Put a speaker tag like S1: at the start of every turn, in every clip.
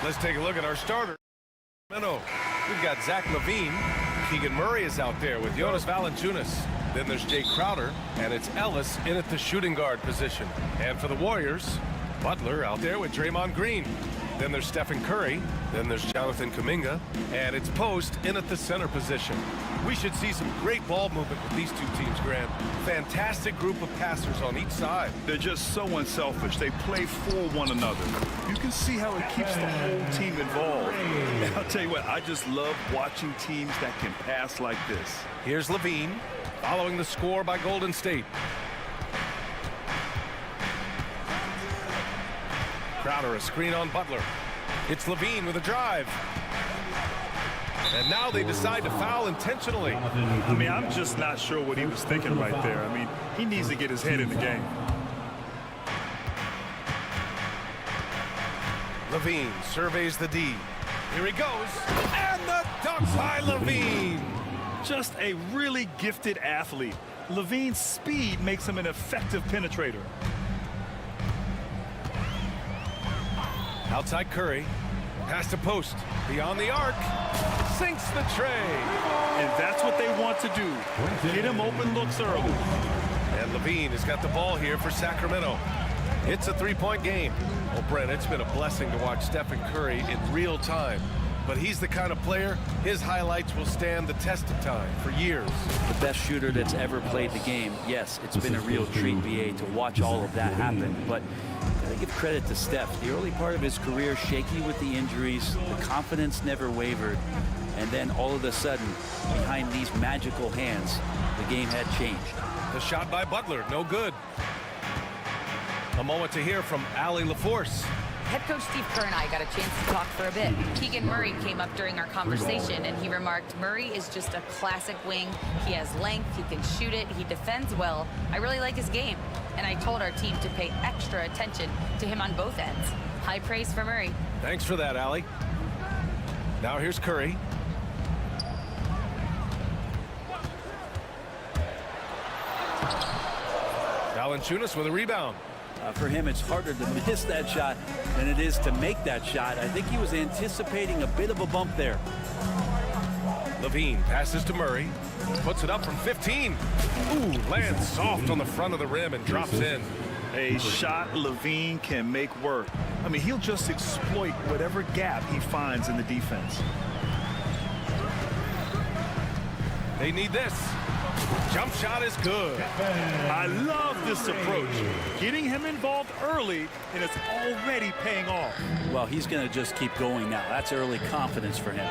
S1: Let's take a look at our starter. We've got Zach Levine. Keegan Murray is out there with Jonas Valanciunas. Then there's Jay Crowder, and it's Ellis in at the shooting guard position. And for the Warriors, Butler out there with Draymond Green. Then there's Stephen Curry. Then there's Jonathan Kuminga. And it's Post in at the center position. We should see some great ball movement with these two teams, Grant. Fantastic group of passers on each side.
S2: They're just so unselfish. They play for one another. You can see how it keeps the whole team involved. And I'll tell you what, I just love watching teams that can pass like this.
S1: Here's Levine, following the score by Golden State. Crowder, a screen on Butler. It's Levine with a drive. And now they decide to foul intentionally.
S2: I mean, I'm just not sure what he was thinking right there. I mean, he needs to get his head in the game.
S1: Levine surveys the D. Here he goes. And the dunk by Levine.
S2: Just a really gifted athlete. Levine's speed makes him an effective penetrator.
S1: Outside Curry. Pass to Post. Beyond the arc. Sinks the tray.
S2: And that's what they want to do. Get him open looks early.
S1: And Levine has got the ball here for Sacramento. It's a three-point game. Well, Brent, it's been a blessing to watch Stephen Curry in real time. But he's the kind of player, his highlights will stand the test of time for years.
S3: The best shooter that's ever played the game. Yes, it's been a real treat, BA, to watch all of that happen. But gotta give credit to Steph. The early part of his career, shaky with the injuries, the confidence never wavered. And then all of a sudden, behind these magical hands, the game had changed.
S1: The shot by Butler, no good. A moment to hear from Allie LaForce.
S4: Head coach Steve Kerr and I got a chance to talk for a bit. Keegan Murray came up during our conversation, and he remarked, Murray is just a classic wing. He has length, he can shoot it, he defends well. I really like his game. And I told our team to pay extra attention to him on both ends. High praise for Murray.
S1: Thanks for that, Allie. Now here's Curry. Valanciunas with a rebound.
S3: For him, it's harder to miss that shot than it is to make that shot. I think he was anticipating a bit of a bump there.
S1: Levine passes to Murray. Puts it up from 15. Ooh, lands soft on the front of the rim and drops in.
S2: A shot Levine can make work. I mean, he'll just exploit whatever gap he finds in the defense.
S1: They need this. Jump shot is good.
S2: I love this approach. Getting him involved early, and it's already paying off.
S3: Well, he's going to just keep going now. That's early confidence for him.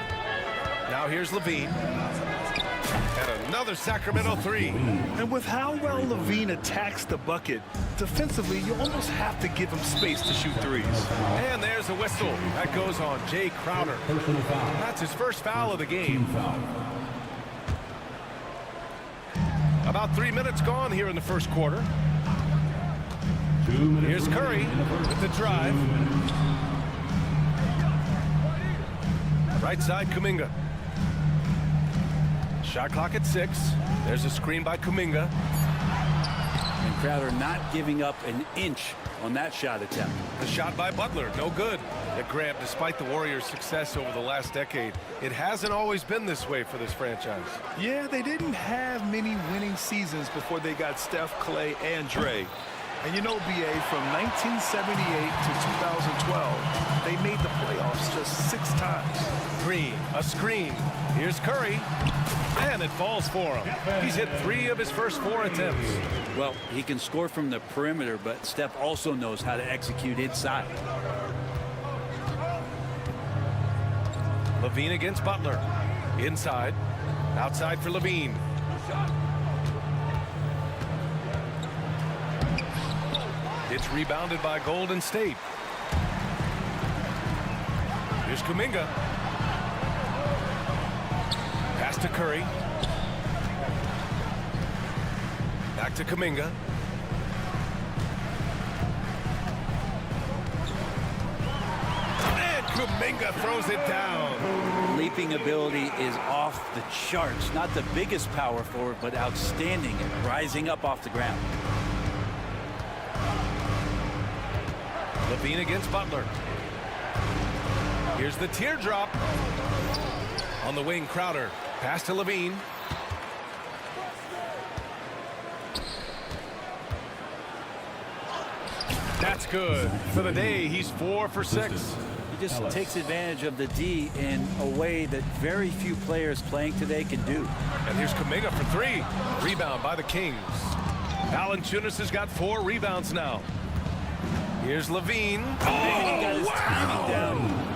S1: Now here's Levine. And another Sacramento three.
S2: And with how well Levine attacks the bucket, defensively, you almost have to give him space to shoot threes.
S1: And there's a whistle. That goes on Jay Crowder. That's his first foul of the game. About 3 minutes gone here in the first quarter. Here's Curry with the drive. Right side, Kuminga. Shot clock at 6. There's a screen by Kuminga.
S3: And Crowder not giving up an inch on that shot attempt.
S1: The shot by Butler, no good. It grabbed despite the Warriors' success over the last decade. It hasn't always been this way for this franchise.
S2: Yeah, they didn't have many winning seasons before they got Steph, Clay, and Dre. And you know, BA, from 1978 to 2012, they made the playoffs just 6 times.
S1: Green, a screen. Here's Curry. And it falls for him. He's hit 3 of his first 4 attempts.
S3: Well, he can score from the perimeter, but Steph also knows how to execute inside.
S1: Levine against Butler. Inside. Outside for Levine. It's rebounded by Golden State. Here's Kuminga. Pass to Curry. Back to Kuminga. And Kuminga throws it down.
S3: Leaping ability is off the charts. Not the biggest power forward, but outstanding at rising up off the ground.
S1: Levine against Butler. Here's the teardrop. On the wing, Crowder. Pass to Levine. That's good. For the day, he's 4 for 6.
S3: He just takes advantage of the D in a way that very few players playing today can do.
S1: And here's Kuminga for 3. Rebound by the Kings. Valanciunas has got 4 rebounds now. Here's Levine.
S3: He got his timing down.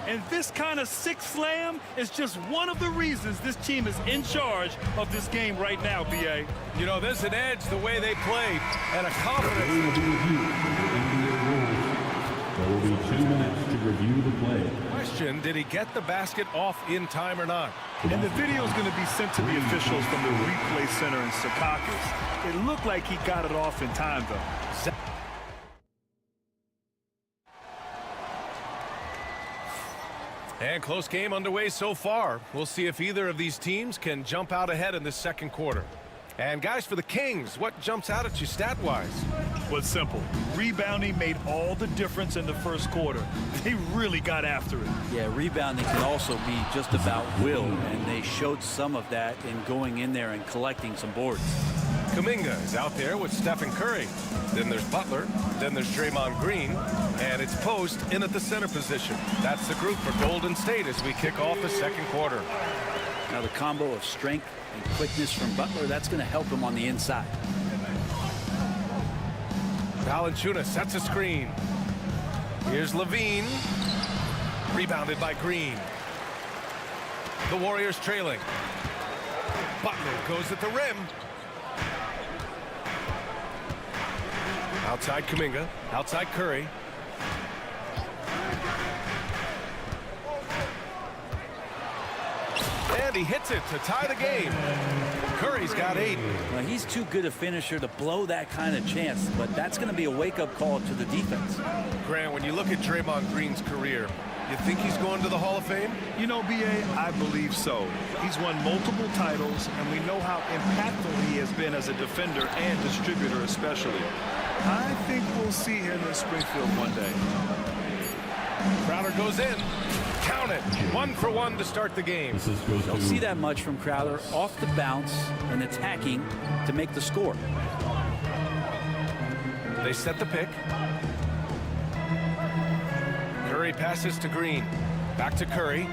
S2: And this kind of six slam is just one of the reasons this team is in charge of this game right now, B.A.
S1: You know, there's an edge the way they play and a confidence.
S5: There will be 2 minutes to review the play.
S1: Question, did he get the basket off in time or not?
S2: And the video is going to be sent to the officials from the replay center in Secaucus. It looked like he got it off in time, though.
S1: And close game underway so far. We'll see if either of these teams can jump out ahead in this second quarter. And guys, for the Kings, what jumps out at you stat-wise?
S2: Well, it's simple. Rebounding made all the difference in the first quarter. They really got after it.
S3: Yeah, rebounding can also be just about will, and they showed some of that in going in there and collecting some boards.
S1: Kuminga is out there with Stephen Curry. Then there's Butler. Then there's Draymond Green. And it's Post in at the center position. That's the group for Golden State as we kick off the second quarter.
S3: Now the combo of strength and quickness from Butler, that's going to help him on the inside.
S1: Valanciunas sets a screen. Here's Levine. Rebounded by Green. The Warriors trailing. Butler goes at the rim. Outside Kuminga. Outside Curry. And he hits it to tie the game. Curry's got 8.
S3: Well, he's too good a finisher to blow that kind of chance, but that's going to be a wake-up call to the defense.
S1: Grant, when you look at Draymond Green's career, you think he's going to the Hall of Fame?
S2: You know, B.A., I believe so. He's won multiple titles, and we know how impactful he has been as a defender and distributor especially. I think we'll see him in Springfield one day.
S1: Crowder goes in. Count it. 1 for 1 to start the game.
S3: Don't see that much from Crowder off the bounce and attacking to make the score.
S1: They set the pick. Curry passes to Green. Back to Curry.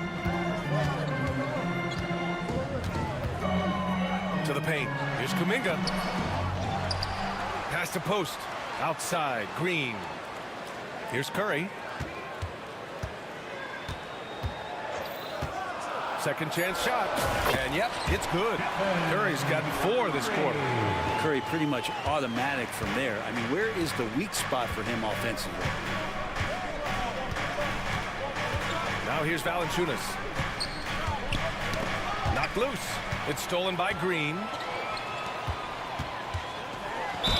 S1: To the paint. Here's Kuminga. Pass to Post. Outside. Green. Here's Curry. Second chance shot. And yep, it's good. Curry's gotten 4 this quarter.
S3: Curry pretty much automatic from there. I mean, where is the weak spot for him offensively?
S1: Now here's Valanciunas. Knocked loose. It's stolen by Green.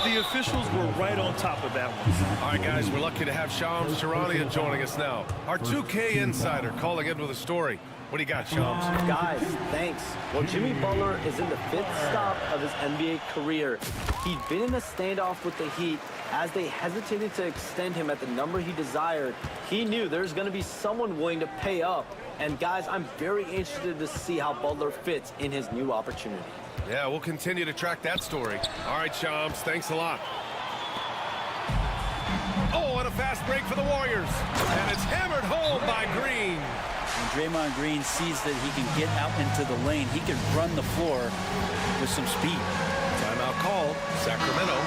S2: The officials were right on top of that one.
S1: All right, guys, we're lucky to have Shams Charania joining us now. Our 2K insider calling in with a story. What do you got, Shams?
S6: Guys, thanks. Well, Jimmy Butler is in the 5th stop of his NBA career. He'd been in a standoff with the Heat. As they hesitated to extend him at the number he desired, he knew there's going to be someone willing to pay up. And guys, I'm very interested to see how Butler fits in his new opportunity.
S1: Yeah, we'll continue to track that story. All right, Shams, thanks a lot. Oh, and a fast break for the Warriors. And it's hammered home by Green.
S3: When Draymond Green sees that he can get out into the lane, he can run the floor with some speed.
S1: Timeout call, Sacramento.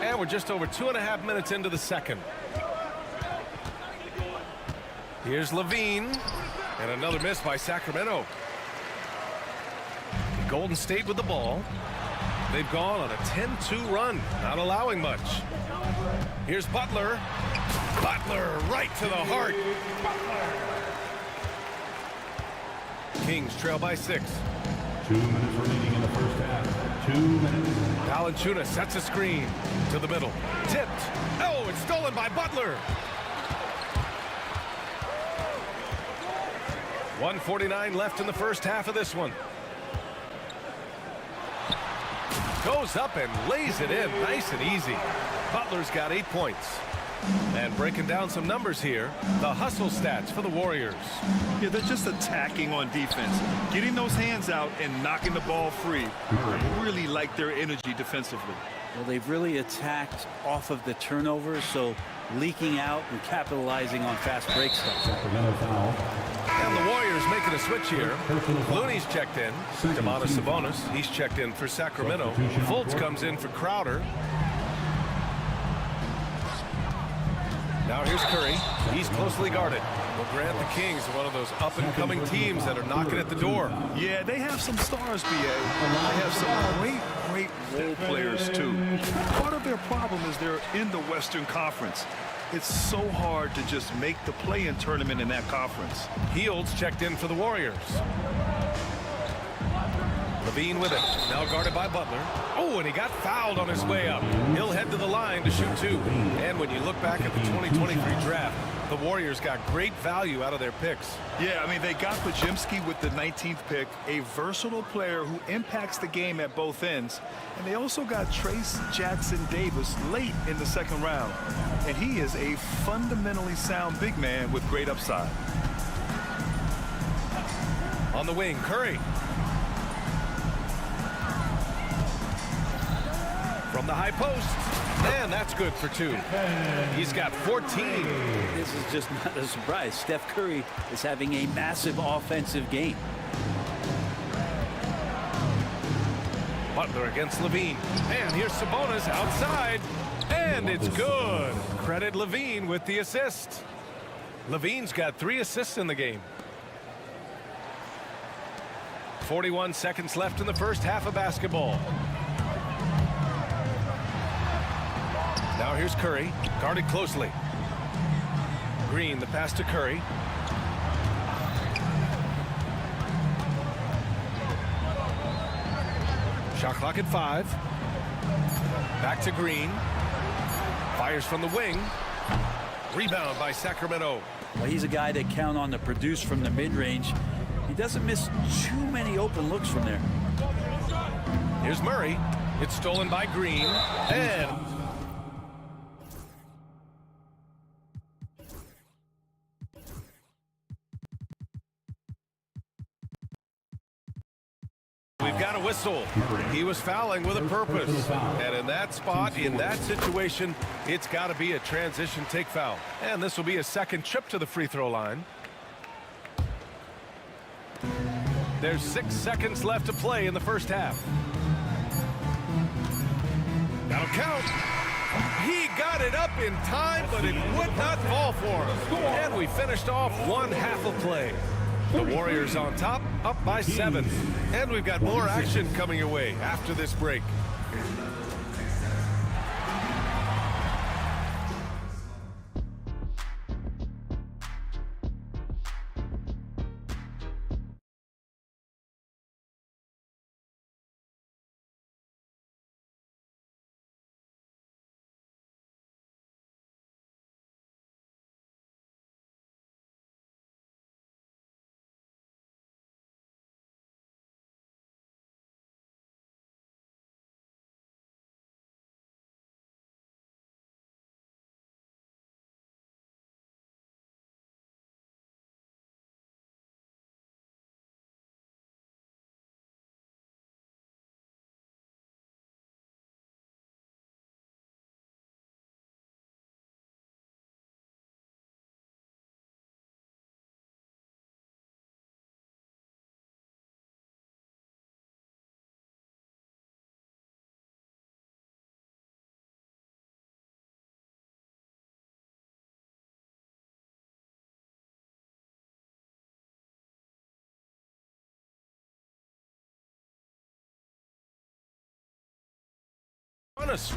S1: And we're just over 2.5 minutes into the second. Here's Levine. And another miss by Sacramento. Golden State with the ball. They've gone on a 10-2 run, not allowing much. Here's Butler. Butler right to the heart. Kings trail by 6.
S5: 2 minutes remaining in the first half. 2 minutes.
S1: Valanciunas sets a screen to the middle. Tipped. Oh, it's stolen by Butler. 1:49 left in the first half of this one. Goes up and lays it in nice and easy. Butler's got 8 points. And breaking down some numbers here, the hustle stats for the Warriors.
S2: Yeah, they're just attacking on defense, getting those hands out and knocking the ball free. I really like their energy defensively.
S3: Well, they've really attacked off of the turnovers, so leaking out and capitalizing on fast break stuff.
S5: Sacramento foul.
S1: And the Warriors making a switch here. Looney's checked in. Demonis Sabonis, he's checked in for Sacramento. Fultz comes in for Crowder. Now here's Curry. He's closely guarded. Well, Grant, the Kings are one of those up-and-coming teams that are knocking at the door.
S2: Yeah, they have some stars, BA. They have some great role players, too. Part of their problem is they're in the Western Conference. It's so hard to just make the play-in tournament in that conference.
S1: Heald's checked in for the Warriors. Levine with it. Now guarded by Butler. Oh, and he got fouled on his way up. He'll head to the line to shoot 2. And when you look back at the 2023 draft, the Warriors got great value out of their picks.
S2: Yeah, I mean, they got Pajimski with the 19th pick, a versatile player who impacts the game at both ends. And they also got Trace Jackson-Davis late in the second round. And he is a fundamentally sound big man with great upside.
S1: On the wing, Curry. From the high post. Man, that's good for 2. He's got 14.
S3: This is just not a surprise. Steph Curry is having a massive offensive game.
S1: Butler against Levine. And here's Sabonis outside. And it's good. Credit Levine with the assist. Levine's got 3 assists in the game. 41 seconds left in the first half of basketball. Now here's Curry, guarded closely. Green, the pass to Curry. Shot clock at 5. Back to Green. Fires from the wing. Rebound by Sacramento.
S3: Well, he's a guy that count on to produce from the mid-range. He doesn't miss too many open looks from there.
S1: Here's Murray. It's stolen by Green. And we've got a whistle. He was fouling with a purpose. And in that spot, in that situation, it's got to be a transition take foul. And this will be a second trip to the free throw line. There's 6 seconds left to play in the first half. That'll count. He got it up in time, but it would not fall for him. And we finished off one half of play. The Warriors on top, up by 7. And we've got more action coming your way after this break.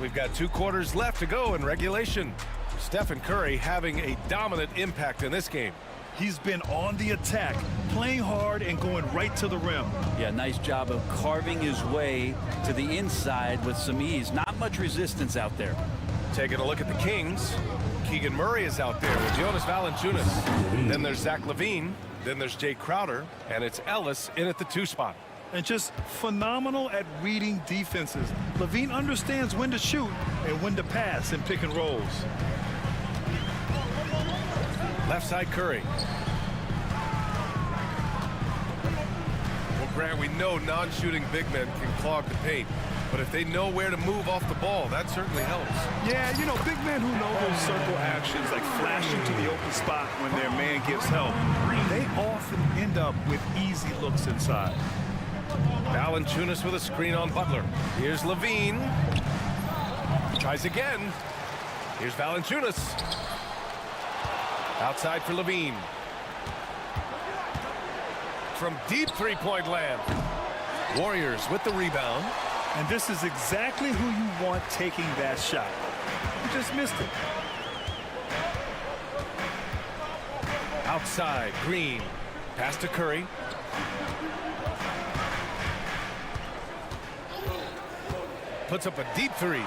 S1: We've got 2 quarters left to go in regulation. Stephen Curry having a dominant impact in this game.
S2: He's been on the attack, playing hard and going right to the rim.
S3: Yeah, nice job of carving his way to the inside with some ease. Not much resistance out there.
S1: Taking a look at the Kings. Keegan Murray is out there with Jonas Valanciunas. Then there's Zach LaVine. Then there's Jay Crowder. And it's Ellis in at the 2 spot.
S2: and just phenomenal at reading defenses. Levine understands when to shoot and when to pass in pick and rolls.
S1: Left side Curry. Well, Grant, we know non-shooting big men can clog the paint, but if they know where to move off the ball, that certainly helps.
S2: Yeah, you know, big men who know those circle actions, like flashing to the open spot when their man gives help, they often end up with easy looks inside.
S1: Valanciunas with a screen on Butler. Here's Levine. Tries again. Here's Valanciunas. Outside for Levine. From deep three-point land. Warriors with the rebound.
S2: And this is exactly who you want taking that shot. You just missed it.
S1: Outside, Green. Pass to Curry. Puts up a deep three.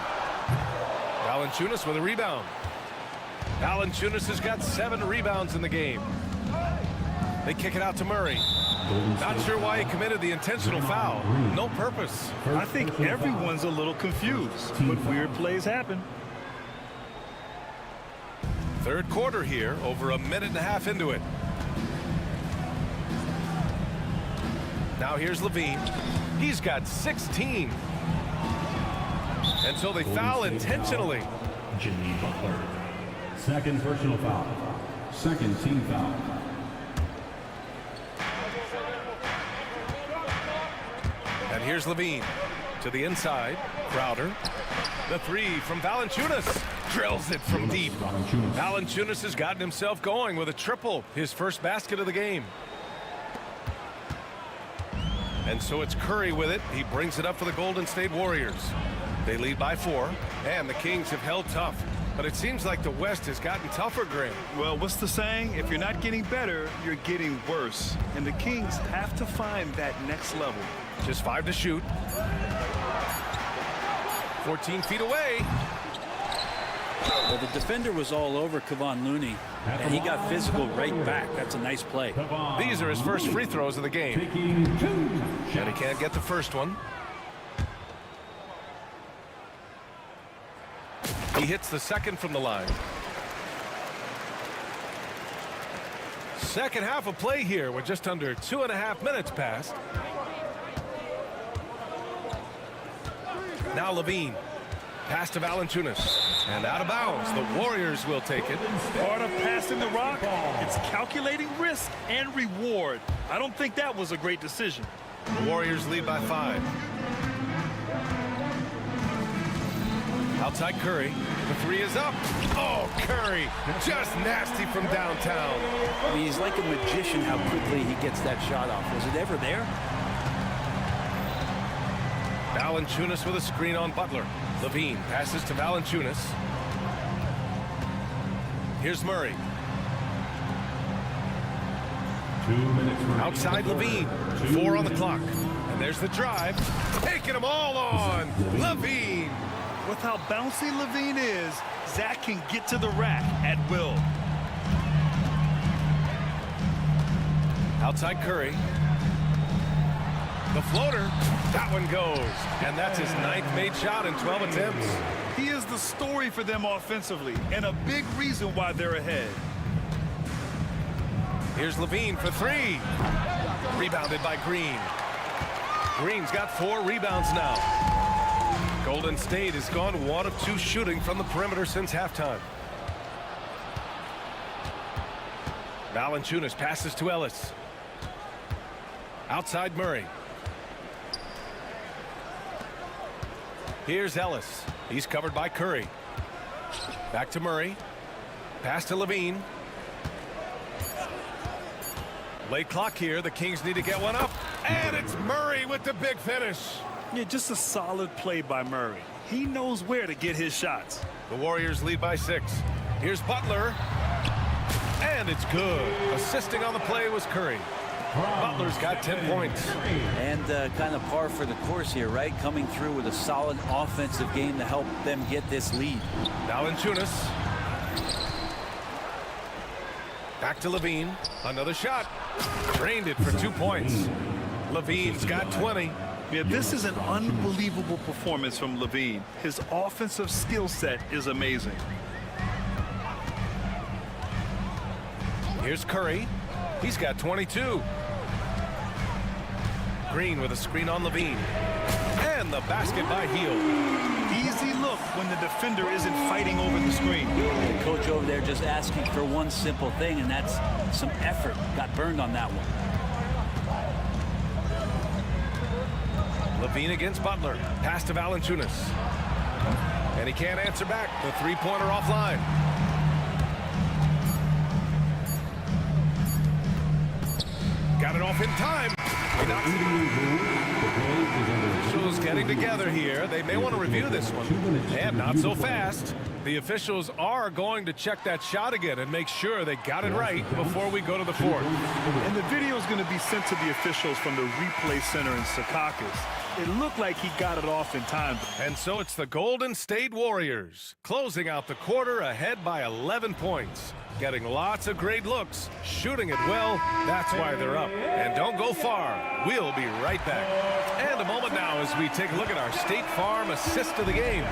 S1: Valanciunas with a rebound. Valanciunas has got 7 rebounds in the game. They kick it out to Murray. Not sure why he committed the intentional foul. No purpose.
S2: I think everyone's a little confused, but weird plays happen.
S1: Third quarter here, over a minute and a half into it. Now here's Levine. He's got 16. And so they foul intentionally.
S5: Jimmy Butler. Second personal foul. Second team foul.
S1: And here's Levine to the inside. Crowder. The three from Valanciunas. Drills it from deep. Valanciunas has gotten himself going with a triple. His first basket of the game. And so it's Curry with it. He brings it up for the Golden State Warriors. They lead by 4, and the Kings have held tough. But it seems like the West has gotten tougher, Grant.
S2: Well, what's the saying? If you're not getting better, you're getting worse. And the Kings have to find that next level.
S1: Just 5 to shoot. 14 feet away.
S3: Well, the defender was all over Kevon Looney, and he got physical right back. That's a nice play.
S1: These are his first free throws of the game. And he can't get the first one. He hits the second from the line. Second half of play here with just under 2.5 minutes passed. Now Levine. Pass to Valanciunas. And out of bounds. The Warriors will take it.
S2: Part of passing the rock, it's calculating risk and reward. I don't think that was a great decision.
S1: The Warriors lead by 5. Outside Curry. The three is up. Oh, Curry. Just nasty from downtown.
S3: I mean, he's like a magician how quickly he gets that shot off. Was it ever there?
S1: Valanciunas with a screen on Butler. Levine passes to Valanciunas. Here's Murray.
S5: 2 minutes remaining.
S1: Outside Levine. 4 on the clock. And there's the drive. Taking them all on. Levine.
S2: With how bouncy Levine is, Zach can get to the rack at will.
S1: Outside Curry. The floater. That one goes. And that's his 9th made shot in 12 attempts.
S2: He is the story for them offensively, and a big reason why they're ahead.
S1: Here's Levine for 3. Rebounded by Green. Green's got 4 rebounds now. Golden State has gone 1 of 2 shooting from the perimeter since halftime. Valanciunas passes to Ellis. Outside Murray. Here's Ellis. He's covered by Curry. Back to Murray. Pass to Levine. Late clock here. The Kings need to get one up. And it's Murray with the big finish.
S2: Yeah, just a solid play by Murray. He knows where to get his shots.
S1: The Warriors lead by 6. Here's Butler. And it's good. Assisting on the play was Curry. Butler's got 10 points.
S3: And kind of par for the course here, right? Coming through with a solid offensive game to help them get this lead.
S1: Valanciunas. Back to Levine. Another shot. Drained it for 2 points. Levine's got 20.
S2: Yeah, this is an unbelievable performance from Levine. His offensive skill set is amazing.
S1: Here's Curry. He's got 22. Green with a screen on Levine. And the basket by Heel.
S2: Easy look when the defender isn't fighting over the screen.
S3: The coach over there just asking for one simple thing, and that's some effort. Got burned on that one.
S1: Levine against Butler. Pass to Valanciunas. And he can't answer back. The three-pointer offline. Got it off in time. He knocks it. Officials getting together here. They may want to review this one. And not so fast. The officials are going to check that shot again and make sure they got it right before we go to the fourth.
S2: And the video is going to be sent to the officials from the replay center in Secaucus. It looked like he got it off in time.
S1: And so it's the Golden State Warriors closing out the quarter ahead by 11 points. Getting lots of great looks, shooting it well, that's why they're up. And don't go far, we'll be right back. And a moment now as we take a look at our State Farm assist of the game.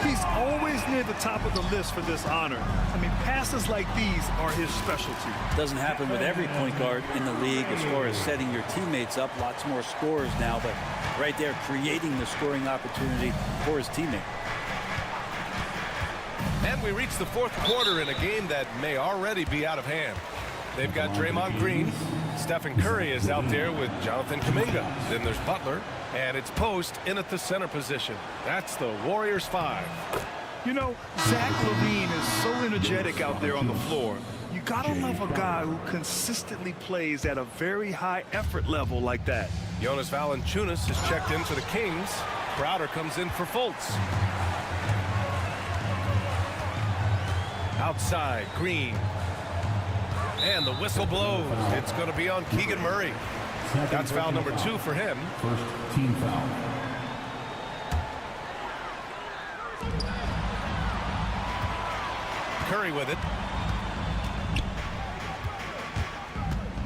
S2: He's always near the top of the list for this honor. I mean, passes like these are his specialty.
S3: Doesn't happen with every point guard in the league as far as setting your teammates up. Lots more scorers now, but right there creating the scoring opportunity for his teammate.
S1: And we reach the fourth quarter in a game that may already be out of hand. They've got Draymond Green. Stephen Curry is out there with Jonathan Kuminga. Then there's Butler. And it's Post in at the center position. That's the Warriors 5.
S2: You know, Zach LaVine is so energetic out there on the floor. You gotta love a guy who consistently plays at a very high effort level like that.
S1: Jonas Valanciunas is checked in for the Kings. Crowder comes in for Fultz. Outside, Green. And the whistle blows. It's going to be on Keegan Murray. That's foul number 2 for him.
S5: First team foul.
S1: Curry with it.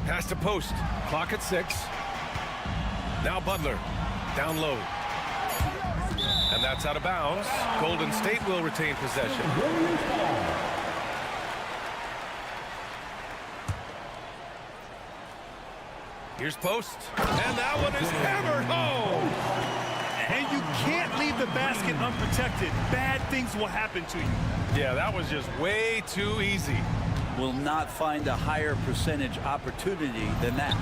S1: Pass to Post. Clock at 6. Now Butler. Down low. And that's out of bounds. Golden State will retain possession. Here's Post. And that one is hammered home.
S2: And you can't leave the basket unprotected. Bad things will happen to you.
S1: Yeah, that was just way too easy.
S3: Will not find a higher percentage opportunity than that.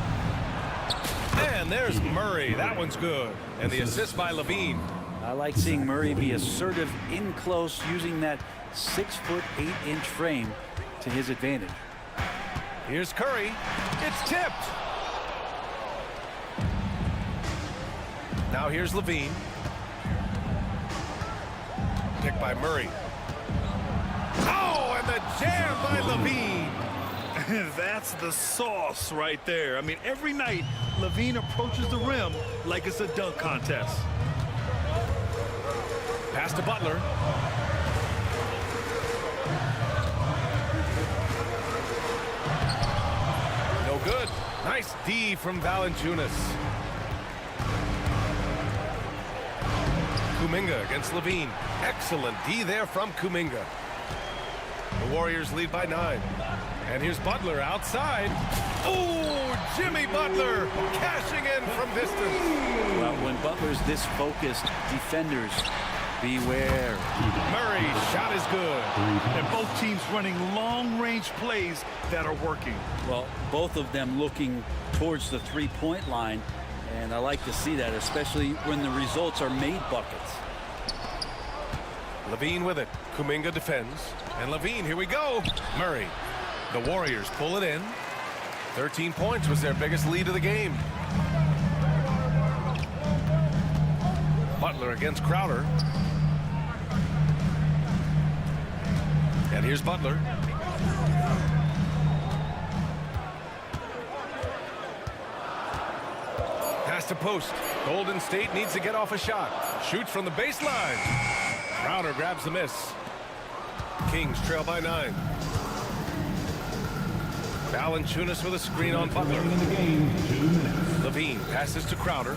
S1: And there's Murray. That one's good. And the assist by Levine.
S3: I like seeing Murray be assertive in close, using that 6'8" frame to his advantage.
S1: Here's Curry. It's tipped. Now here's Levine. Picked by Murray. Oh, and the jam by Levine.
S2: That's the sauce right there. I mean, every night, Levine approaches the rim like it's a dunk contest.
S1: Pass to Butler. No good. Nice D from Valanciunas. Kuminga against Levine. Excellent D there from Kuminga. The Warriors lead by 9. And here's Butler outside. Oh, Jimmy Butler cashing in from distance.
S3: Well, when Butler's this focused, defenders beware.
S1: Murray's shot is good.
S2: And both teams running long-range plays that are working.
S3: Well, both of them looking towards the three-point line, and I like to see that, especially when the results are made buckets.
S1: Levine with it. Kuminga defends. And Levine, here we go. Murray. The Warriors pull it in. 13 points was their biggest lead of the game. Butler against Crowder. And here's Butler. Pass to Post. Golden State needs to get off a shot. Shoots from the baseline. Crowder grabs the miss. Kings trail by 9. Valanciunas with a screen on Butler.
S5: In the game, 2 minutes.
S1: Levine passes to Crowder.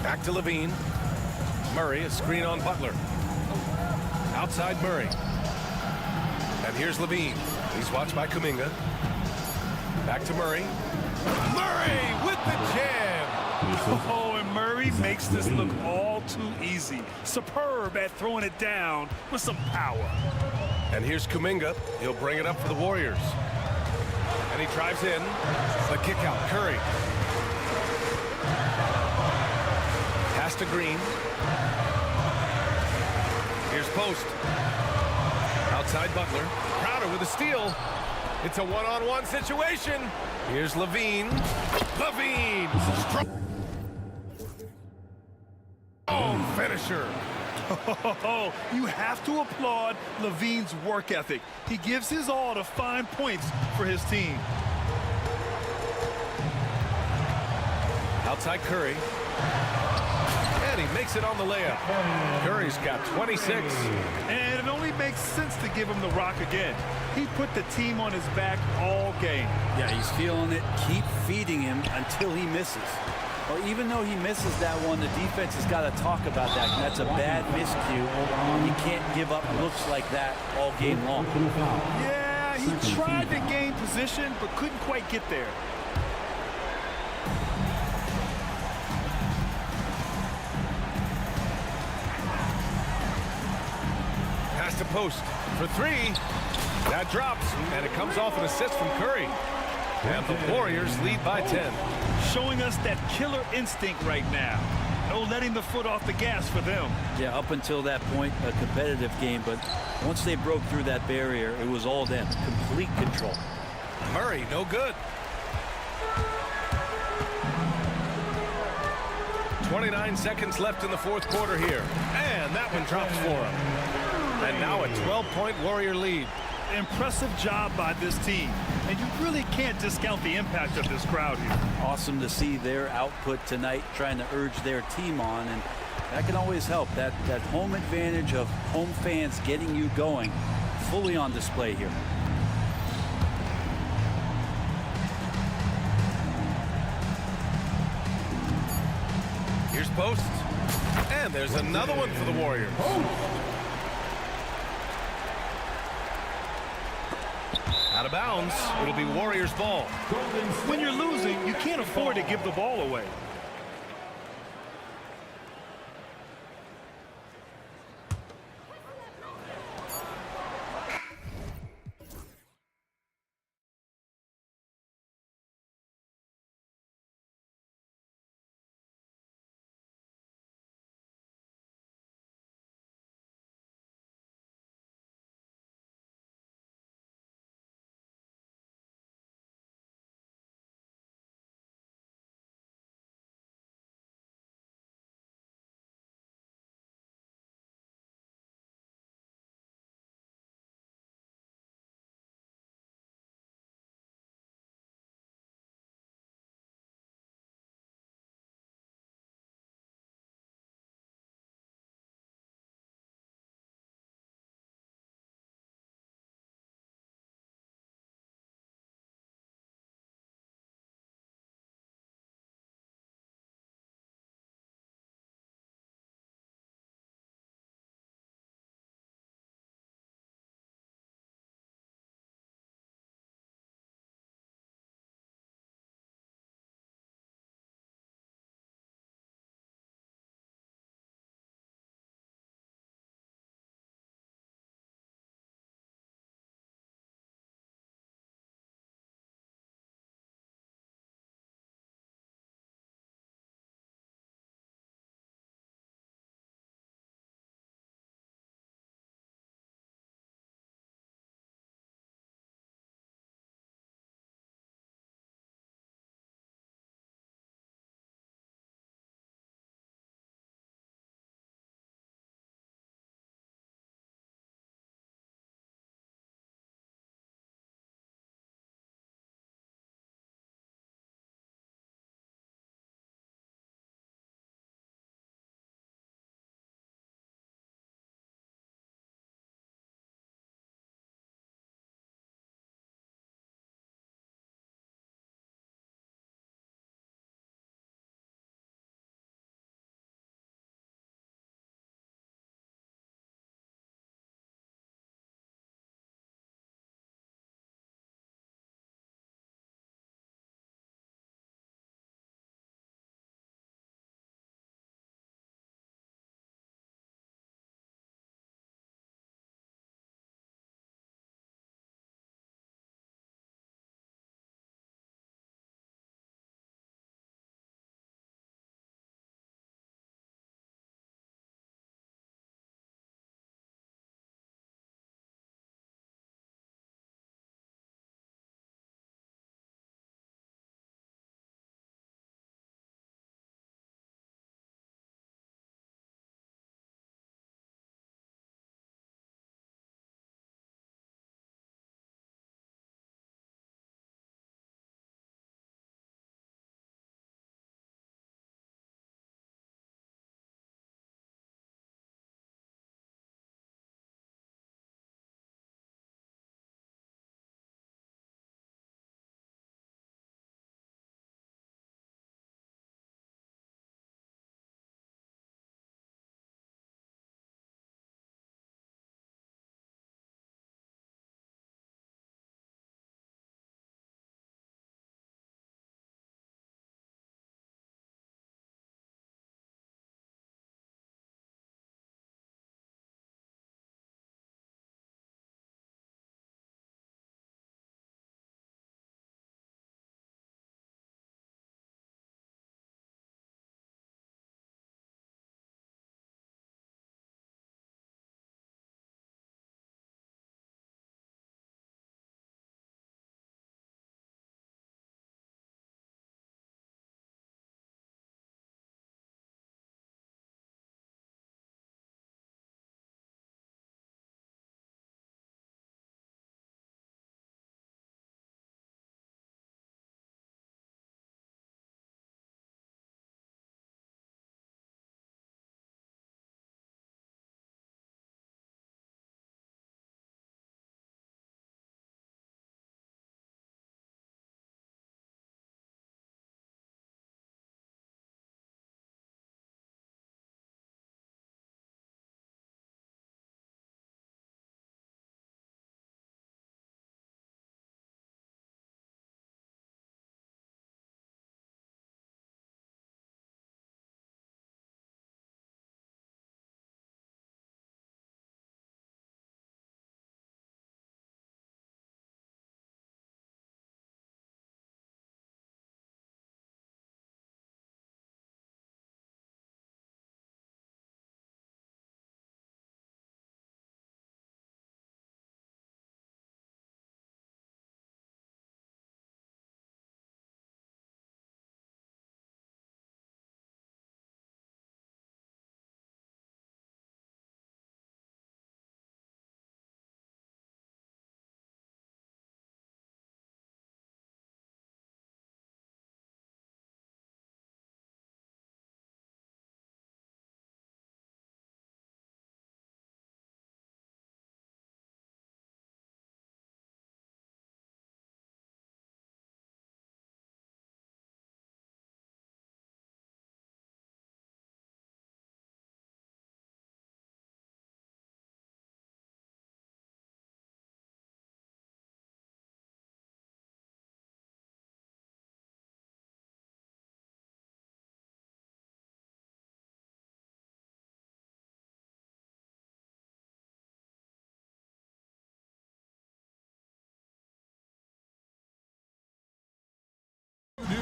S1: Back to Levine. Murray, a screen on Butler. Outside Murray. And here's Levine. He's watched by Kuminga. Back to Murray. Murray with the jam!
S2: Oh, and Murray makes this look all too easy. Superb at throwing it down with some power.
S1: And here's Kuminga. He'll bring it up for the Warriors. And he drives in. The kick out. Curry. Pass to Green. Here's Post. Outside Butler. Crowder with a steal. It's a one-on-one situation. Here's Levine. Levine! Strong finisher.
S2: Oh, you have to applaud Levine's work ethic. He gives his all to find points for his team.
S1: Outside Curry. And he makes it on the layup. Curry's got 26.
S2: And it only makes sense to give him the rock again. He put the team on his back all game.
S3: Yeah, he's feeling it. Keep feeding him until he misses. Well, even though he misses that one, the defense has got to talk about that. That's a bad miscue. You can't give up looks like that all game long.
S2: Yeah, he tried to gain position, but couldn't quite get there.
S1: Pass to Post for three. That drops, and it comes off an assist from Curry. And the Warriors lead by 10.
S2: Showing us that killer instinct right now. No letting the foot off the gas for them.
S3: Yeah, up until that point, a competitive game, but once they broke through that barrier, it was all them. Complete control.
S1: Murray, no good. 29 seconds left in the fourth quarter here. And that one drops for him. And now a 12-point Warrior lead.
S2: Impressive job by this team. And you really can't discount the impact of this crowd here.
S3: Awesome to see their output tonight, trying to urge their team on, and that can always help. That home advantage of home fans getting you going, fully on display here.
S1: Here's Post. And there's another one for the Warriors. Out of bounds. It'll be Warriors ball.
S2: When you're losing, you can't afford to give the ball away.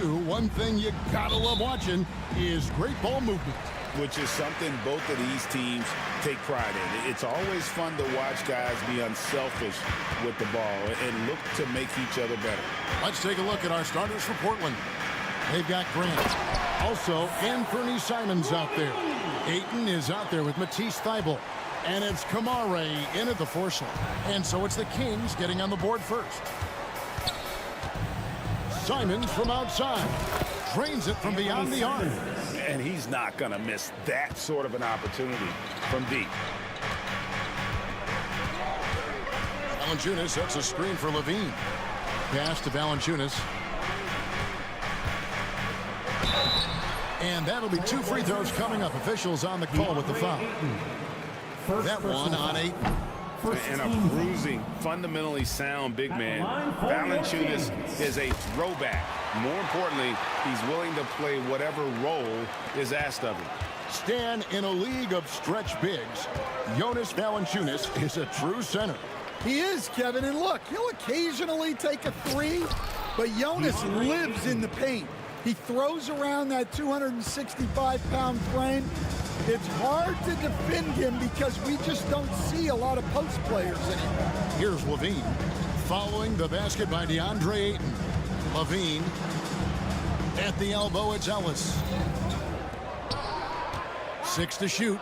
S7: two, one thing you gotta love watching is great ball movement.
S8: Which is something both of these teams take pride in. It's always fun to watch guys be unselfish with the ball and look to make each other better.
S7: Let's take a look at our starters for Portland. They've got Grant. Also, Anthony Simons out there. Ayton is out there with Matisse Thybulle. And it's Kamare in at the force line. And so it's the Kings getting on the board first. Simons from outside. Drains it from beyond the arc.
S8: And he's not going to miss that sort of an opportunity from deep.
S7: Valanciunas sets a screen for Levine. Pass to Valanciunas. And that'll be 2 free throws coming up. Officials on the call with the foul. That one on Ayton.
S8: And a bruising, fundamentally sound big man. Valanciunas is a throwback. More importantly, he's willing to play whatever role is asked of him.
S7: Stan, in a league of stretch bigs, Jonas Valanciunas is a true center.
S9: He is, Kevin, and look, he'll occasionally take a three, but Jonas lives in the paint. He throws around that 265-pound frame. It's hard to defend him because we just don't see a lot of post players anymore.
S7: Here's Levine. Following the basket by DeAndre Ayton. Levine. At the elbow, it's Ellis. 6 to shoot.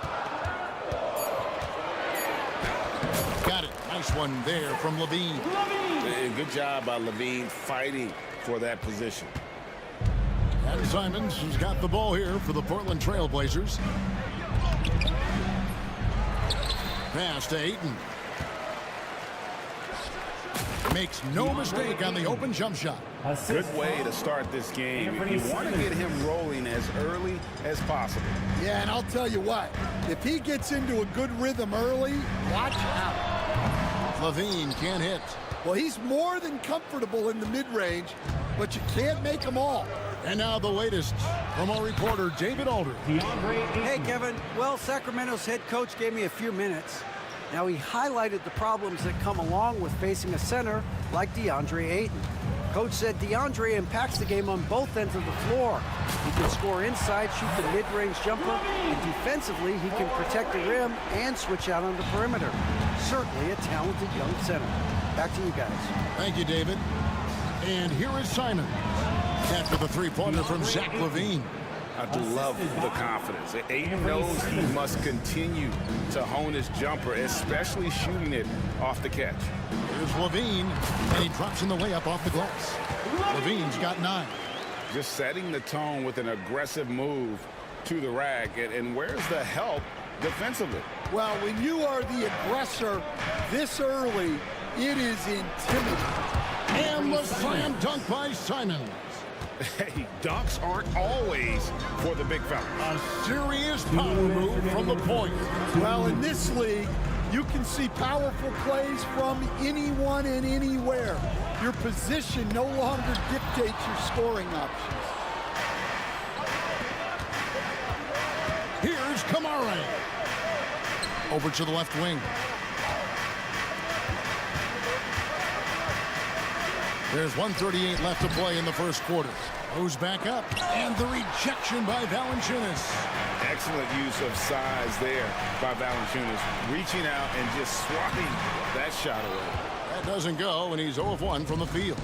S7: Got it. Nice one there from Levine.
S8: Good job by Levine fighting for that position.
S7: And Simons has got the ball here for the Portland Trail Blazers. Pass to Ayton. Makes no mistake on the open jump shot.
S8: Good way to start this game. You want to get him rolling as early as possible.
S9: Yeah, and I'll tell you what, if he gets into a good rhythm early, watch out.
S7: Levine can't hit.
S9: Well, he's more than comfortable in the mid-range, but you can't make them all.
S7: And now the latest from our reporter, David Alder.
S10: Hey, Kevin. Well, Sacramento's head coach gave me a few minutes. Now, he highlighted the problems that come along with facing a center like DeAndre Ayton. Coach said DeAndre impacts the game on both ends of the floor. He can score inside, shoot the mid-range jumper, and defensively, he can protect the rim and switch out on the perimeter. Certainly a talented young center. Back to you guys.
S7: Thank you, David. And here is Simon. After the three-pointer from Zach LaVine.
S8: I love the confidence. Ayton knows he must continue to hone his jumper, especially shooting it off the catch.
S7: Here's LaVine, and he drops in the layup off the glass. LaVine's got 9.
S8: Just setting the tone with an aggressive move to the rack. And where's the help defensively?
S9: Well, when you are the aggressor this early, it is intimidating.
S7: And the slam dunk by Simons.
S8: Hey, dunks aren't always for the big fella.
S7: A serious power move from the point.
S9: Well, in this league, you can see powerful plays from anyone and anywhere. Your position no longer dictates your scoring options.
S7: Here's Kamare. Over to the left wing. There's 1:38 left to play in the first quarter. Goes back up, and the rejection by Valanciunas.
S8: Excellent use of size there by Valanciunas, reaching out and just swatting that shot away.
S7: That doesn't go, and he's 0 of 1 from the field.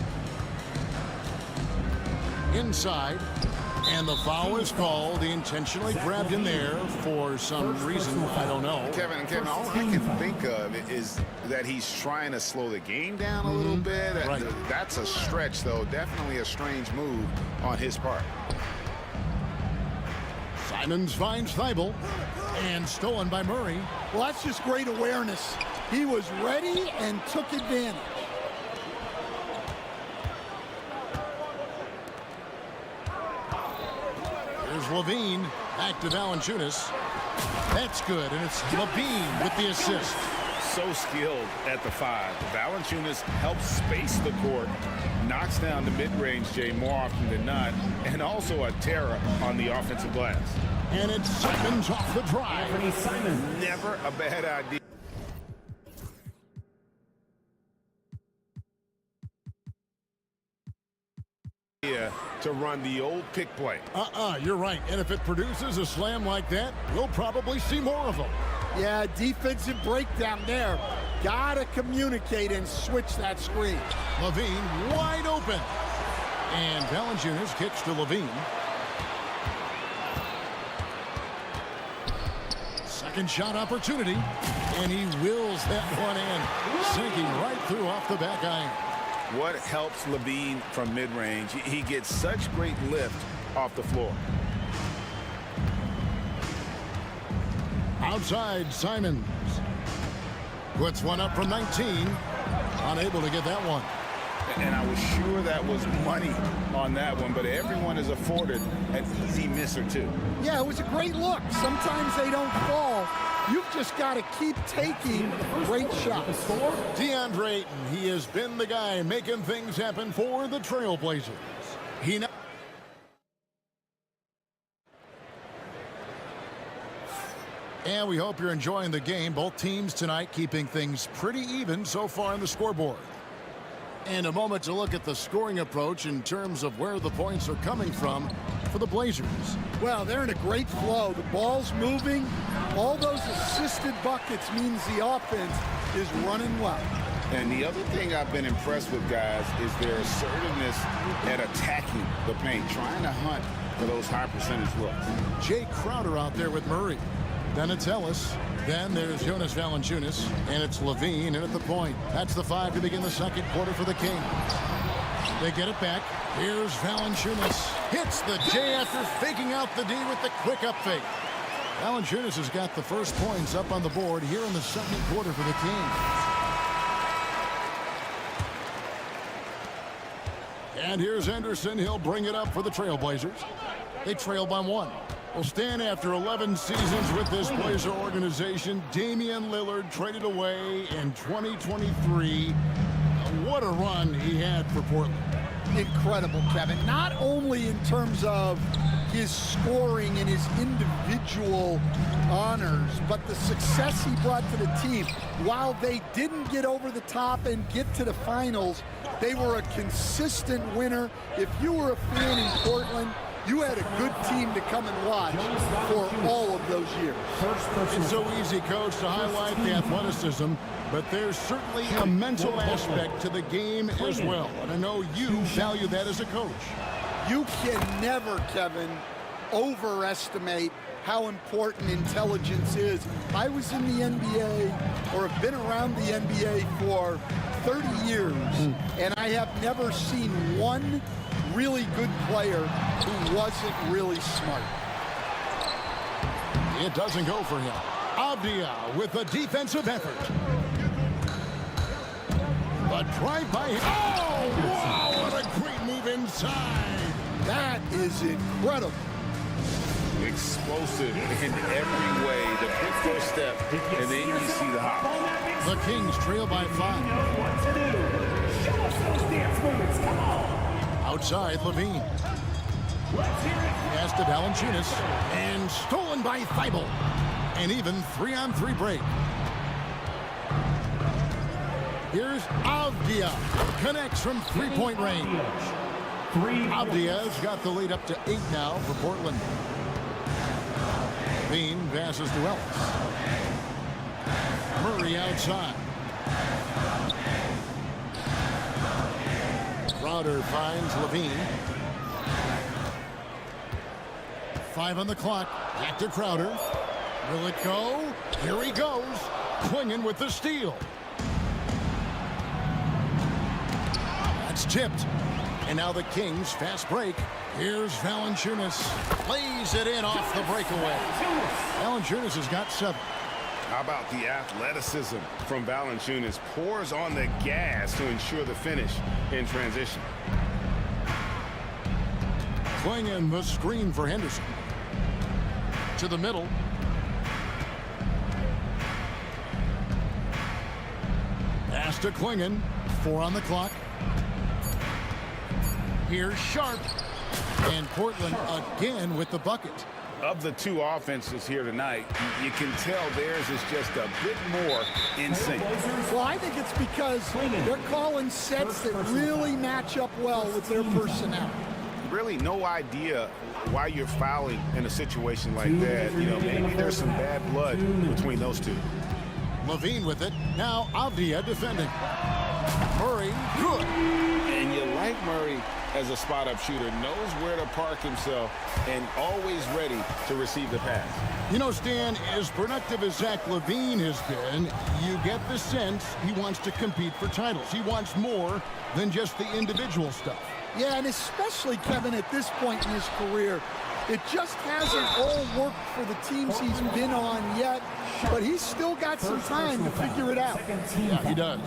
S7: Inside, and the foul is called. He intentionally grabbed in there for some reason, I don't know.
S8: Kevin, all I can think of is that he's trying to slow the game down a little bit.
S7: Right.
S8: That's a stretch, though. Definitely a strange move on his part.
S7: Simons finds Thybulle, and stolen by Murray.
S9: Well, that's just great awareness. He was ready and took advantage.
S7: Here's LaVine, back to Valanciunas. That's good, and it's LaVine with the assist.
S8: So skilled at the 5. Valanciunas helps space the court, knocks down the mid-range Jay more often than not, and also a terror on the offensive glass.
S7: And it's Simons off the drive.
S8: Never a bad idea. to run the old pick play.
S7: You're right. And if it produces a slam like that, we'll probably see more of them.
S9: Yeah, defensive breakdown there. Gotta communicate and switch that screen.
S7: Levine wide open. And Valanciunas kicks to Levine. Second shot opportunity. And he wills that one in. Sinking right through off the back iron.
S8: What helps Levine from mid-range? He gets such great lift off the floor.
S7: Outside, Simons puts one up from 19. Unable to get that one.
S8: And I was sure that was money on that one, but everyone is afforded an easy miss or two.
S9: Yeah, it was a great look. Sometimes they don't fall. You've just got to keep taking great shots.
S7: DeAndre Ayton, he has been the guy making things happen for the Trailblazers. And we hope you're enjoying the game. Both teams tonight keeping things pretty even so far on the scoreboard. And a moment to look at the scoring approach in terms of where the points are coming from for the Blazers.
S9: Well, they're in a great flow. The ball's moving. All those assisted buckets means the offense is running well.
S8: And the other thing I've been impressed with, guys, is their assertiveness at attacking the paint, trying to hunt for those high percentage looks.
S7: Jay Crowder out there with Murray. Then it's Ellis. Then there's Jonas Valanciunas. And it's Levine in at the point. That's the 5 to begin the second quarter for the Kings. They get it back. Here's Valanciunas. Hits the J after faking out the D with the quick up fake. Valanciunas has got the first points up on the board here in the second quarter for the Kings. And here's Anderson. He'll bring it up for the Trailblazers. They trail by 1. Well, Stan, after 11 seasons with this Blazer organization, Damian Lillard traded away in 2023. What a run he had for Portland.
S9: Incredible, Kevin. Not only in terms of his scoring and his individual honors, but the success he brought to the team. While they didn't get over the top and get to the finals, they were a consistent winner. If you were a fan in Portland, you had a good team to come and watch for all of those years.
S7: It's so easy, Coach, to highlight the athleticism, but there's certainly a mental aspect to the game as well. And I know you value that as a coach.
S9: You can never, Kevin, overestimate how important intelligence is. I was in the NBA, or have been around the NBA for 30 years, and I have never seen one really good player who wasn't really smart.
S7: It doesn't go for him. Abdia with a defensive effort. But drive by him. Oh, wow, what a great move inside.
S9: That is incredible.
S8: Explosive in every way. The quick first step, and then you see the hop.
S7: The Kings trail by 5. Outside, Levine. Pass to Valanciunas. And stolen by Thibault. And even 3-on-3 break. Here's Avdia. Connects from three-point range. Avdia's got the lead up to 8 now for Portland. Levine passes to Ellis. Murray outside. Crowder finds Levine. 5 on the clock. Back to Crowder. Will it go? Here he goes. Swinging with the steal. That's tipped. And now the Kings fast break. Here's Valanciunas. Plays it in off the breakaway. Valanciunas has got 7.
S8: How about the athleticism from Valanciunas? Pours on the gas to ensure the finish in transition.
S7: Clingan the screen for Henderson. To the middle. Pass to Clingan. 4 on the clock. Here's Sharp. And Portland again with the bucket.
S8: Of the two offenses here tonight, you can tell theirs is just a bit more in sync.
S9: Well, I think it's because they're calling sets that really match up well with their personnel.
S8: really no idea why you're fouling in a situation like that. You know, maybe there's some bad blood between those two.
S7: Levine with it. Now Avdia defending. Murray, good.
S8: And you like Murray as a spot-up shooter, knows where to park himself, and always ready to receive the pass.
S7: You know, Stan, as productive as Zach Levine has been, you get the sense he wants to compete for titles. He wants more than just the individual stuff.
S9: Yeah, and especially, Kevin, at this point in his career, it just hasn't all worked for the teams he's been on yet, but he's still got some time to figure it out.
S7: Yeah, he does.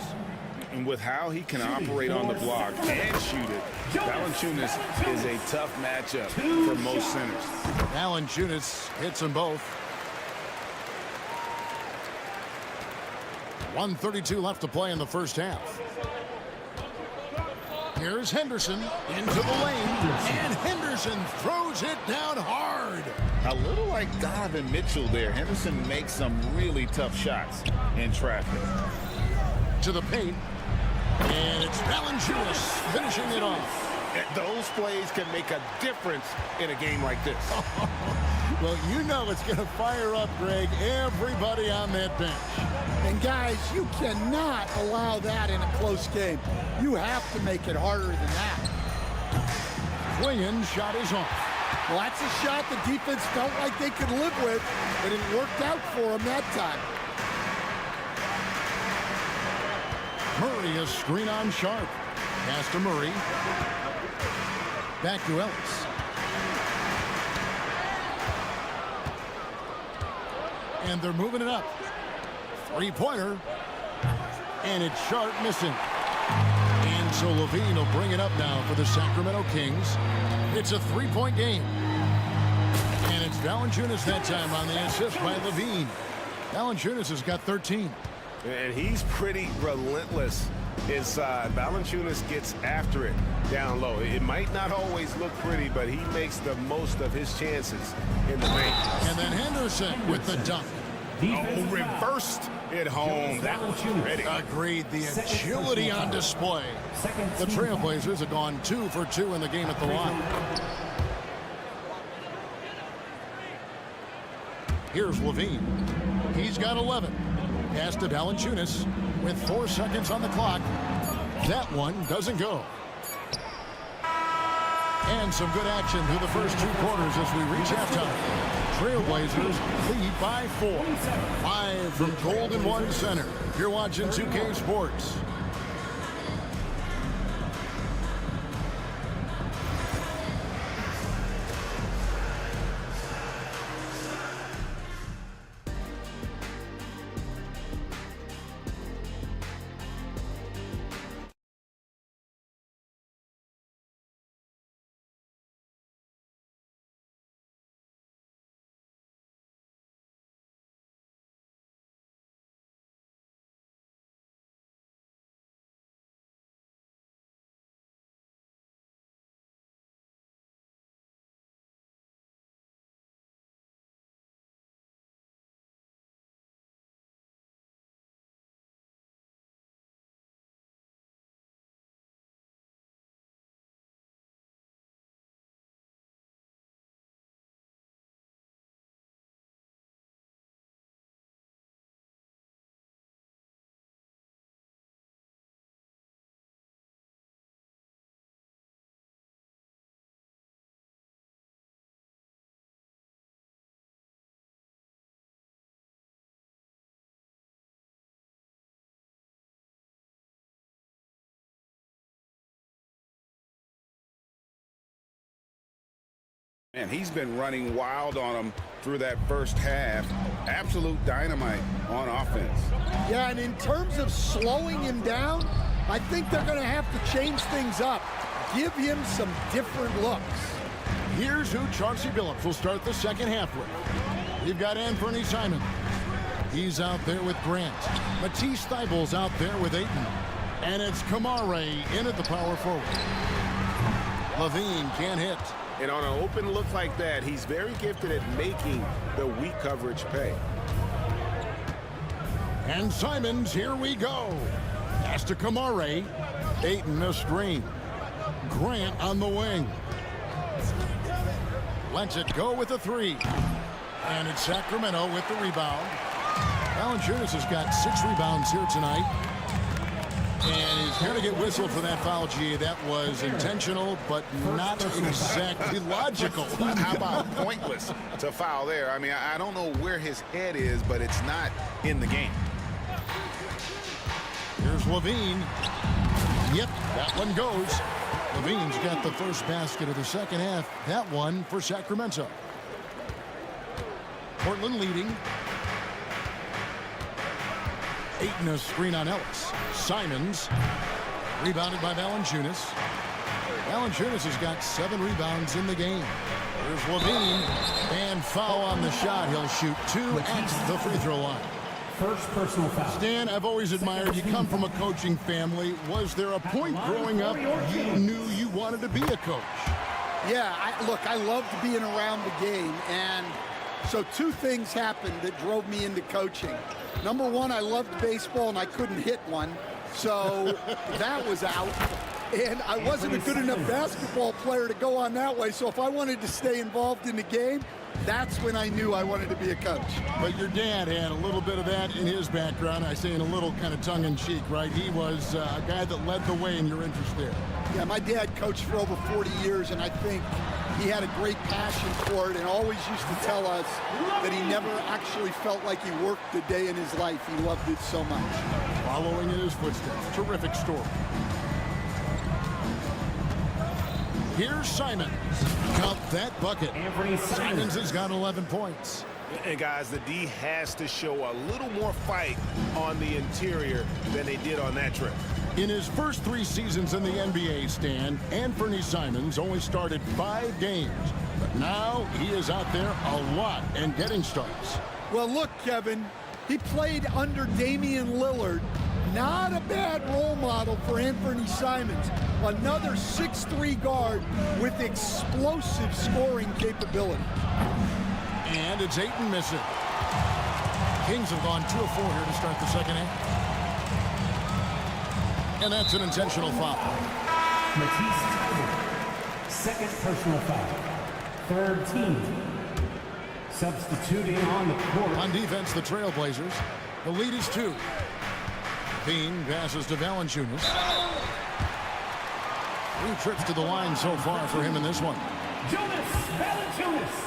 S8: And with how he can operate on the block and shoot it, Valanciunas is a tough matchup for most centers.
S7: Valanciunas hits them both. 1:32 left to play in the first half. Here's Henderson into the lane, and Henderson throws it down hard.
S8: A little like Donovan Mitchell there. Henderson makes some really tough shots in traffic.
S7: To the paint, and it's Valanciunas finishing it off.
S8: Those plays can make a difference in a game like this.
S7: Well, you know it's going to fire up, Greg, everybody on that bench.
S9: And guys, you cannot allow that in a close game. You have to make it harder than that.
S7: Swinging shot is off.
S9: Well, that's a shot the defense felt like they could live with, but it worked out for them that time.
S7: Murray a screen on Sharp. Pass to Murray. Back to Ellis. And they're moving it up. Three-pointer. And it's Sharp missing. And so Levine will bring it up now for the Sacramento Kings. It's a three-point game. And it's Valanciunas that time on the assist by Levine. Valanciunas has got 13.
S8: And he's pretty relentless inside. Valanciunas gets after it down low. It might not always look pretty, but he makes the most of his chances in the paint.
S7: And then Henderson with the dunk.
S8: Oh, reversed it home. That was pretty.
S7: Agreed. The agility on display. The Trailblazers have gone 2 for 2 in the game at the line. Here's Levine. He's got 11. Pass to Valanciunas with 4 seconds on the clock. That one doesn't go. And some good action through the first 2 quarters as we reach halftime. Trailblazers lead by 4. 5 from Golden One Center. You're watching 2K Sports.
S8: And he's been running wild on him through that first half. Absolute dynamite on offense.
S9: Yeah, and in terms of slowing him down, I think they're going to have to change things up. Give him some different looks.
S7: Here's who Chauncey Billups will start the second half with. You've got Anthony Simons. He's out there with Grant. Matisse Thybulle's out there with Ayton. And it's Kamare in at the power forward. Levine can't hit.
S8: And on an open look like that, he's very gifted at making the weak coverage pay.
S7: And Simons, here we go. Pass to Kamare. Ayton a screen. Grant on the wing. Lets it go with a three. And it's Sacramento with the rebound. Valanciunas has got 6 rebounds here tonight. And he's going to get whistled for that foul, G. That was intentional, but not exactly logical.
S8: How about pointless to foul there? I mean, I don't know where his head is, but it's not in the game.
S7: Here's Levine. Yep, that one goes. Levine's got the first basket of the second half. That one for Sacramento. Portland leading. Ayton a screen on Ellis. Simons rebounded by Valanciunas. Valanciunas has got 7 rebounds in the game. There's Levine, and foul on the shot. He'll shoot 2 at the free throw line.
S5: First personal foul.
S7: Stan, I've always admired you. Come from a coaching family. Was there a point growing up you knew you wanted to be a coach?
S9: Yeah, look, I loved being around the game, and so 2 things happened that drove me into coaching. Number 1, I loved baseball, and I couldn't hit one, so that was out. And I wasn't a good enough basketball player to go on that way, so if I wanted to stay involved in the game, that's when I knew I wanted to be a coach.
S7: But your dad had a little bit of that in his background. I say in a little kind of tongue-in-cheek, right? He was a guy that led the way in your interest there.
S9: Yeah, my dad coached for over 40 years, and I think he had a great passion for it and always used to tell us that he never actually felt like he worked a day in his life. He loved it so much.
S7: Following in his footsteps. Terrific story. Here's Simon. Count that bucket. Simons has got 11 points.
S8: And guys, the D has to show a little more fight on the interior than they did on that trip.
S7: In his first 3 seasons in the NBA, Stan, Anthony Simons only started 5 games. But now he is out there a lot and getting starts.
S9: Well, look, Kevin, he played under Damian Lillard. Not a bad role model for Anthony Simons. Another 6'3" guard with explosive scoring capability.
S7: And it's Ayton missing. Kings have gone 2 of 4 here to start the second half. And that's an intentional foul.
S5: Second personal foul. Third team. Substituting on the court.
S7: On defense, the Trailblazers. The lead is 2. Bean passes to Valanciunas. 3 trips to the line so far for him in this one.
S5: Valanciunas.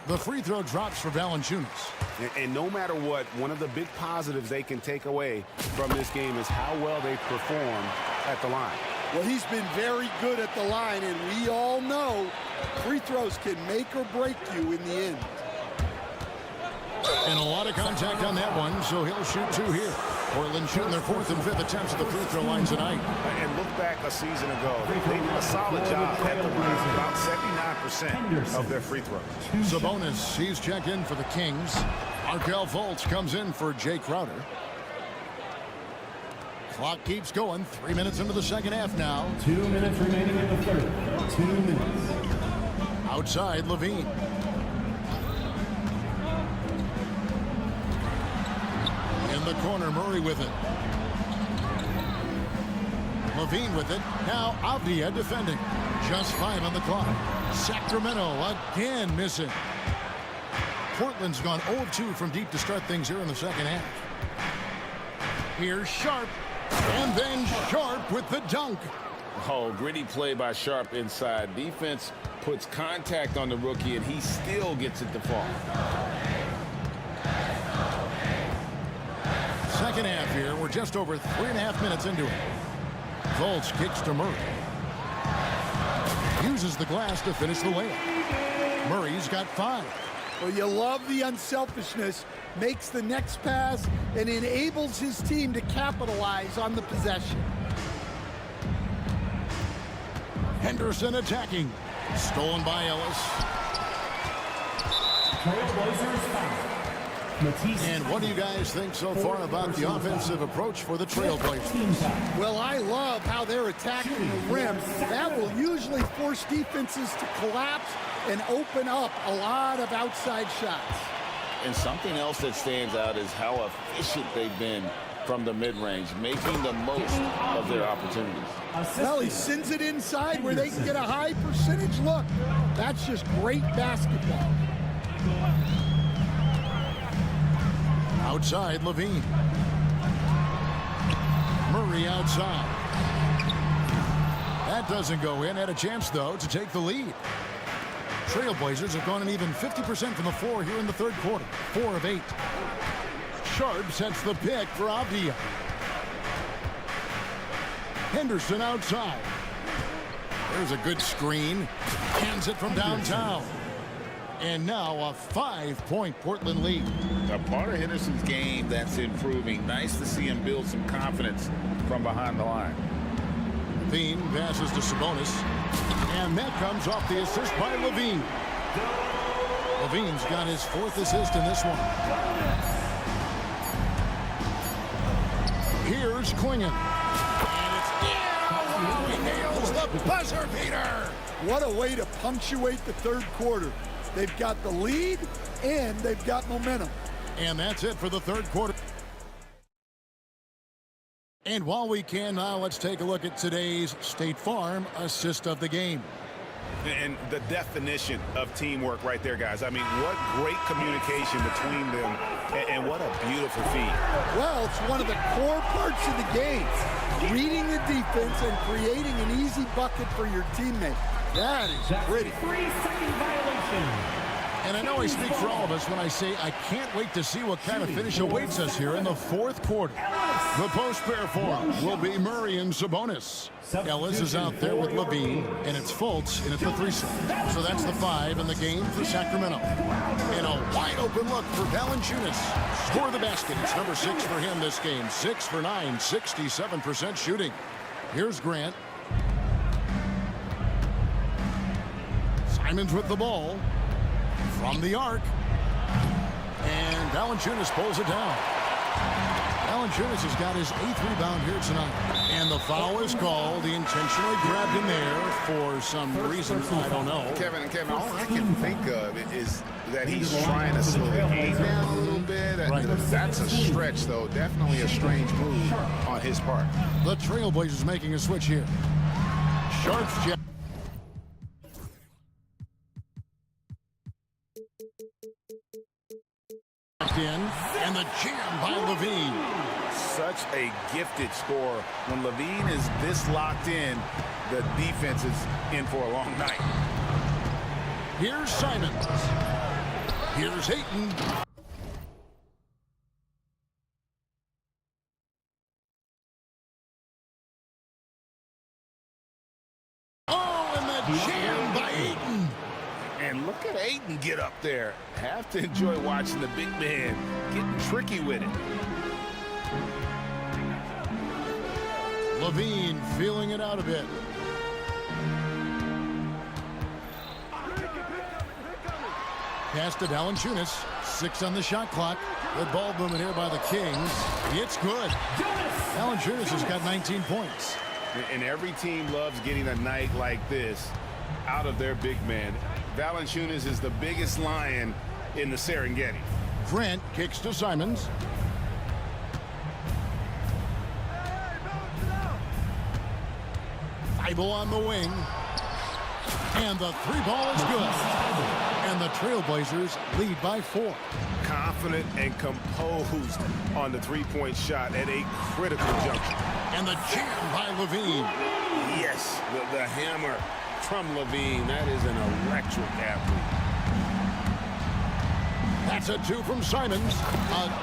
S7: The free throw drops for Valanciunas.
S8: And no matter what, one of the big positives they can take away from this game is how well they perform at the line.
S9: Well, he's been very good at the line, and we all know free throws can make or break you in the end.
S7: And a lot of contact on that one, so he'll shoot 2 here. Portland shooting their 4th and 5th attempts at the free throw line tonight.
S8: And look back a season ago. They did a solid job at the line, about 79% of their free throws.
S7: Sabonis, he's checked in for the Kings. Markelle Fultz comes in for Jay Crowder. Clock keeps going. 3 minutes into the second half now.
S5: 2 minutes remaining in the third. 2 minutes.
S7: Outside, Levine. In the corner, Murray with it. Levine with it. Now Avdia defending. Just 5 on the clock. Sacramento again missing. Portland's gone 0 of 2 from deep to start things here in the second half. Here's Sharp. And then Sharp with the dunk.
S8: Oh, gritty play by Sharp inside. Defense puts contact on the rookie, and he still gets it to fall.
S7: Second half here. We're just over 3.5 minutes into it. Fultz kicks to Murray. Uses the glass to finish the layup. Murray's got 5.
S9: Well, you love the unselfishness, makes the next pass, and enables his team to capitalize on the possession.
S7: Henderson attacking. Stolen by Ellis.
S5: Trailblazers foul.
S7: And what do you guys think so far about the offensive approach for the Trailblazers?
S9: Well, I love how they're attacking the rim. That will usually force defenses to collapse and open up a lot of outside shots.
S11: And something else that stands out is how efficient they've been from the mid-range, making the most of their opportunities.
S9: Well, he sends it inside where they can get a high percentage look. That's just great basketball.
S7: Outside, Levine. Murray outside. That doesn't go in. Had a chance, though, to take the lead. Trailblazers have gone an even 50% from the floor here in the third quarter. 4 of 8. Sharp sets the pick for Avdia. Henderson outside. There's a good screen. Hands it from downtown. And now a 5-point Portland lead.
S11: A part of Henderson's game that's improving. Nice to see him build some confidence from behind the line.
S7: Levine passes to Sabonis. And that comes off the assist by Levine. Levine's got his 4th assist in this one. Here's Klingon. And it's in. He nails the buzzer beater.
S9: What a way to punctuate the third quarter. They've got the lead, and they've got momentum.
S7: And that's it for the third quarter. And while we can now, let's take a look at today's State Farm assist of the game.
S8: And the definition of teamwork right there, guys. I mean, what great communication between them, and what a beautiful feed.
S9: Well, it's one of the core parts of the game. Reading the defense and creating an easy bucket for your teammate. That is pretty.
S5: 3-second violation.
S7: And I know I speak for all of us when I say I can't wait to see what kind of finish awaits us here in the fourth quarter. The post-pair form will be Murray and Sabonis. Ellis is out there with Levine, and it's Fultz in at the 3 slot. So that's the 5 in the game for Sacramento. And a wide-open look for Valanciunas. Score the basket. It's number 6 for him this game. 6 for 9, 67% shooting. Here's Grant. Simons with the ball. From the arc. And Valanciunas pulls it down. Valanciunas has got his 8th rebound here tonight. And the foul is called. He intentionally grabbed him there for some reason. I don't know.
S8: Kevin, all I can think of is that he's trying to slow the game down a little bit.
S7: Right.
S8: That's a stretch, though. Definitely a strange move on his part.
S7: The Trailblazers making a switch here. Sharp's check. In, and the jam by Levine.
S8: Such a gifted scorer. When Levine is this locked in, the defense is in for a long night.
S7: Here's Simons. Here's Ayton. Oh, and the jam by Ayton.
S8: And look at Ayton get up there. Have to enjoy watching the big man getting tricky with it.
S7: Levine feeling it out a bit. Pass to Valanciunas. 6 on the shot clock. Good ball movement here by the Kings. It's good. Valanciunas has got 19 points.
S8: And every team loves getting a night like this out of their big man. Valanciunas is the biggest lion in the Serengeti.
S7: Grant kicks to Simons. Thibault on the wing. And the 3-ball is good. And the Trailblazers lead by 4.
S8: Confident and composed on the 3-point shot at a critical juncture.
S7: And the jam by Levine.
S8: Yes, the hammer from Levine. That is an electric athlete.
S7: That's a 2 from Simons.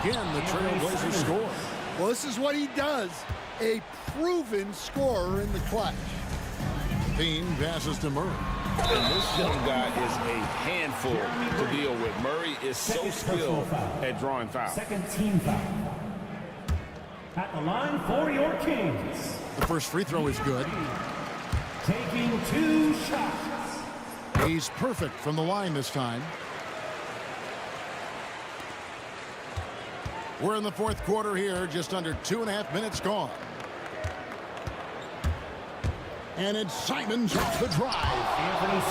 S7: Again, the Trailblazers score.
S9: Well, this is what he does. A proven scorer in the clutch.
S7: Levine passes to Murray.
S8: And this young guy is a handful to deal with. Murray is so skilled at drawing fouls.
S5: Second team foul. At the line for your Kings.
S7: The first free throw is good.
S5: Taking 2 shots.
S7: He's perfect from the line this time. We're in the fourth quarter here, just under 2.5 minutes gone. And it's Simons off the drive.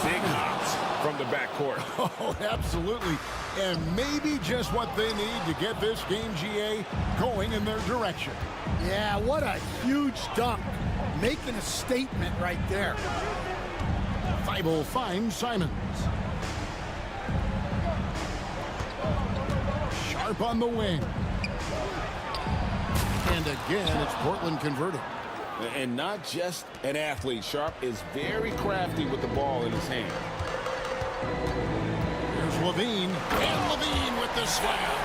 S8: Big hops from the backcourt.
S7: Oh, absolutely. And maybe just what they need to get this game, GA, going in their direction.
S9: Yeah, what a huge dunk. Making a statement right there.
S7: Thibault finds Simons. Sharp on the wing. And again, it's Portland converting.
S8: And not just an athlete. Sharp is very crafty with the ball in his hand.
S7: Here's Levine. And Levine with the slam.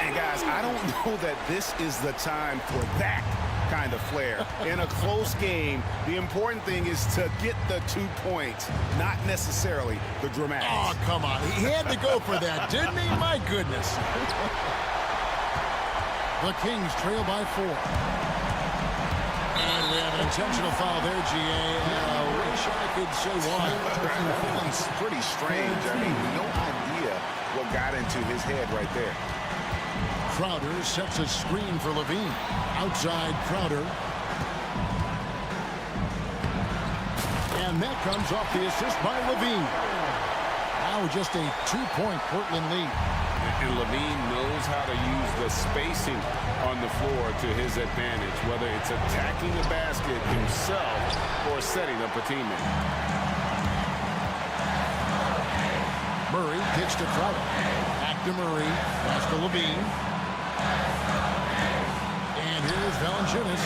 S8: And guys, I don't know that this is the time for that kind of flair. In a close game, the important thing is to get the 2 points, not necessarily the dramatics.
S7: Oh, come on. He had to go for that, didn't he? My goodness. The Kings trail by 4. And we have an intentional foul there, GA. I wish I could say why.
S8: It's pretty strange. I mean, no idea what got into his head right there.
S7: Crowder sets a screen for Levine. Outside Crowder. And that comes off the assist by Levine. Now just a 2-point Portland lead.
S8: And Levine knows how to use the spacing on the floor to his advantage, whether it's attacking the basket himself or setting up a teammate.
S7: Murray kicks to Crowder. Back to Murray. Pass to Levine. And here's Valanciunas.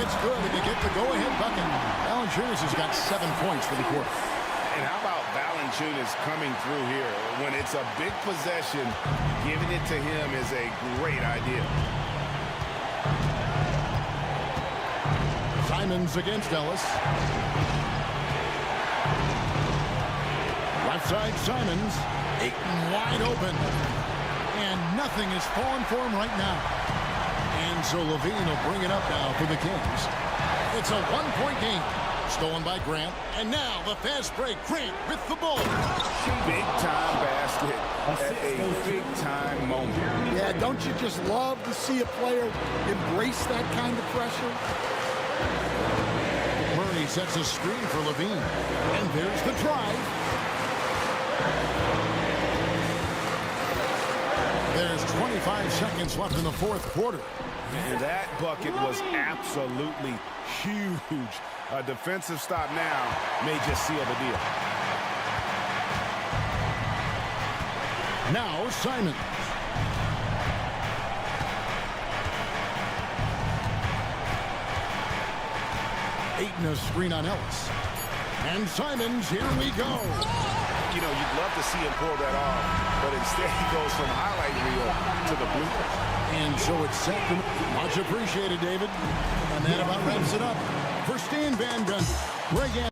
S7: It's good to get the go-ahead bucket. Valanciunas has got 7 points for the quarter.
S8: And how about Valanciunas coming through here? When it's a big possession, giving it to him is a great idea.
S7: Simons against Ellis. Left side Simons. Ayton wide open. And nothing is falling for him right now. And so Levine will bring it up now for the Kings. It's a 1-point game. Stolen by Grant. And now the fast break. Grant with the ball.
S8: Big-time basket at a big-time moment.
S9: Yeah, don't you just love to see a player embrace that kind of pressure?
S7: Murray sets a screen for Levine. And there's the drive. There's 25 seconds left in the fourth quarter.
S8: And that bucket was absolutely huge. A defensive stop now may just seal the deal.
S7: Now Simons. Ayton a screen on Ellis. And Simons, here we go.
S8: You know, you'd love to see him pull that off, but instead he goes from highlight reel to the blooper.
S7: And so it's set. Much appreciated, David. And that about wraps it up. For Stan Van Gundy, Greg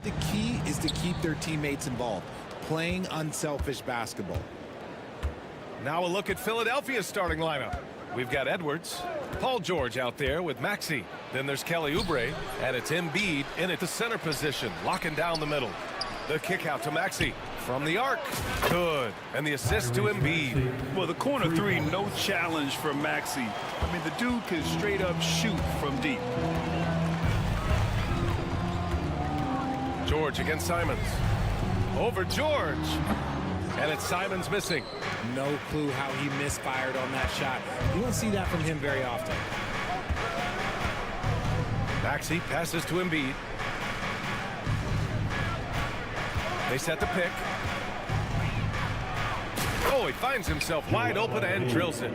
S12: The key is to keep their teammates involved, playing unselfish basketball.
S1: Now a look at Philadelphia's starting lineup. We've got Edwards, Paul George out there with Maxey. Then there's Kelly Oubre, and it's Embiid in at the center position, locking down the middle. The kick out to Maxey from the arc. Good. And the assist to Embiid.
S2: Well, the corner three, no challenge for Maxey. I mean, the dude can straight up shoot from deep.
S1: George against Simons. Over George. And it's Simons missing.
S12: No clue how he misfired on that shot. You don't see that from him very often.
S1: Maxey passes to Embiid. They set the pick. Oh, he finds himself wide open and drills it.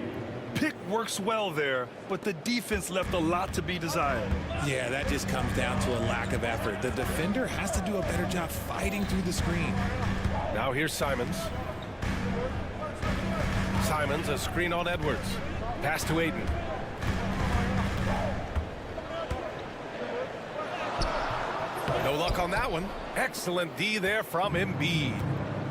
S2: Pick works well there, but the defense left a lot to be desired.
S12: Yeah, that just comes down to a lack of effort. The defender has to do a better job fighting through the screen.
S1: Now here's Simons. Simons, a screen on Edwards. Pass to Aiden. No luck on that one. Excellent D there from Embiid.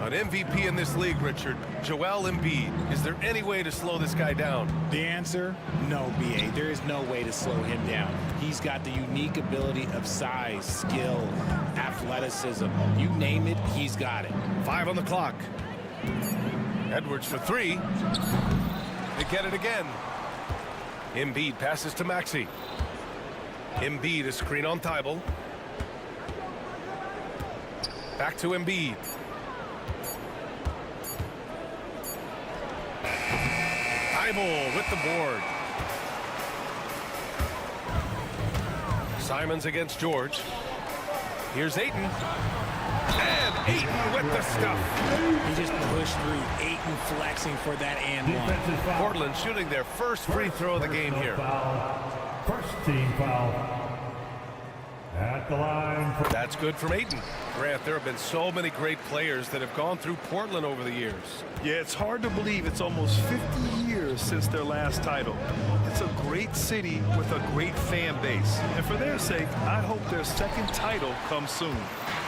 S1: An MVP in this league, Richard. Joel Embiid. Is there any way to slow this guy down?
S12: The answer, no, BA. There is no way to slow him down. He's got the unique ability of size, skill, athleticism. You name it, he's got it.
S1: 5 on the clock. Edwards for 3. They get it again. Embiid passes to Maxey. Embiid, a screen on Thibault. Back to Embiid. Thibault with the board. Simons against George. Here's Ayton. And Ayton with the stuff.
S12: He just pushed through. Ayton flexing for that and one.
S1: Portland shooting their first free throw of the game here.
S5: First team foul. At the line.
S1: That's good from Ayton. Grant, there have been so many great players that have gone through Portland over the years.
S2: Yeah, it's hard to believe it's almost 50 years since their last title. It's a great city with a great fan base. And for their sake, I hope their second title comes soon.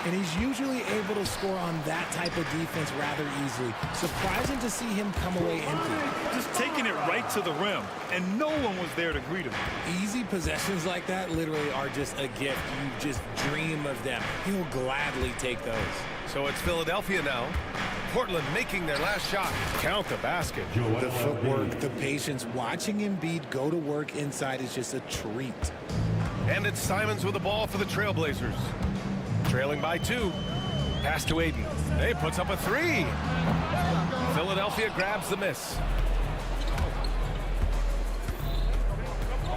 S12: And he's usually able to score on that type of defense rather easily. Surprising to see him come away empty.
S2: Just taking it right to the rim, and no one was there to greet him.
S12: Easy possessions like that literally are just a gift. You just dream of them. He'll gladly take those.
S1: So it's Philadelphia now. Portland making their last shot. Count the basket.
S12: The footwork, the patience, watching Embiid go to work inside is just a treat.
S1: And it's Simons with the ball for the Trailblazers. Trailing by 2. Pass to Aiden. He puts up a 3. Philadelphia grabs the miss.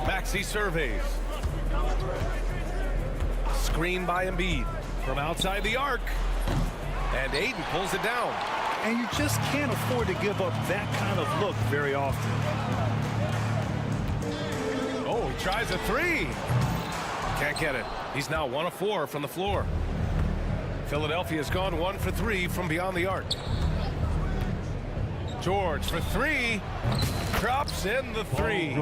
S1: Maxey surveys. Screen by Embiid from outside the arc. And Aiden pulls it down.
S2: And you just can't afford to give up that kind of look very often.
S1: Oh, he tries a 3. Can't get it. He's now 1 of 4 from the floor. Philadelphia's gone 1 for 3 from beyond the arc. George for 3. Drops in the 3.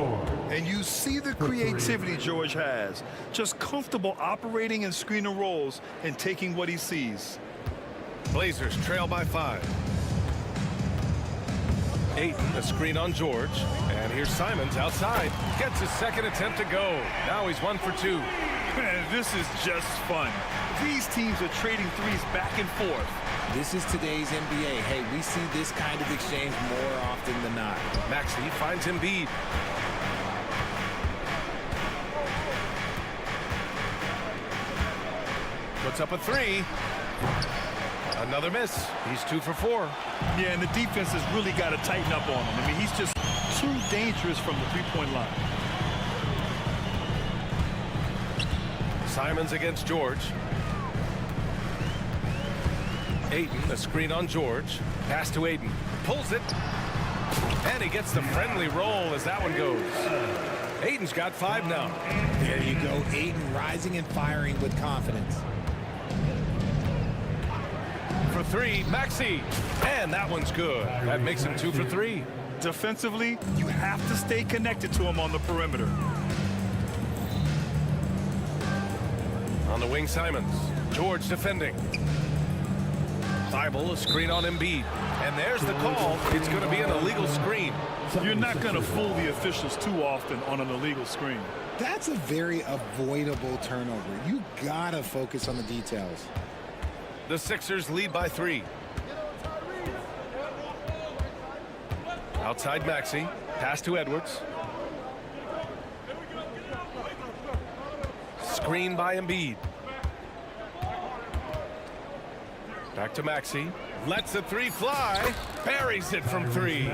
S2: And you see the creativity George has. Just comfortable operating in screen and rolls and taking what he sees.
S1: Blazers trail by 5. Ayton, a screen on George. And here's Simons outside. Gets his second attempt to go. Now he's 1 for 2.
S2: Man, this is just fun. These teams are trading threes back and forth.
S12: This is today's NBA. Hey, we see this kind of exchange more often than not.
S1: Maxey finds Embiid. Puts up a 3. Another miss. He's 2 for 4.
S2: Yeah, and the defense has really got to tighten up on him. I mean, he's just too dangerous from the three-point line.
S1: Simons against George. Ayton, a screen on George. Pass to Ayton. Pulls it. And he gets the friendly roll as that one goes. Ayton's got 5 now.
S12: There you go. Ayton rising and firing with confidence.
S1: For 3, Maxey. And that one's good. That makes him 2 for 3.
S2: Defensively, you have to stay connected to him on the perimeter.
S1: On the wing, Simons. George defending. Thibault, a screen on Embiid. And there's the call. It's going to be an illegal screen.
S2: You're not going to fool the officials too often on an illegal screen.
S12: That's a very avoidable turnover. You gotta focus on the details.
S1: The Sixers lead by 3. Outside Maxey. Pass to Edwards. Screen by Embiid. Back to Maxey. Lets the 3 fly. Buries it from 3.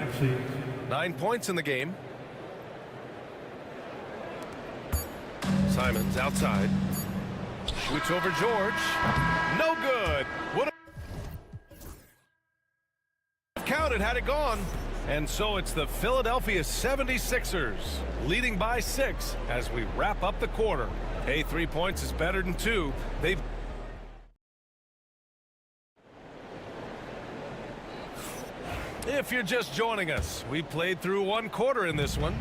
S1: 9 points in the game. Simons outside. Shoots over George. No good. Would have counted had it gone. And so it's the Philadelphia 76ers leading by 6 as we wrap up the quarter. Hey, 3 points is better than 2. They've If you're just joining us, we played through 1 quarter in this one.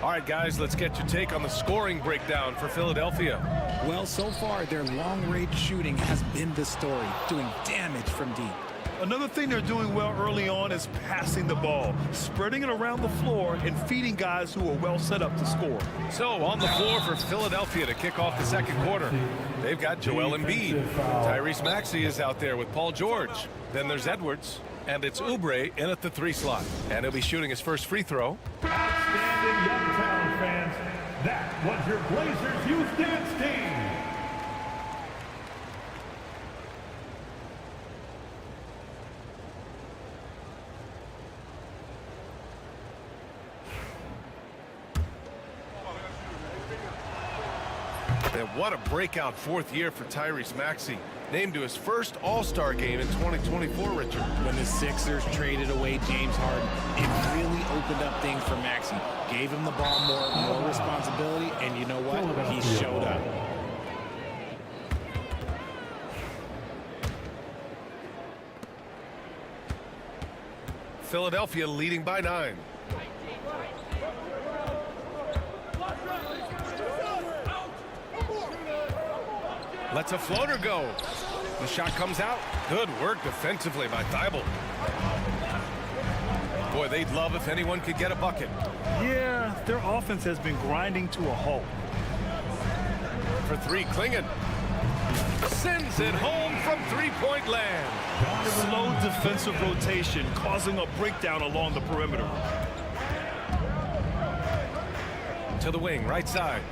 S1: All right, guys, let's get your take on the scoring breakdown for Philadelphia.
S12: Well, so far, their long-range shooting has been the story, doing damage from deep.
S2: Another thing they're doing well early on is passing the ball, spreading it around the floor and feeding guys who are well set up to score.
S1: So on the floor for Philadelphia to kick off the second quarter, they've got Joel Embiid. Tyrese Maxey is out there with Paul George. Then there's Edwards. And it's Oubre in at the 3 slot. And he'll be shooting his first free throw.
S5: Outstanding Youngstown fans. That was your Blazers Youth Dance Team.
S1: And what a breakout 4th year for Tyrese Maxey. Named to his first All-Star game in 2024, Richard.
S12: When the Sixers traded away James Harden, it really opened up things for Maxey. Gave him the ball more responsibility, and you know what? He showed up.
S1: Philadelphia leading by 9. Lets a floater go. The shot comes out. Good work defensively by Thibault. Boy, they'd love if anyone could get a bucket.
S2: Yeah, their offense has been grinding to a halt.
S1: For 3, Klingon. Sends it home from 3-point land.
S2: Slow defensive rotation causing a breakdown along the perimeter.
S1: To the wing, right side.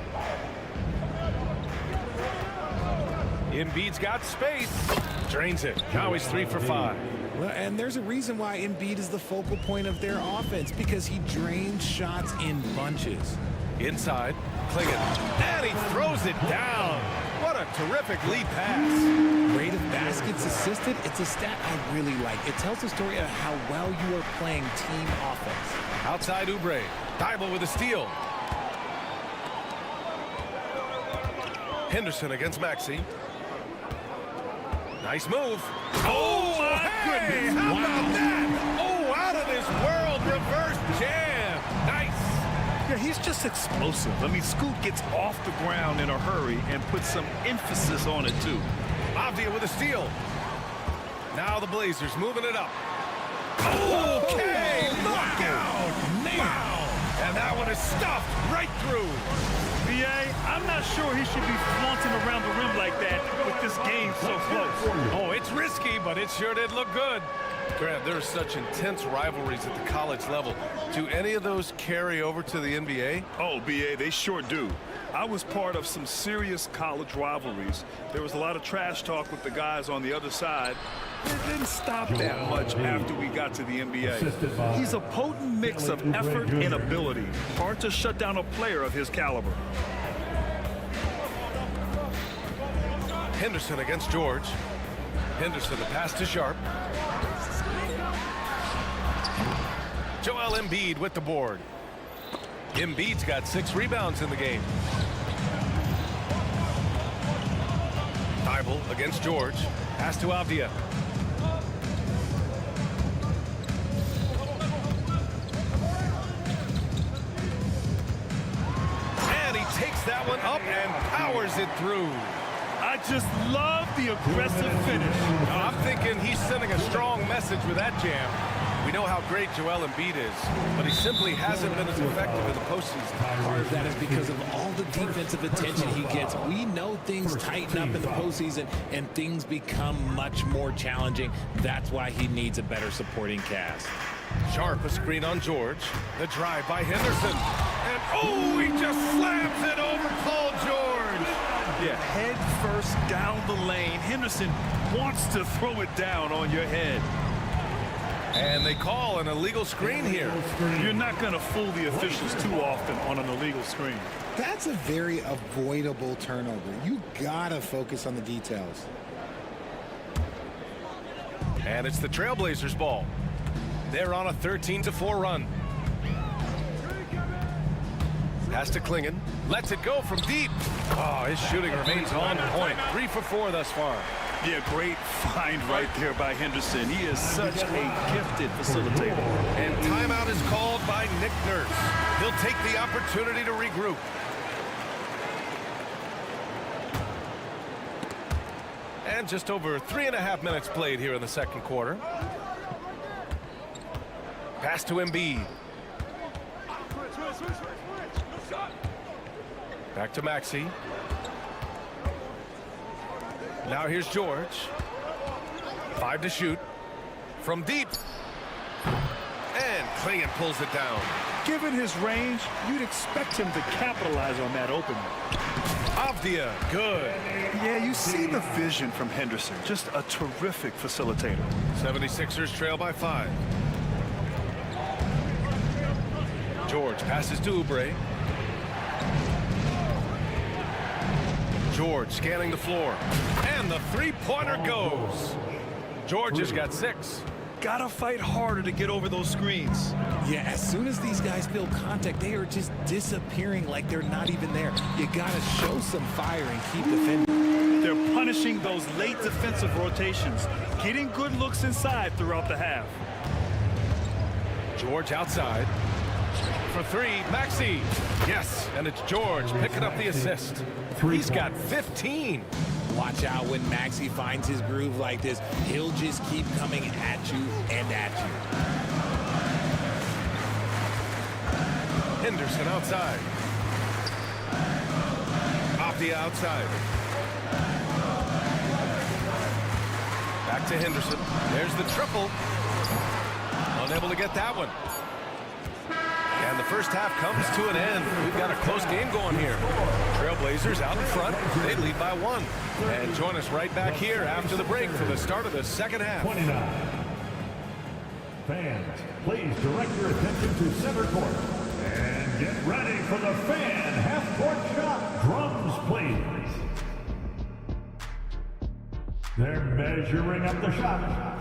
S1: Embiid's got space. Drains it. Now he's 3 for 5.
S12: Well, and there's a reason why Embiid is the focal point of their offense, because he drains shots in bunches.
S1: Inside, Klingon. And he throws it down. What a terrific lead pass.
S12: Rate of baskets assisted, it's a stat I really like. It tells the story of how well you are playing team offense.
S1: Outside Oubre. Thibault with a steal. Henderson against Maxey. Nice move. Oh, my goodness. How about that? Oh, out of this world. Reverse jam. Nice.
S2: Yeah, he's just explosive. I mean, Scoot gets off the ground in a hurry and puts some emphasis on it, too.
S1: Avdia with a steal. Now the Blazers moving it up. Okay. Knockout. Wow. And that one is stuffed right through.
S2: BA, I'm not sure he should be flaunting around the rim like that with this game so close.
S1: Oh, it's risky, but it sure did look good. Grant, there are such intense rivalries at the college level. Do any of those carry over to the NBA?
S2: Oh, BA, they sure do. I was part of some serious college rivalries. There was a lot of trash talk with the guys on the other side. It didn't stop that much after we got to the NBA. He's a potent mix of effort and ability. Hard to shut down a player of his caliber.
S1: Henderson against George. Henderson, the pass to Sharp. Joel Embiid with the board. Embiid's got 6 rebounds in the game. Thibault against George. Pass to Avdia. And he takes that one up and powers it through.
S2: just love the aggressive finish.
S1: I'm thinking he's sending a strong message with that jam. We know how great Joel Embiid is, but he simply hasn't been as effective in the postseason.
S12: Part of that is because of all the defensive attention he gets. We know things tighten up in the postseason and things become much more challenging. That's why he needs a better supporting cast.
S1: Sharp a screen on George. The drive by Henderson. And oh, he just slams it over Paul George.
S2: Yeah, head first down the lane. Henderson wants to throw it down on your head.
S1: And they call an illegal screen here.
S2: You're not going to fool the officials too often on an illegal screen.
S13: That's a very avoidable turnover. You gotta focus on the details.
S1: And it's the Trailblazers' ball. They're on a 13-4 run. Pass to Klingon. Lets it go from deep. Oh, his shooting remains on point. 3 for 4 thus far.
S2: Yeah, great find right there by Henderson. He is such a gifted facilitator.
S1: And timeout is called by Nick Nurse. He'll take the opportunity to regroup. And just over 3.5 minutes played here in the second quarter. Pass to Embiid. Back to Maxey. Now here's George. 5 to shoot. From deep. And Klingon pulls it down.
S2: Given his range, you'd expect him to capitalize on that opening.
S1: Avdia, good.
S2: Yeah, you see the vision from Henderson. Just a terrific facilitator.
S1: 76ers trail by 5. George passes to Oubre. George scanning the floor. And the three-pointer goes. George has got 6.
S2: Gotta fight harder to get over those screens.
S12: Yeah, as soon as these guys feel contact, they are just disappearing like they're not even there. You gotta show some fire and keep defending.
S2: They're punishing those late defensive rotations, getting good looks inside throughout the half.
S1: George outside. For 3, Maxey. Yes, and it's George picking up the assist. He's got 15.
S12: Watch out when Maxey finds his groove like this. He'll just keep coming at you and at you.
S1: Henderson outside. Off the outside. Back to Henderson. There's the triple. Unable to get that one. And the first half comes to an end. We've got a close game going here. Trailblazers out in front. They lead by 1. And join us right back here after the break for the start of the second half.
S5: 29. Fans, please direct your attention to center court. And get ready for the fan half-court shot. Drums, please. They're measuring up the shot.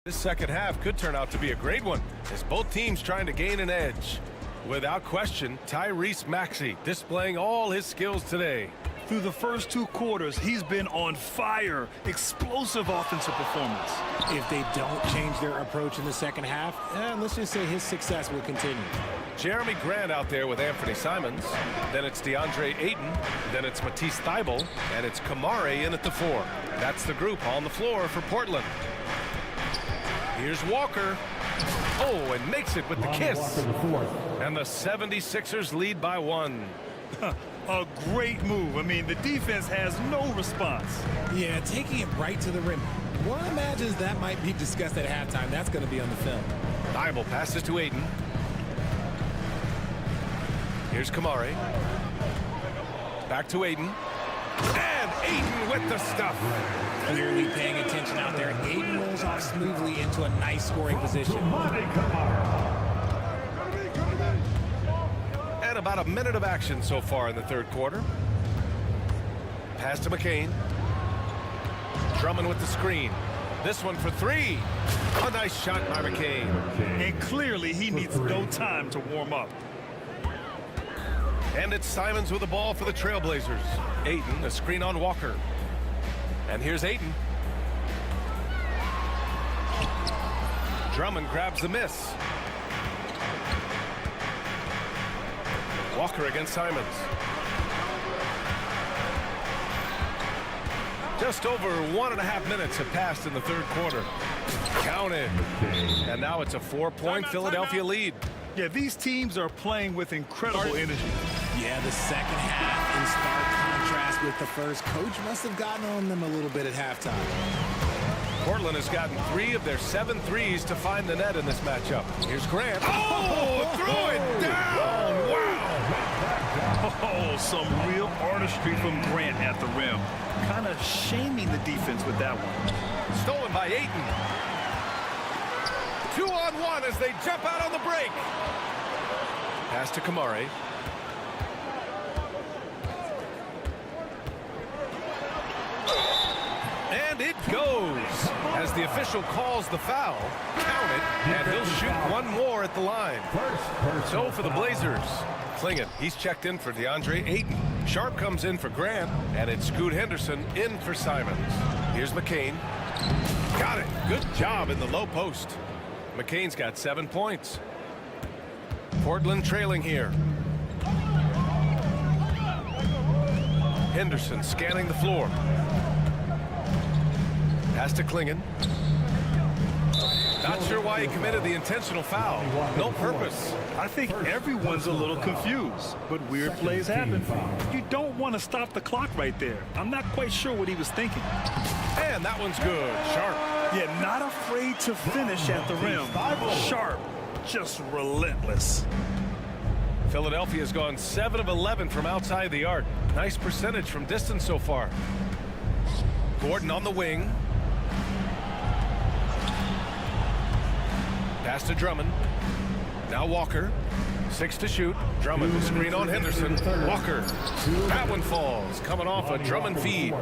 S1: This second half could turn out to be a great one, as both teams trying to gain an edge. Without question, Tyrese Maxey displaying all his skills today.
S2: Through the first 2 quarters, he's been on fire. Explosive offensive performance.
S12: If they don't change their approach in the second half, let's just say his success will continue.
S1: Jeremy Grant out there with Anthony Simons. Then it's DeAndre Ayton. Then it's Matisse Thybulle. And it's Kamare in at the 4. That's the group on the floor for Portland. Here's Walker. Oh, and makes it with the kiss. And the 76ers lead by 1.
S2: A great move. I mean, the defense has no response.
S12: Yeah, taking it right to the rim. One imagines that might be discussed at halftime. That's going to be on the film.
S1: Thibault passes to Aiden. Here's Kamari. Back to Aiden. And Aiden with the stuff.
S12: Clearly paying attention out there. Aiden rolls off smoothly into a nice scoring position.
S1: And about a minute of action so far in the third quarter. Pass to McCain. Drummond with the screen. This one for 3. A nice shot by McCain.
S2: And clearly he needs no time to warm up.
S1: And it's Simons with the ball for the Trailblazers. Aiden, a screen on Walker. And here's Aiden. Drummond grabs the miss. Walker against Simons. Just over 1.5 minutes have passed in the third quarter. Counted. And now it's a 4-point Philadelphia lead.
S2: Yeah, these teams are playing with incredible energy.
S12: Yeah, the second half in stark contrast with the first. Coach must have gotten on them a little bit at halftime.
S1: Portland has gotten 3 of their 7 threes to find the net in this matchup. Here's Grant. Oh, throw it down! Wow!
S2: Oh, some real artistry from Grant at the rim. Kind of shaming the defense with that one.
S1: Stolen by Aiden. 2-on-1 as they jump out on the break. Pass to Kamari. And it goes as the official calls the foul. Count it, and he'll shoot one more at the line. So for the Blazers, Klingon, he's checked in for DeAndre Ayton. Sharp comes in for Grant, and it's Scoot Henderson in for Simons. Here's McCain. Got it. Good job in the low post. McCain's got 7 points. Portland trailing here. Henderson scanning the floor. Pass to Klingon. Not sure why he committed the intentional foul. No purpose.
S2: I think everyone's a little confused, but weird plays happen. You don't want to stop the clock right there. I'm not quite sure what he was thinking.
S1: And that one's good. Sharp.
S2: Yeah, not afraid to finish at the rim. Sharp, just relentless.
S1: Philadelphia's gone 7 of 11 from outside the arc. Nice percentage from distance so far. Gordon on the wing. Pass to Drummond. Now Walker. 6 to shoot. Drummond will screen on Henderson. Walker. That one falls. Coming off a Drummond feed.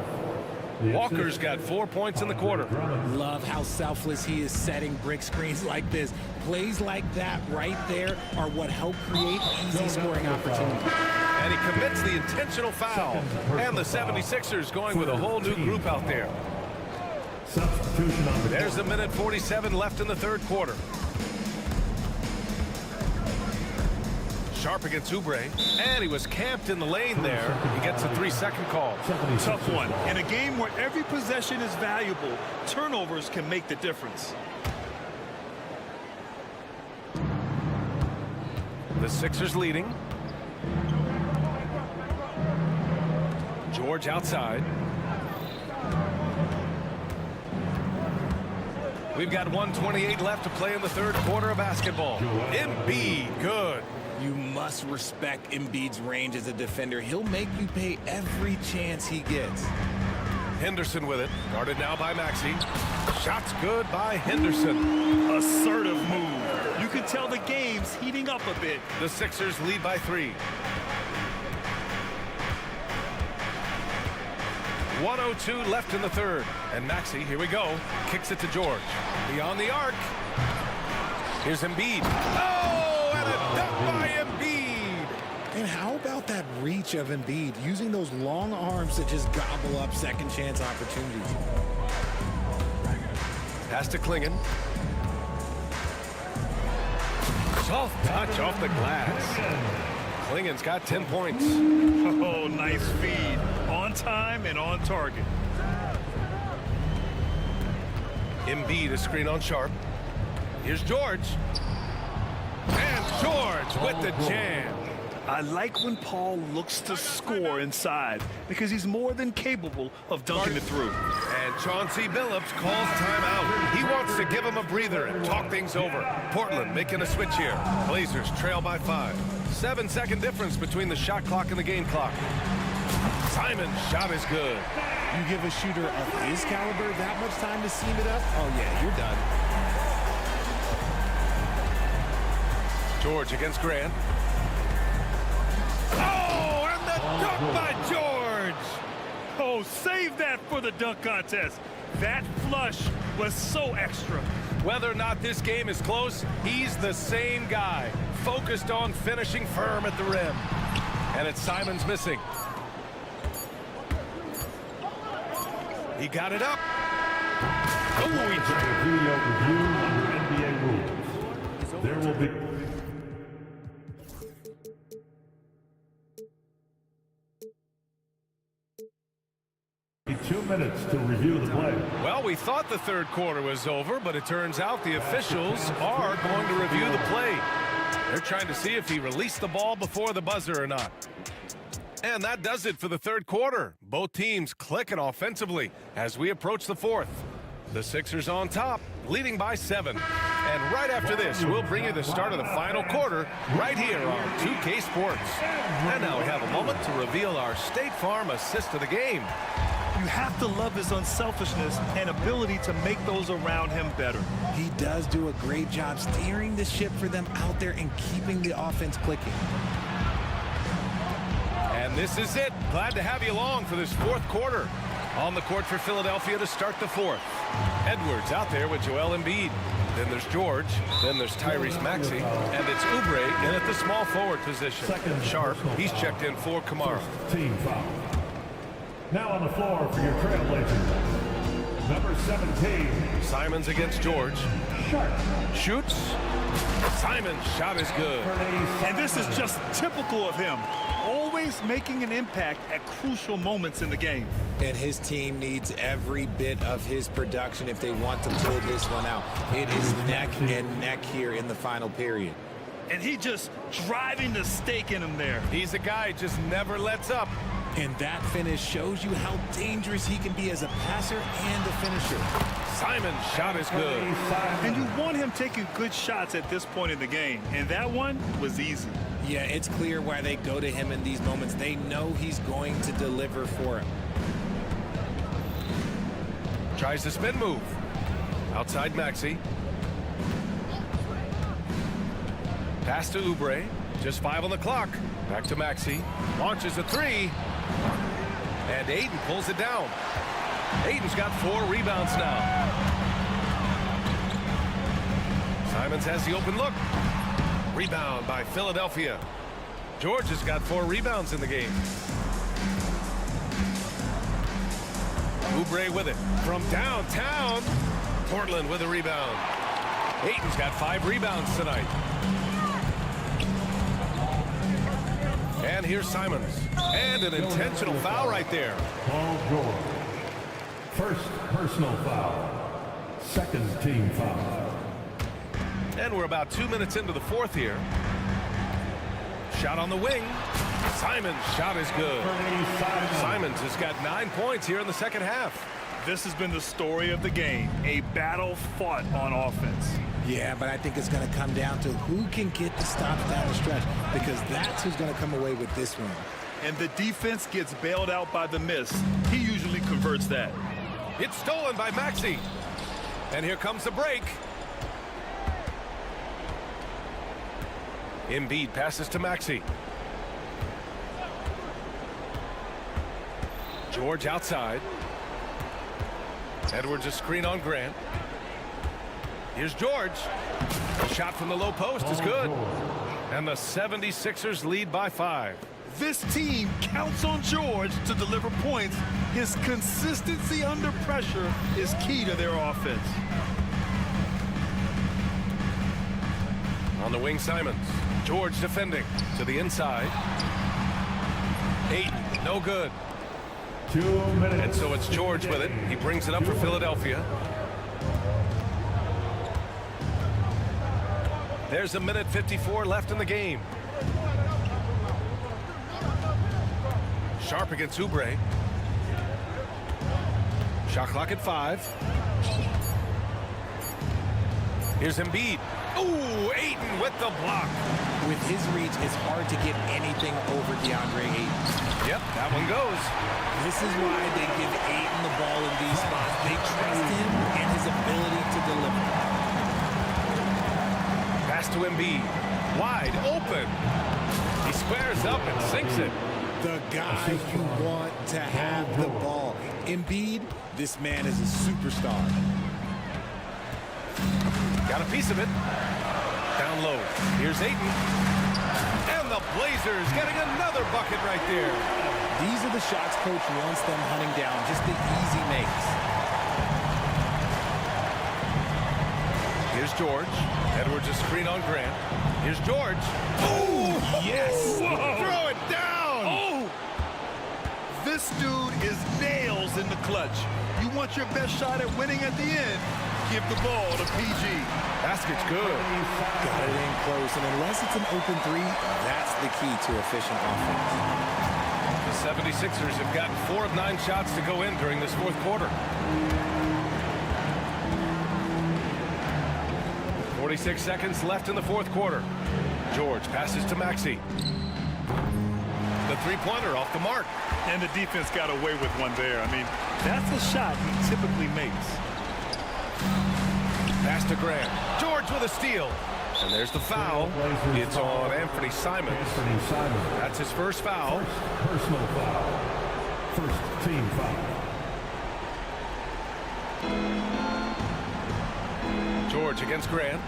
S1: Walker's got 4 points in the quarter.
S12: Love how selfless he is setting brick screens like this. Plays like that right there are what help create easy scoring opportunities.
S1: And he commits the intentional foul. And the 76ers going with a whole new group out there. There's a minute 47 left in the third quarter. Sharp against Oubre, and he was camped in the lane there. He gets a 3-second call.
S2: Tough one. In a game where every possession is valuable, turnovers can make the difference.
S1: The Sixers leading. George outside. We've got 1:28 left to play in the third quarter of basketball. Embiid, good.
S12: You must respect Embiid's range as a defender. He'll make you pay every chance he gets.
S1: Henderson with it. Guarded now by Maxey. Shots good by Henderson.
S2: Assertive move. You can tell the game's heating up a bit.
S1: The Sixers lead by 3. 1:02 left in the third. And Maxey, here we go, kicks it to George. Beyond the arc. Here's Embiid. Oh, and a dunk by Embiid.
S7: And how about that reach of Embiid, using those long arms to just gobble up second chance opportunities?
S1: Pass to Klingon. Soft touch off the glass. Klingon's got 10 points.
S2: Oh, nice feed. On time and on target.
S1: Embiid, a screen on Sharp. Here's George. And George with the jam.
S2: I like when Paul looks to score inside because he's more than capable of dunking it through.
S1: And Chauncey Billups calls timeout. He wants to give him a breather and talk things over. Portland making a switch here. Blazers trail by 5. 7-second difference between the shot clock and the game clock. Simon's shot is good.
S12: You give a shooter of his caliber that much time to seam it up, oh yeah, you're done.
S1: George against Grant. Oh, and the dunk by George!
S2: Oh, save that for the dunk contest. That flush was so extra.
S1: Whether or not this game is close, he's the same guy, focused on finishing firm at the rim. And it's Simons missing. He got it up. Oh, he
S5: Video review under NBA rules. There will be... minutes to review the play.
S1: Well, we thought the third quarter was over, but it turns out the officials are going to review the play. They're trying to see if he released the ball before the buzzer or not. And that does it for the third quarter. Both teams clicking offensively as we approach the fourth. The Sixers on top, leading by 7. And right after this, we'll bring you the start of the final quarter right here on 2K Sports. And now we have a moment to reveal our State Farm assist of the game.
S2: You have to love his unselfishness and ability to make those around him better.
S12: He does do a great job steering the ship for them out there and keeping the offense clicking.
S1: And this is it. Glad to have you along for this fourth quarter. On the court for Philadelphia to start the fourth. Edwards out there with Joel Embiid. Then there's George. Then there's Tyrese Maxey. And it's Oubre in at the small forward position. Sharp, he's checked in for Kamara.
S5: Team foul. Now on the floor for your Trailblazers. Number 17.
S1: Simons against George.
S5: Sharp.
S1: Shoots. Simons' shot is good.
S2: And this is just typical of him. Always making an impact at crucial moments in the game.
S12: And his team needs every bit of his production if they want to pull this one out. It is neck and neck here in the final period.
S2: And he just driving the stake in him there.
S1: He's a guy who just never lets up.
S12: And that finish shows you how dangerous he can be as a passer and a finisher.
S1: Simon's shot is good.
S2: And you want him taking good shots at this point in the game. And that one was easy.
S12: Yeah, it's clear why they go to him in these moments. They know he's going to deliver for him.
S1: Tries the spin move. Outside Maxey. Pass to Oubre. Just 5 on the clock. Back to Maxey. Launches a 3. And Ayton pulls it down. Ayton's got 4 rebounds now. Simons has the open look. Rebound by Philadelphia. George has got 4 rebounds in the game. Oubre with it from downtown. Portland with a rebound. Ayton's got 5 rebounds tonight. And here's Simons. And an intentional foul right there.
S5: Paul George. First personal foul. Second team foul.
S1: And we're about 2 minutes into the fourth here. Shot on the wing. Simons' shot is good. Simons has got 9 points here in the second half.
S2: This has been the story of the game. A battle fought on offense.
S12: Yeah, but I think it's going to come down to who can get the stops down the stretch, because that's who's going to come away with this one.
S2: And the defense gets bailed out by the miss. He usually converts that.
S1: It's stolen by Maxey. And here comes the break. Embiid passes to Maxey. George outside. Edwards a screen on Grant. Here's George. The shot from the low post is good. And the 76ers lead by 5.
S2: This team counts on George to deliver points. His consistency under pressure is key to their offense.
S1: On the wing, Simons. George defending to the inside. 8, no good.
S5: 2 minutes.
S1: And so it's George with it. He brings it up for Philadelphia. There's a minute 54 left in the game. Sharp against Oubre. Shot clock at 5. Here's Embiid. Ooh, Ayton with the block.
S12: With his reach, it's hard to get anything over DeAndre Ayton.
S1: Yep, that one goes.
S12: This is why they give Ayton the ball in these spots. They trust him and his ability to deliver.
S1: Pass to Embiid. Wide open. He squares up and sinks it.
S12: The guy you want to have the ball. Embiid, this man is a superstar.
S1: Got a piece of it. Down low. Here's Ayton. And the Blazers getting another bucket right there.
S12: These are the shots coach wants them hunting down. Just the easy makes.
S1: Here's George. Edwards' a screen on Grant. Here's George. Oh, yes.
S2: Whoa.
S1: Throw it down.
S2: Oh! This dude is nails in the clutch. You want your best shot at winning at the end? Give the ball to PG.
S1: Basket's good.
S12: Got it in close, and unless it's an open three, that's the key to efficient offense.
S1: The 76ers have gotten 4 of 9 shots to go in during this fourth quarter. 46 seconds left in the fourth quarter. George passes to Maxey. The three-pointer off the mark.
S2: And the defense got away with one there. I mean, that's a shot he typically makes.
S1: Pass to Grant. George with a steal. And there's the foul. It's on Anthony Simons. That's his first foul.
S5: Personal foul. First team foul.
S1: George against Grant.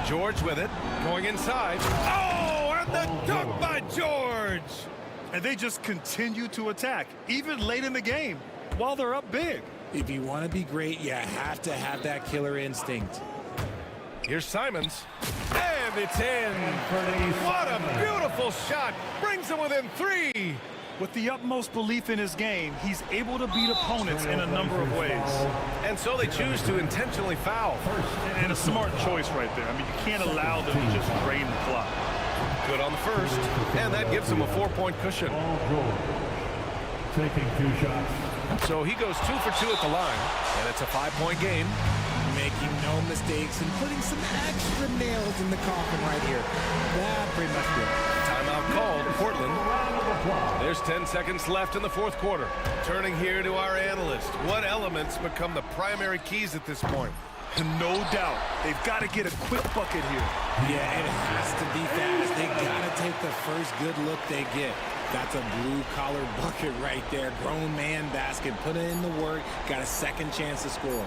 S1: George with it. Going inside. Oh, and the dunk by George.
S2: And they just continue to attack, even late in the game, while they're up big.
S12: If you want to be great, you have to have that killer instinct.
S1: Here's Simons. And it's in. What a beautiful shot. Brings them within 3.
S2: With the utmost belief in his game, he's able to beat opponents in a number of ways.
S1: And so they choose to intentionally foul.
S2: And a smart choice right there. I mean, you can't allow them to just drain the clock.
S1: Good on the first. And that gives them a 4-point cushion.
S5: Taking 2 shots.
S1: So he goes 2 for 2 at the line. And it's a 5-point game.
S12: Making no mistakes and putting some extra nails in the coffin right here. That pretty much good.
S1: Timeout called, Portland. There's 10 seconds left in the fourth quarter. Turning here to our analyst. What elements become the primary keys at this point?
S2: No doubt. They've got to get a quick bucket here.
S12: Yeah, it has to be fast. They got to take the first good look they get. That's a blue-collar bucket right there. Grown man basket. Put in the work. Got a second chance to score.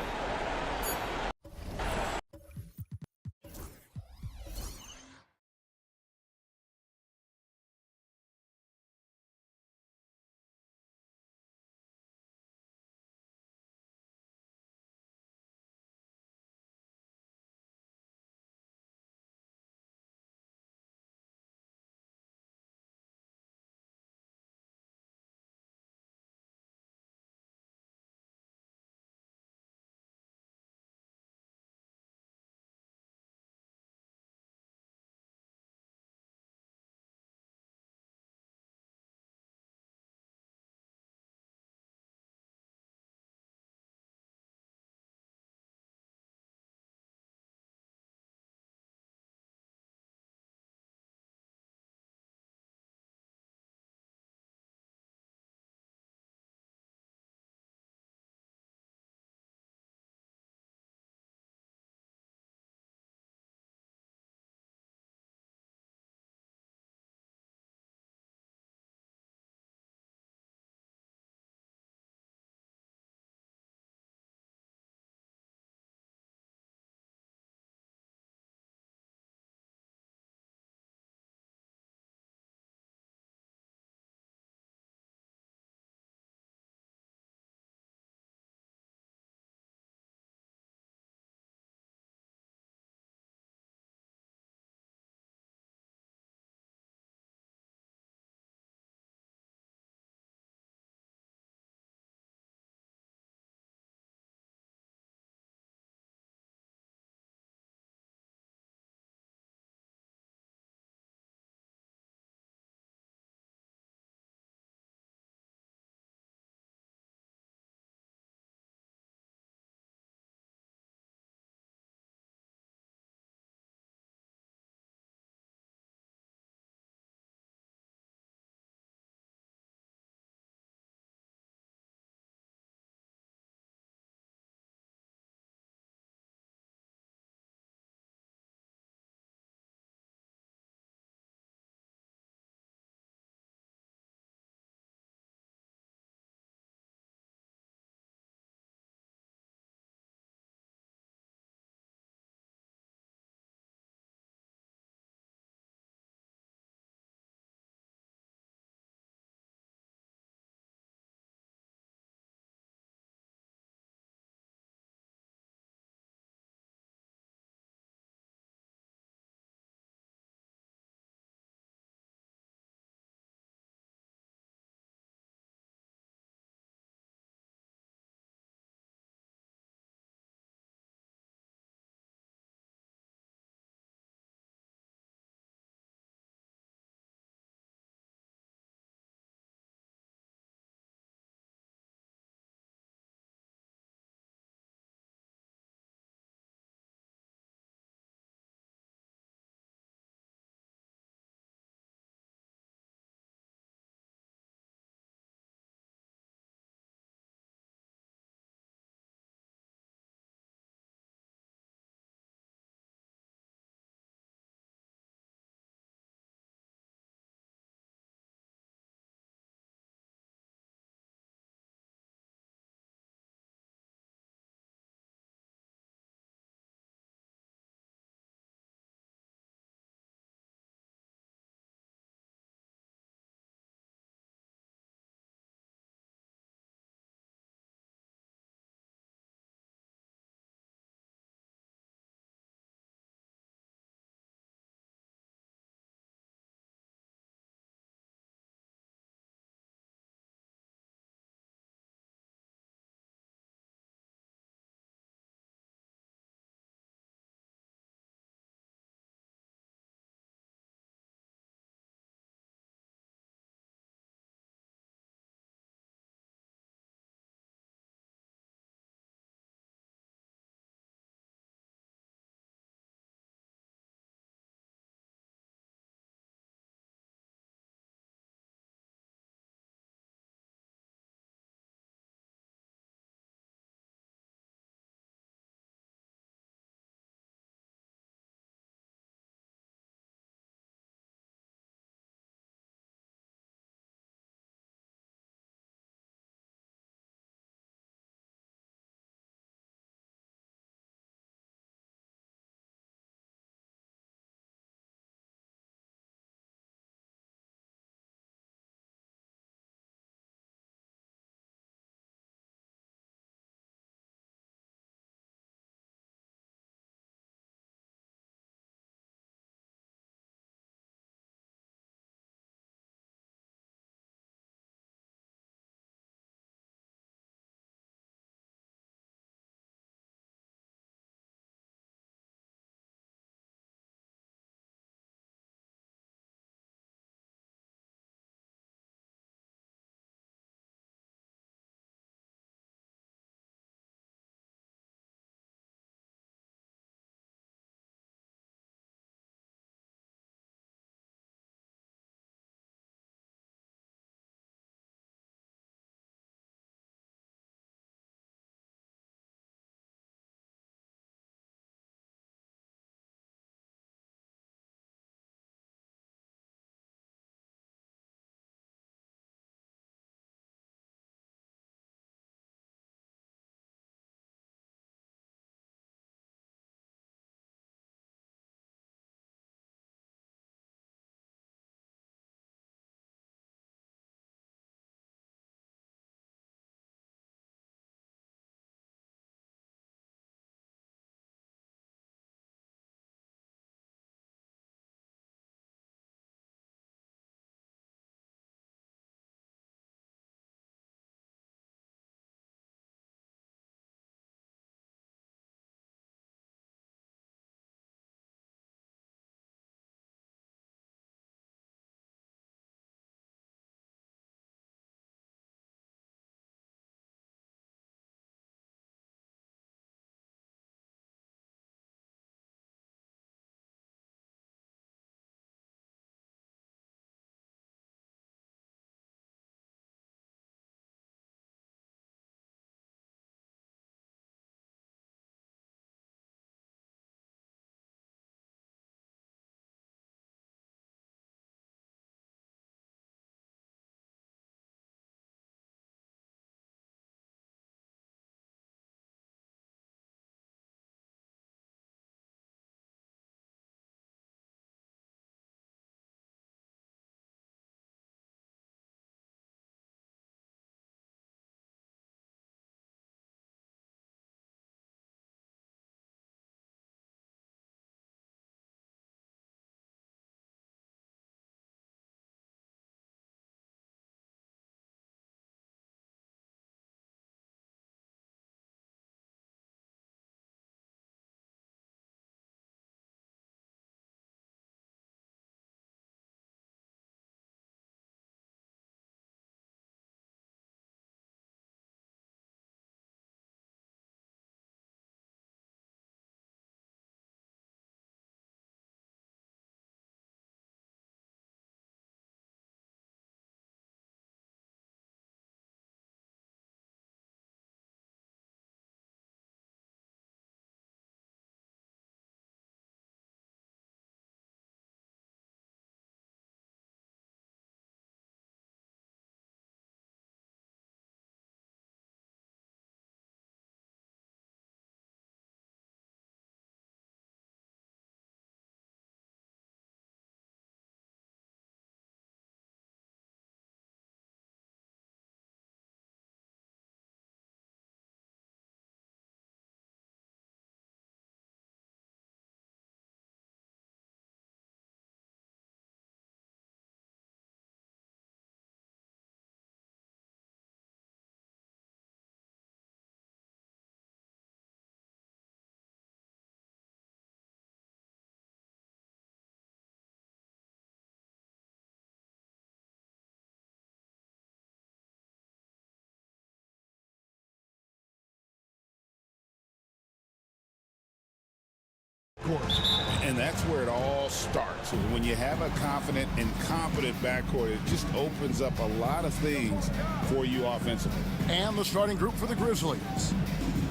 S7: backcourt.
S11: And that's where it all starts. When you have a confident and competent backcourt, it just opens up a lot of things for you offensively.
S7: And the starting group for the Grizzlies.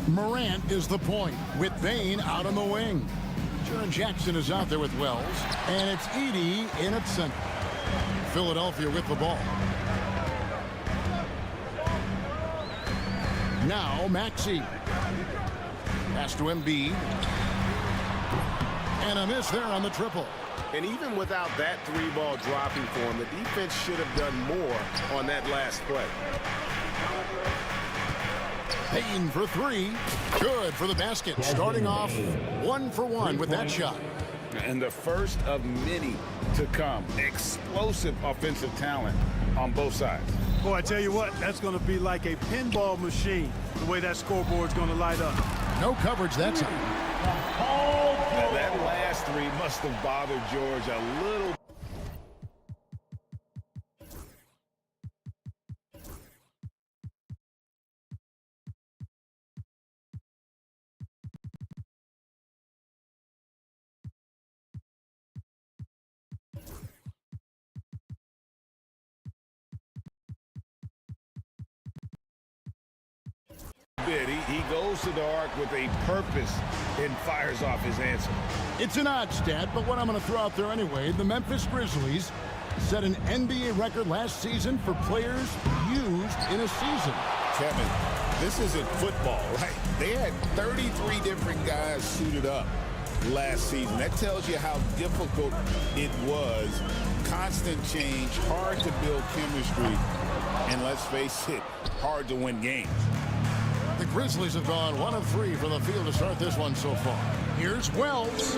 S7: Morant is the point with Bain out on the wing. Jaren Jackson is out there with Wells. And it's Edey in at center. Philadelphia with the ball. Now Maxey. Pass to Embiid. And a miss there on the triple.
S8: And even without that three-ball dropping for him, the defense should have done more on that last play.
S7: Payne for three. Good for the basket. Starting off 1 for 1 with that shot.
S11: And the first of many to come. Explosive offensive talent on both sides.
S2: Boy, I tell you what, that's going to be like a pinball machine, the way that scoreboard's going to light up.
S7: No coverage that time.
S11: That last three must have bothered George a little. He goes to the arc with a purpose and fires off his answer.
S7: It's an odd stat, but what I'm going to throw out there anyway, the Memphis Grizzlies set an NBA record last season for players used in a season.
S11: Kevin, this isn't football, right? They had 33 different guys suited up last season. That tells you how difficult it was. Constant change, hard to build chemistry, and let's face it, hard to win games.
S7: The Grizzlies have gone 1 of 3 from the field to start this one so far. Here's Wells.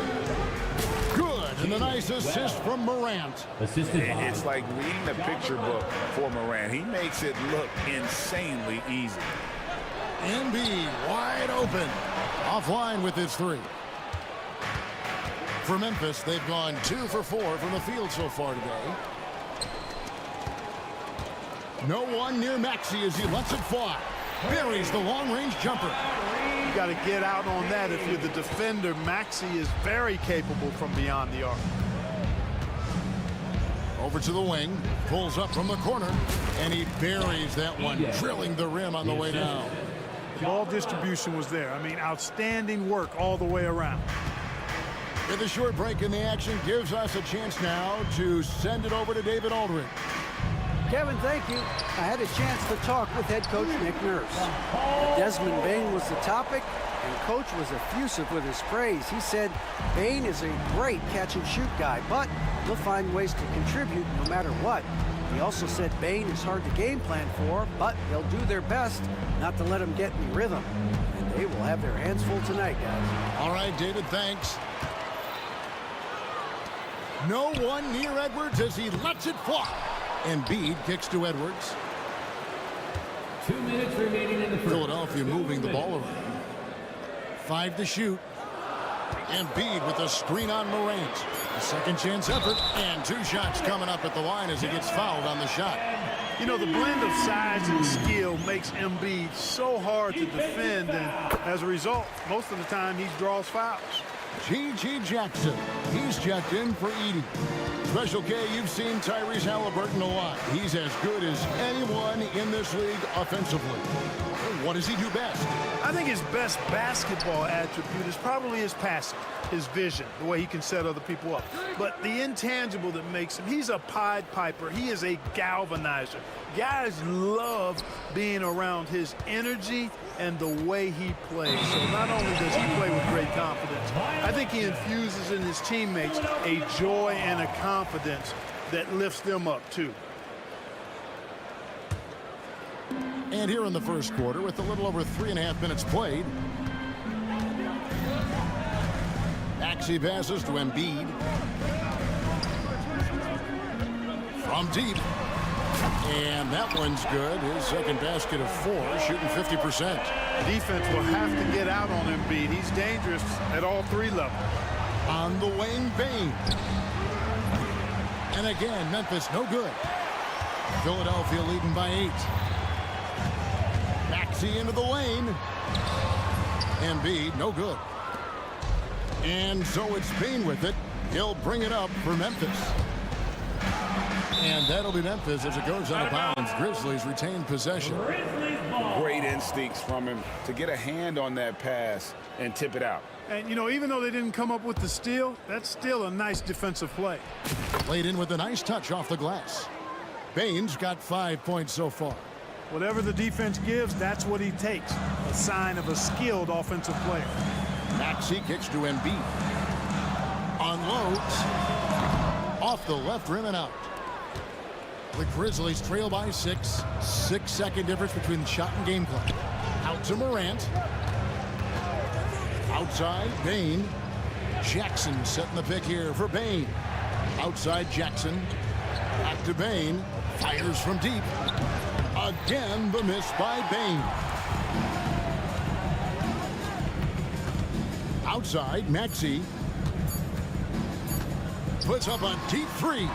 S7: Good, and a nice assist from Morant.
S11: It's like reading a picture book for Morant. He makes it look insanely easy.
S7: Embiid wide open. Offline with his three. For Memphis, they've gone 2 for 4 from the field so far today. No one near Maxey as he lets it fly. Buries the long-range jumper.
S2: You got to get out on that if you're the defender. Maxey is very capable from beyond the arc.
S7: Over to the wing. Pulls up from the corner. And he buries that one, drilling the rim on the way down.
S2: Ball distribution was there. I mean, outstanding work all the way around.
S7: With a short break in the action gives us a chance now to send it over to David Aldridge.
S10: Kevin, thank you. I had a chance to talk with head coach Nick Nurse. Desmond Bain was the topic, and coach was effusive with his praise. He said Bain is a great catch-and-shoot guy, but he'll find ways to contribute no matter what. He also said Bain is hard to game plan for, but they'll do their best not to let him get in rhythm. And they will have their hands full tonight, guys.
S7: All right, David, thanks. No one near Edwards as he lets it fly. Embiid kicks to Edwards.
S5: 2 minutes remaining in the first.
S7: Philadelphia moving the ball around. 5 to shoot. Embiid with a screen on Morant. A second chance effort, and 2 shots coming up at the line as he gets fouled on the shot.
S2: You know, the blend of size and skill makes Embiid so hard to defend, and as a result, most of the time he draws fouls.
S7: G.G. Jackson, he's checked in for Edey. Special K, you've seen Tyrese Halliburton a lot. He's as good as anyone in this league offensively. What does he do best?
S2: I think his best basketball attribute is probably his passing, his vision, the way he can set other people up. But the intangible that makes him, he's a Pied Piper. He is a galvanizer. Guys love being around his energy and the way he plays. So not only does he play with great confidence, I think he infuses in his teammates a joy and a confidence that lifts them up too.
S7: And here in the first quarter, with a little over 3.5 minutes played, Maxey passes to Embiid. From deep. And that one's good. His second basket of 4, shooting 50%.
S2: Defense will have to get out on Embiid. He's dangerous at all 3 levels.
S7: On the wing, Bain. And again, Memphis no good. Philadelphia leading by 8. Maxey into the lane. Embiid no good. And so it's Bain with it. He'll bring it up for Memphis. And that'll be Memphis as it goes out of bounds. Grizzlies retain possession.
S8: Great instincts from him to get a hand on that pass and tip it out.
S2: And, you know, even though they didn't come up with the steal, that's still a nice defensive play.
S7: Played in with a nice touch off the glass. Bain's got 5 points so far.
S2: Whatever the defense gives, that's what he takes. A sign of a skilled offensive player.
S7: Maxey kicks to Embiid. Unloads. Off the left rim and out. The Grizzlies trail by 6. 6-second difference between shot and game clock. Out to Morant. Outside, Bain. Jackson setting the pick here for Bain. Outside Jackson. Back to Bain. Fires from deep. Again, the miss by Bain. Outside, Maxey. Puts up a deep three.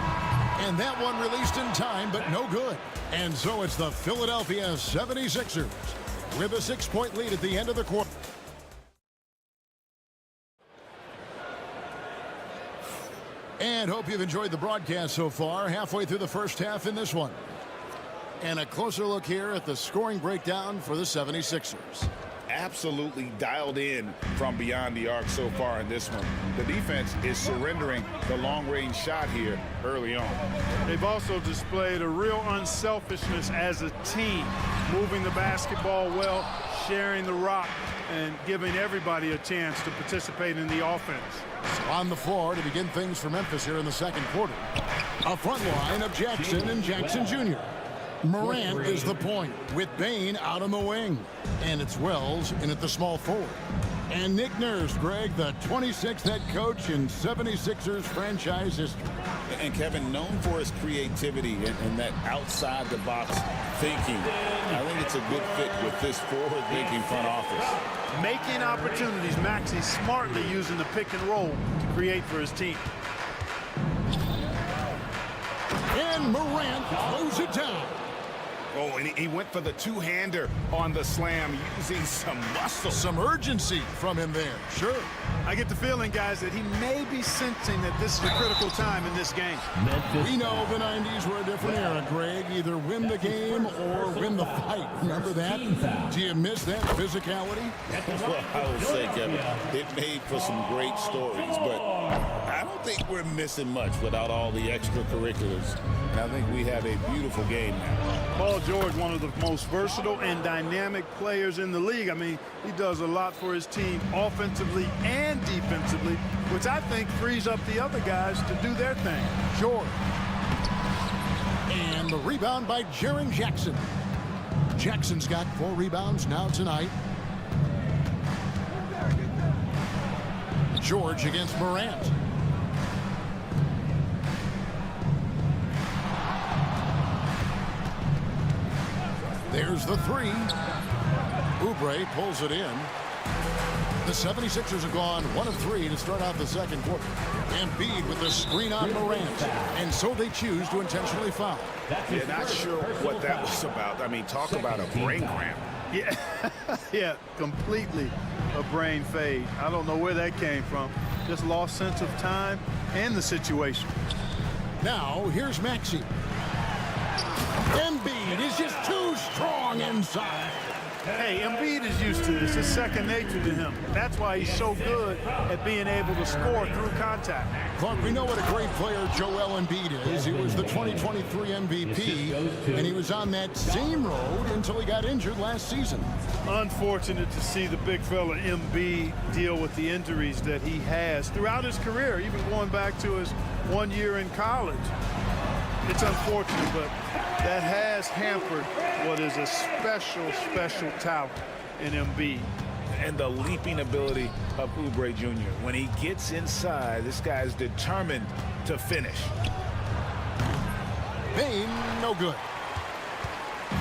S7: And that one released in time, but no good. And so it's the Philadelphia 76ers with a 6-point lead at the end of the quarter. And hope you've enjoyed the broadcast so far. Halfway through the first half in this one. And a closer look here at the scoring breakdown for the 76ers.
S8: Absolutely dialed in from beyond the arc so far in this one. The defense is surrendering the long-range shot here early on.
S2: They've also displayed a real unselfishness as a team, moving the basketball well, sharing the rock, and giving everybody a chance to participate in the offense.
S7: On the floor to begin things for Memphis here in the second quarter. A front line of Jackson and Jackson Jr. Morant is the point with Bain out on the wing. And it's Wells in at the small forward. And Nick Nurse, Greg, the 26th head coach in 76ers franchise history.
S11: And Kevin, known for his creativity and that outside-the-box thinking. I think it's a good fit with this forward-thinking front office.
S2: Making opportunities, Maxey smartly using the pick and roll to create for his team.
S7: And Morant throws it down.
S8: Oh, and he went for the two-hander on the slam, using some muscle.
S7: Some urgency from him there, sure.
S2: I get the feeling, guys, that he may be sensing that this is a critical time in this game.
S7: We know the 90s were a different era, Greg. Either win the game or win the fight. Remember that? Do you miss that physicality?
S11: Well, I would say, Kevin, it made for some great stories, but I don't think we're missing much without all the extracurriculars. And I think we have a beautiful game now.
S2: Paul George, one of the most versatile and dynamic players in the league. I mean, he does a lot for his team offensively and defensively, which I think frees up the other guys to do their thing.
S7: George. And the rebound by Jaren Jackson. Jackson's got 4 rebounds now tonight. George against Morant. There's the 3. Oubre pulls it in. The 76ers have gone 1 of 3 to start out the second quarter. Embiid with the screen on Morant. And so they choose to intentionally foul.
S8: Yeah, not sure what that was about. I mean, talk about a brain cramp.
S2: Yeah, yeah, completely a brain fade. I don't know where that came from. Just lost sense of time and the situation.
S7: Now, here's Maxey. Embiid is just too strong inside.
S2: Hey, Embiid is used to this. It's second nature to him. That's why he's so good at being able to score through contact.
S7: Clark, we know what a great player Joel Embiid is. He was the 2023 MVP, and he was on that same road until he got injured last season.
S2: Unfortunate to see the big fella Embiid deal with the injuries that he has throughout his career, even going back to his 1 year in college. It's unfortunate, but that has hampered what is a special, special talent in Embiid.
S8: And the leaping ability of Oubre Jr. When he gets inside, this guy's determined to finish.
S7: Bain, no good.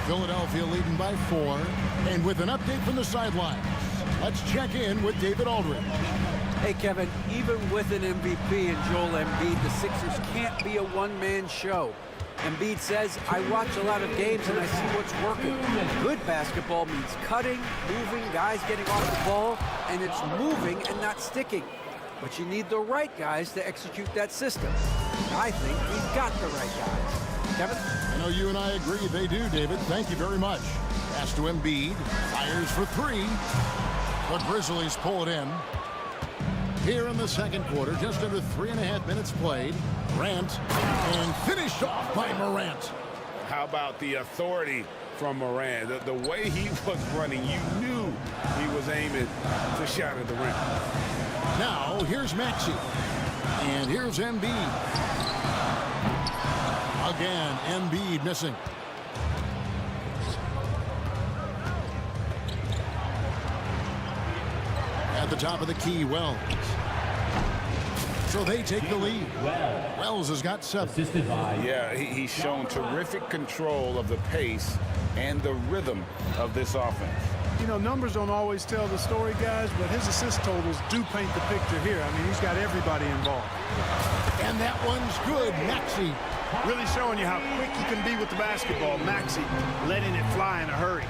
S7: Philadelphia leading by 4. And with an update from the sidelines, let's check in with David Aldridge.
S10: Hey, Kevin, even with an MVP and Joel Embiid, the Sixers can't be a one-man show. Embiid says, I watch a lot of games and I see what's working. Good basketball means cutting, moving, guys getting off the ball, and it's moving and not sticking. but you need the right guys to execute that system. I think he's got the right guys. Kevin?
S7: I know you and I agree they do, David. Thank you very much. Pass to Embiid. Fires for three. The Grizzlies pull it in. Here in the second quarter, just under 3.5 minutes played. Morant, and finished off by Morant.
S8: How about the authority from Morant? The way he was running, you knew he was aiming to shot at the rim.
S7: Now, here's Maxey. And here's Embiid. Again, Embiid missing. At the top of the key, Wells. So they take the lead. Wells has got 7.
S8: Yeah, he's shown terrific control of the pace and the rhythm of this offense.
S2: You know, numbers don't always tell the story, guys, but his assist totals do paint the picture here. I mean, he's got everybody involved.
S7: And that one's good. Maxey.
S2: Really showing you how quick he can be with the basketball. Maxey letting it fly in a hurry.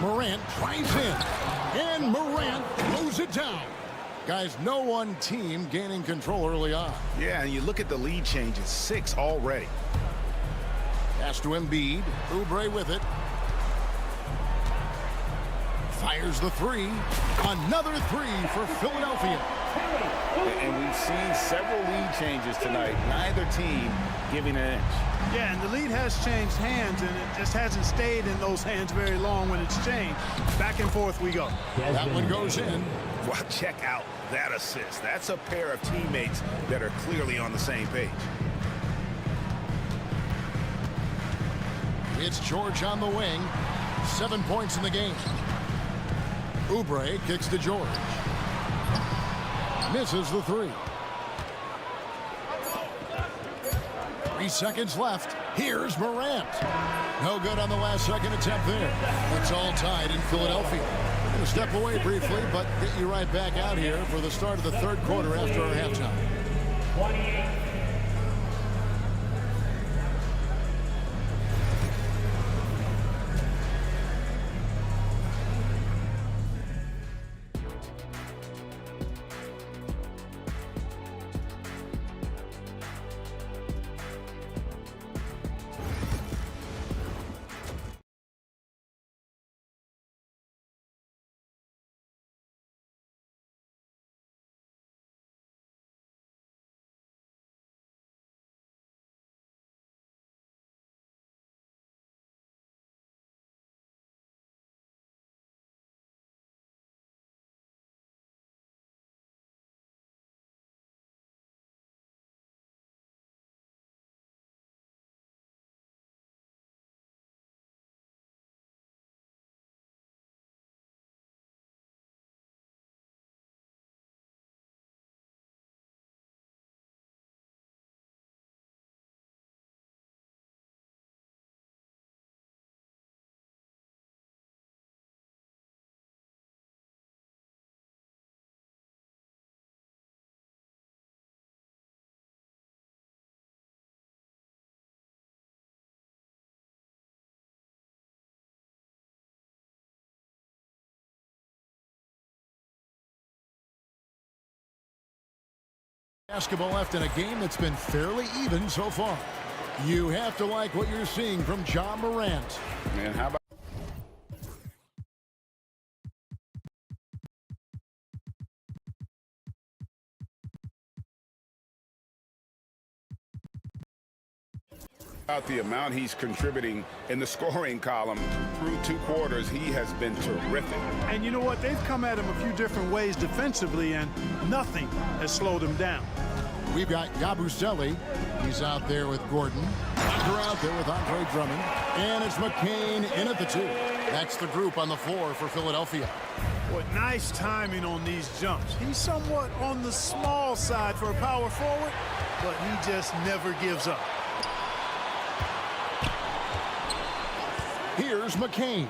S7: Morant drives in. And Morant throws it down. Guys, no one team gaining control early on.
S8: Yeah, and you look at the lead changes, 6 already.
S7: Pass to Embiid. Oubre with it. Fires the three. Another three for Philadelphia.
S8: And we've seen several lead changes tonight. Neither team giving an inch.
S2: Yeah, and the lead has changed hands, and it just hasn't stayed in those hands very long when it's changed. Back and forth we go.
S7: That one goes in.
S8: Well, check out that assist. That's a pair of teammates that are clearly on the same page.
S7: It's George on the wing. 7 points in the game. Oubre kicks to George. Misses the three. 3 seconds left. Here's Morant. No good on the last second attempt there. It's all tied in Philadelphia. We're going to step away briefly, but get you right back out here for the start of the third quarter after our halftime.
S5: 28.
S7: Basketball left in a game that's been fairly even so far. You have to like what you're seeing from Ja Morant.
S8: Man, how about the amount he's contributing in the scoring column through 2 quarters? He has been terrific.
S2: And you know what? They've come at him a few different ways defensively, and nothing has slowed him down.
S7: We've got Yabusele. He's out there with Gordon. Tucker out there with Andre Drummond. And it's McCain in at the 2. That's the group on the floor for Philadelphia.
S2: What nice timing on these jumps. He's somewhat on the small side for a power forward, but he just never gives up.
S7: Here's McCain,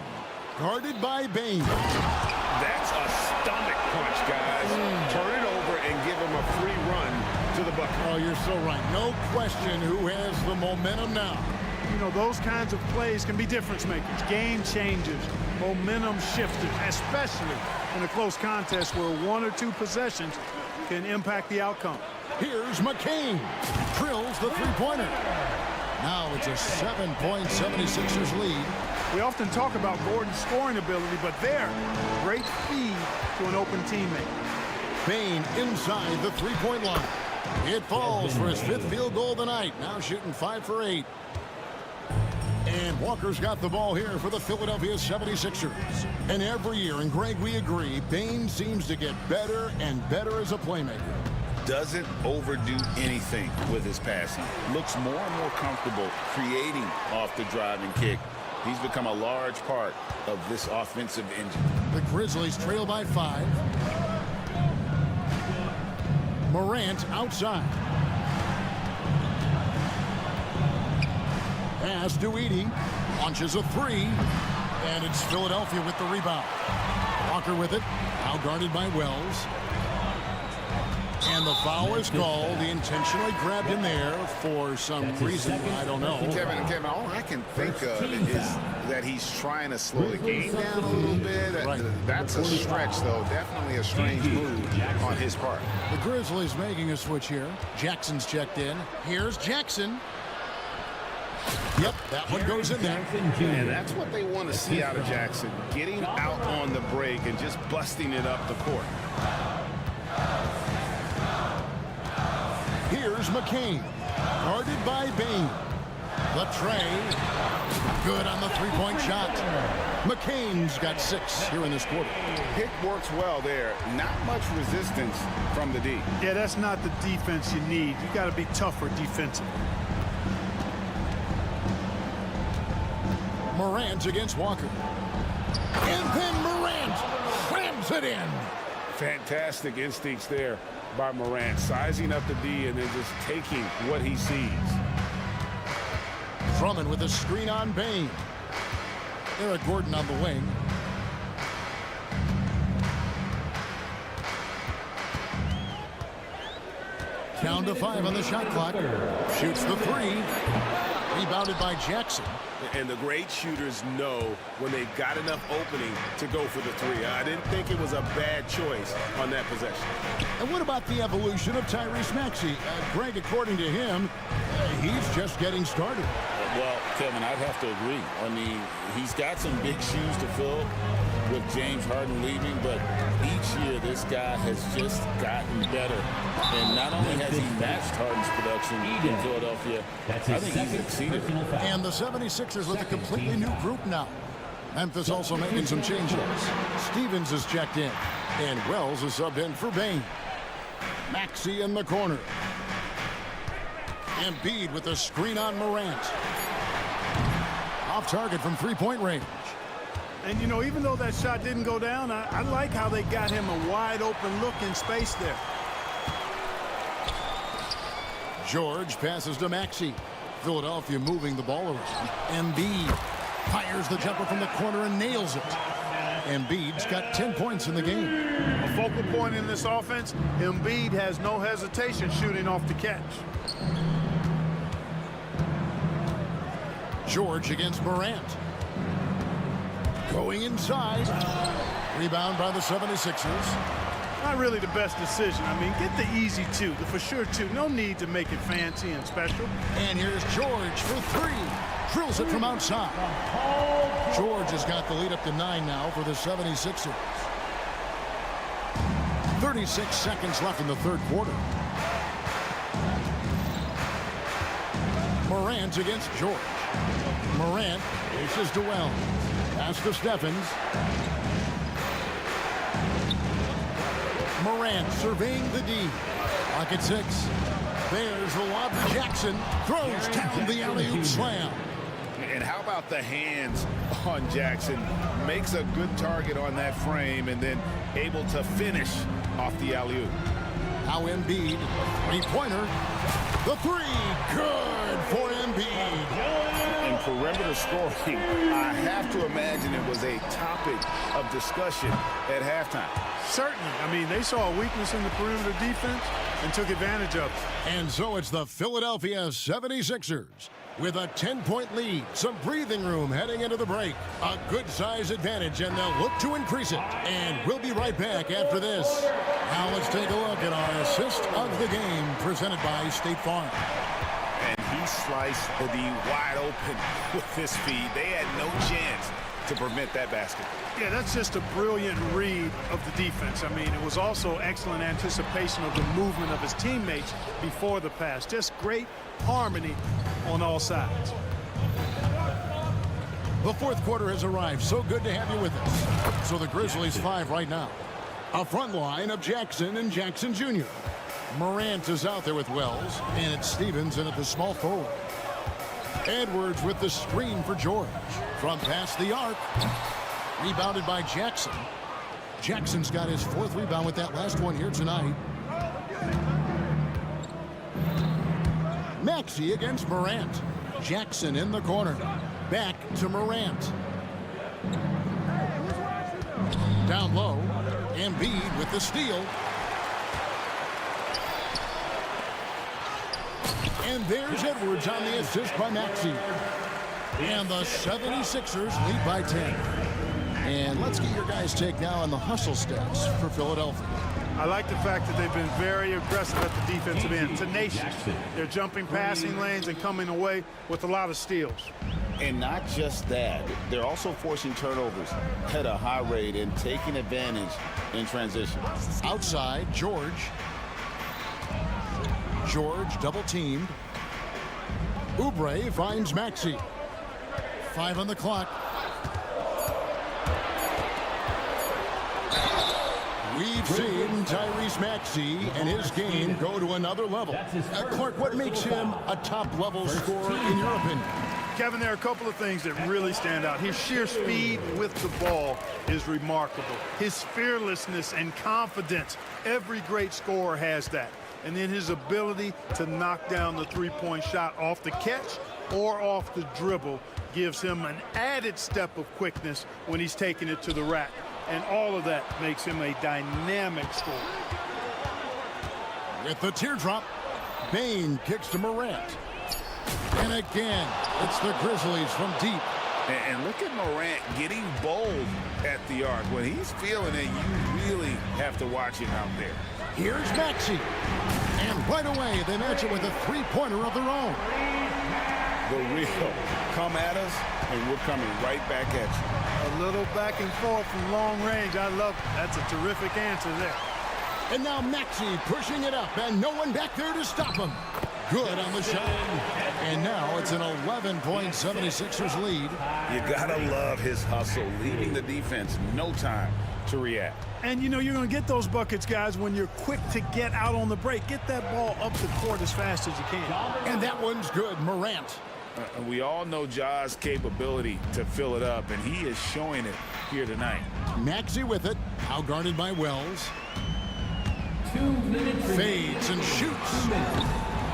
S7: guarded by Bain.
S8: That's a stomach punch, guys. Turn it over and give him a free run to the bucket.
S7: Oh, you're so right. No question who has the momentum now.
S2: You know, those kinds of plays can be difference makers, game changers, momentum shifters, especially in a close contest where 1 or 2 possessions can impact the outcome.
S7: Here's McCain. Drills the three-pointer. Now it's a 7-point 76ers lead.
S2: We often talk about Gordon's scoring ability, but there, great feed to an open teammate.
S7: Bain inside the three-point line. It falls for his 5th field goal of the night. Now shooting 5 for 8. And Walker's got the ball here for the Philadelphia 76ers. And every year, and Greg, we agree, Bain seems to get better and better as a playmaker.
S11: Doesn't overdo anything with his passing. Looks more and more comfortable creating off the driving kick. He's become a large part of this offensive engine.
S7: The Grizzlies trail by 5. Morant outside. Pass to Edey. Launches a 3. And it's Philadelphia with the rebound. Walker with it. Now guarded by Wells. And the foul is called. He intentionally grabbed him there for some reason. I don't know.
S8: Kevin, all I can think of is that he's trying to slow the game down a little bit.
S7: Right.
S8: That's a stretch, though. Definitely a strange move on his part.
S7: The Grizzlies making a switch here. Jackson's checked in. Here's Jackson. Yep, that one goes in there.
S8: And that's what they want to see out of Jackson. Getting out on the break and just busting it up the court.
S7: Here's McCain, guarded by Bain. The tray, good on the three-point shot. McCain's got 6 here in this quarter.
S8: Pick works well there. Not much resistance from the D.
S2: Yeah, that's not the defense you need. You got to be tougher defensively.
S7: Morant against Walker. And then Morant slams it in.
S8: Fantastic instincts there by Morant, sizing up the D and then just taking what he sees.
S7: Drummond with a screen on Bain. Eric Gordon on the wing. Down to 5 on the shot clock. Shoots the 3. Rebounded by Jackson.
S8: And the great shooters know when they've got enough opening to go for the 3. I didn't think it was a bad choice on that possession.
S7: And what about the evolution of Tyrese Maxey? Greg, according to him, he's just getting started.
S11: Well, Kevin, I'd have to agree. I mean, he's got some big shoes to fill with James Harden leaving, but each year this guy has just gotten better. And not only has he matched Harden's production in Philadelphia, I think he's exceeded.
S7: And the 76ers with a completely new group now. Memphis also making some changes. Stevens is checked in, and Wells is subbed in for Bain. Maxey in the corner. Embiid with a screen on Morant. Off target from three-point range.
S2: And, you know, even though that shot didn't go down, I like how they got him a wide-open look in space there.
S7: George passes to Maxey. Philadelphia moving the ball around. Embiid fires the jumper from the corner and nails it. Embiid's got 10 points in the game.
S2: A focal point in this offense, Embiid has no hesitation shooting off the catch.
S7: George against Morant. Going inside. Rebound by the 76ers.
S2: Not really the best decision. I mean, get the easy 2, the for sure 2. No need to make it fancy and special.
S7: And here's George for 3. Drills it from outside. George has got the lead up to 9 now for the 76ers. 36 seconds left in the third quarter. Morant against George. Morant dishes to Wells. Pass to Stephens. Morant surveying the D. Lock at 6. There's the lob to Jackson. Throws down the alley-oop slam.
S8: And how about the hands on Jackson? Makes a good target on that frame and then able to finish off the alley-oop.
S7: Now Embiid, three-pointer. The 3, good for Embiid.
S11: And perimeter scoring, I have to imagine it was a topic of discussion at halftime.
S2: Certainly. I mean, they saw a weakness in the perimeter defense and took advantage of it.
S7: And so it's the Philadelphia 76ers with a 10-point lead, some breathing room heading into the break. A good-size advantage, and they'll look to increase it. And we'll be right back after this. Now let's take a look at our assist of the game presented by State Farm.
S11: And he sliced the D wide open with his feed. They had no chance to prevent that basket.
S2: Yeah, that's just a brilliant read of the defense. I mean, it was also excellent anticipation of the movement of his teammates before the pass. Just great harmony on all sides.
S7: The fourth quarter has arrived. So good to have you with us. So the Grizzlies 5 right now. A front line of Jackson and Jackson Jr. Morant is out there with Wells, and it's Stevens in at the small forward. Edwards with the screen for George. From past the arc. Rebounded by Jackson. Jackson's got his fourth rebound with that last one here tonight. Maxey against Morant. Jackson in the corner. Back to Morant. Down low. Embiid with the steal. And there's Edwards on the assist by Maxey. And the 76ers lead by 10. And let's get your guys' take now on the hustle stats for Philadelphia.
S2: I like the fact that they've been very aggressive at the defensive end, tenacious. They're jumping passing lanes and coming away with a lot of steals.
S11: And not just that, they're also forcing turnovers at a high rate and taking advantage in transition.
S7: Outside, George. George double teamed. Oubre finds Maxey. 5 on the clock. We've seen Tyrese Maxey and his game go to another level. Clark, what makes him a top-level scorer in your opinion?
S2: Kevin, there are a couple of things that really stand out. His sheer speed with the ball is remarkable. His fearlessness and confidence, every great scorer has that. And then his ability to knock down the three-point shot off the catch or off the dribble gives him an added step of quickness when he's taking it to the rack. And all of that makes him a dynamic scorer.
S7: With the teardrop, Bane kicks to Morant. And again, it's the Grizzlies from deep.
S11: And look at Morant getting bold at the arc. When he's feeling it, you really have to watch him out there.
S7: Here's Maxey. And right away, they match it with a three-pointer of their own.
S11: The real come at us, and we're coming right back at you.
S2: A little back and forth from long range. I love it. That's a terrific answer there.
S7: And now Maxey pushing it up, and no one back there to stop him. Good on the shot. And now it's an 11-point 76ers lead.
S11: You gotta love his hustle, leaving the defense no time to react.
S2: And you know you're going to get those buckets, guys, when you're quick to get out on the break. Get that ball up the court as fast as you can.
S7: And that one's good, Morant.
S11: We all know Ja's capability to fill it up, and he is showing it here tonight.
S7: Maxey with it, now guarded by Wells.
S5: 2 minutes.
S7: Fades and shoots.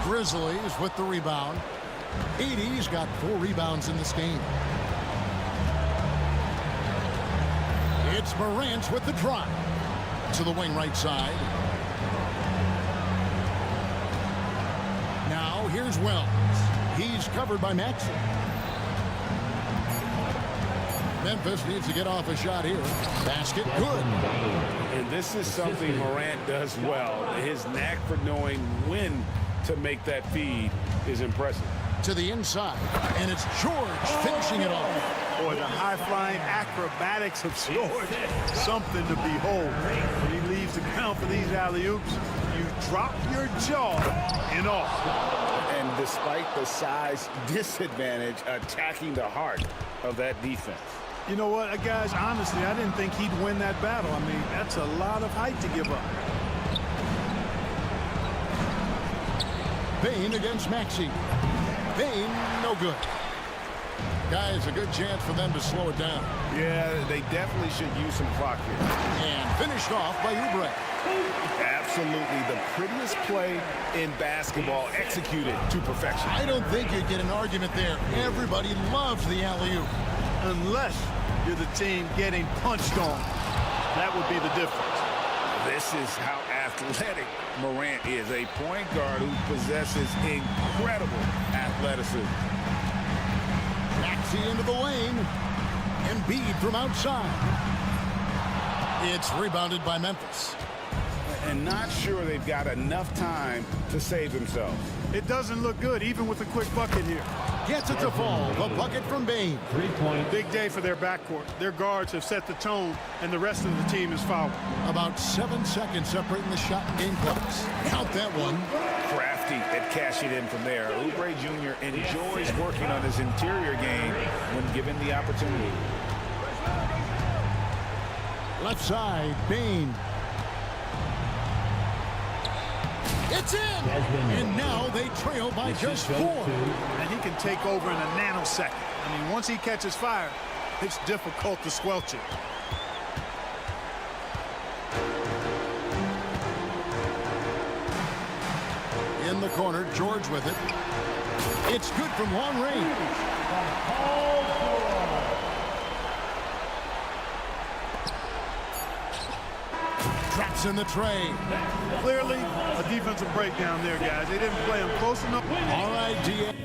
S7: Grizzlies with the rebound. 80's got 4 rebounds in this game. It's Morant with the drive. To the wing right side. Now here's Wells. He's covered by Maxey. Memphis needs to get off a shot here. Basket good.
S11: And this is something Morant does well. His knack for knowing when to make that feed is impressive.
S7: To the inside. And it's George finishing it off.
S2: Boy, the high-flying acrobatics of George. Something to behold. When he leaves the ground for these alley-oops, you drop your jaw in awe.
S11: And despite the size disadvantage, attacking the heart of that defense.
S2: You know what, guys, honestly, I didn't think he'd win that battle. I mean, that's a lot of height to give up.
S7: Bane against Maxey. Bane, no good. Guys, a good chance for them to slow it down.
S11: Yeah, they definitely should use some clock here.
S7: And finished off by Oubre.
S8: Absolutely the prettiest play in basketball, executed to perfection.
S7: I don't think you'd get an argument there. Everybody loves the alley-oop.
S2: Unless you're the team getting punched on. That would be the difference.
S11: This is how athletic Morant is, a point guard who possesses incredible athleticism.
S7: Maxey into the lane. Embiid from outside. It's rebounded by Memphis.
S8: And not sure they've got enough time to save themselves.
S2: It doesn't look good, even with a quick bucket here.
S7: Gets it to fall. The bucket from Bain.
S5: 3 points.
S2: Big day for their backcourt. Their guards have set the tone, and the rest of the team is fouled.
S7: About 7 seconds separating the shot and game clocks. Count that one.
S8: Crafty at cashing in from there. Oubre Jr. enjoys working on his interior game when given the opportunity.
S7: Left side, Bain. It's in! And now they trail by just 4.
S2: And he can take over in a nanosecond. I mean, once he catches fire, it's difficult to squelch it.
S7: In the corner, George with it. It's good from long range. Traps in the tray.
S2: Clearly, a defensive breakdown there, guys. They didn't play him close enough.
S7: All right, D.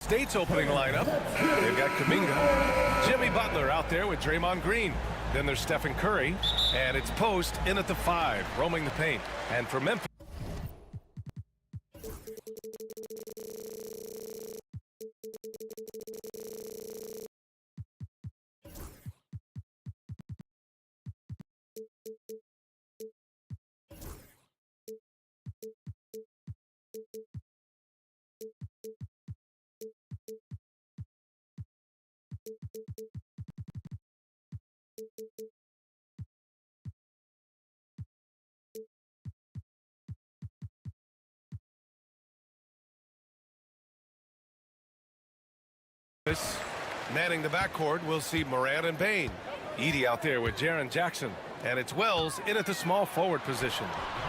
S1: State's opening lineup. They've got Kuminga, Jimmy Butler out there with Draymond Green. Then there's Stephen Curry, and it's Post in at the 5, roaming the paint. And for Memphis, manning the backcourt, we'll see Morant and Bain. Edey out there with Jaren Jackson. And it's Wells in at the small forward position.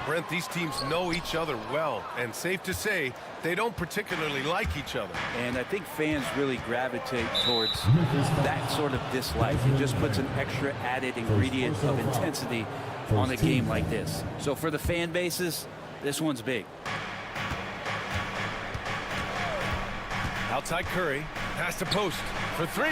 S1: Brent, these teams know each other well, and safe to say, they don't particularly like each other.
S3: And I think fans really gravitate towards that sort of dislike. It just puts an extra added ingredient of intensity on a game like this. So for the fan bases, this one's big.
S1: Outside Curry, pass to Post for 3.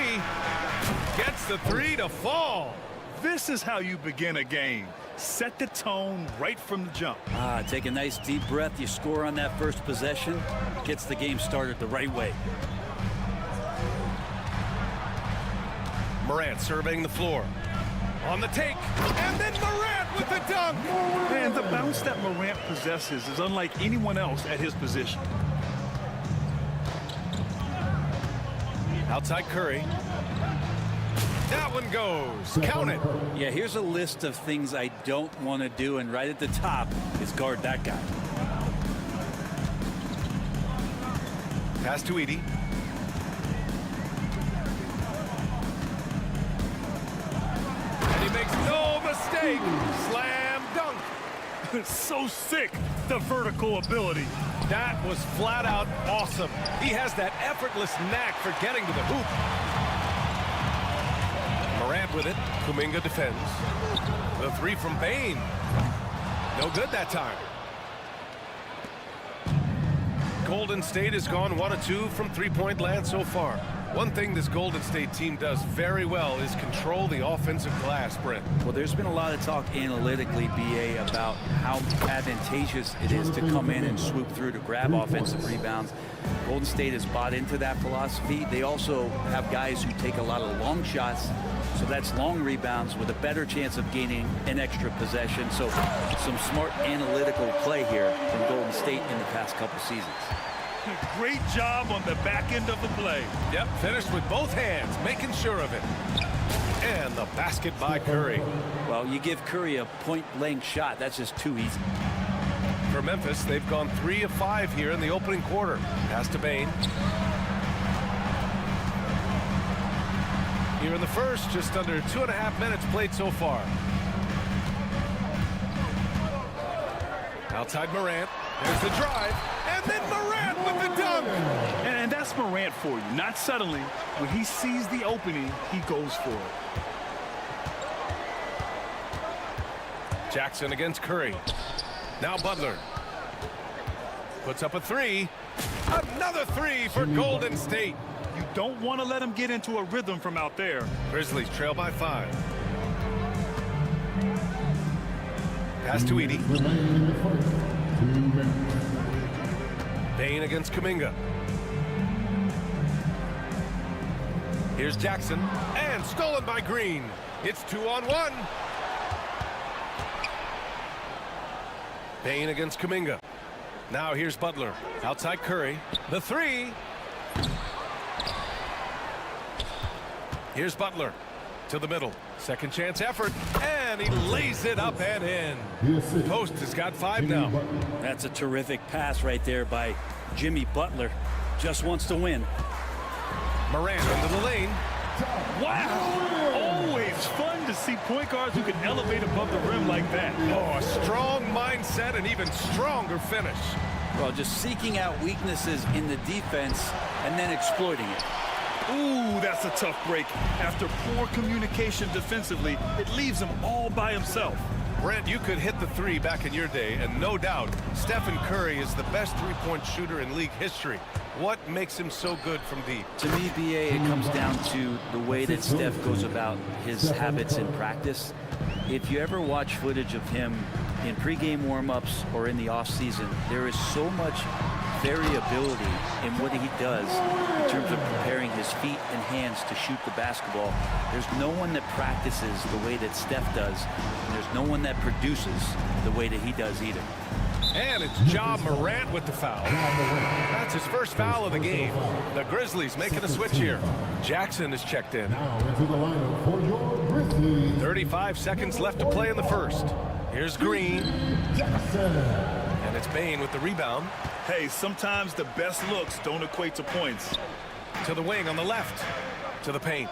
S1: Gets the 3 to fall.
S2: This is how you begin a game. Set the tone right from the jump.
S3: Take a nice deep breath. You score on that first possession. Gets the game started the right way.
S1: Morant surveying the floor. On the take, and then Morant with the dunk.
S2: Man, the bounce that Morant possesses is unlike anyone else at his position.
S1: Outside Curry. That one goes. Count it.
S3: Yeah, here's a list of things I don't want to do, and right at the top is guard that guy.
S1: Pass to Edey. And he makes no mistake. Slam dunk.
S2: So sick, the vertical ability.
S1: That was flat out awesome. He has that effortless knack for getting to the hoop. Morant with it. Kuminga defends. The 3 from Bain. No good that time. Golden State has gone 1 of 2 from three-point land so far. One thing this Golden State team does very well is control the offensive glass, Brent.
S3: Well, there's been a lot of talk analytically, BA, about how advantageous it is to come in and swoop through to grab offensive rebounds. Golden State has bought into that philosophy. They also have guys who take a lot of long shots, so that's long rebounds with a better chance of gaining an extra possession. So some smart analytical play here from Golden State in the past couple seasons.
S2: Great job on the back end of the play.
S1: Yep, finished with both hands, making sure of it. And the basket by Curry.
S3: Well, you give Curry a point-blank shot. That's just too easy.
S1: For Memphis, they've gone 3 of 5 here in the opening quarter. Pass to Bain. Here in the first, just under 2.5 minutes played so far. Outside Morant. There's the drive. And then Morant with the dunk.
S2: And that's Morant for you. Not suddenly. When he sees the opening, he goes for it.
S1: Jackson against Curry. Now Butler. Puts up a 3. Another 3 for Golden State.
S2: You don't want to let him get into a rhythm from out there.
S1: Grizzlies trail by 5. Pass to Edey. Bain against Kuminga. Here's Jackson, and stolen by Green. It's 2-on-1. Bain against Kuminga. Now here's Butler. Outside Curry. The 3. Here's Butler to the middle. Second chance effort, and he lays it up and in. Post has got 5 now.
S3: That's a terrific pass right there by Jimmy Butler. Just wants to win.
S1: Morant into the lane.
S2: Wow! Always fun to see point guards who can elevate above the rim like that.
S1: Oh, a strong mindset and even stronger finish.
S3: Well, just seeking out weaknesses in the defense and then exploiting it.
S2: Ooh, that's a tough break. After poor communication defensively, it leaves him all by himself.
S1: Brent, you could hit the three back in your day, and no doubt, Stephen Curry is the best three-point shooter in league history. What makes him so good from deep?
S3: To me, BA, it comes down to the way that Steph goes about his habits in practice. If you ever watch footage of him in pregame warm-ups or in the off-season, there is so much variability in what he does in terms of preparing his feet and hands to shoot the basketball. There's no one that practices the way that Steph does, and there's no one that produces the way that he does either.
S1: And it's Ja Morant with the foul. That's his first foul of the game. The Grizzlies making a switch here. Jackson is checked in.
S5: Now into the lineup for your Grizzlies.
S1: 35 seconds left to play in the first. Here's Green.
S5: Jackson.
S1: And it's Bane with the rebound.
S2: Hey, sometimes the best looks don't equate to points.
S1: To the wing on the left. To the paint.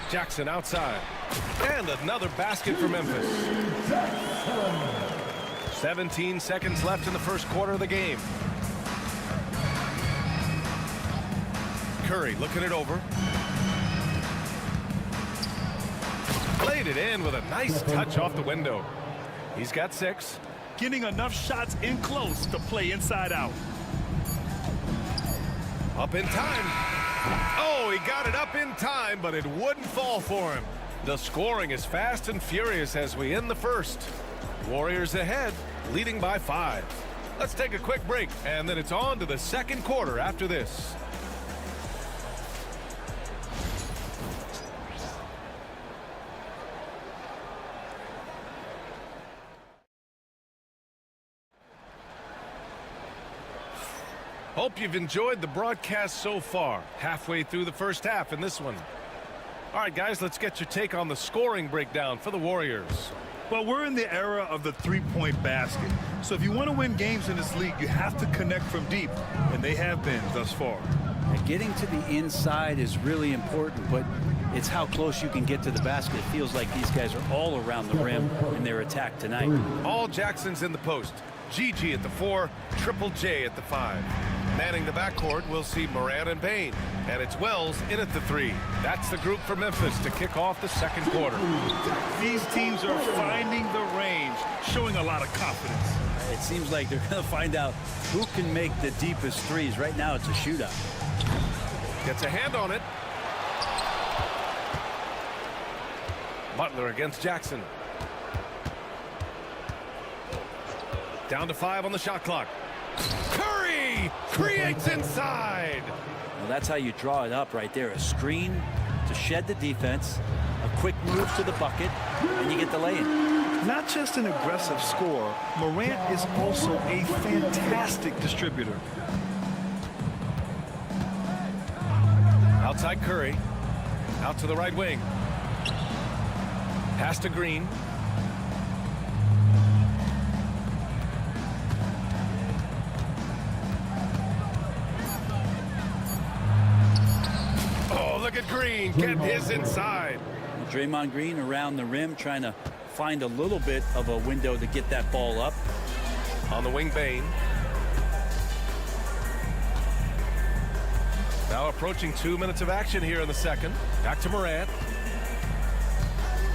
S1: Jackson outside. And another basket for Memphis. 17 seconds left in the first quarter of the game. Curry looking it over. Played it in with a nice touch off the window. He's got 6.
S2: Getting enough shots in close to play inside out.
S1: Up in time. Oh, he got it up in time, but it wouldn't fall for him. The scoring is fast and furious as we end the first. Warriors ahead, leading by 5. Let's take a quick break, and then it's on to the second quarter after this. Hope you've enjoyed the broadcast so far. Halfway through the first half in this one. All right, guys, let's get your take on the scoring breakdown for the Warriors.
S2: Well, we're in the era of the three-point basket. So if you want to win games in this league, you have to connect from deep, and they have been thus far.
S3: And getting to the inside is really important, but it's how close you can get to the basket. It feels like these guys are all around the rim in their attack tonight.
S1: All Jackson's in the post. GG at the 4, Triple J at the 5. Manning the backcourt, we'll see Morant and Bane. And it's Wells in at the 3. That's the group for Memphis to kick off the second quarter.
S2: These teams are finding the range, showing a lot of confidence.
S3: It seems like they're going to find out who can make the deepest threes. Right now, it's a shootout.
S1: Gets a hand on it. Butler against Jackson. Down to 5 on the shot clock. Curry creates inside.
S3: Well, that's how you draw it up right there. A screen to shed the defense, a quick move to the bucket, and you get the lay-in.
S2: Not just an aggressive scorer, Morant is also a fantastic distributor.
S1: Outside Curry. Out to the right wing. Pass to Green. Look at Green get his inside.
S3: Draymond Green around the rim trying to find a little bit of a window to get that ball up.
S1: On the wing, Bane. Now approaching 2 minutes of action here in the second. Back to Morant.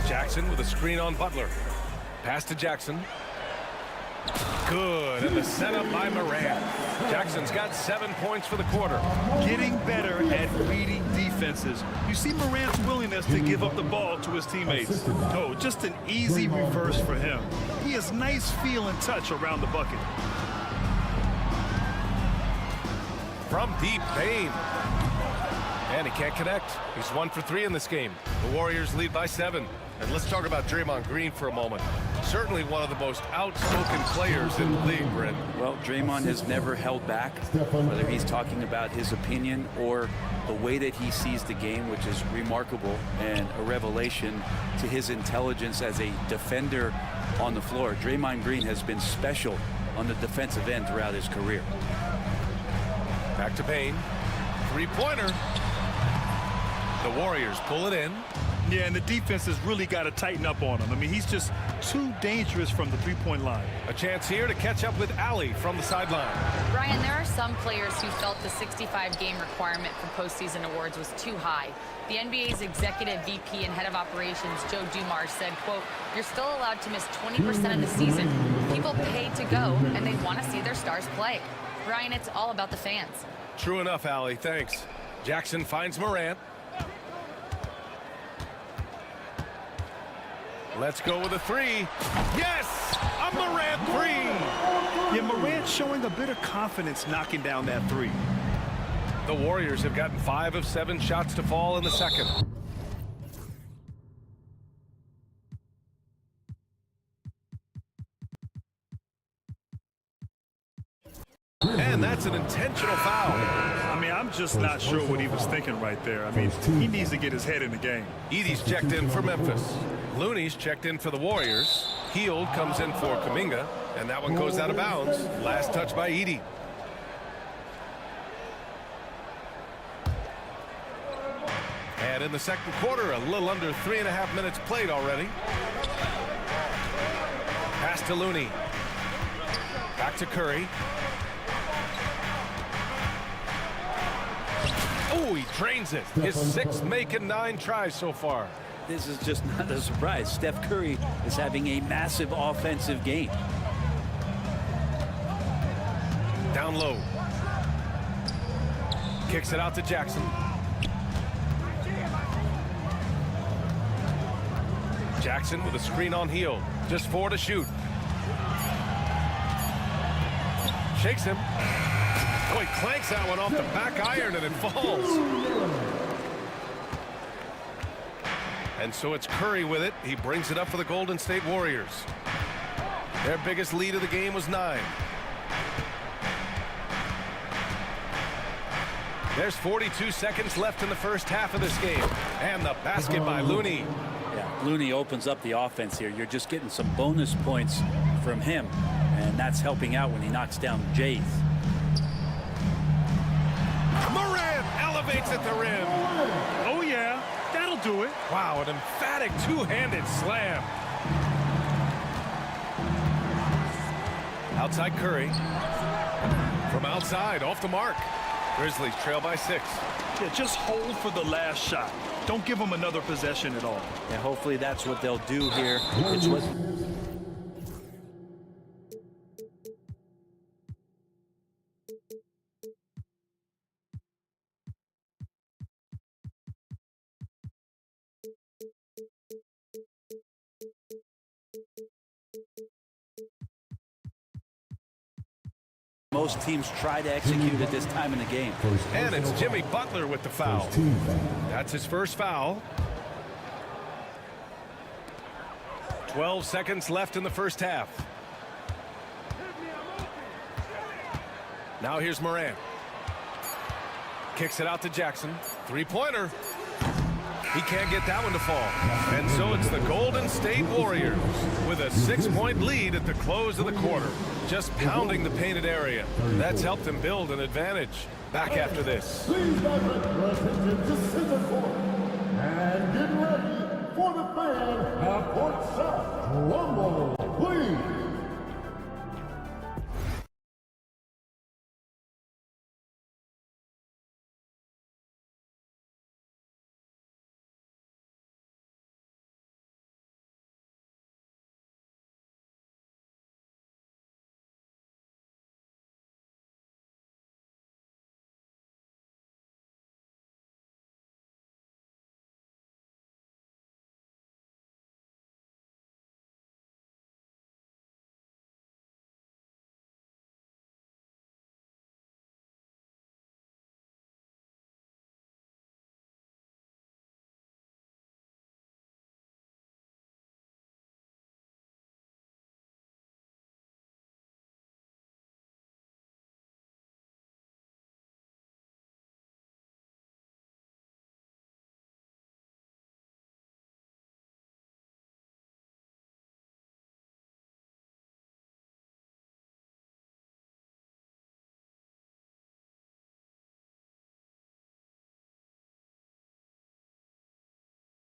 S1: Jackson with a screen on Butler. Pass to Jackson. Good, and the setup by Morant. Jackson's got 7 points for the quarter.
S2: Getting better at reading defenses. You see Morant's willingness to give up the ball to his teammates. Oh, just an easy reverse for him. He has nice feel and touch around the bucket.
S1: From deep, Bane. And he can't connect. He's 1 for 3 in this game. The Warriors lead by 7. And let's talk about Draymond Green for a moment. Certainly one of the most outspoken players in the league, Brent.
S3: Well, Draymond has never held back, whether he's talking about his opinion or the way that he sees the game, which is remarkable and a revelation to his intelligence as a defender on the floor. Draymond Green has been special on the defensive end throughout his career.
S1: Back to Payne. Three-pointer. The Warriors pull it in.
S2: Yeah, and the defense has really got to tighten up on him. I mean, he's just too dangerous from the three-point line.
S1: A chance here to catch up with Allie from the sideline.
S4: Brian, there are some players who felt the 65-game requirement for postseason awards was too high. The NBA's executive VP and head of operations, Joe Dumars, said, quote, "You're still allowed to miss 20% of the season. People pay to go, and they want to see their stars play." Brian, it's all about the fans.
S1: True enough, Allie. Thanks. Jackson finds Morant. Let's go with a three. Yes! A Morant three!
S2: Yeah, Morant showing a bit of confidence knocking down that three.
S1: The Warriors have gotten 5 of 7 shots to fall in the second. And that's an intentional foul.
S2: I mean, I'm just not sure what he was thinking right there. I mean, he needs to get his head in the game.
S1: Edie's checked in for Memphis. Looney's checked in for the Warriors. Heald comes in for Kuminga, and that one goes out of bounds. Last touch by Edie. And in the second quarter, a little under 3.5 minutes played already. Pass to Looney. Back to Curry. Oh, he drains it. His 6th make and 9 tries so far.
S3: This is just not a surprise. Steph Curry is having a massive offensive game.
S1: Down low. Kicks it out to Jackson. Jackson with a screen on Heald. Just 4 to shoot. Shakes him. Oh, he clanks that one off the back iron and it falls. And so it's Curry with it. He brings it up for the Golden State Warriors. Their biggest lead of the game was 9. There's 42 seconds left in the first half of this game. And the basket by Looney.
S3: Yeah, Looney opens up the offense here. You're just getting some bonus points from him, and that's helping out when he knocks down Jays.
S1: Morant elevates at the rim.
S2: Oh, yeah, that'll do it.
S1: Wow, an emphatic two-handed slam. Outside Curry. From outside, off the mark. Grizzlies trail by 6.
S2: Yeah, just hold for the last shot. Don't give them another possession at all.
S3: And hopefully that's what they'll do here. It's what most teams try to execute at this time in the game.
S1: And it's Jimmy Butler with the foul. That's his first foul. 12 seconds left in the first half. Now here's Morant. Kicks it out to Jackson. Three-pointer. He can't get that one to fall. And so it's the Golden State Warriors with a 6-point lead at the close of the quarter. Just pounding the painted area. That's helped them build an advantage. Back after this.
S5: Please direct your attention to center court. And get ready for the fan half-court shot. Rumble, please.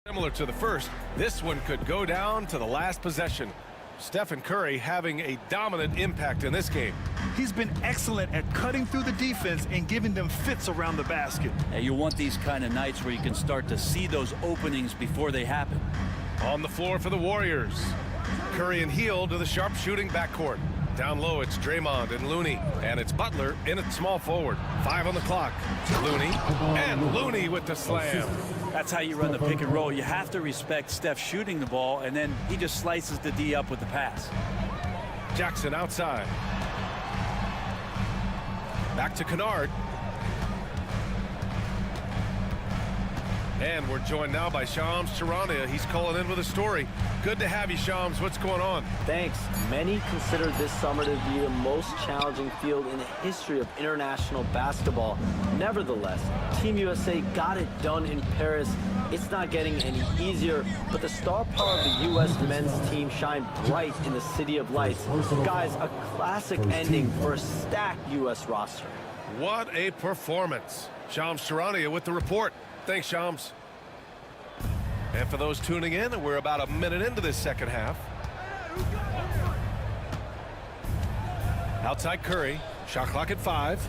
S1: Similar to the first, this one could go down to the last possession. Stephen Curry having a dominant impact in this game.
S2: He's been excellent at cutting through the defense and giving them fits around the basket.
S3: And you want these kind of nights where you can start to see those openings before they happen.
S1: On the floor for the Warriors. Curry and Hield to the sharp-shooting backcourt. Down low, it's Draymond and Looney. And it's Butler in at small forward. 5 on the clock. Looney. And Looney with the slam.
S3: That's how you run the pick and roll. You have to respect Steph shooting the ball, and then he just slices the D up with the pass.
S1: Jackson outside. Back to Kennard. And we're joined now by Shams Charania. He's calling in with a story. Good to have you, Shams. What's going on?
S6: Thanks. Many consider this summer to be the most challenging field in the history of international basketball. Nevertheless, Team USA got it done in Paris. It's not getting any easier, but the star power of the U.S. men's team shined bright in the City of Lights. Guys, a classic ending for a stacked U.S. roster.
S1: What a performance. Shams Charania with the report. Thanks, Shams. And for those tuning in, we're about a minute into this second half. Outside Curry, shot clock at 5.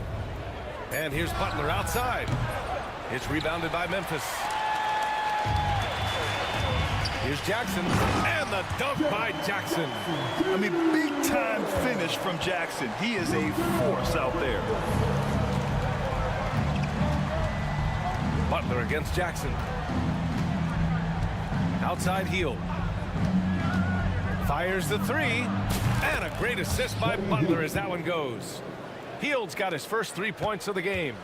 S1: And here's Butler outside. It's rebounded by Memphis. Here's Jackson, and the dunk by Jackson.
S2: I mean, big-time finish from Jackson. He is a force out there.
S1: Butler against Jackson. Outside Hield. Fires the 3. And a great assist by Butler as that one goes. Hield's got his first 3 points of the game.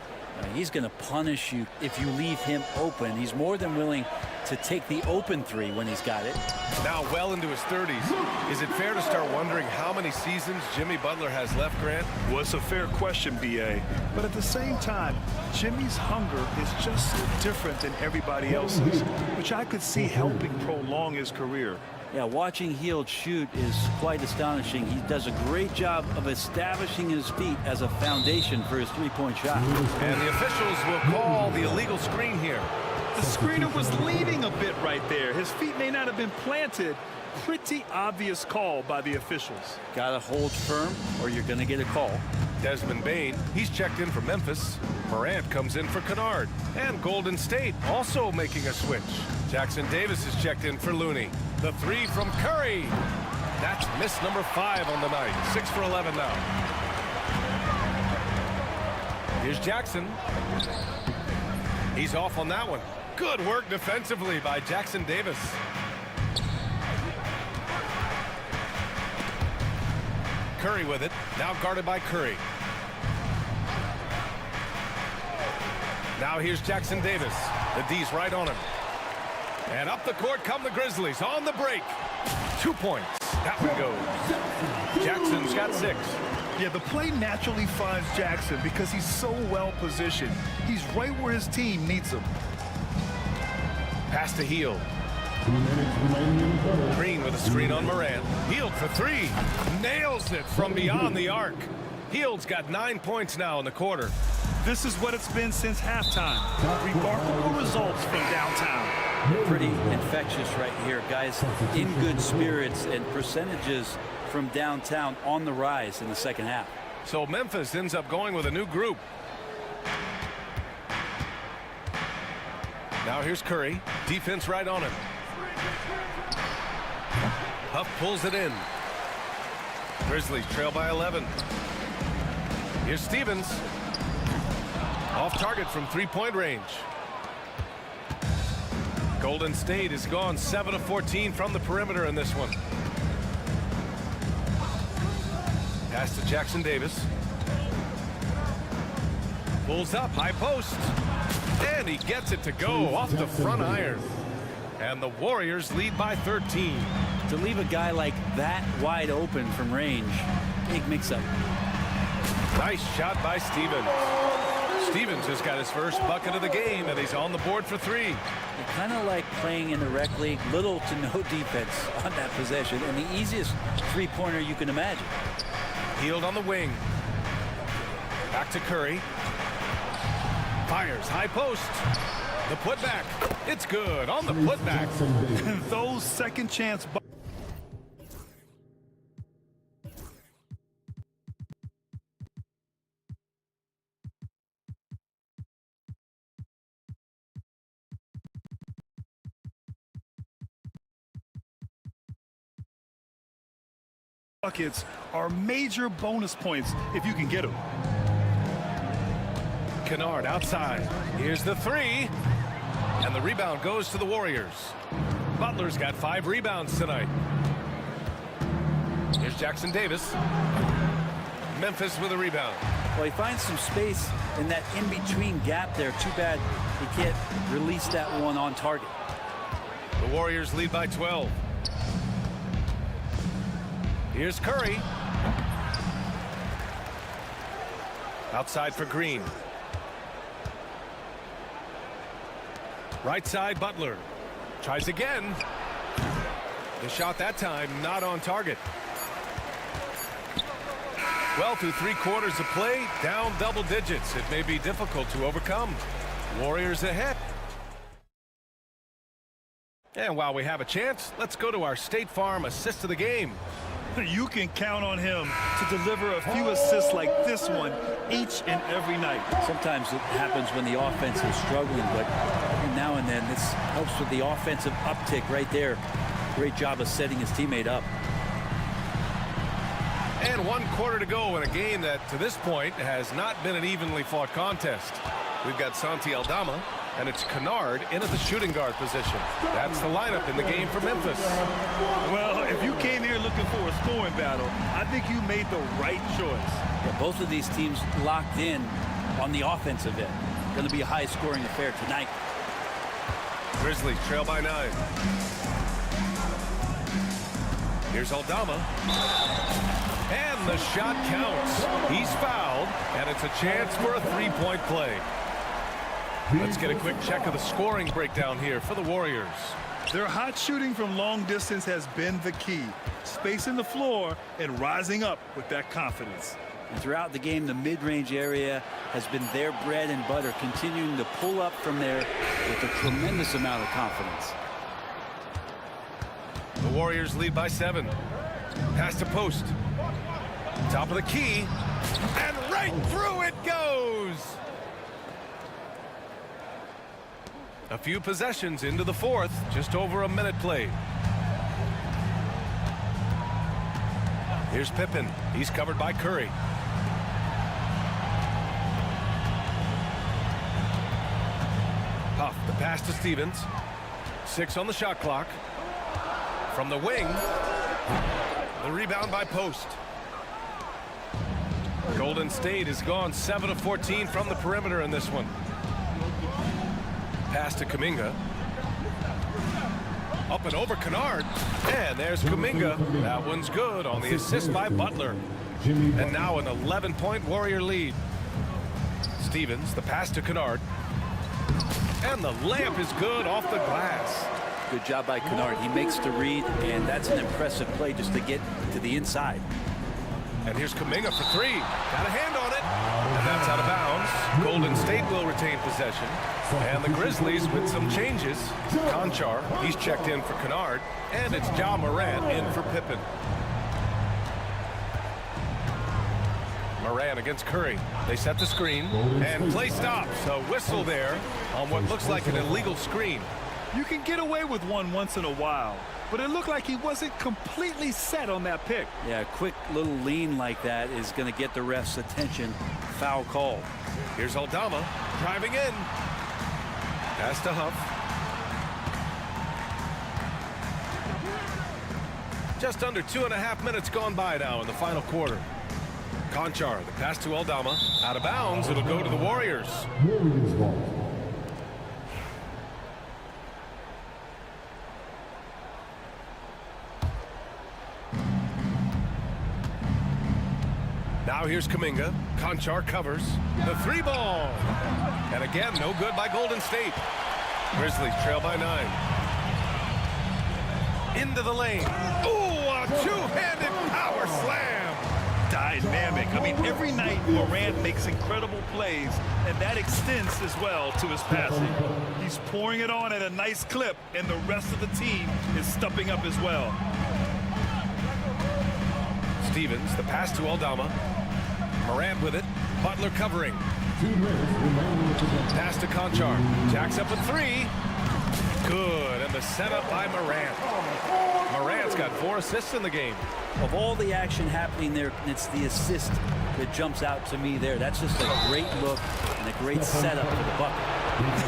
S3: He's going to punish you if you leave him open. He's more than willing to take the open 3 when he's got it.
S1: Now well into his 30s. Is it fair to start wondering how many seasons Jimmy Butler has left, Grant?
S2: Well, it's a fair question, B.A. But at the same time, Jimmy's hunger is just so different than everybody else's, which I could see helping prolong his career.
S3: Yeah, watching Hield shoot is quite astonishing. He does a great job of establishing his feet as a foundation for his 3-point shot.
S1: And the officials will call the illegal screen here.
S2: The screener was leaning a bit right there. His feet may not have been planted. Pretty obvious call by the officials.
S3: Gotta hold firm or you're gonna get a call.
S1: Desmond Bane, he's checked in for Memphis. Morant comes in for Kennard. And Golden State also making a switch. Jackson Davis is checked in for Looney. The 3 from Curry. That's miss number 5 on the night. 6 for 11 now. Here's Jackson. He's off on that one. Good work defensively by Jackson Davis. Curry with it. Now guarded by Curry. Now here's Jackson Davis. The D's right on him. And up the court come the Grizzlies on the break. 2 points. That one goes. Jackson's got 6.
S2: Yeah, the play naturally finds Jackson because he's so well positioned. He's right where his team needs him.
S1: Pass to Hield. Green with a screen on Morant. Hield for 3. Nails it from beyond the arc. Hield's got 9 points now in the quarter.
S2: This is what it's been since halftime. Remarkable results from downtown.
S3: Pretty infectious right here, guys. In good spirits and percentages from downtown on the rise in the second half.
S1: So Memphis ends up going with a new group. Now here's Curry. Defense right on him. Huff pulls it in. Grizzlies trail by 11. Here's Stevens. Off target from 3-point range. Golden State has gone 7 of 14 from the perimeter in this one. Pass to Jackson Davis. Pulls up, high post. And he gets it to go off the front iron. And the Warriors lead by 13.
S3: To leave a guy like that wide open from range, big mix-up.
S1: Nice shot by Stevens. Stevens has got his first bucket of the game, and he's on the board for 3.
S3: Kind of like playing in the rec league, little to no defense on that possession, and the easiest 3-pointer you can imagine.
S1: Hield on the wing. Back to Curry. Fires, high post. The putback. It's good on the putback.
S2: Those second chance buckets are major bonus points if you can get them.
S1: Kennard outside. Here's the three. And the rebound goes to the Warriors. Butler's got 5 rebounds tonight. Here's Jackson Davis. Memphis with a rebound.
S3: Well, he finds some space in that in-between gap there. Too bad he can't release that one on target.
S1: The Warriors lead by 12. Here's Curry. Outside for Green. Right side, Butler. Tries again. The shot that time not on target. Well, through 3 quarters of play, down double digits. It may be difficult to overcome. Warriors ahead. And while we have a chance, let's go to our State Farm assist of the game.
S2: You can count on him to deliver a few assists like this one each and every night.
S3: Sometimes it happens when the offense is struggling, but every now and then this helps with the offensive uptick right there. Great job of setting his teammate up.
S1: And 1 quarter to go in a game that, to this point, has not been an evenly fought contest. We've got Santi Aldama, and it's Kennard in at the shooting guard position. That's the lineup in the game for Memphis.
S2: Well, if you came here looking for a scoring battle, I think you made the right choice.
S3: Yeah, both of these teams locked in on the offensive end. Going to be a high-scoring affair tonight.
S1: Grizzlies trail by 9. Here's Aldama. And the shot counts. He's fouled, and it's a chance for a 3-point play. Let's get a quick check of the scoring breakdown here for the Warriors.
S2: Their hot shooting from long distance has been the key. Spacing the floor and rising up with that confidence.
S3: And throughout the game, the mid-range area has been their bread and butter, continuing to pull up from there with a tremendous amount of confidence.
S1: The Warriors lead by 7. Pass to post. Top of the key. And right through it goes! A few possessions into the 4th, just over a minute played. Here's Pippen. He's covered by Curry. Huff, the pass to Stevens. 6 on the shot clock. From the wing, the rebound by Post. Golden State has gone 7 of 14 from the perimeter in this one. Pass to Kuminga. Up and over Kennard. And there's Kuminga. That one's good on the assist by Butler. And now an 11-point Warrior lead. Stevens, the pass to Kennard. And the layup is good off the glass.
S3: Good job by Kennard. He makes the read, and that's an impressive play just to get to the inside.
S1: And here's Kuminga for 3. Got a hand on it. And that's out of bounds. Golden State will retain possession. And the Grizzlies with some changes. Conchar, he's checked in for Kennard. And it's Ja Morant in for Pippen. Morant against Curry. They set the screen. And play stops. A whistle there on what looks like an illegal screen.
S2: You can get away with one once in a while, but it looked like he wasn't completely set on that pick.
S3: Yeah, a quick little lean like that is going to get the ref's attention. Foul call.
S1: Here's Aldama driving in. Pass to Huff. Just under 2.5 minutes gone by now in the final quarter. Conchar, the pass to Aldama. Out of bounds, it'll go to the Warriors. Now here's Kuminga. Conchar covers. The 3 ball. And again, no good by Golden State. Grizzlies trail by 9. Into the lane. Ooh, a two-handed power slam.
S2: dynamic. I mean, every night Morant makes incredible plays, and that extends as well to his passing. He's pouring it on at a nice clip, and the rest of the team is stepping up as well.
S1: Stevens, the pass to Aldama. Morant with it. Butler covering. Pass to Conchar. Jacks up with three. Good, and the setup by Morant. Morant's got 4 assists in the game.
S3: Of all the action happening there, it's the assist that jumps out to me there. That's just a great look and a great setup for the bucket.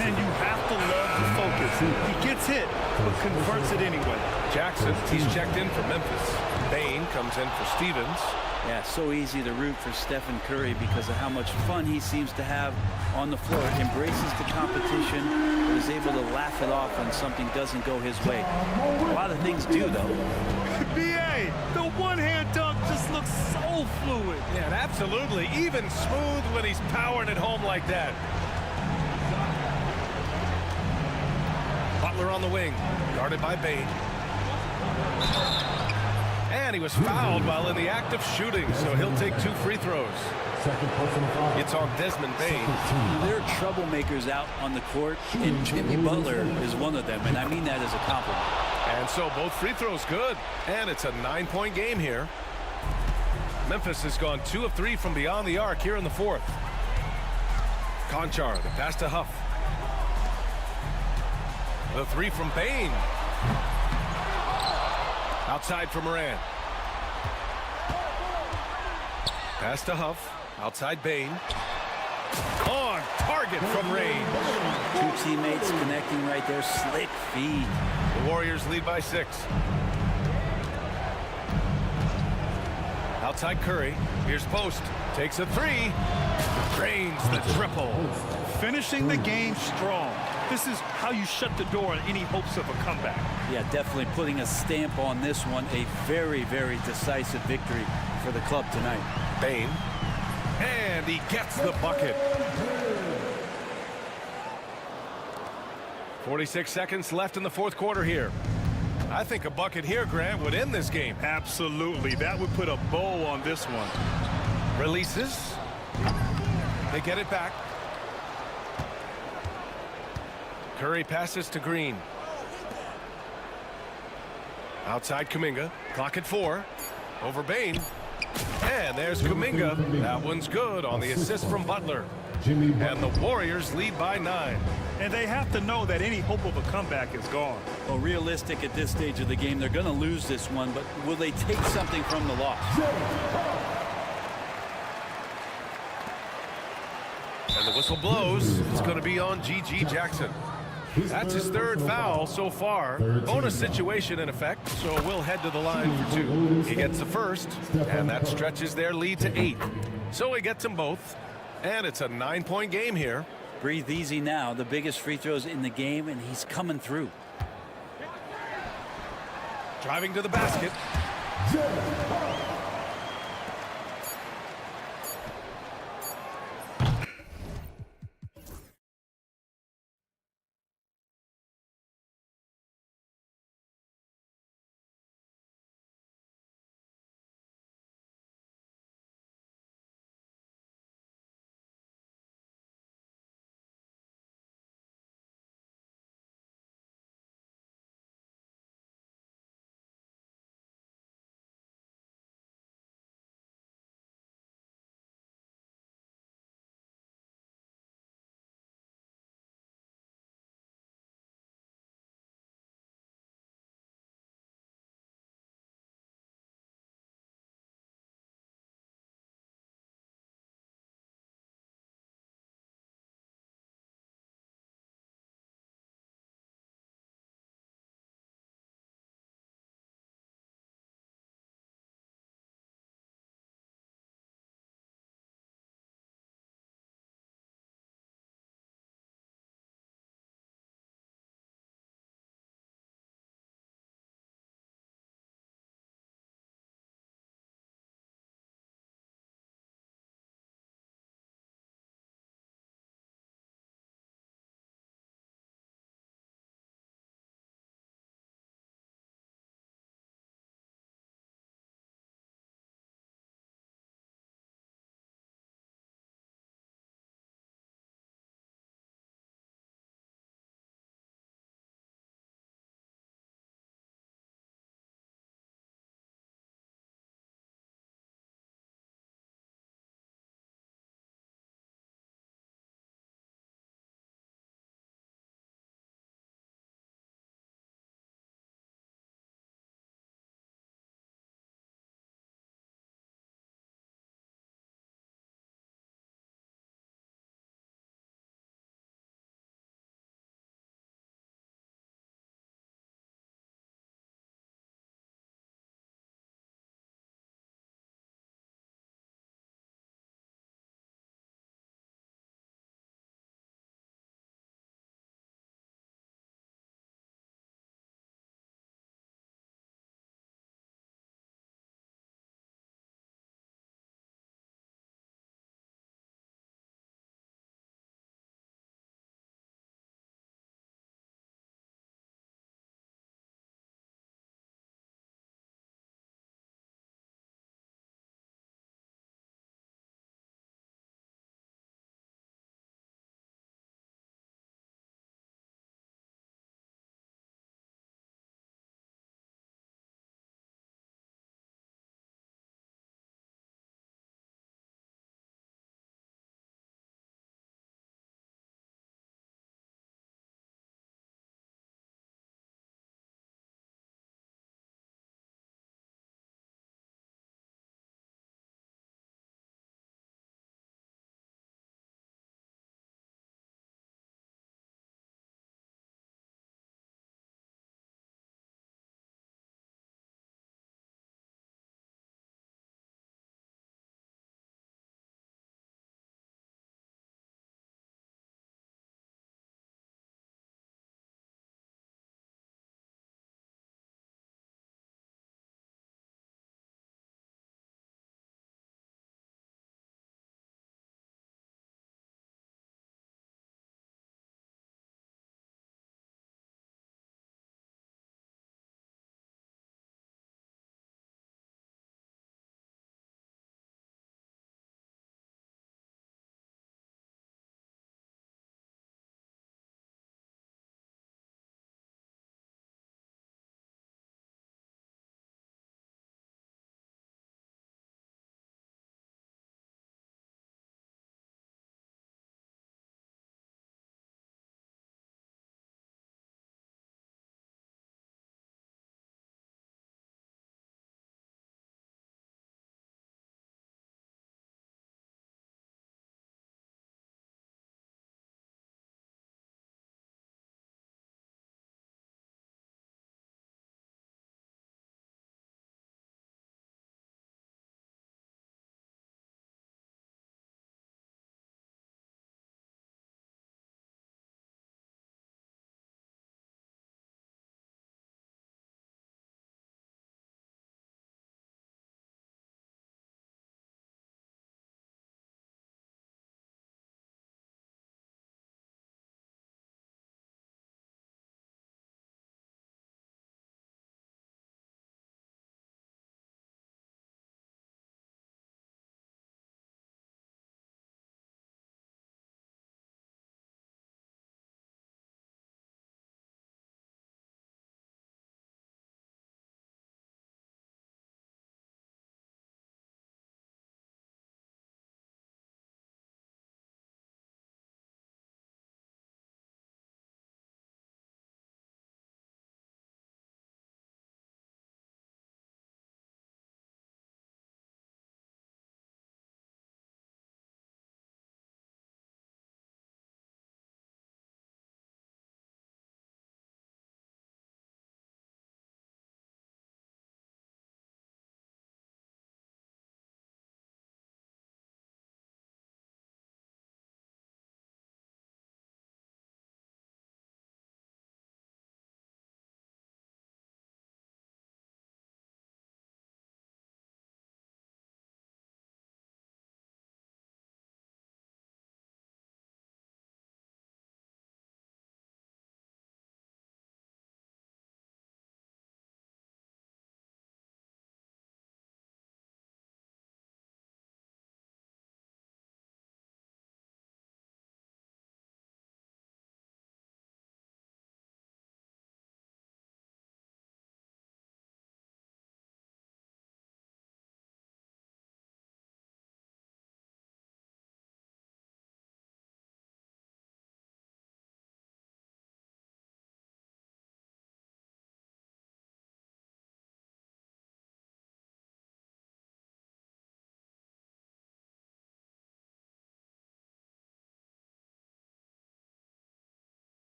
S2: And you have to love the focus. He gets hit, but converts it anyway.
S1: Jackson, he's checked in for Memphis. Bain comes in for Stevens.
S3: Yeah, so easy to root for Stephen Curry because of how much fun he seems to have on the floor. Embraces the competition, but is able to laugh it off when something doesn't go his way. A lot of things do, though.
S2: B.A., the one-hand dunk just looks so fluid.
S1: Yeah, and absolutely. Even smooth when he's powering it home like that. Butler on the wing, guarded by Bain. And he was fouled while in the act of shooting, so he'll take 2 free throws. It's on Desmond Bain.
S3: There are troublemakers out on the court, and Jimmy Butler is one of them, and I mean that as a compliment.
S1: And so both free throws good, and it's a 9-point game here. Memphis has gone 2 of 3 from beyond the arc here in the 4th. Conchar, the pass to Huff. The 3 from Bain. Outside for Morant. Pass to Huff. Outside Bain. On target from range.
S3: 2 teammates connecting right there. Slick feed.
S1: The Warriors lead by 6. Outside Curry. Here's Post. Takes a 3. Drains the triple.
S2: Finishing the game strong. This is how you shut the door on any hopes of a comeback.
S3: Yeah, definitely putting a stamp on this one. A very, very decisive victory for the club tonight.
S1: Bain. And he gets the bucket. 46 seconds left in the 4th quarter here. I think a bucket here, Grant, would end this game.
S2: Absolutely. That would put a bow on this one.
S1: Releases. They get it back. Curry passes to Green. Outside Kuminga. Clock at 4. Over Bain. And there's Kuminga. That one's good on the assist from Butler. And the Warriors lead by 9.
S2: And they have to know that any hope of a comeback is gone.
S3: Well, realistic at this stage of the game, they're going to lose this one, but will they take something from the loss?
S1: And the whistle blows. It's going to be on G.G. Jackson. That's his 3rd foul so far. Bonus situation in effect, so we'll head to the line for 2. He gets the 1st, and that stretches their lead to 8. So he gets them both, and it's a 9-point game here.
S3: Breathe easy now. The biggest free throws in the game, and he's coming through.
S1: Driving to the basket.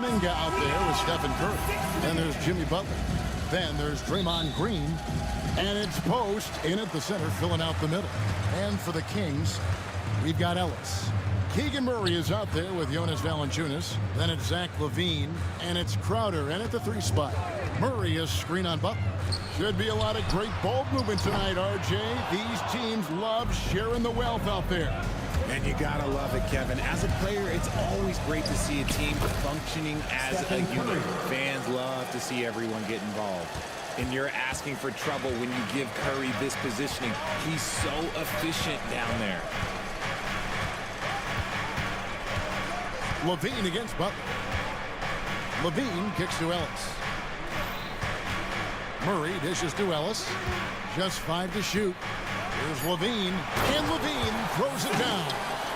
S7: Minga out there with Stephen Curry. Then there's Jimmy Butler. Then there's Draymond Green. And it's Post in at the center, filling out the middle. And for the Kings, we've got Ellis. Keegan Murray is out there with Jonas Valanciunas. Then it's Zach LaVine. And it's Crowder in at the 3 spot. Murray is screen on Butler. Should be a lot of great ball movement tonight, RJ. These teams love sharing the wealth out there.
S12: And you gotta love it, Kevin. As a player, it's always great to see a team functioning as a unit. Fans love to see everyone get involved. And you're asking for trouble when you give Curry this positioning. He's so efficient down there.
S7: LaVine against Butler. LaVine kicks to Ellis. Murray dishes to Ellis. Just 5 to shoot. Here's LaVine. And LaVine throws it down.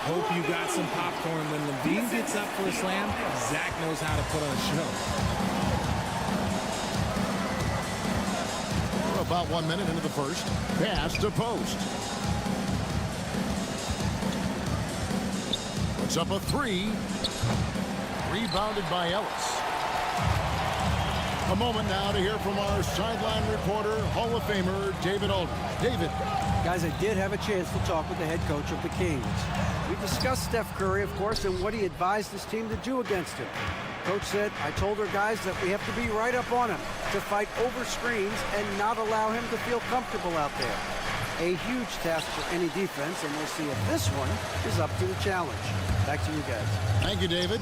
S12: Hope you got some popcorn. When LaVine gets up for a slam, Zach knows how to put on a show.
S7: We're about 1 minute into the first. Pass to Post. Puts up a 3. Rebounded by Ellis. A moment now to hear from our sideline reporter, Hall of Famer David Aldridge. David.
S10: Guys, I did have a chance to talk with the head coach of the Kings. We discussed Steph Curry, of course, and what he advised his team to do against him. Coach said, I told our guys that we have to be right up on him, to fight over screens and not allow him to feel comfortable out there. A huge task for any defense, and we'll see if this one is up to the challenge. Back to you guys.
S7: Thank you, David.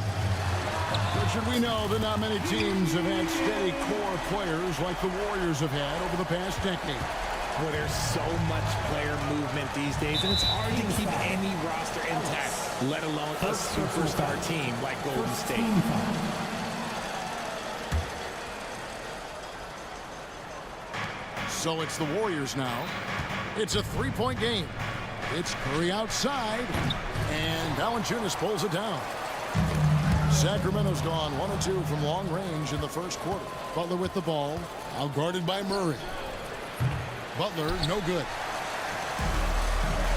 S7: Richard, we know that not many teams have had steady core players like the Warriors have had over the past decade.
S12: Well, there's so much player movement these days, and it's hard to keep any roster intact, let alone a superstar team like Golden State.
S7: So it's the Warriors now. It's a 3-point game. It's Curry outside, and Valanciunas pulls it down. Sacramento's gone 1 of 2 from long range in the first quarter. Butler with the ball, outguarded by Murray. Butler, no good.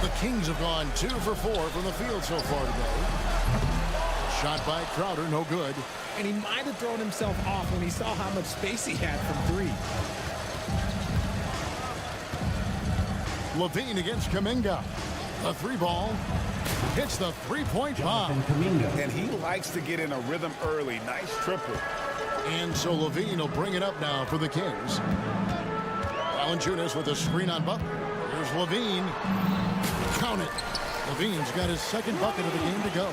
S7: The Kings have gone 2 for 4 from the field so far today. Shot by Crowder, no good.
S12: And he might have thrown himself off when he saw how much space he had from 3.
S7: LaVine against Kuminga. The 3-ball. Hits the 3-point bomb.
S8: And he likes to get in a rhythm early. Nice triple.
S7: And so LaVine will bring it up now for the Kings. Valanciunas with a screen on Butler. Here's LaVine. Count it. LaVine's got his second bucket of the game to go.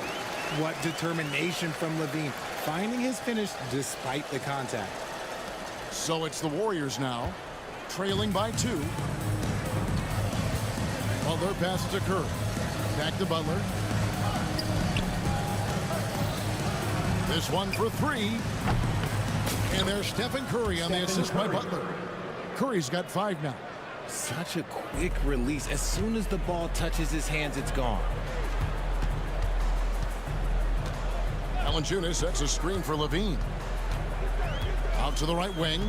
S12: What determination from LaVine, finding his finish despite the contact.
S7: So it's the Warriors now, trailing by 2. Butler passes to Curry. Back to Butler. This one for 3. And there's Stephen Curry on the assist by Butler. Curry's got 5 now.
S12: Such a quick release. As soon as the ball touches his hands, it's gone.
S7: Valanciunas sets a screen for LaVine. Out to the right wing.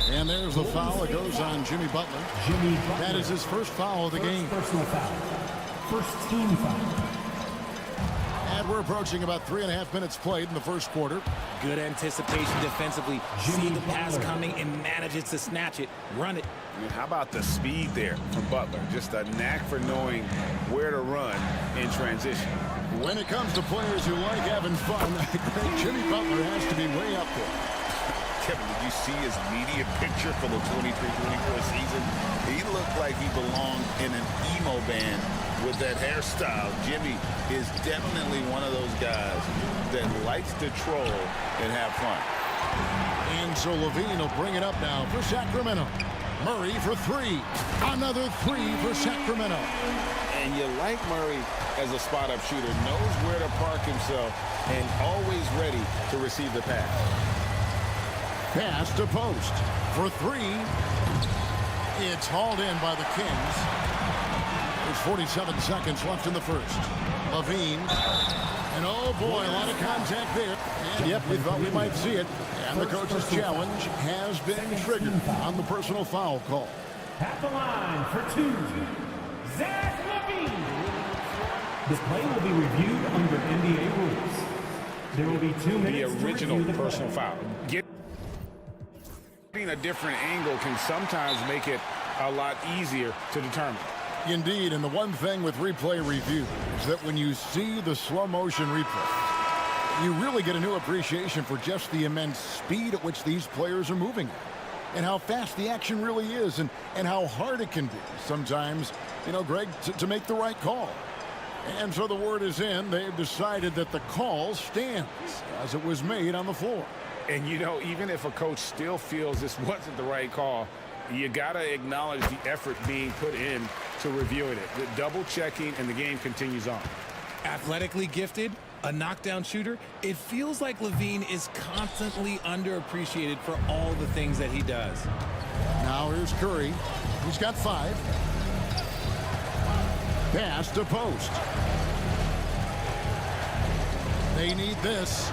S7: And there's the foul that goes on Jimmy Butler. That is his first foul of the game.
S5: Personal foul. First team foul.
S7: And we're approaching about 3.5 minutes played in the first quarter.
S12: Good anticipation defensively. See the pass coming and manages to snatch it. Run it.
S8: And how about the speed there from Butler? Just a knack for knowing where to run in transition.
S7: When it comes to players who like having fun, Jimmy Butler has to be way up there.
S8: Kevin, did you see his media picture for the 23-24 season? He looked like he belonged in an emo band with that hairstyle. Jimmy is definitely one of those guys that likes to troll and have fun.
S7: And so LaVine will bring it up now for Sacramento. Murray for 3. Another 3 for Sacramento.
S8: And you like Murray as a spot-up shooter, knows where to park himself, and always ready to receive the pass.
S7: Pass to Post for 3. It's hauled in by the Kings. There's 47 seconds left in the first. LaVine. And oh boy, a lot of contact there. And yep, we thought we might see it. And the coach's challenge has been triggered on the personal foul call.
S5: At the line for 2, Zach LaVine. This play will be reviewed under NBA rules. There will be 2 minutes
S8: the
S5: to
S8: original
S5: review the
S8: personal
S5: play.
S8: foul. Getting a different angle can sometimes make it a lot easier to determine.
S7: Indeed, and the one thing with replay review is that when you see the slow motion replay, you really get a new appreciation for just the immense speed at which these players are moving and how fast the action really is and how hard it can be sometimes, you know, Greg, to make the right call. And so the word is in. They've decided that the call stands as it was made on the floor.
S8: And, you know, even if a coach still feels this wasn't the right call, you got to acknowledge the effort being put in to reviewing it. The double checking, and the game continues on.
S12: Athletically gifted, a knockdown shooter, it feels like Levine is constantly underappreciated for all the things that he does.
S7: Now here's Curry. He's got 5. Pass to post. They need this.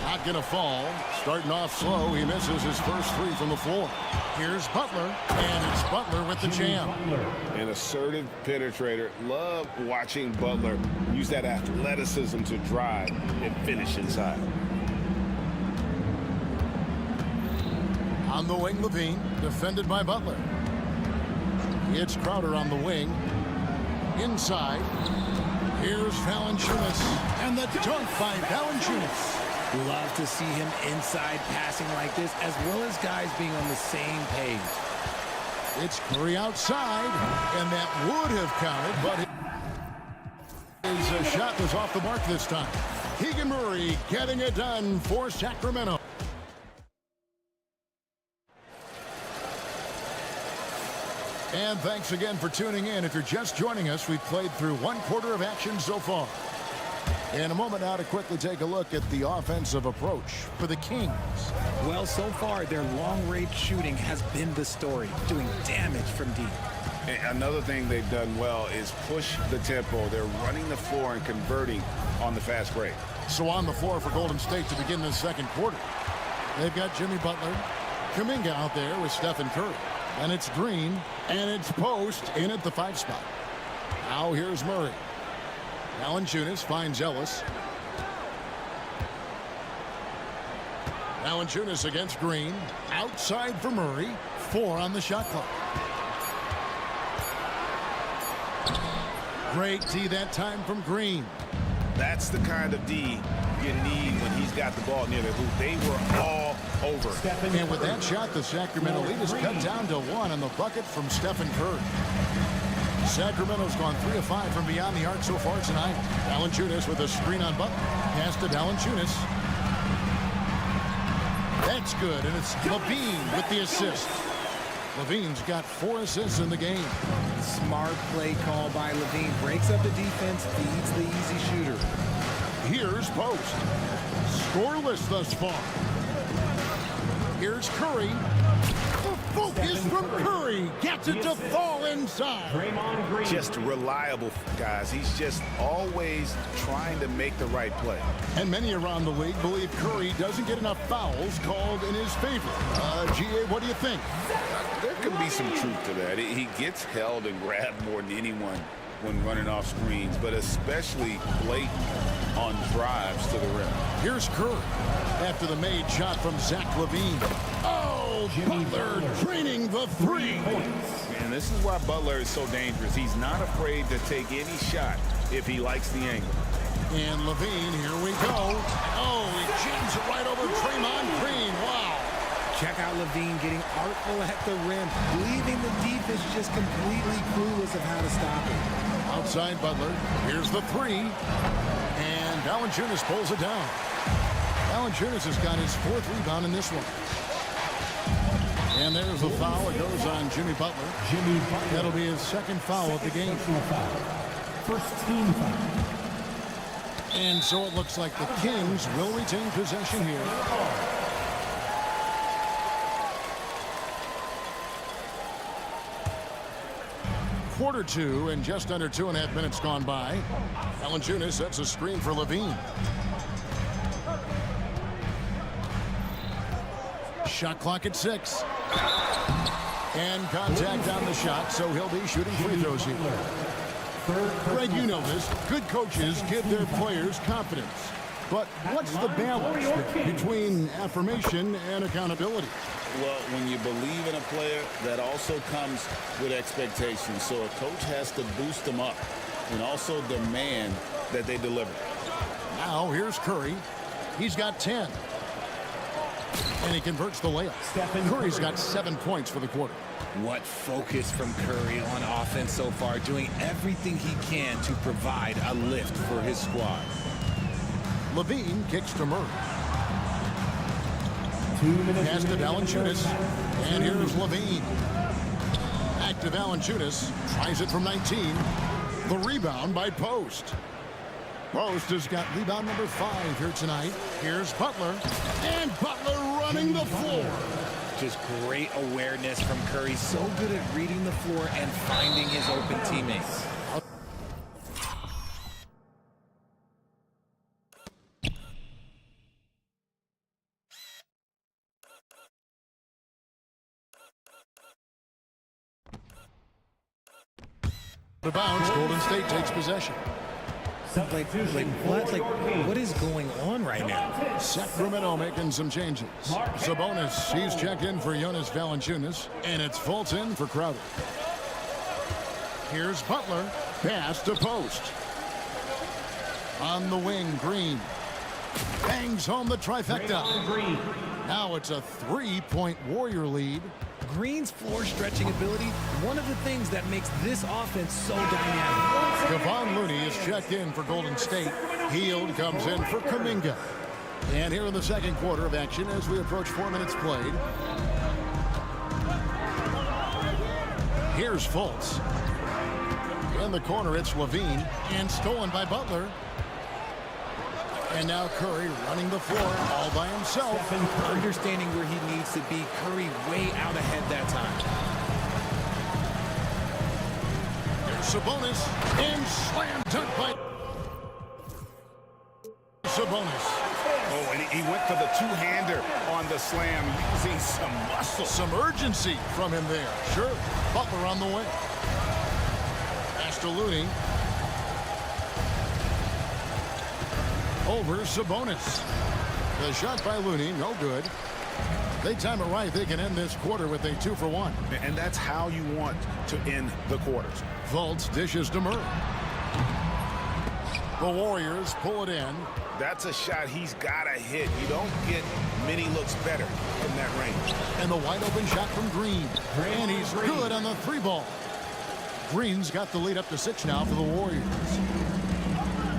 S7: Not gonna fall. Starting off slow, he misses his first 3 from the floor. Here's Butler, and it's Butler with the jam.
S8: An assertive penetrator. Love watching Butler use that athleticism to drive and finish inside.
S7: On the wing, Levine, defended by Butler. It's Crowder on the wing. Inside. Here's Valanciunas, and the dunk by Valanciunas.
S12: Love to see him inside passing like this, as well as guys being on the same page.
S7: It's Curry outside, and that would have counted, but his shot was off the mark this time. Keegan Murray getting it done for Sacramento. And thanks again for tuning in. If you're just joining us, we've played through 1 quarter of action so far. In a moment now to quickly take a look at the offensive approach for the Kings.
S12: Well, so far, their long-range shooting has been the story, doing damage from deep.
S8: Another thing they've done well is push the tempo. They're running the floor and converting on the fast break.
S7: So on the floor for Golden State to begin this second quarter, they've got Jimmy Butler, Kuminga out there with Stephen Curry. And it's Green, and it's Post in at the 5 spot. Now here's Murray. Valanciunas finds Ellis. Valanciunas against Green. Outside for Murray. 4 on the shot clock. Great D that time from Green.
S8: That's the kind of D you need when he's got the ball near the hoop. They were all over.
S7: And with that shot, the Sacramento lead is cut down to 1 on the bucket from Stephen Curry. Sacramento's gone 3 of 5 from beyond the arc so far tonight. Valanciunas with a screen on Butler. Pass to Valanciunas. That's good, and it's Levine with the assist. Levine's got 4 assists in the game.
S12: Smart play call by Levine. Breaks up the defense, feeds the easy shooter.
S7: Here's Post. Scoreless thus far. Here's Curry. The focus from Curry. Gets it to fall inside.
S8: Just reliable, guys. He's just always trying to make the right play.
S7: And many around the league believe Curry doesn't get enough fouls called in his favor. GA, what do you think?
S8: There could be some truth to that. He gets held and grabbed more than anyone when running off screens, but especially blatant on drives to the rim.
S7: Here's Curry after the made shot from Zach LaVine. Oh, Butler draining the 3.
S8: And this is why Butler is so dangerous. He's not afraid to take any shot if he likes the angle.
S7: And LaVine, here we go. Oh, he jams it right over Draymond Green. Wow.
S12: Check out Levine getting artful at the rim, leaving the defense just completely clueless of how to stop it.
S7: Outside Butler. Here's the 3. And Valanciunas pulls it down. Valanciunas has got his 4th rebound in this one. And there's the foul. It goes on Jimmy Butler. That'll be his 2nd foul of the game.
S5: First team foul.
S7: And so it looks like the Kings will retain possession here. Quarter 2 and just under 2.5 minutes gone by. Valanciunas sets a screen for Levine. Shot clock at 6. And contact on the shot, so he'll be shooting free throws here. Greg, you know this. Good coaches give their players confidence. But what's the balance between affirmation and accountability?
S11: Well, when you believe in a player, that also comes with expectations. So a coach has to boost them up and also demand that they deliver.
S7: Now here's Curry. He's got 10. And he converts the layup. Curry's got 7 points for the quarter.
S12: What focus from Curry on offense so far, doing everything he can to provide a lift for his squad.
S7: Levine kicks to Murray. Pass to Valanciunas. And here's Levine. Back to Valanciunas. Tries it from 19. The rebound by Post. Post has got rebound number 5 here tonight. Here's Butler. And Butler running the floor.
S12: Just great awareness from Curry. So good at reading the floor and finding his open teammates.
S7: The bounce, Golden State takes possession.
S12: What is going on right now?
S7: Sacramento making some changes. Sabonis, he's checked in for Jonas Valanciunas, and it's Fulton for Crowder. Here's Butler, pass to Post. On the wing, Green. Bangs home the trifecta. Now it's a 3-point Warrior lead.
S12: Green's floor stretching ability, one of the things that makes this offense so dynamic.
S7: Kevon Looney is checked in for Golden State. Hield comes in for Kuminga. And here in the second quarter of action as we approach 4 minutes played. Here's Fultz. In the corner, it's Levine. And stolen by Butler. And now Curry running the floor all by himself.
S12: Understanding where he needs to be. Curry way out ahead that time.
S7: There's Sabonis. And slam dunk by Sabonis.
S8: Oh, and he went for the two-hander on the slam, using some muscle.
S7: Some urgency from him there. Sure. Butler on the way. Pass to Looney. Over Sabonis. The shot by Looney, no good. They time it right, they can end this quarter with a 2-for-1.
S8: And that's how you want to end the quarters.
S7: Fultz dishes to Murray. The Warriors pull it in.
S8: That's a shot he's got to hit. You don't get many looks better from that range.
S7: And the wide open shot from Green. And he's good on the 3-ball. Green's got the lead up to 6 now for the Warriors.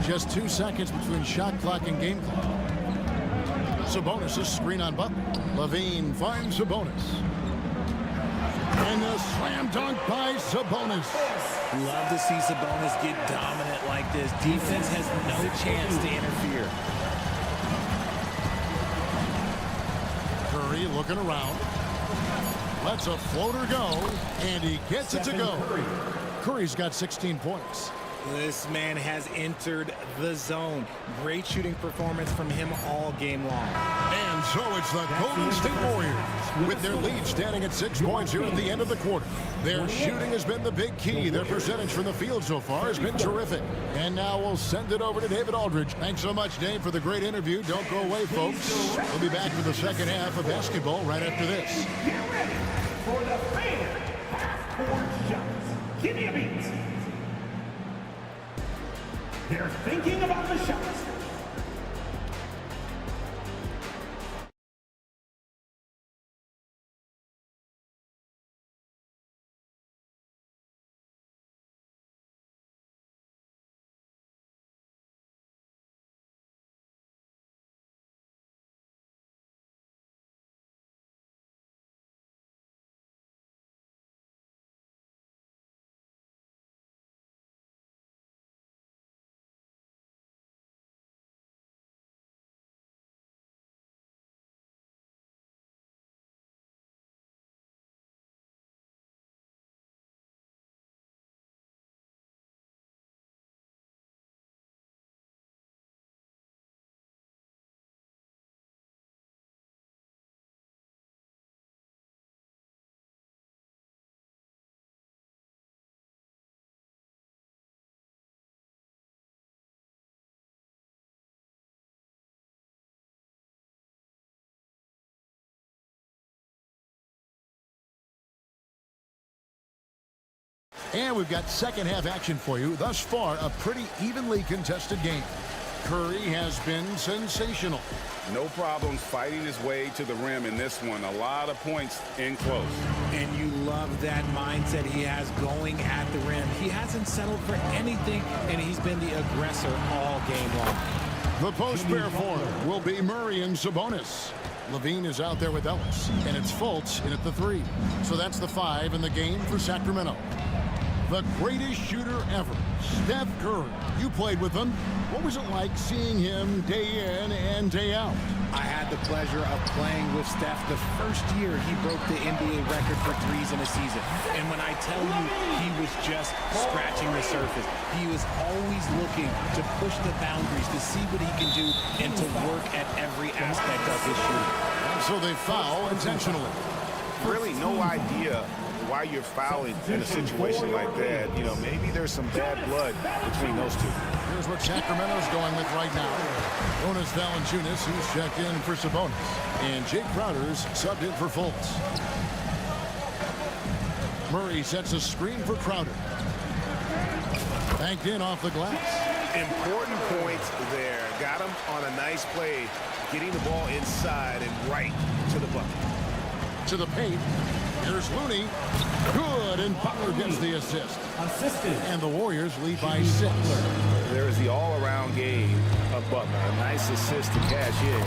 S7: Just 2 seconds between shot clock and game clock. Sabonis' screen on Butler. Levine finds Sabonis. And a slam dunk by Sabonis.
S12: Love to see Sabonis get dominant like this. Defense has no chance to interfere.
S7: Curry looking around. Lets a floater go, and he gets it to go. Curry's got 16 points.
S12: This man has entered the zone. Great shooting performance from him all game long.
S7: And so it's the Golden State Warriors with their lead standing at 6 points here at the end of the quarter. Their shooting has been the big key. Their percentage from the field so far has been terrific. And now we'll send it over to David Aldridge. Thanks so much, Dave, for the great interview. Don't go away, folks. We'll be back for the second half of basketball right after this.
S5: Get ready for the fan half-court shots. Give me a beat. They're thinking about the shots.
S7: And we've got second half action for you. Thus far, a pretty evenly contested game. Curry has been sensational.
S8: No problems fighting his way to the rim in this one. A lot of points in close.
S12: And you love that mindset he has going at the rim. He hasn't settled for anything, and he's been the aggressor all game long.
S7: The post pair form will be Murray and Sabonis. Levine is out there with Ellis, and it's Fultz in at the 3. So that's the 5 in the game for Sacramento. The greatest shooter ever, Steph Curry. You played with him. What was it like seeing him day in and day out?
S12: I had the pleasure of playing with Steph the first year he broke the NBA record for threes in a season. And when I tell you he was just scratching the surface, he was always looking to push the boundaries, to see what he can do, and to work at every aspect of his shooting.
S7: So they foul intentionally.
S8: Really no idea why you're fouling in a situation like that. You know, maybe there's some bad blood between those two.
S7: Here's what Sacramento's going with right now. Jonas Valanciunas, who's checked in for Sabonis. And Jake Crowder's subbed in for Fultz. Murray sets a screen for Crowder. Banked in off the glass.
S8: Important points there. Got him on a nice play, getting the ball inside and right to the bucket.
S7: To the paint. Here's Looney. Good, and Butler gets the assist. And the Warriors lead by 6.
S8: There is the all-around game of Butler. A nice assist to cash in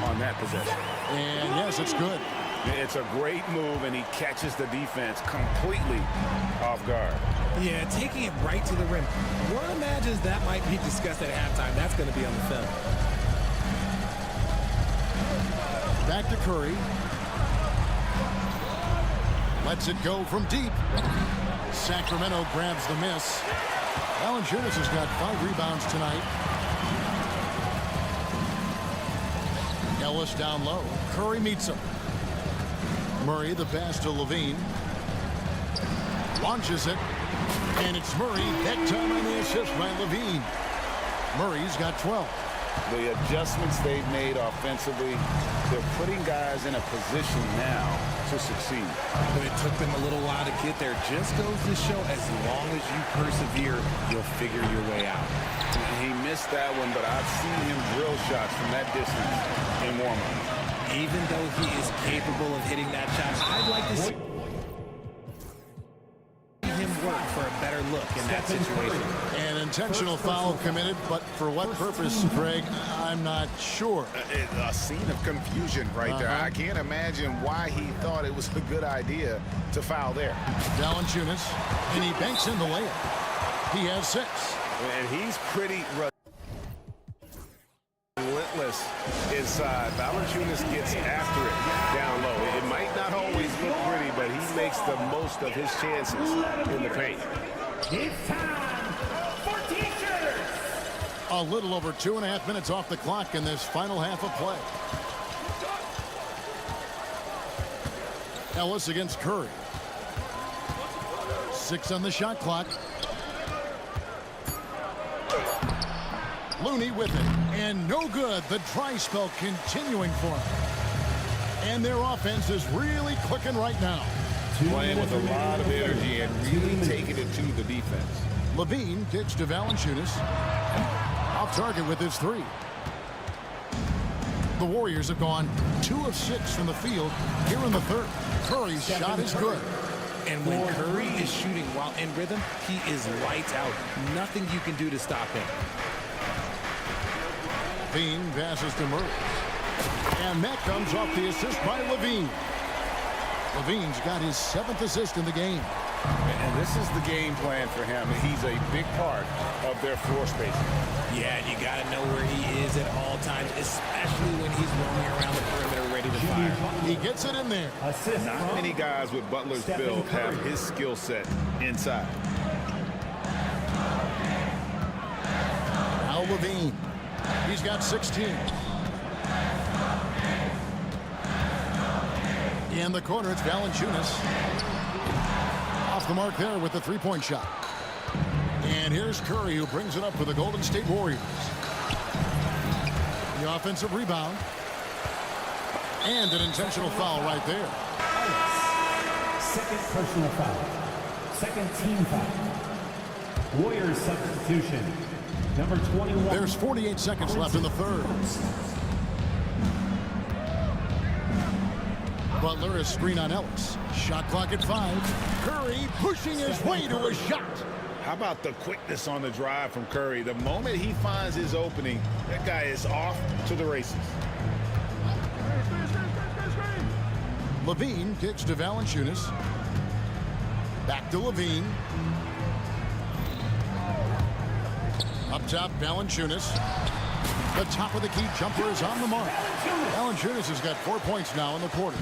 S8: on that possession.
S7: And yes, it's good.
S8: It's a great move, and he catches the defense completely off guard.
S12: Yeah, taking it right to the rim. One imagines that might be discussed at halftime. That's going to be on the film.
S7: Back to Curry. Lets it go from deep. Sacramento grabs the miss. Valanciunas has got 5 rebounds tonight. Ellis down low. Curry meets him. Murray the pass to Levine. Launches it. And it's Murray. That time on the assist by Levine. Murray's got 12.
S8: The adjustments they've made offensively, they're putting guys in a position now to succeed.
S12: But it took them a little while to get there. Just goes to show as long as you persevere, you'll figure your way out.
S8: He missed that one, but I've seen him drill shots from that distance in warm-up.
S12: Even though he is capable of hitting that shot, I'd like to see him work for a better look in that situation.
S7: An intentional foul committed, but for what purpose, Greg, I'm not sure.
S8: A scene of confusion right there. I can't imagine why he thought it was a good idea to foul there.
S7: Valanciunas, and he banks in the layup. He has 6.
S8: And he's pretty relentless inside. Valanciunas gets after it down low. It might not always look pretty, but he makes the most of his chances in the paint.
S5: It's time for T-shirts.
S7: A little over 2.5 minutes off the clock in this final half of play. Ellis against Curry. 6 on the shot clock. Looney with it, and no good. The dry spell continuing for him. And their offense is really clicking right now.
S8: Playing with a lot of energy and really taking it to the defense.
S7: Levine kicks to Valanciunas. Off target with his 3. The Warriors have gone 2 of 6 from the field here in the third. Curry's shot is good.
S12: And when Curry is shooting while in rhythm, he is lights out. Nothing you can do to stop him.
S7: Levine passes to Murray. And that comes off the assist by Levine. Levine's got his 7th assist in the game.
S8: And this is the game plan for him. He's a big part of their floor spacing.
S12: Yeah, you got to know where he is at all times, especially when he's roaming around the perimeter ready to fire.
S7: He gets it in there.
S8: Not many guys with Butler's build have his skill set inside.
S7: Now Levine. He's got 16. In the corner, it's Valanciunas. Off the mark there with the 3-point shot. And here's Curry, who brings it up for the Golden State Warriors. The offensive rebound. And an intentional foul right there.
S5: Second personal foul. Second team foul. Warriors substitution. Number 21.
S7: There's 48 seconds left in the third. Butler is screen on Ellis. Shot clock at 5. Curry pushing his way to a shot.
S8: How about the quickness on the drive from Curry? The moment he finds his opening, that guy is off to the races.
S7: Levine kicks to Valanciunas. Back to Levine. Up top, Valanciunas. The top of the key jumper is on the mark. Valanciunas has got 4 points now in the quarter.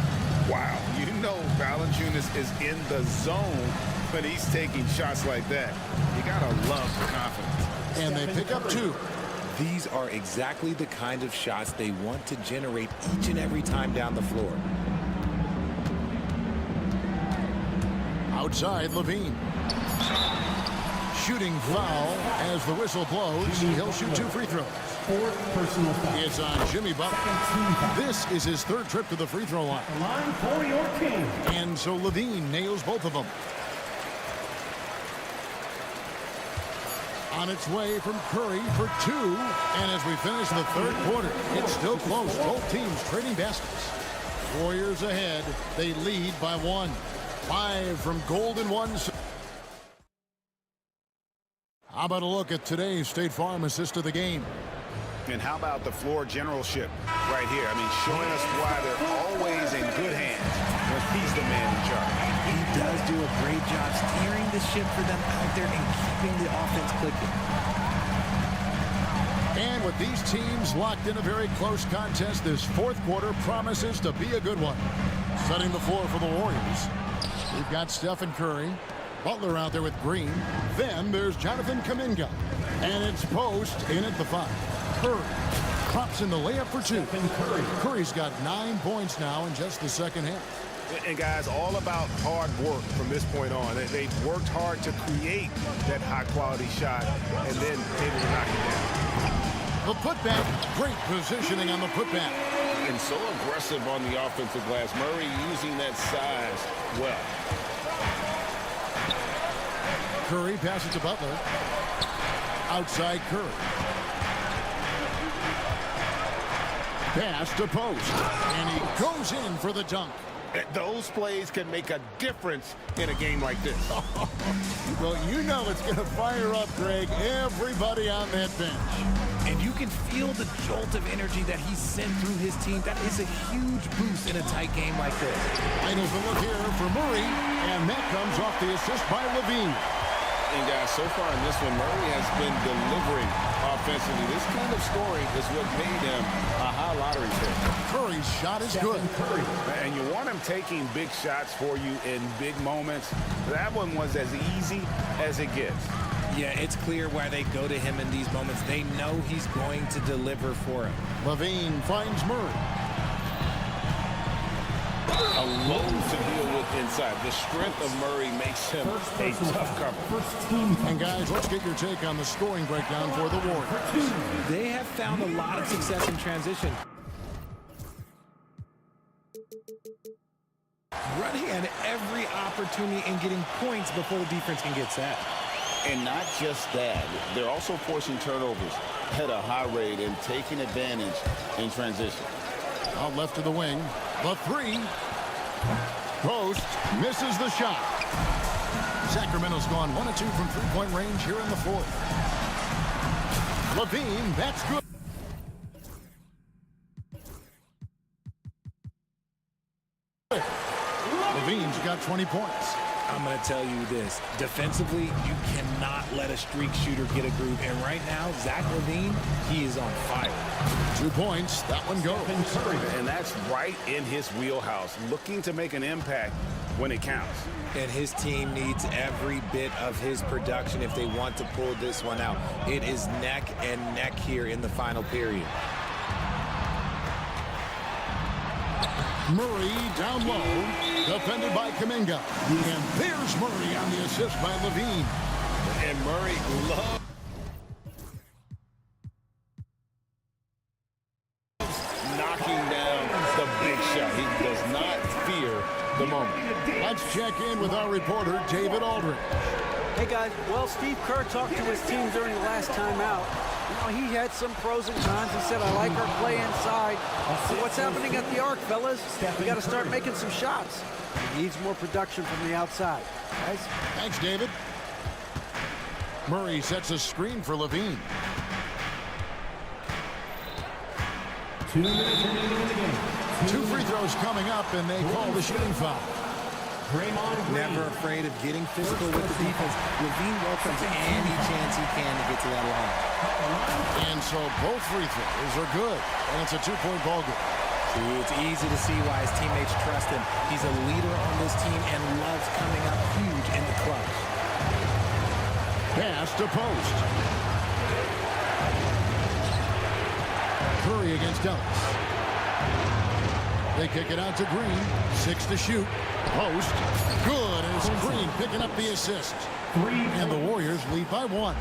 S8: Wow, you know Valanciunas is in the zone when he's taking shots like that. You gotta love the confidence.
S7: And they pick up 2.
S12: These are exactly the kind of shots they want to generate each and every time down the floor.
S7: Outside, Levine. Shooting foul as the whistle blows. He'll shoot 2 free throws.
S5: 4th personal foul.
S7: It's on Jimmy Butler. This is his 3rd trip to the free throw line.
S5: Line for your king.
S7: And so Levine nails both of them. On its way from Curry for 2. And as we finish the 3rd quarter, it's still close. Both teams trading baskets. Warriors ahead. They lead by 1. 5 from Golden Ones. How about a look at today's State Farm assist of the game?
S8: And how about the floor generalship right here? I mean, showing us why they're always in good hands when he's the man in charge.
S12: He does do a great job steering the ship for them out there and keeping the offense clicking.
S7: And with these teams locked in a very close contest, this 4th quarter promises to be a good one. Setting the floor for the Warriors. We've got Stephen Curry. Butler out there with Green. Then there's Jonathan Kuminga. And it's post in at the 5. Curry pops in the layup for 2. Curry's got 9 points now in just the second half.
S8: And guys, all about hard work from this point on. They've worked hard to create that high-quality shot and then able to knock it down.
S7: The putback. Great positioning on the putback.
S8: And so aggressive on the offensive glass. Murray using that size well.
S7: Curry passes to Butler. Outside Curry. Pass to post. And he goes in for the dunk.
S8: Those plays can make a difference in a game like this.
S7: Well, you know it's going to fire up, Greg, everybody on that bench.
S12: And you can feel the jolt of energy that he sent through his team. That is a huge boost in a tight game like this.
S7: Finals a look here for Murray, and that comes off the assist by Levine.
S8: And guys, so far in this one, Murray has been delivering offensively. This kind of scoring is what made him a high lottery pick.
S7: Curry's shot is good.
S8: And you want him taking big shots for you in big moments. That one was as easy as it gets.
S12: Yeah, it's clear why they go to him in these moments. They know he's going to deliver for him.
S7: Levine finds Murray.
S8: A load to deal with inside. The strength of Murray makes him a tough cover.
S7: And guys, let's get your take on the scoring breakdown for the Warriors.
S12: They have found a lot of success in transition. Running at every opportunity and getting points before the defense can get set.
S8: And not just that, they're also forcing turnovers at a high rate and taking advantage in transition.
S7: Out left of the wing. The 3. Post misses the shot. Sacramento's gone 1 of 2 from three-point range here in the 4th. Levine, that's good. Levine's got 20 points.
S12: I'm going to tell you this. Defensively, you cannot let a streak shooter get a groove. And right now, Zach LaVine, he is on fire.
S7: 2 points. That one goes.
S8: And that's right in his wheelhouse. Looking to make an impact when it counts.
S12: And his team needs every bit of his production if they want to pull this one out. It is neck and neck here in the final period.
S7: Murray down low, defended by Kuminga. And there's Murray on the assist by Levine.
S8: And Murray loves knocking down the big shot. He does not fear the moment.
S7: Let's check in with our reporter, David Aldridge.
S10: Hey, guys. Well, Steve Kerr talked to his team during the last timeout. You know, he had some pros and cons. He said, I like our play inside. So what's happening at the arc, fellas? We got to start making some shots. He needs more production from the outside. Guys?
S7: Thanks, David. Murray sets a screen for Levine.
S5: 2 minutes remaining in the game.
S7: 2 free throws coming up, and they call the shooting foul.
S12: Never afraid of getting physical with the defense. Levine welcomes any chance he can to get to that line.
S7: And so both free throws are good, and it's a 2-point ball game.
S12: It's easy to see why his teammates trust him. He's a leader on this team and loves coming up huge in the clutch.
S7: Pass to post. Curry against Ellis. They kick it out to Green. 6 to shoot. Post. Good as Green picking up the assist. And the Warriors lead by 1.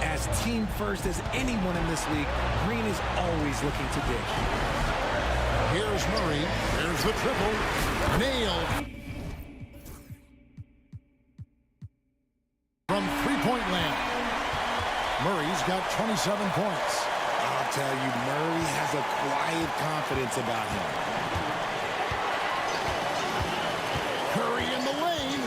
S12: As team first as anyone in this league, Green is always looking to dish.
S7: Here's Murray. There's the triple. Nailed. From three-point land. Murray's got 27 points.
S12: I'll tell you, Murray has a quiet confidence about him.
S7: Curry in the lane.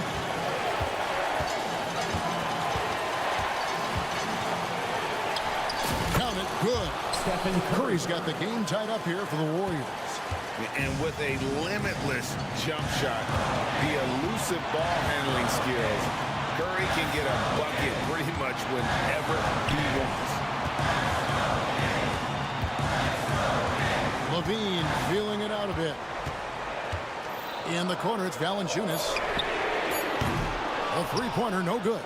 S7: Count it. Good. Curry's got the game tied up here for the Warriors.
S8: And with a limitless jump shot, the elusive ball handling skills, Curry can get a bucket pretty much whenever he wants.
S7: Levine feeling it out a bit. In the corner, it's Valanciunas. A three-pointer, no good.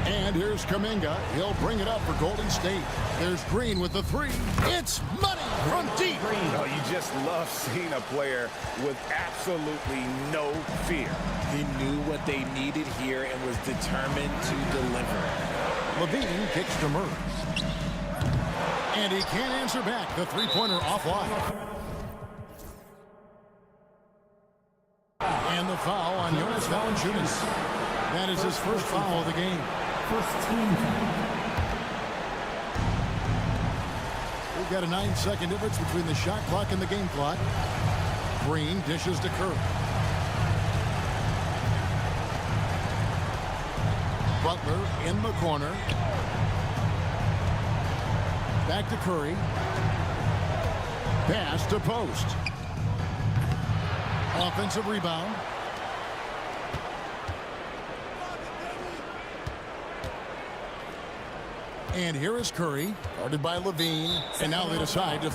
S7: And here's Kuminga. He'll bring it up for Golden State. There's Green with the 3. It's money from deep.
S8: Oh, you just love seeing a player with absolutely no fear.
S12: He knew what they needed here and was determined to deliver.
S7: Levine kicks to Murray. And he can't answer back. The three-pointer offline. And the foul on Jonas Valanciunas. That is his first foul of the game.
S5: First team foul.
S7: We've got a 9-second difference between the shot clock and the game clock. Green dishes to Curry. Butler in the corner. Back to Curry. Pass to post. Offensive rebound. And here is Curry, guarded by Levine, and now they decide to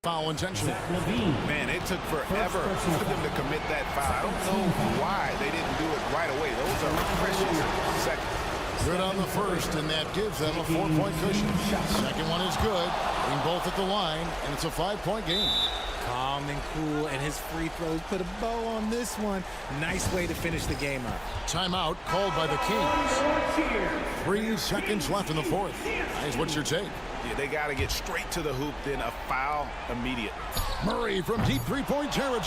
S7: foul intentionally.
S8: Man, it took forever for them to commit that foul. I don't know why they didn't do it right away. Those are precious seconds.
S7: Good on the first, and that gives them a 4-point cushion. Second one is good. Bring both at the line, and it's a 5-point game.
S12: Calm and cool, and his free throws put a bow on this one. Nice way to finish the game up.
S7: Timeout called by the Kings. 3 seconds left in the fourth. Guys, what's your take?
S8: Yeah, they got to get straight to the hoop, then a foul immediately.
S7: Murray from deep three-point territory.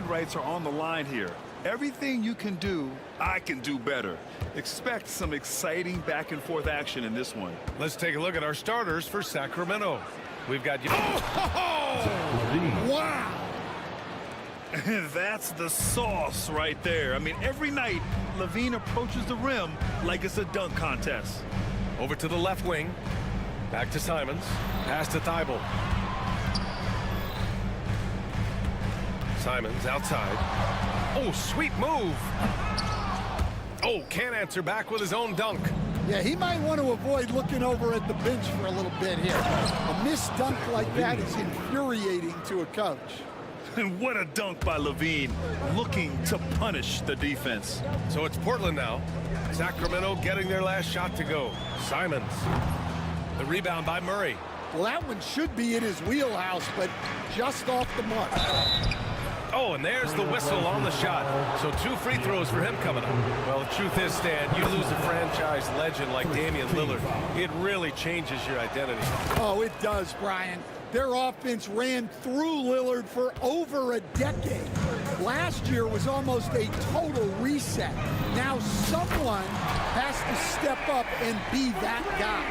S2: rights are on the line here. Everything you can do, I can do better. Expect some exciting back-and-forth action in this one.
S1: Let's take a look at our starters for Sacramento. We've got...
S2: Wow! That's the sauce right there. I mean, every night, Levine approaches the rim like it's a dunk contest.
S1: Over to the left wing. Back to Simons. Pass to Thibault. Simons outside. Oh, sweet move. Oh, can't answer back with his own dunk.
S9: Yeah, he might want to avoid looking over at the bench for a little bit here. A missed dunk like that is infuriating to a coach.
S2: And what a dunk by Levine, looking to punish the defense.
S1: So it's Portland now. Sacramento getting their last shot to go. Simons. The rebound by Murray.
S9: Well, that one should be in his wheelhouse, but just off the mark.
S1: Oh, and there's the whistle on the shot. So 2 free throws for him coming up. Well, the truth is, Stan, you lose a franchise legend like Damian Lillard. It really changes your identity.
S9: Oh, it does, Brian. Their offense ran through Lillard for over a decade. Last year was almost a total reset. Now someone has to step up and be that guy.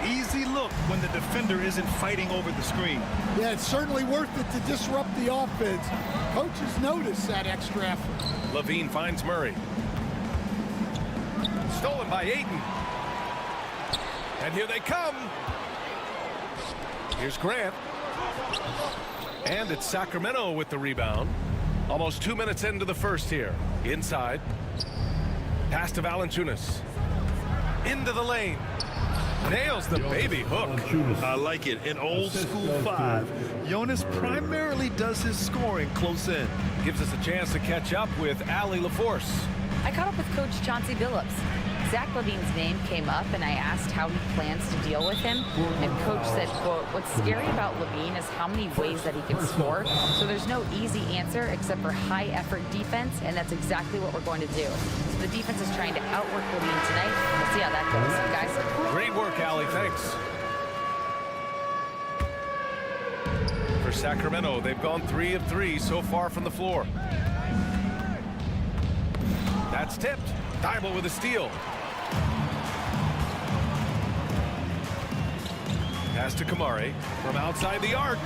S2: Easy look when the defender isn't fighting over the screen.
S9: Yeah, it's certainly worth it to disrupt the offense. Coaches notice that extra effort.
S1: Levine finds Murray. Stolen by Ayton. And here they come. Here's Grant. And it's Sacramento with the rebound. Almost 2 minutes into the first here. Inside. Pass to Valanciunas. Into the lane. Nails the baby hook.
S2: I like it. In old school 5, Jonas primarily does his scoring close in.
S1: Gives us a chance to catch up with Allie LaForce.
S4: I caught up with Coach Chauncey Billups. Zach LaVine's name came up, and I asked how he plans to deal with him. And Coach said, quote, what's scary about LaVine is how many ways that he can score. So there's no easy answer except for high-effort defense, and that's exactly what we're going to do. So the defense is trying to outwork LaVine tonight. We'll see how that goes, guys.
S1: Great work, Allie. Thanks. For Sacramento, they've gone 3 of 3 so far from the floor. That's tipped. Thibault with a steal. Pass to Kamari from outside the arc.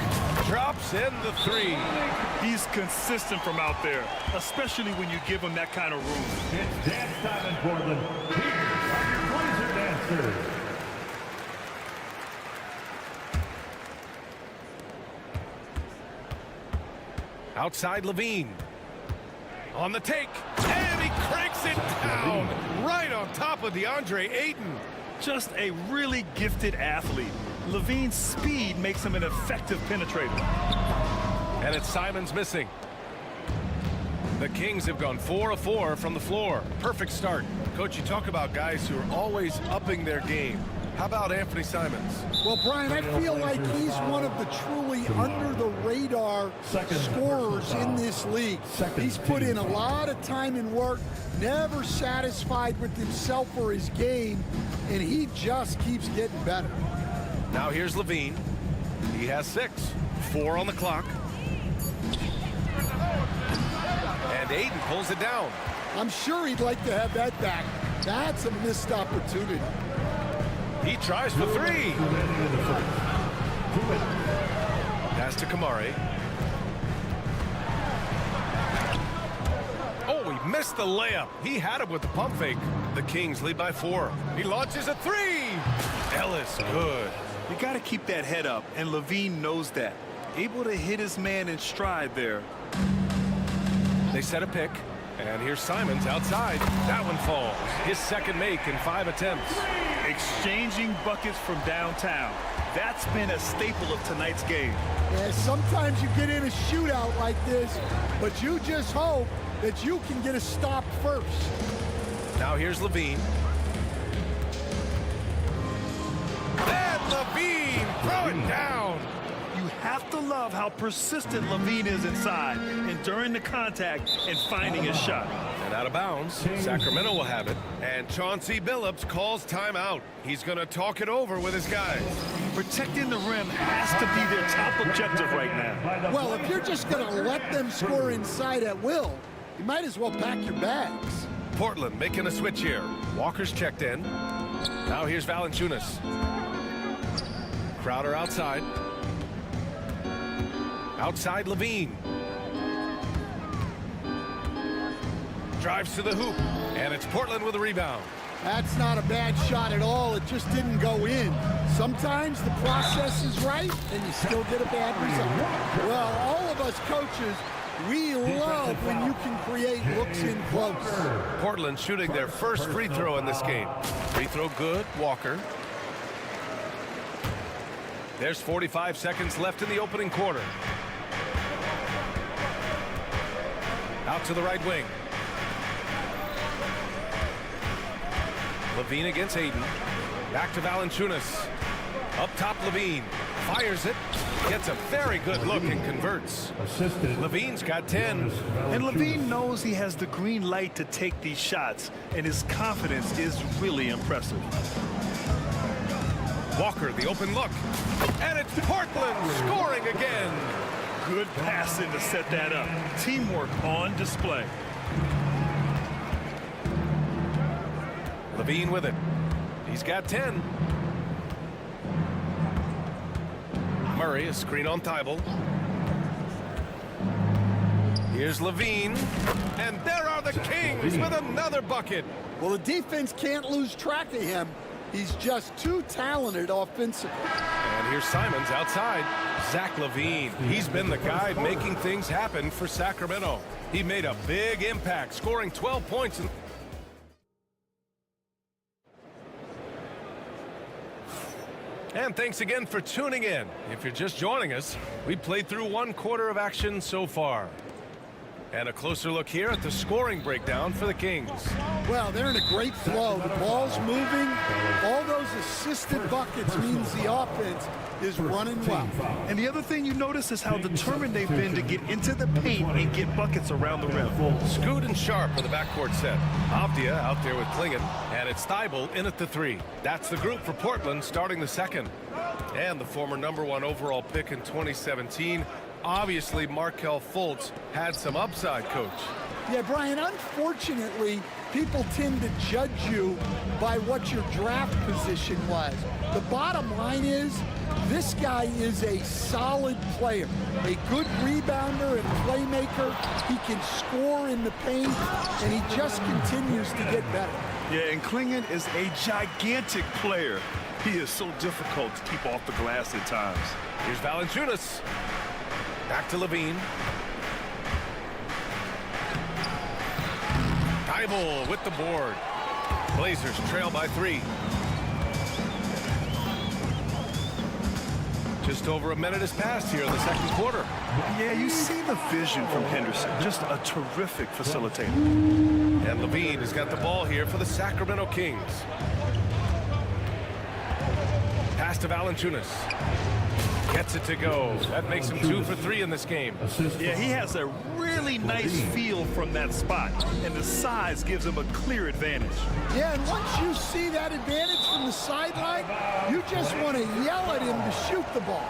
S1: Drops in the 3.
S2: He's consistent from out there, especially when you give him that kind of room.
S5: It's dance time in Portland. Here's our Blazer dancers.
S1: Outside Levine. On the take. And he cranks it down. Right on top of DeAndre Ayton.
S2: Just a really gifted athlete. Levine's speed makes him an effective penetrator.
S1: And it's Simons missing. The Kings have gone 4 of 4 from the floor. Perfect start. Coach, you talk about guys who are always upping their game. How about Anthony Simons?
S9: Well, Brian, I feel like he's one of the truly under-the-radar scorers in this league. He's put in a lot of time and work, never satisfied with himself or his game, and he just keeps getting better.
S1: Now here's Levine. He has 6. 4 on the clock. And Ayton pulls it down.
S9: I'm sure he'd like to have that back. That's a missed opportunity.
S1: He tries for 3. Pass to Kamari. Oh, he missed the layup. He had it with the pump fake. The Kings lead by 4. He launches a 3. Ellis, good.
S2: You got to keep that head up, and Levine knows that. Able to hit his man in stride there.
S1: They set a pick, and here's Simons outside. That one falls. His second make in 5 attempts.
S2: Exchanging buckets from downtown. That's been a staple of tonight's game.
S9: Yeah, sometimes you get in a shootout like this, but you just hope that you can get a stop first.
S1: Now here's Levine. And Levine, throw it down.
S2: You have to love how persistent Levine is inside, enduring the contact and finding his shot.
S1: And out of bounds, Sacramento will have it. And Chauncey Billups calls timeout. He's going to talk it over with his guys.
S2: Protecting the rim has to be their top objective right now.
S9: Well, if you're just going to let them score inside at will, you might as well pack your bags.
S1: Portland making a switch here. Walker's checked in. Now here's Valanciunas. Crowder outside. Outside Levine. Drives to the hoop. And it's Portland with a rebound.
S9: That's not a bad shot at all. It just didn't go in. Sometimes the process is right and you still get a bad result. Well, all of us coaches, we love when you can create looks in close.
S1: Portland shooting their first free throw in this game. Free throw good, Walker. There's 45 seconds left in the opening quarter. Out to the right wing. Levine against Aiden. Back to Valanciunas. Up top, Levine. Fires it. Gets a very good look and converts. Levine's got 10.
S2: And Levine knows he has the green light to take these shots, and his confidence is really impressive.
S1: Walker, the open look. And it's Portland scoring again.
S2: Good passing to set that up. Teamwork on display.
S1: Levine with it. He's got 10. Murray, a screen on Thibault. Here's Levine. And there are the Kings with another bucket.
S9: Well, the defense can't lose track of him. He's just too talented offensively.
S1: And here's Simons outside. Zach Levine. He's been the guy making things happen for Sacramento. He made a big impact, scoring 12 points. And thanks again for tuning in. If you're just joining us, we played through one quarter of action so far. And a closer look here at the scoring breakdown for the Kings.
S9: Well, they're in a great flow. The ball's moving. All those assisted buckets means the offense is running well.
S2: And the other thing you notice is how determined they've been to get into the paint and get buckets around the rim.
S1: Scoot and Sharp are the backcourt set. Avdia out there with Klingon. And it's Thibault in at the 3. That's the group for Portland starting the second. And the former #1 overall pick in 2017. Obviously, Markelle Fultz had some upside, Coach.
S9: Yeah, Brian, unfortunately, people tend to judge you by what your draft position was. The bottom line is, this guy is a solid player, a good rebounder and playmaker. He can score in the paint, and he just continues to get better.
S2: Yeah, and Klingon is a gigantic player. He is so difficult to keep off the glass at times.
S1: Here's Valanciunas. Back to Levine. Thibault with the board. Blazers trail by 3. Just over a minute has passed here in the second quarter.
S2: Yeah, you see the vision from Henderson. Just a terrific facilitator.
S1: And Levine has got the ball here for the Sacramento Kings. Pass to Valanciunas. Gets it to go. That makes him 2 for 3 in this game.
S2: Yeah, he has a really nice feel from that spot, and the size gives him a clear advantage.
S9: Yeah, and once you see that advantage from the sideline, you just want to yell at him to shoot the ball.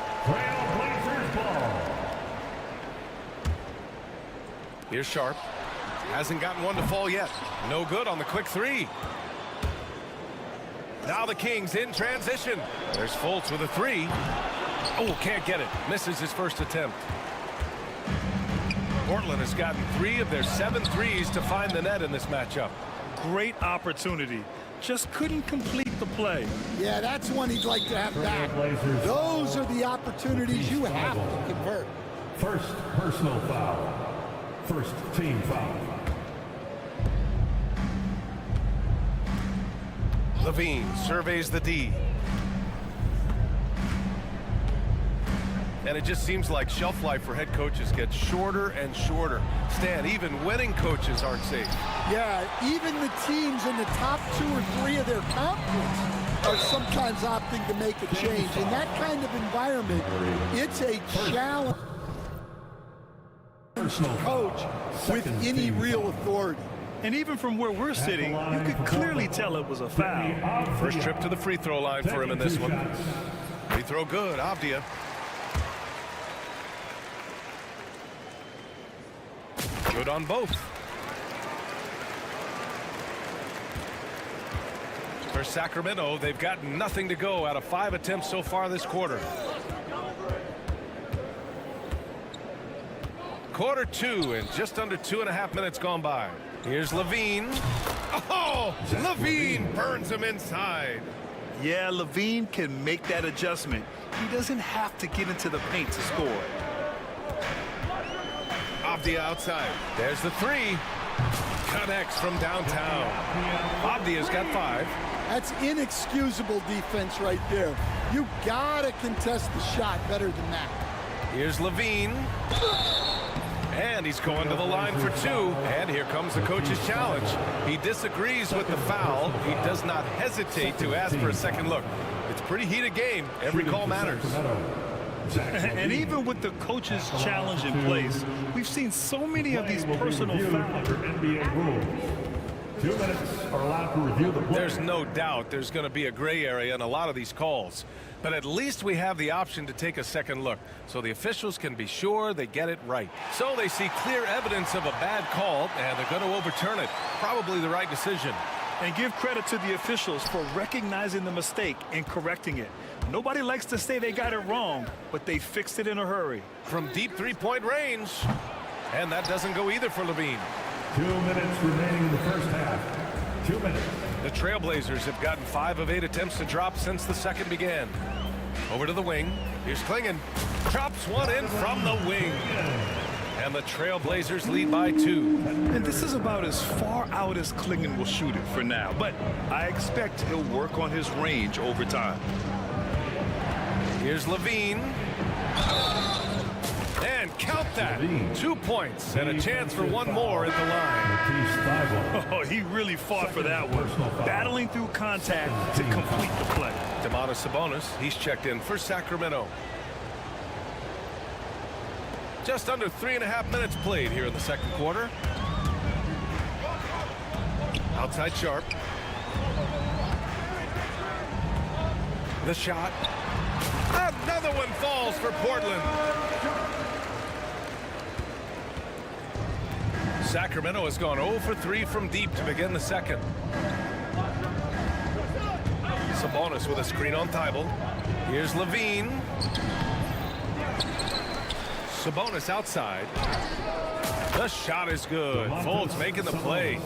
S1: Here's Sharp. Hasn't gotten one to fall yet. No good on the quick 3. Now the Kings in transition. There's Fultz with a 3. Oh, can't get it. Misses his first attempt. Portland has gotten 3 of their 7 threes to find the net in this matchup.
S2: Great opportunity. Just couldn't complete the play.
S9: Yeah, that's one he'd like to have back. Those are the opportunities you have to convert.
S5: First personal foul. First team foul.
S1: Levine surveys the D. And it just seems like shelf life for head coaches gets shorter and shorter. Stan, even winning coaches aren't safe.
S9: Yeah, even the teams in the top 2 or 3 of their conference are sometimes opting to make a change. In that kind of environment, it's a challenge to coach with any real authority.
S2: And even from where we're sitting, you could clearly tell it was a foul.
S1: First trip to the free throw line for him in this one. Free throw good, Avdia. Good on both. For Sacramento, they've got nothing to go out of 5 attempts so far this quarter. Quarter 2 and just under 2.5 minutes gone by. Here's Levine. Oh, Levine burns him inside.
S2: Yeah, Levine can make that adjustment. He doesn't have to get into the paint to score.
S1: Avdia outside. There's the three. Connects from downtown. Avdia's got 5.
S9: That's inexcusable defense right there. You gotta contest the shot better than that.
S1: Here's Levine. And he's going to the line for 2. And here comes the coach's challenge. He disagrees with the foul. He does not hesitate to ask for a second look. It's a pretty heated game. Every call matters.
S2: And even with the coach's challenge in place, we've seen so many of these personal fouls.
S5: NBA rules. 2 minutes are allowed to review the play.
S1: There's no doubt there's going to be a gray area in a lot of these calls. But at least we have the option to take a second look, so the officials can be sure they get it right. So they see clear evidence of a bad call, and they're going to overturn it. Probably the right decision.
S2: And give credit to the officials for recognizing the mistake and correcting it. Nobody likes to say they got it wrong, but they fixed it in a hurry.
S1: From deep three-point range. And that doesn't go either for Levine.
S5: 2 minutes remaining in the first half. 2 minutes.
S1: The Trailblazers have gotten 5 of 8 attempts to drop since the second began. Over to the wing. Here's Klingon. Drops one in from the wing. And the Trailblazers lead by 2.
S2: And this is about as far out as Klingon will shoot it for now. But I expect he'll work on his range over time.
S1: Here's Levine. And count that. 2 points and a chance for one more at the line.
S2: Oh, he really fought for that one. Battling through contact to complete the play.
S1: Domantas Sabonis, he's checked in for Sacramento. Just under 3.5 minutes played here in the second quarter. Outside Sharp. The shot. Another one falls for Portland. Sacramento has gone 0 for 3 from deep to begin the second. Sabonis with a screen on Thibault. Here's Levine. Sabonis outside. The shot is good. Folds making the play.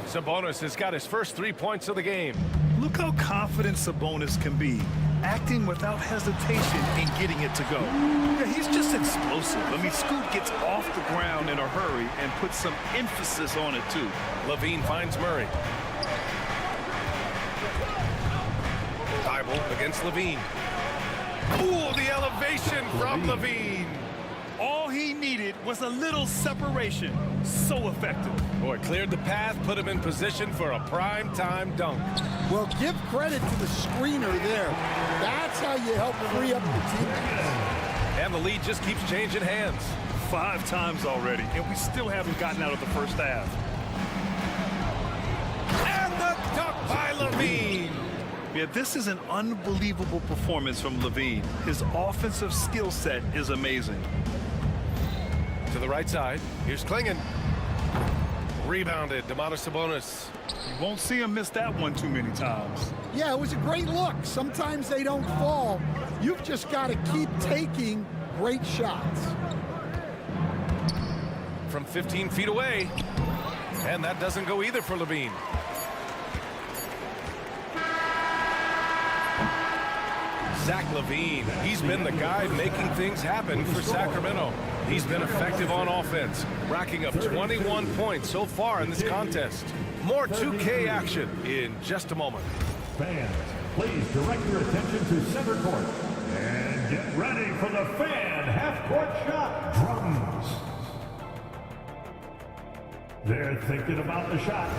S1: Sabonis has got his first 3 points of the game.
S2: Look how confident Sabonis can be, acting without hesitation and getting it to go. Yeah, he's just explosive. I mean, Scoot gets off the ground in a hurry and puts some emphasis on it, too.
S1: Levine finds Murray. Thibault against Levine. Ooh, the elevation from Levine.
S2: All he needed was a little separation. So effective.
S1: Boy, cleared the path, put him in position for a prime-time dunk.
S9: Well, give credit to the screener there. That's how you help free up your teammates.
S1: And the lead just keeps changing hands.
S2: 5 times already, and we still haven't gotten out of the first half.
S1: And the dunk by Levine.
S2: Yeah, this is an unbelievable performance from Levine. His offensive skill set is amazing.
S1: To the right side, here's Klingon. Rebounded, Domantas Sabonis.
S2: You won't see him miss that one too many times.
S9: Yeah, it was a great look. Sometimes they don't fall. You've just got to keep taking great shots.
S1: From 15 feet away. And that doesn't go either for Levine. Zach LaVine, he's been the guy making things happen for Sacramento. He's been effective on offense, racking up 21 points so far in this contest. More 2K action in just a moment.
S5: Fans, please direct your attention to center court and get ready for the fan half-court shot drums. They're thinking about the shot.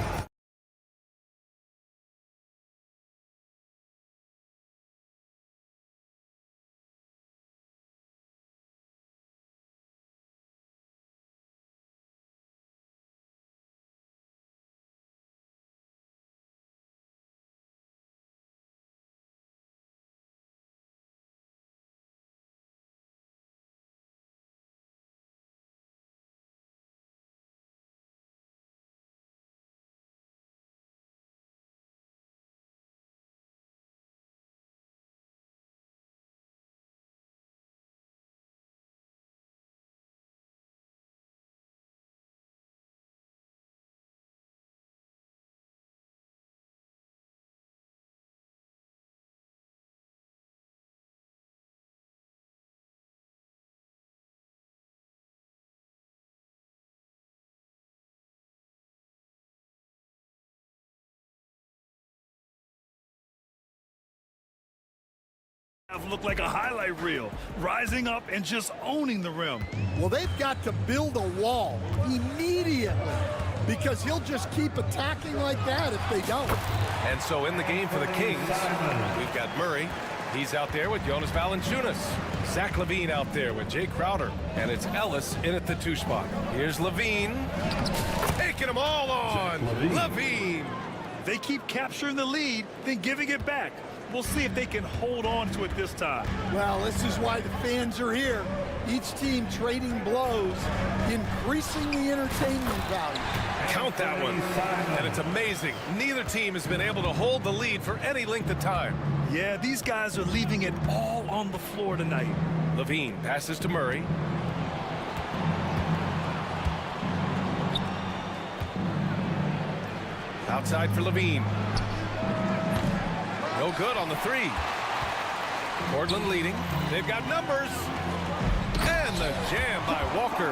S2: Look like a highlight reel, rising up and just owning the rim.
S9: Well, they've got to build a wall immediately because he'll just keep attacking like that if they don't.
S1: And so in the game for the Kings, we've got Murray. He's out there with Jonas Valanciunas. Zach LaVine out there with Jay Crowder. And it's Ellis in at the 2 spot. Here's LaVine. Taking them all on. LaVine.
S2: They keep capturing the lead, then giving it back. We'll see if they can hold on to it this time.
S9: Well, this is why the fans are here. Each team trading blows, increasing the entertainment value.
S1: Count that one. And it's amazing. Neither team has been able to hold the lead for any length of time.
S2: Yeah, these guys are leaving it all on the floor tonight.
S1: LaVine passes to Murray. Outside for LaVine. No good on the 3. Portland leading. They've got numbers. And the jam by Walker.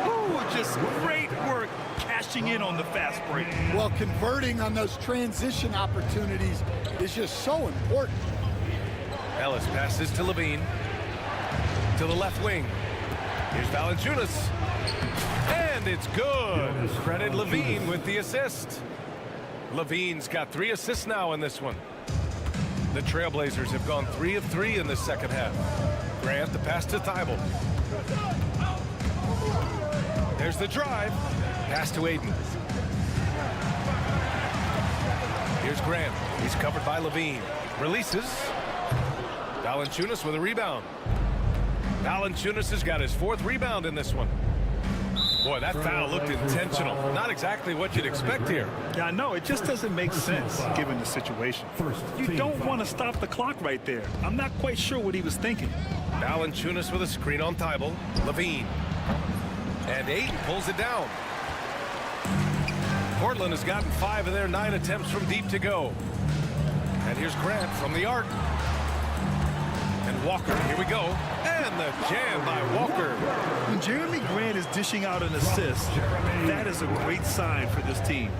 S2: Ooh, just great work cashing in on the fast break.
S9: Well, converting on those transition opportunities is just so important.
S1: Ellis passes to LaVine. To the left wing. Here's Valanciunas. And it's good. Credit LaVine with the assist. LaVine's got 3 assists now in this one. The Trailblazers have gone 3 of 3 in this second half. Grant, the pass to Thibault. There's the drive. Pass to Aiden. Here's Grant. He's covered by LaVine. Releases. Valanciunas with a rebound. Valanciunas has got his 4th rebound in this one. Boy, that foul looked intentional. Not exactly what you'd expect here.
S2: Yeah, I know. It just doesn't make sense given the situation. You don't want to stop the clock right there. I'm not quite sure what he was thinking.
S1: Valanciunas with a screen on Thibault. LaVine. And Aiden pulls it down. Portland has gotten 5 of their 9 attempts from deep to go. And here's Grant from the arc. And Walker, here we go. And the jam by Walker.
S2: When Jeremy Grant is dishing out an assist, that is a great sign for this team.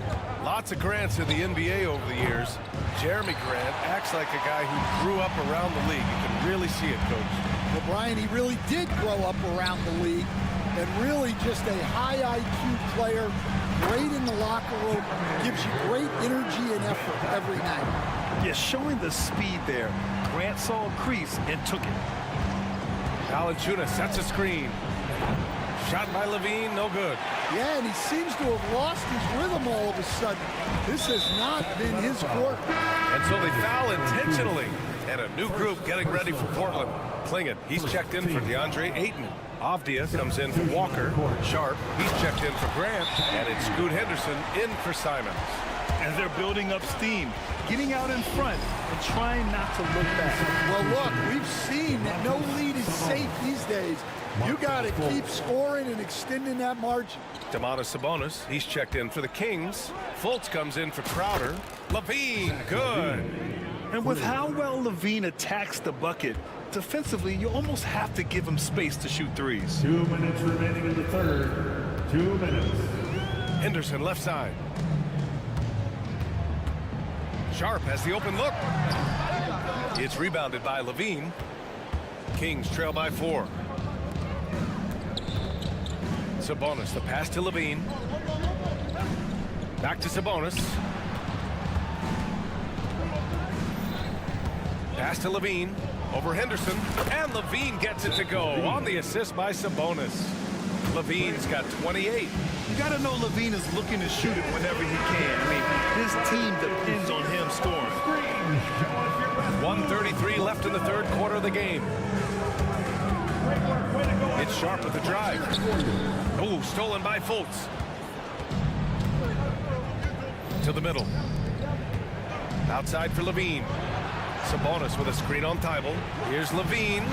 S1: Lots of Grants in the NBA over the years. Jeremy Grant acts like a guy who grew up around the league. You can really see it, Coach.
S9: Well, Brian, he really did grow up around the league and really just a high IQ player, great in the locker room, gives you great energy and effort every night.
S2: Yeah, showing the speed there. Grant saw a crease and took it.
S1: Valanciunas sets a screen. Shot by LaVine, no good.
S9: Yeah, and he seems to have lost his rhythm all of a sudden. This has not been his court.
S1: And so they foul intentionally. And a new group getting ready for Portland. Klingin, he's checked in for DeAndre Ayton. Avdia comes in for Walker. Sharp, he's checked in for Grant. And it's Scoot Henderson in for Simons.
S2: As they're building up steam, getting out in front and trying not to look back.
S9: Well, look, we've seen that no lead is safe these days. You got to keep scoring and extending that margin.
S1: Domantas Sabonis, he's checked in for the Kings. Fultz comes in for Crowder. LaVine, good.
S2: And with how well LaVine attacks the bucket, defensively, you almost have to give him space to shoot threes.
S5: 2 minutes remaining in the third. 2 minutes.
S1: Henderson left side. Sharp has the open look. It's rebounded by LaVine. Kings trail by 4. Sabonis, the pass to LaVine. Back to Sabonis. Pass to LaVine. Over Henderson. And LaVine gets it to go on the assist by Sabonis. LaVine's got 28.
S2: You got to know LaVine is looking to shoot it whenever he can. I mean, his team depends on him scoring.
S1: 1:33 left in the third quarter of the game. It's Sharp with the drive. Oh, stolen by Fultz. To the middle. Outside for LaVine. Sabonis with a screen on Thibault. Here's LaVine.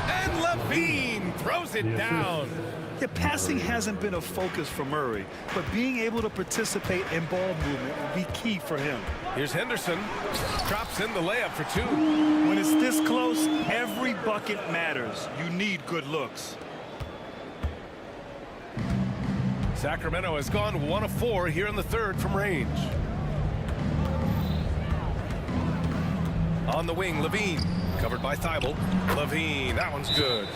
S1: And LaVine throws it down.
S2: Yeah, passing hasn't been a focus for Murray, but being able to participate in ball movement will be key for him.
S1: Here's Henderson. Drops in the layup for 2.
S2: When it's this close, every bucket matters. You need good looks.
S1: Sacramento has gone 1 of 4 here in the third from range. On the wing, LaVine. Covered by Thibault. Levine, that one's good.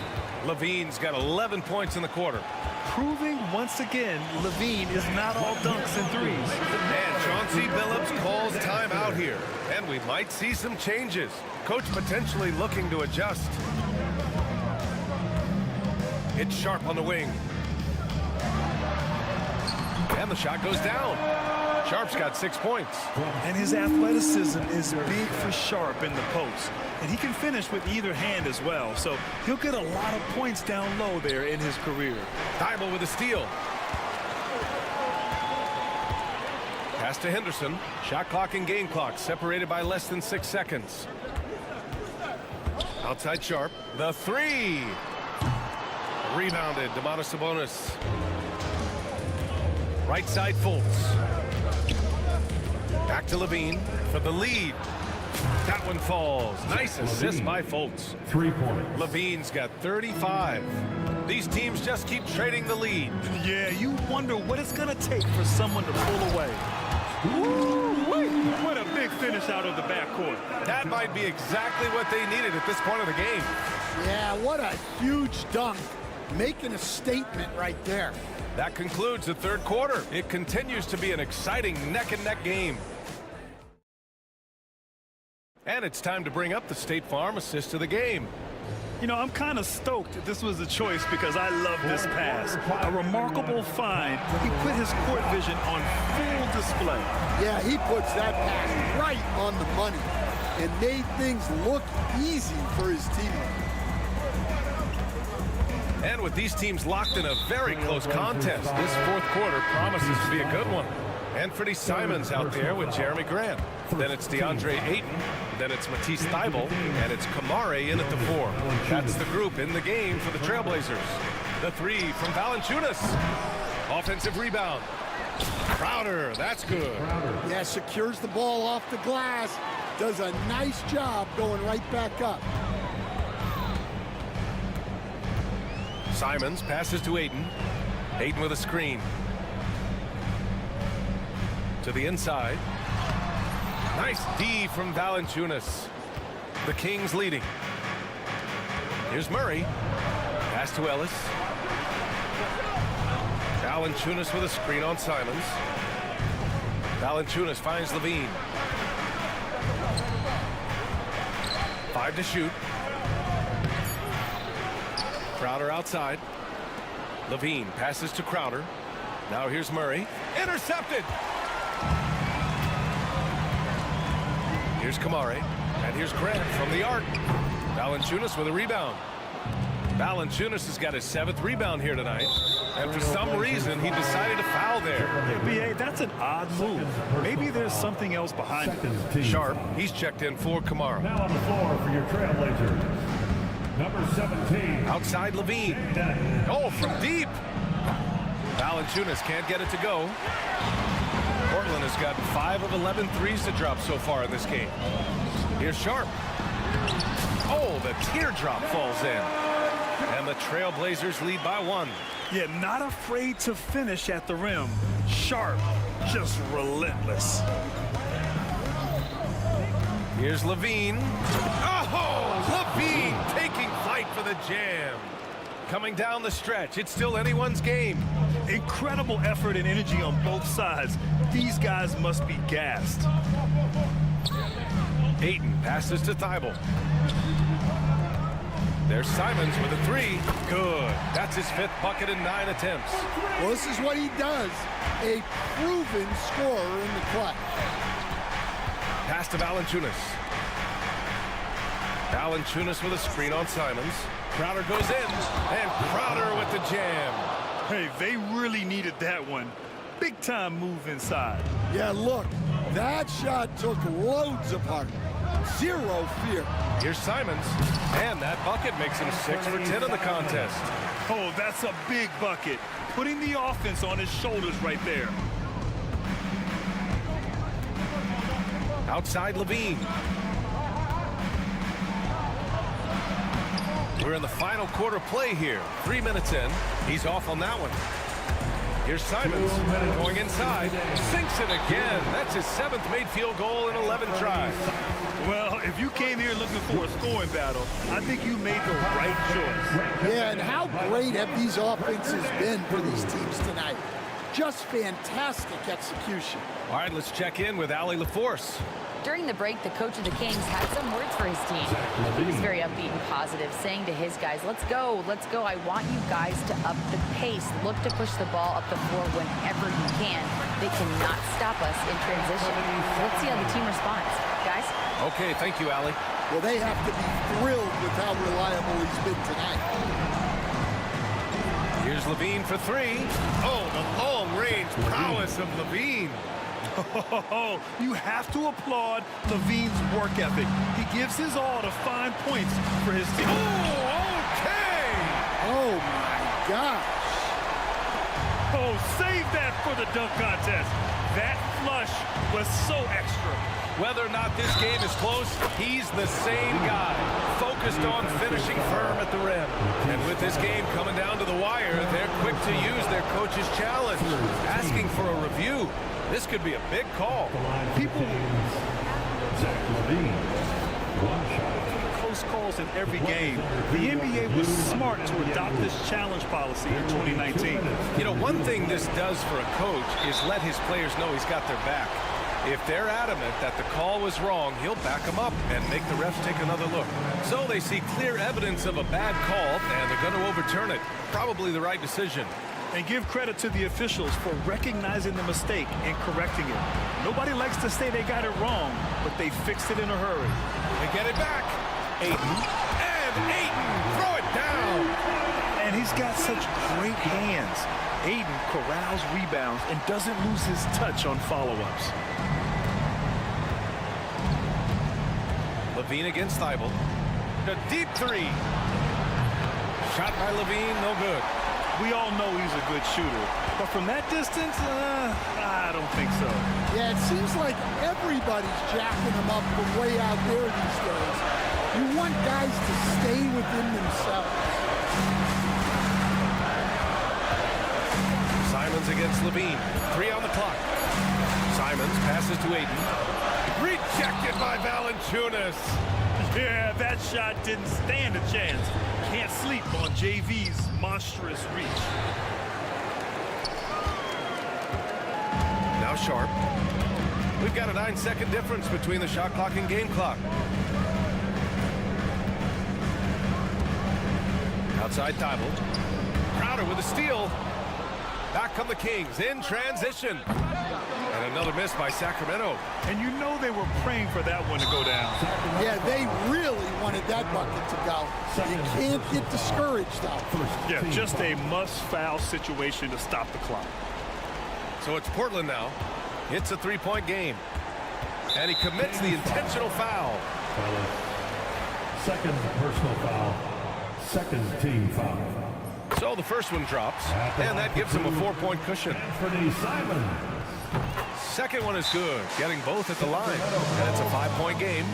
S1: Levine's got 11 points in the quarter.
S2: Proving once again, Levine is not all dunks and threes.
S1: And Chauncey Billups calls timeout here. And we might see some changes. Coach potentially looking to adjust. It's Sharp on the wing. And the shot goes down. Sharp's got 6 points.
S2: And his athleticism is big for Sharp in the post. And he can finish with either hand as well. So he'll get a lot of points down low there in his career.
S1: Thibault with a steal. Pass to Henderson. Shot clock and game clock separated by less than 6 seconds. Outside Sharp. The three. Rebounded. Domantas Sabonis. Right side Fultz. Back to Levine for the lead. That one falls. Nice assist by Fultz.
S5: 3 points.
S1: Levine's got 35. These teams just keep trading the lead.
S2: Yeah, you wonder what it's going to take for someone to pull away. Woo-wee! What a big finish out of the backcourt.
S1: That might be exactly what they needed at this point of the game.
S9: Yeah, what a huge dunk. Making a statement right there.
S1: That concludes the third quarter. It continues to be an exciting neck-and-neck game. And it's time to bring up the State Farm assist of the game.
S2: You know, I'm kind of stoked that this was a choice because I love this pass. A remarkable find. He put his court vision on full display.
S9: Yeah, he puts that pass right on the money and made things look easy for his teammate.
S1: And with these teams locked in a very close contest, this fourth quarter promises to be a good one. Anthony Simons out there with Jeremy Grant. Then it's DeAndre Ayton. Then it's Matisse Thybulle. And it's Kamare in at the 4. That's the group in the game for the Trailblazers. The three from Valanciunas. Offensive rebound. Crowder, that's good.
S9: Yeah, secures the ball off the glass. Does a nice job going right back up.
S1: Simons passes to Ayton. Ayton with a screen. To the inside. Nice D from Valanciunas. The Kings leading. Here's Murray. Pass to Ellis. Valanciunas with a screen on Simons. Valanciunas finds Levine. 5 to shoot. Crowder outside. Levine passes to Crowder. Now here's Murray. Intercepted! Here's Kamare. And here's Grant from the arc. Valanciunas with a rebound. Valanciunas has got his 7th rebound here tonight. And for some reason, he decided to foul there.
S2: Hey, BA, that's an odd move. Maybe there's something else behind it.
S1: Sharp, he's checked in for Kamara.
S5: Now on the floor for your Trailblazers, number 17.
S1: Outside Levine. Oh, from deep. Valanciunas can't get it to go. Portland has got 5 of 11 threes to drop so far in this game. Here's Sharp. Oh, the teardrop falls in. And the Trailblazers lead by 1.
S2: Yeah, not afraid to finish at the rim. Sharp, just relentless.
S1: Here's Levine. Oh, Levine taking flight for the jam. Coming down the stretch, it's still anyone's game.
S2: Incredible effort and energy on both sides. These guys must be gassed.
S1: Ayton passes to Thybulle. There's Simons with a 3. Good. That's his 5th bucket in 9 attempts.
S9: Well, this is what he does. A proven scorer in the clutch.
S1: Pass to Valanciunas. Valanciunas with a screen on Simons. Crowder goes in. And Crowder with the jam.
S2: Hey, they really needed that one. Big time move inside.
S9: Yeah, look, that shot took loads of heart. Zero fear.
S1: Here's Simons. And that bucket makes him 6 for 10 in the contest.
S2: Oh, that's a big bucket. Putting the offense on his shoulders right there.
S1: Outside Levine. We're in the final quarter play here. 3 minutes in. He's off on that one. Here's Simons going inside, sinks it again. That's his 7th made field goal in 11 tries.
S2: Well, if you came here looking for a scoring battle, I think you made the right choice.
S9: Yeah, and how great have these offenses been for these teams tonight? Just fantastic execution.
S1: All right, let's check in with Allie LaForce.
S4: During the break, the coach of the Kings had some words for his team. He was very upbeat and positive, saying to his guys, let's go. I want you guys to up the pace. Look to push the ball up the floor whenever you can. They cannot stop us in transition. Let's see how the team responds. Guys?
S1: Okay, thank you, Allie.
S9: Well, they have to be thrilled with how reliable he's been tonight.
S1: Here's Levine for 3. Oh, the long-range prowess of Levine.
S2: Oh, you have to applaud Levine's work ethic. He gives his all to find points for his team.
S1: Oh, okay!
S9: Oh, my gosh.
S2: Oh, save that for the dunk contest. That flush was so extra.
S1: Whether or not this game is close, he's the same guy, focused on finishing firm at the rim. And with this game coming down to the wire, they're quick to use their coach's challenge, asking for a review. This could be a big call.
S2: People
S5: Zach Levine, 1 shot.
S2: close calls in every game. The NBA was smart to adopt this challenge policy in 2019.
S1: You know, one thing this does for a coach is let his players know he's got their back. If they're adamant that the call was wrong, he'll back them up and make the refs take another look. So they see clear evidence of a bad call, and they're going to overturn it. Probably the right decision.
S2: And give credit to the officials for recognizing the mistake and correcting it. Nobody likes to say they got it wrong, but they fixed it in a hurry.
S1: They get it back. Ayton. And Ayton, throw it down.
S2: And he's got such great hands. Ayton corrals rebounds and doesn't lose his touch on follow-ups.
S1: Levine against Thibault. A deep 3. Shot by Levine, no good.
S2: We all know he's a good shooter, but from that distance, I don't think so.
S9: Yeah, it seems like everybody's jacking him up from way out there these days. You want guys to stay within themselves.
S1: Simons against Levine. 3 on the clock. Simons passes to Ayton. Rejected by Valanciunas.
S2: Yeah, that shot didn't stand a chance. Can't sleep on JV's monstrous reach.
S1: Now Sharp. We've got a 9-second difference between the shot clock and game clock. Outside Thibault. Crowder with a steal. Back come the Kings in transition. And another miss by Sacramento.
S2: And you know they were praying for that one to go down.
S9: Yeah, they really wanted that bucket to go. You can't get discouraged out.
S2: Yeah, just a must-foul situation to stop the clock.
S1: So it's Portland now. It's a 3-point game. And he commits the intentional foul.
S5: Second personal foul. Second team foul.
S1: So the first one drops, and that gives him a 4-point cushion.
S5: Anthony Simons.
S1: Second one is good, getting both at the line. And it's a 5-point game.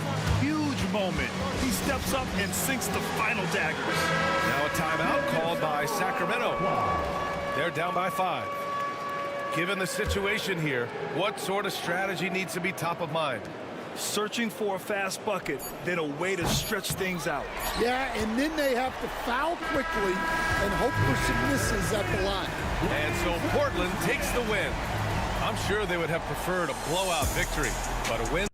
S2: Huge moment. He steps up and sinks the final daggers.
S1: Now a timeout called by Sacramento. They're down by 5. Given the situation here, what sort of strategy needs to be top of mind?
S2: Searching for a fast bucket, then a way to stretch things out.
S9: Yeah, and then they have to foul quickly and hope for some misses at the line.
S1: And so Portland takes the win. I'm sure they would have preferred a blowout victory, but a win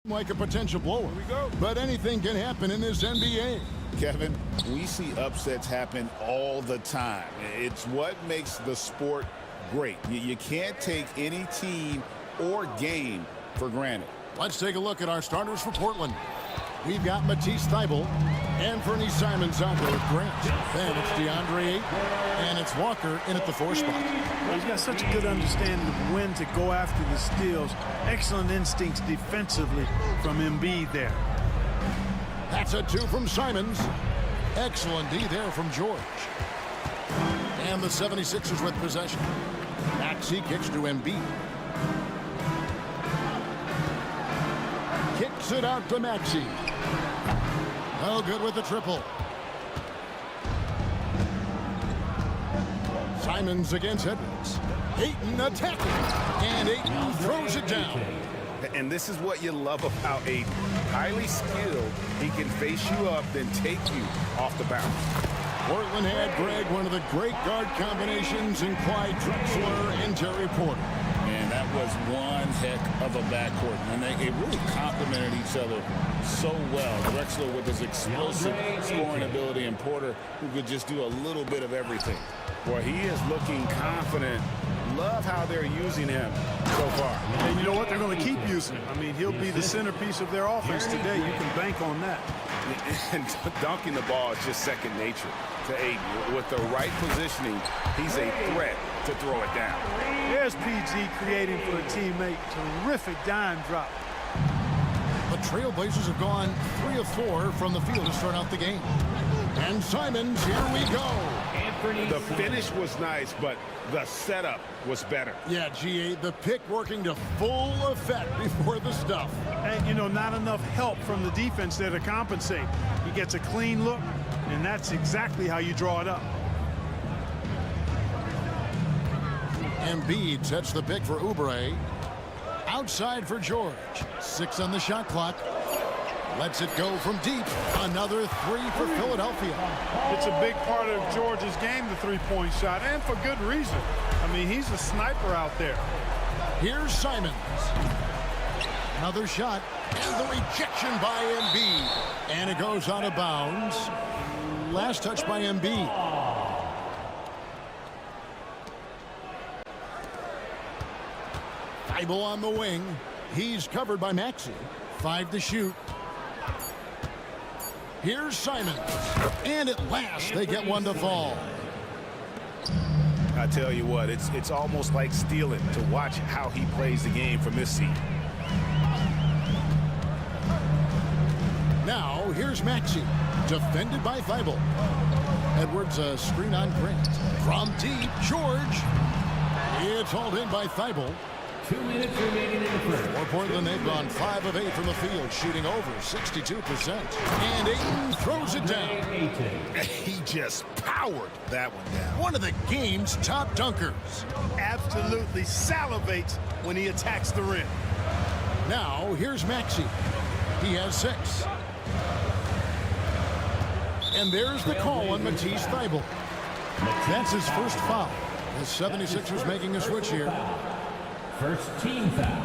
S7: Like a potential blower. But anything can happen in this NBA.
S11: Kevin, we see upsets happen all the time. It's what makes the sport great. You can't take any team or game for granted.
S7: Let's take a look at our starters for Portland. We've got Matisse Thybulle and Fernie Simons out there with Grant. Then it's DeAndre Ayton, and it's Walker in at the 4 spot.
S2: Well, he's got such a good understanding of when to go after the steals. Excellent instincts defensively from Embiid there.
S7: That's a 2 from Simons. Excellent D there from George. And the 76ers with possession. Maxey kicks to Embiid. Kicks it out to Maxey. Oh, good with the triple. Simons against Edwards. Ayton attacking. And Ayton throws it down.
S8: And this is what you love about Ayton. Highly skilled. He can face you up, then take you off the bounce.
S7: Portland had, Greg, one of the great guard combinations in Clyde Drexler and Terry Porter.
S11: And that was one heck of a backcourt. And they really complemented each other so well. Drexler with his explosive scoring ability and Porter who could just do a little bit of everything.
S8: Boy, he is looking confident. Love how they're using him so far.
S2: And you know what? They're going to keep using him. I mean, he'll be the centerpiece of their offense today. You can bank on that.
S8: And dunking the ball is just second nature to Ayton. With the right positioning, he's a threat to throw it down.
S2: There's PG creating for a teammate. Terrific dime drop.
S7: The Trailblazers have gone 3 of 4 from the field to start out the game. And Simons, here we go.
S8: The finish was nice, but the setup was better.
S7: Yeah, GA, the pick working to full effect before the stuff.
S2: And, you know, not enough help from the defense there to compensate. He gets a clean look, and that's exactly how you draw it up.
S7: Embiid sets the pick for Oubre. Outside for George. 6 on the shot clock. Lets it go from deep. Another 3 for Philadelphia.
S2: It's a big part of George's game, the three-point shot, and for good reason. I mean, he's a sniper out there.
S7: Here's Simons. Another shot. And the rejection by Embiid. And it goes out of bounds. Last touch by Embiid. Thybulle on the wing. He's covered by Maxey. 5 to shoot. Here's Simons. And at last, they get one to fall.
S8: I tell you what, it's almost like stealing to watch how he plays the game from this seat.
S7: Now, here's Maxey. Defended by Thybulle. Edwards, a screen on Grant. From deep, George. It's hauled in by Thybulle.
S5: 2 minutes remaining in the first.
S7: For Portland, they've gone 5 of 8 from the field, shooting over 62%. And Ayton throws it down.
S8: He just powered that one down.
S7: One of the game's top dunkers.
S2: Absolutely salivates when he attacks the rim.
S7: Now, here's Maxey. He has 6. And there's the call on Matisse Thybulle. That's his first foul. The 76ers making a switch here.
S5: First team foul.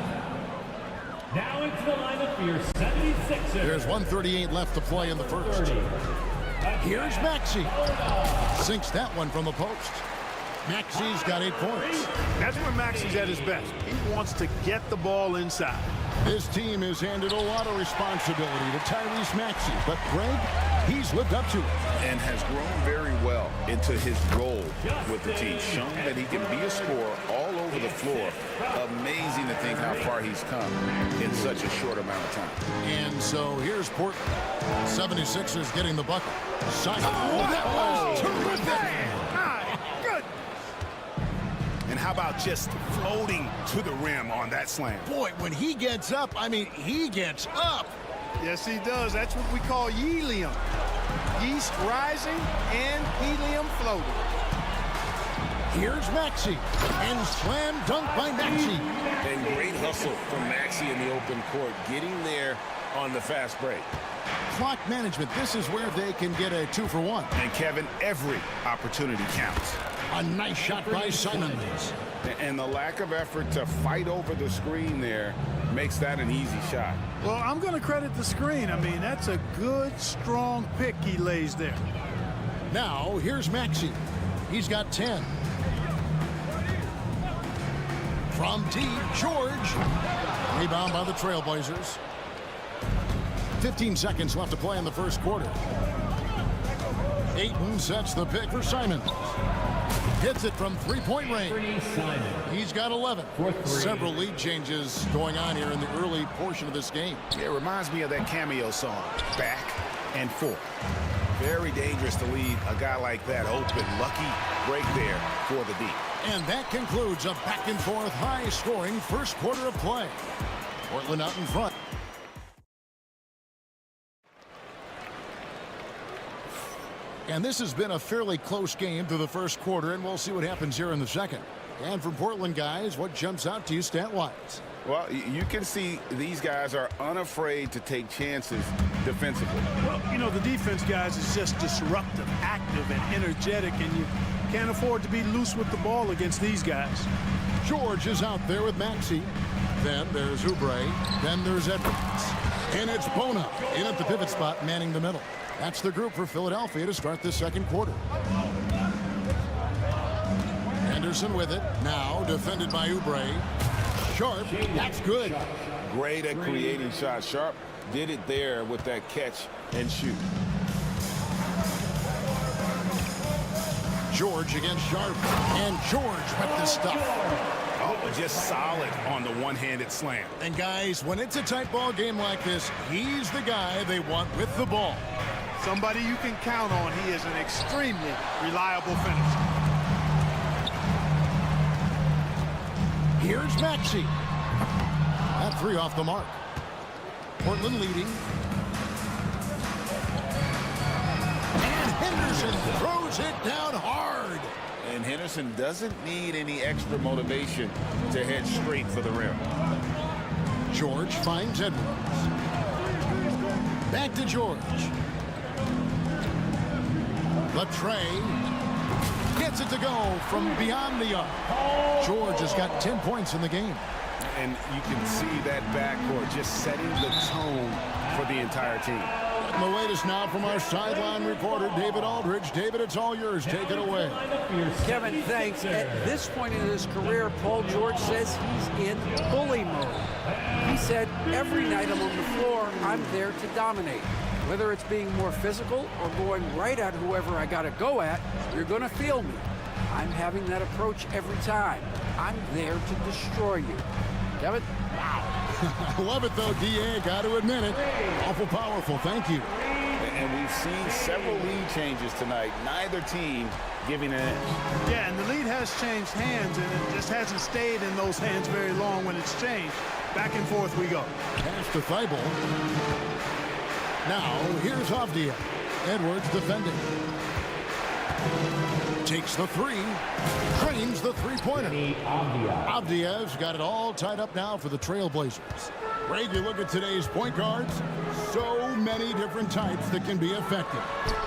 S5: Now into the lineup for your 76ers.
S7: There's 1:38 left to play in the first. Here's Maxey. Sinks that one from the post. Maxey's got 8 points.
S2: That's where Maxey's at his best. He wants to get the ball inside.
S7: This team has handed a lot of responsibility to Tyrese Maxey, but Greg, he's lived up to it.
S8: And has grown very well into his role with the team. Shown that he can be a scorer all over the floor. Amazing to think how far he's come in such a short amount of time.
S7: And so here's Portland. 76ers getting the bucket. Simon. Oh, that was terrific.
S8: And how about just floating to the rim on that slam?
S7: Boy, when he gets up, I mean, he gets up.
S2: Yes, he does. That's what we call helium. Yeast rising and helium floating.
S7: Here's Maxey. And slam dunk by Maxey.
S11: And great hustle from Maxey in the open court. Getting there on the fast break.
S7: Clock management, this is where they can get a 2-for-1.
S8: And Kevin, every opportunity counts.
S7: A nice shot by Simons.
S8: And the lack of effort to fight over the screen there makes that an easy shot.
S2: Well, I'm going to credit the screen. I mean, that's a good, strong pick he lays there.
S7: Now, here's Maxey. He's got 10. From deep, George. Rebound by the Trailblazers. 15 seconds left to play in the first quarter. Ayton sets the pick for Simons. Hits it from three-point range. He's got 11. Several lead changes going on here in the early portion of this game.
S8: It reminds me of that cameo song, Back and Forth. Very dangerous to leave a guy like that open. Lucky break there for the D.
S7: And that concludes a back-and-forth, high-scoring first quarter of play. Portland out in front. And this has been a fairly close game through the first quarter, and we'll see what happens here in the second. And from Portland, guys, what jumps out to you stat-wise?
S8: Well, you can see these guys are unafraid to take chances defensively.
S2: Well, you know, the defense, guys, is just disruptive, active, and energetic, and you can't afford to be loose with the ball against these guys.
S7: George is out there with Maxey. Then there's Oubre. Then there's Edwards. And it's Bona in at the pivot spot, manning the middle. That's the group for Philadelphia to start the second quarter. Anderson with it. Now defended by Oubre. Sharp. That's good.
S8: Great at creating shots. Sharp did it there with that catch and shoot.
S7: George against Sharp. And George with the stuff.
S8: Oh, just solid on the one-handed slam.
S7: And guys, when it's a tight ball game like this, he's the guy they want with the ball.
S2: Somebody you can count on. He is an extremely reliable finisher.
S7: Here's Maxey. That three off the mark. Portland leading. And Henderson throws it down hard.
S8: And Henderson doesn't need any extra motivation to head straight for the rim.
S7: George finds Edwards. Back to George. Latrey gets it to go from beyond the arc. George has got 10 points in the game.
S8: And you can see that backcourt just setting the tone for the entire team.
S7: And the latest now from our sideline reporter, David Aldridge. David, it's all yours. Take it away.
S10: Kevin, thanks. At this point in his career, Paul George says he's in bully mode. He said, every night I'm on the floor, I'm there to dominate. Whether it's being more physical or going right at whoever I got to go at, you're going to feel me. I'm having that approach every time. I'm there to destroy you. Kevin? Wow.
S7: I love it, though, D.A. Got to admit it. Awful powerful. Thank you.
S8: And we've seen several lead changes tonight. Neither team giving an edge.
S2: Yeah, and the lead has changed hands, and it just hasn't stayed in those hands very long when it's changed. Back and forth we go.
S7: Pass to Thibault. Now, here's Avdia. Edwards defending. Takes the three. Trains the three-pointer. Avdia's got it all tied up now for the Trailblazers. Greg, you look at today's point guards. So many different types that can be effective.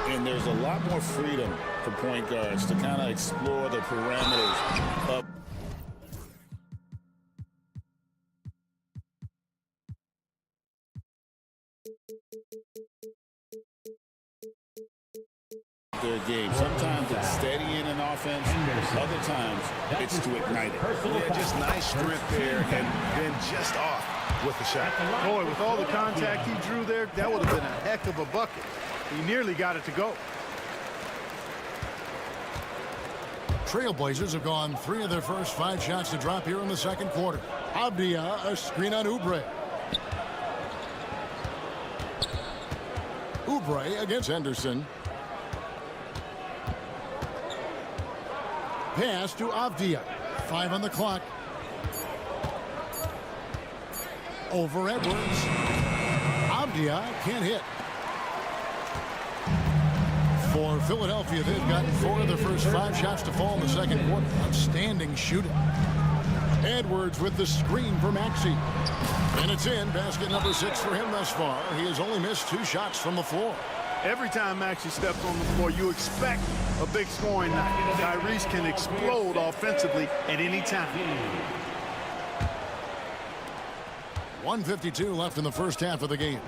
S11: And there's a lot more freedom for point guards to kind of explore the parameters of their game. Sometimes it's steadying an offense, other times it's to ignite it.
S8: Yeah, just nice strength there, and then just off with the shot.
S2: Boy, with all the contact he drew there, that would have been a heck of a bucket. He nearly got it to go.
S7: Trailblazers have gone 3 of their first 5 shots to drop here in the second quarter. Avdia, a screen on Oubre. Oubre against Henderson. Pass to Avdia. 5 on the clock. Over Edwards. Avdia can't hit. For Philadelphia, they've gotten 4 of their first 5 shots to fall in the second quarter. Outstanding shooting. Edwards with the screen for Maxey. And it's in. Basket number 6 for him thus far. He has only missed 2 shots from the floor.
S2: Every time Maxey steps on the floor, you expect a big scoring night. Tyrese can explode offensively at any time.
S7: 1:52 left in the first half of the game.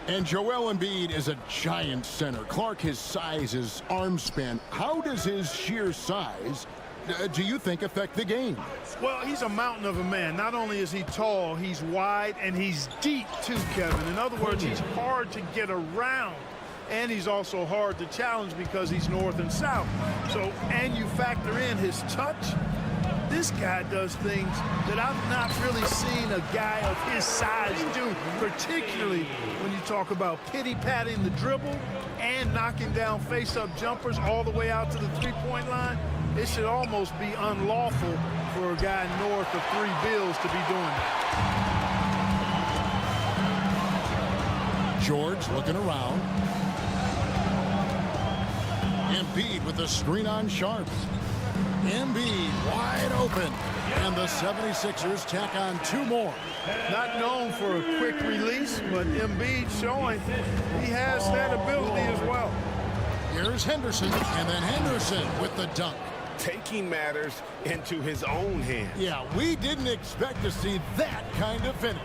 S7: And Joel Embiid is a giant center. Clark, his size, his arm span. How does his sheer size, do you think, affect the game?
S2: Well, he's a mountain of a man. Not only is he tall, he's wide, and he's deep too, Kevin. In other words, he's hard to get around. And he's also hard to challenge because he's north and south. So, and you factor in his touch, this guy does things that I've not really seen a guy of his size do, particularly when you talk about pity-patting the dribble and knocking down face-up jumpers all the way out to the three-point line. It should almost be unlawful for a guy north of 3 bills to be doing that.
S7: George looking around. Embiid with the screen on Sharps. Embiid wide open. And the 76ers tack on 2 more.
S2: Not known for a quick release, but Embiid showing he has that ability as well.
S7: Here's Henderson, and then Henderson with the dunk.
S8: Taking matters into his own hands.
S7: Yeah, we didn't expect to see that kind of finish.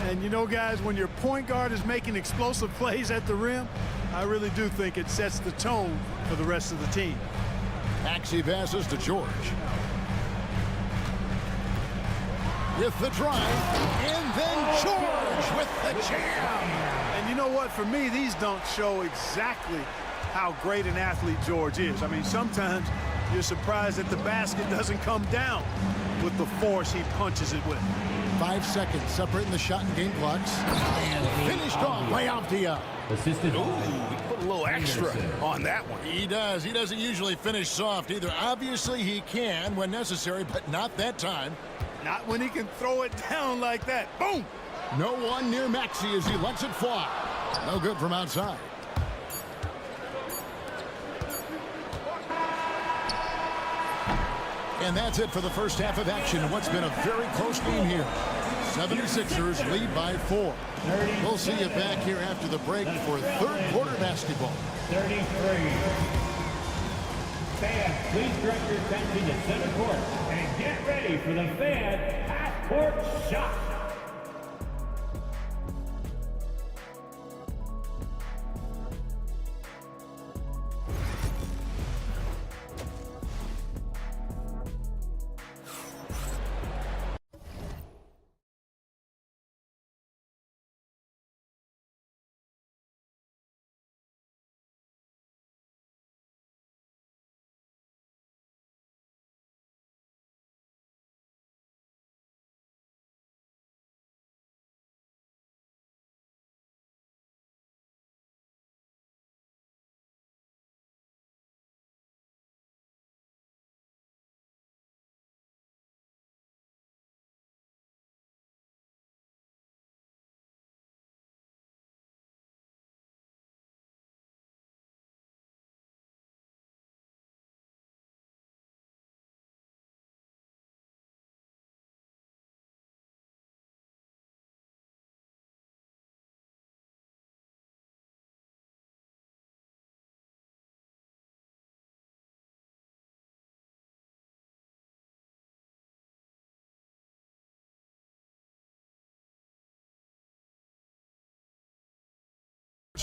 S2: And you know, guys, when your point guard is making explosive plays at the rim, I really do think it sets the tone for the rest of the team.
S7: Maxey passes to George. With the drive, and then George with the jam.
S2: And you know what? For me, these don't show exactly how great an athlete George is. I mean, sometimes you're surprised that the basket doesn't come down with the force he punches it with.
S7: 5 seconds separating the shot and game clocks. And finished off by Avdia.
S8: Assisted. Ooh, he put a little extra on that one.
S7: He does. He doesn't usually finish soft either. Obviously, he can when necessary, but not that time.
S2: Not when he can throw it down like that. Boom!
S7: No one near Maxey as he lets it fly. No good from outside. And that's it for the first half of action. What's been a very close game here. 76ers lead by 4. We'll see you back here after the break for third quarter basketball.
S5: 33. Fans, please direct your attention to center court and get ready for the fan half-court shot.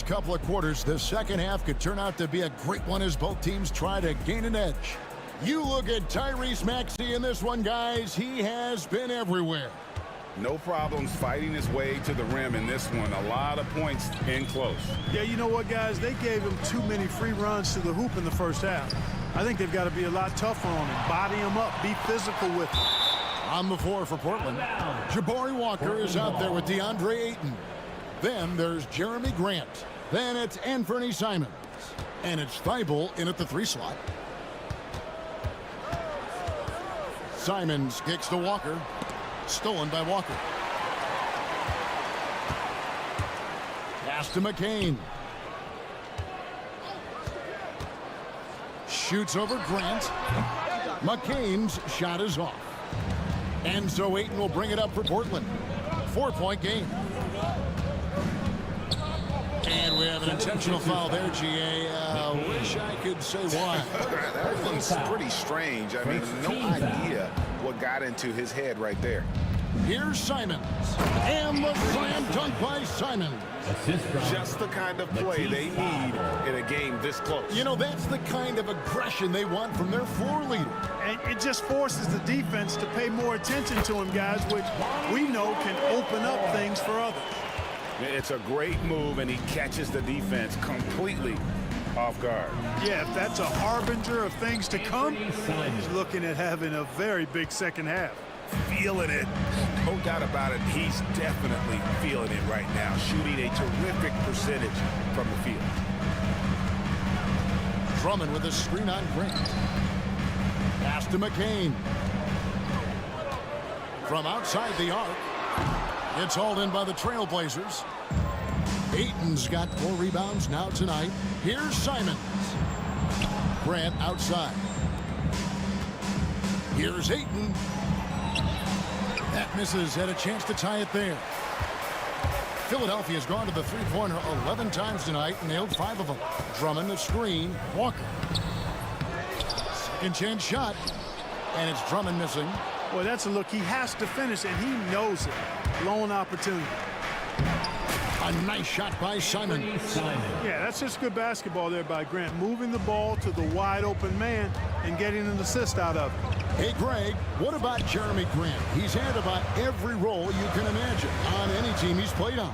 S7: Couple of quarters, the second half could turn out to be a great one as both teams try to gain an edge. You look at Tyrese Maxey in this one, guys. He has been everywhere.
S8: No problems fighting his way to the rim in this one. A lot of points in close.
S2: Yeah, you know what, guys? They gave him too many free runs to the hoop in the first half. I think they've got to be a lot tougher on him. Body him up. Be physical with him.
S7: On the floor for Portland, Jabari Walker is out there with DeAndre Ayton. Then there's Jeremy Grant. Then it's Anthony Simons. And it's Thibault in at the 3 slot. Simons kicks to Walker. Stolen by Walker. Pass to McCain. Shoots over Grant. McCain's shot is off. And so Ayton will bring it up for Portland. 4-point game. And we have an intentional foul there, GA. Wish I could say why.
S8: That one's pretty strange. I mean, no idea what got into his head right there.
S7: Here's Simons. And the slam dunk by Simons.
S8: Just the kind of play they need in a game this close.
S7: You know, that's the kind of aggression they want from their floor leader.
S2: And it just forces the defense to pay more attention to him, guys, which we know can open up things for others.
S8: It's a great move, and he catches the defense completely off guard.
S2: Yeah, if that's a harbinger of things to come, he's looking at having a very big second half.
S8: Feeling it. No doubt about it. He's definitely feeling it right now. Shooting a terrific percentage from the field.
S7: Drummond with a screen on Grant. Pass to McCain. From outside the arc. It's hauled in by the Trailblazers. Ayton's got 4 rebounds now tonight. Here's Simons. Grant outside. Here's Ayton. That misses. Had a chance to tie it there. Philadelphia's gone to the three-pointer 11 times tonight and nailed 5 of them. Drummond the screen. Walker. Second chance shot. And it's Drummond missing.
S2: Well, that's a look. He has to finish, and he knows it. Lone opportunity.
S7: A nice shot by Simon.
S2: Yeah, that's just good basketball there by Grant. Moving the ball to the wide open man and getting an assist out of it.
S7: Hey, Greg, what about Jeremy Grant? He's had about every role you can imagine on any team he's played on.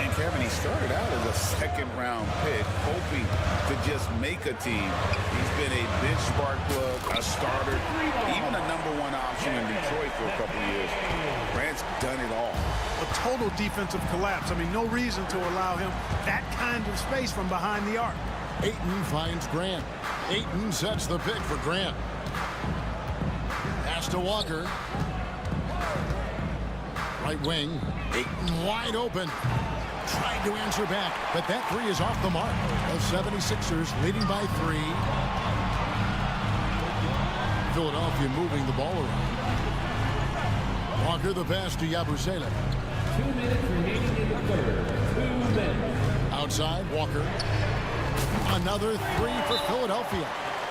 S8: And Kevin, he started out as a second-round pick, hoping to just make a team. He's been a bench spark plug, a starter, even a #1 option in Detroit for a couple of years. Grant's done it all.
S2: A total defensive collapse. I mean, no reason to allow him that kind of space from behind the arc.
S7: Ayton finds Grant. Ayton sets the pick for Grant. Pass to Walker. Right wing. Ayton wide open. Tried to answer back, but that three is off the mark. The 76ers leading by 3. Philadelphia moving the ball around. Walker the pass to Yabusele.
S5: 2 minutes remaining in the third. 2 minutes.
S7: Outside, Walker. Another 3 for Philadelphia.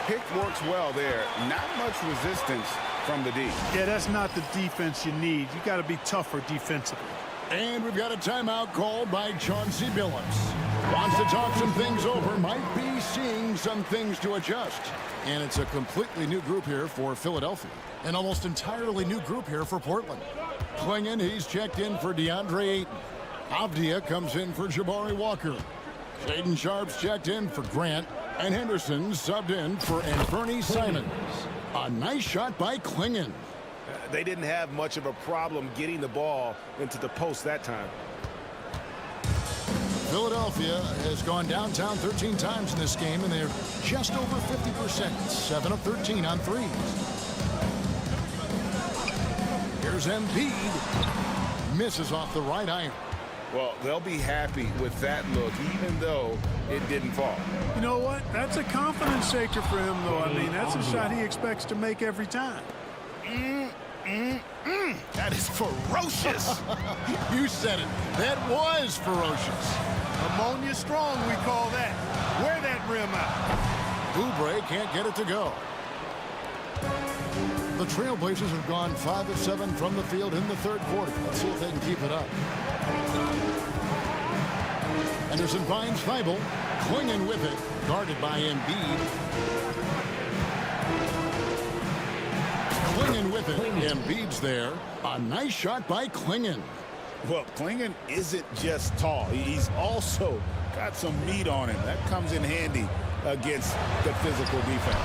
S8: Pick works well there. Not much resistance from the D.
S2: Yeah, that's not the defense you need. You got to be tougher defensively.
S7: And we've got a timeout called by Chauncey Billups. Wants to talk some things over. Might be seeing some things to adjust. And it's a completely new group here for Philadelphia. An almost entirely new group here for Portland. Klingon, he's checked in for DeAndre Ayton. Avdia comes in for Jabari Walker. Shaden Sharp's checked in for Grant. And Henderson subbed in for Anthony Simons. A nice shot by Klingon.
S8: They didn't have much of a problem getting the ball into the post that time.
S7: Philadelphia has gone downtown 13 times in this game, and they're just over 50%. 7 of 13 on threes. Here's Embiid. Misses off the right iron.
S8: Well, they'll be happy with that look, even though it didn't fall.
S2: You know what? That's a confidence shaker for him, though. I mean, that's a shot he expects to make every time.
S8: That is ferocious.
S7: You said it. That was ferocious.
S2: Ammonia strong, we call that. Wear that rim out.
S7: Oubre can't get it to go. The Trailblazers have gone 5 of 7 from the field in the third quarter. Let's see if they can keep it up. Anderson finds Thibault. Klingon with it. Guarded by Embiid. Klingon with it. Embiid's there. A nice shot by Klingon.
S8: Well, Klingon isn't just tall. He's also got some meat on him. That comes in handy against the physical defense.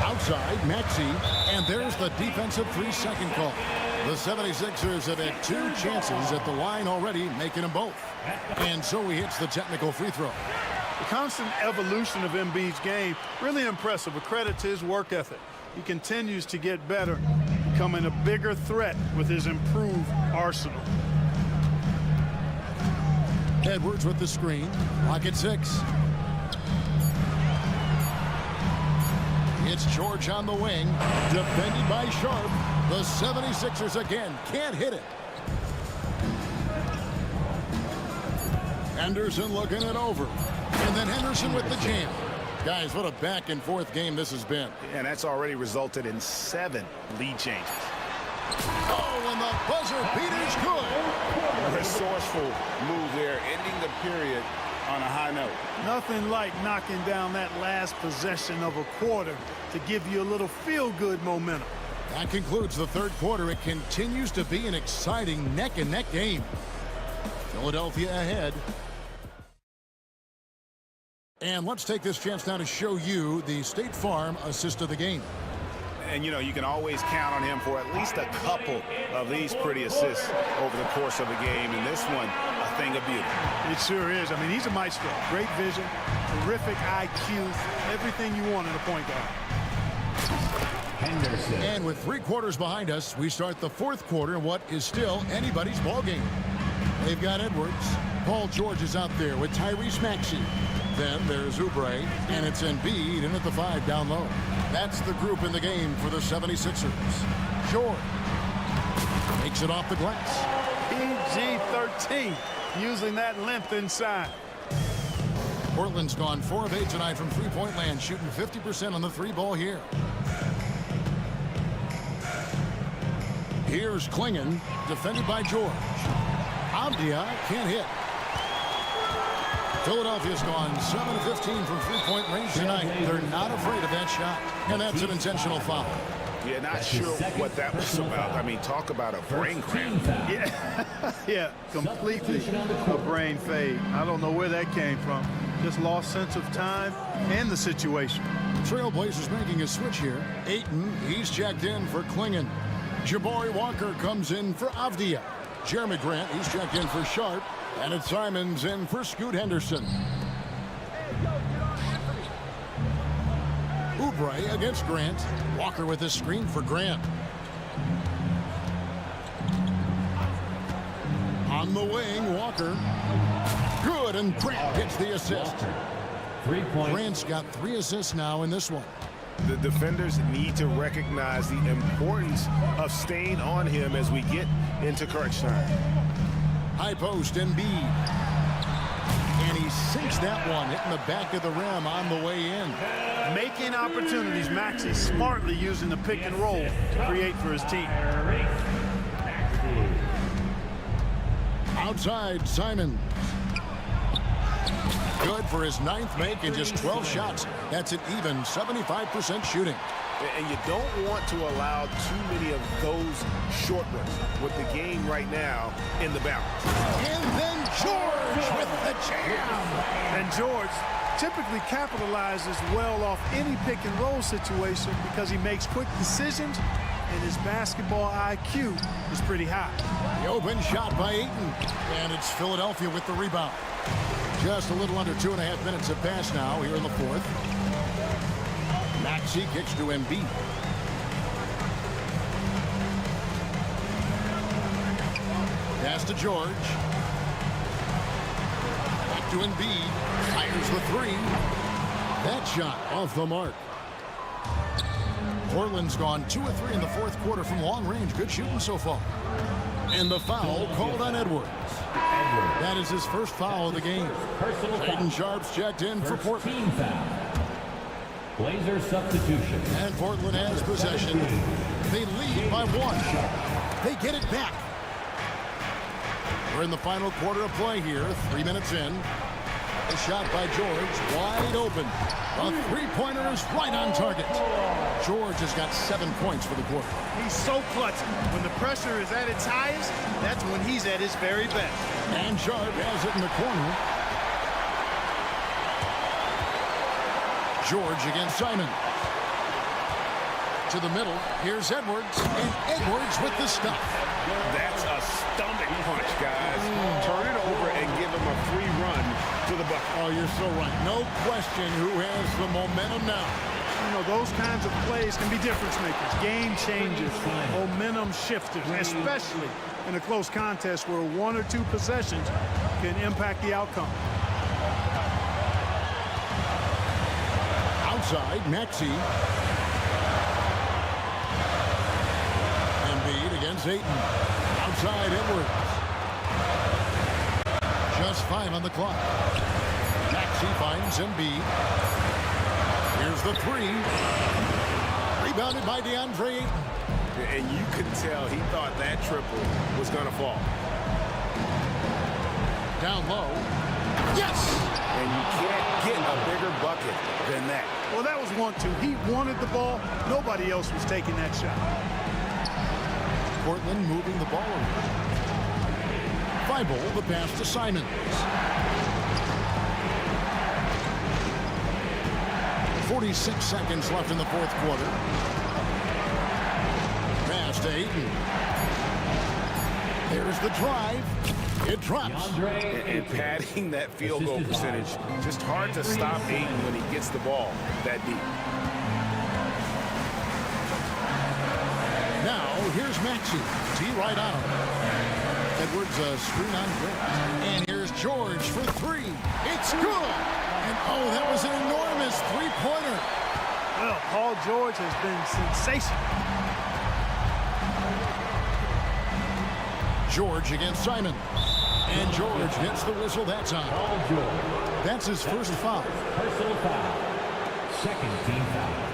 S7: Outside, Maxey. And there's the defensive 3-second call. The 76ers have had 2 chances at the line already, making them both. And so he hits the technical free throw.
S2: The constant evolution of Embiid's game, really impressive. A credit to his work ethic. He continues to get better, becoming a bigger threat with his improved arsenal.
S7: Edwards with the screen. Lock at 6. It's George on the wing, defended by Sharp. The 76ers again can't hit it. Henderson looking it over. And then Henderson with the jam. Guys, what a back-and-forth game this has been.
S8: And that's already resulted in 7 lead changes.
S7: Oh, and the buzzer beater's good.
S8: A resourceful move there, ending the period on a high note.
S2: Nothing like knocking down that last possession of a quarter to give you a little feel-good momentum.
S7: That concludes the third quarter. It continues to be an exciting neck-and-neck game. Philadelphia ahead. And let's take this chance now to show you the State Farm assist of the game.
S8: And, you know, you can always count on him for at least a couple of these pretty assists over the course of a game. And this one, a thing of beauty.
S2: It sure is. I mean, he's a maestro. Great vision, terrific IQ, everything you want in a point guard.
S5: Henderson.
S7: And with 3 quarters behind us, we start the fourth quarter in what is still anybody's ball game. They've got Edwards. Paul George is out there with Tyrese Maxey. Then there's Oubre, and it's Embiid in at the 5 down low. That's the group in the game for the 76ers. George takes it off the glass.
S2: PG-13, using that length inside.
S7: Portland's gone 4 of 8 tonight from three-point land, shooting 50% on the 3-ball here. Here's Klingon, defended by George. Avdia can't hit. Philadelphia's gone 7 of 15 from three-point range tonight. They're not afraid of that shot, and that's an intentional foul.
S8: Yeah, not sure what that was about. I mean, talk about a brain cramp.
S2: Yeah, completely a brain fade. I don't know where that came from. Just lost sense of time and the situation.
S7: Trailblazers making a switch here. Ayton, he's checked in for Klingon. Jabari Walker comes in for Avdia. Jeremy Grant, he's checked in for Sharp. And it's Simons in for Scoot Henderson. Oubre against Grant. Walker with his screen for Grant. On the wing, Walker. Good, and Grant gets the assist. Grant's got 3 assists now in this one.
S8: The defenders need to recognize the importance of staying on him as we get into crunch time.
S7: High post, Embiid. And he sinks that one, hitting the back of the rim on the way in.
S2: Making opportunities, Maxey smartly using the pick and roll to create for his team.
S7: Outside, Simons. Good for his 9th make and just 12 shots. That's an even 75% shooting.
S8: And you don't want to allow too many of those short ones with the game right now in the balance.
S7: And then George with the jam.
S2: And George typically capitalizes well off any pick and roll situation because he makes quick decisions and his basketball IQ is pretty high.
S7: The open shot by Ayton. And it's Philadelphia with the rebound. Just a little under 2.5 minutes have passed now here in the fourth. Maxey kicks to Embiid. Pass to George. Back to Embiid. Fires the 3. That shot off the mark. Portland's gone 2 of 3 in the fourth quarter from long range. Good shooting so far. And the foul called on Edwards. That is his first foul of the game. Shaedon Sharp's checked in for Portland.
S5: Blazer substitution.
S7: And Portland has possession. They lead by 1. They get it back. We're in the final quarter of play here. 3 minutes in. A shot by George, wide open. A three-pointer is right on target. George has got 7 points for the quarter.
S2: He's so clutch. When the pressure is at its highest, that's when he's at his very best.
S7: And Sharp has it in the corner. George against Simon. To the middle. Here's Edwards. And Edwards with the stuff.
S8: That's a stomach punch, guys. Turn it over and give him a free run to the bucket.
S7: Oh, you're so right. No question who has the momentum now.
S2: You know, those kinds of plays can be difference makers, game changers, momentum shifters, especially in a close contest where 1 or 2 possessions can impact the outcome.
S7: Outside, Maxey. is Ayton. Outside Edwards. Just 5 on the clock. Maxey finds Embiid. Here's the 3. Rebounded by DeAndre Ayton.
S8: And you could tell he thought that triple was going to fall.
S7: Down low. Yes!
S8: And you can't get a bigger bucket than that.
S2: Well, that was 1-2. He wanted the ball. Nobody else was taking that shot.
S7: Portland moving the ball around. Thibault, the pass to Simons. 46 seconds left in the fourth quarter. Pass to Ayton. There's the drive. It drops.
S8: And padding that field goal percentage, just hard to stop Ayton when he gets the ball that deep.
S7: Now, here's Maxey. T right on him. Edwards screen on Grant. And here's George for 3. It's good. And oh, that was an enormous three-pointer.
S2: Well, Paul George has been sensational.
S7: George against Simon. And George gets the whistle that time. That's his first foul.
S5: Personal foul. Second team foul.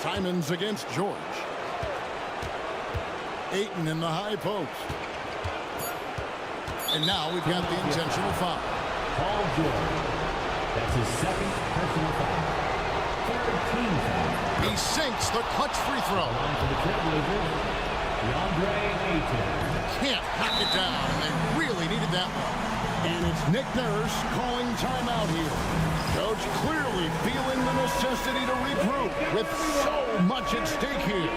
S7: Simons against George. Ayton in the high post. And now we've got the intentional foul.
S5: Paul George. That's his second personal foul. Third team foul.
S7: He sinks the clutch free throw.
S5: On for the Trailblazers, DeAndre Ayton.
S7: Can't knock it down, and they really needed that one. And it's Nick Nurse calling timeout here. Coach clearly feeling the necessity to regroup with so much at stake here.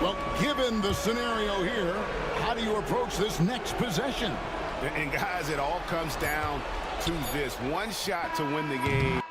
S7: Well, given the scenario here, how do you approach this next possession?
S8: And guys, it all comes down to this one shot to win the game.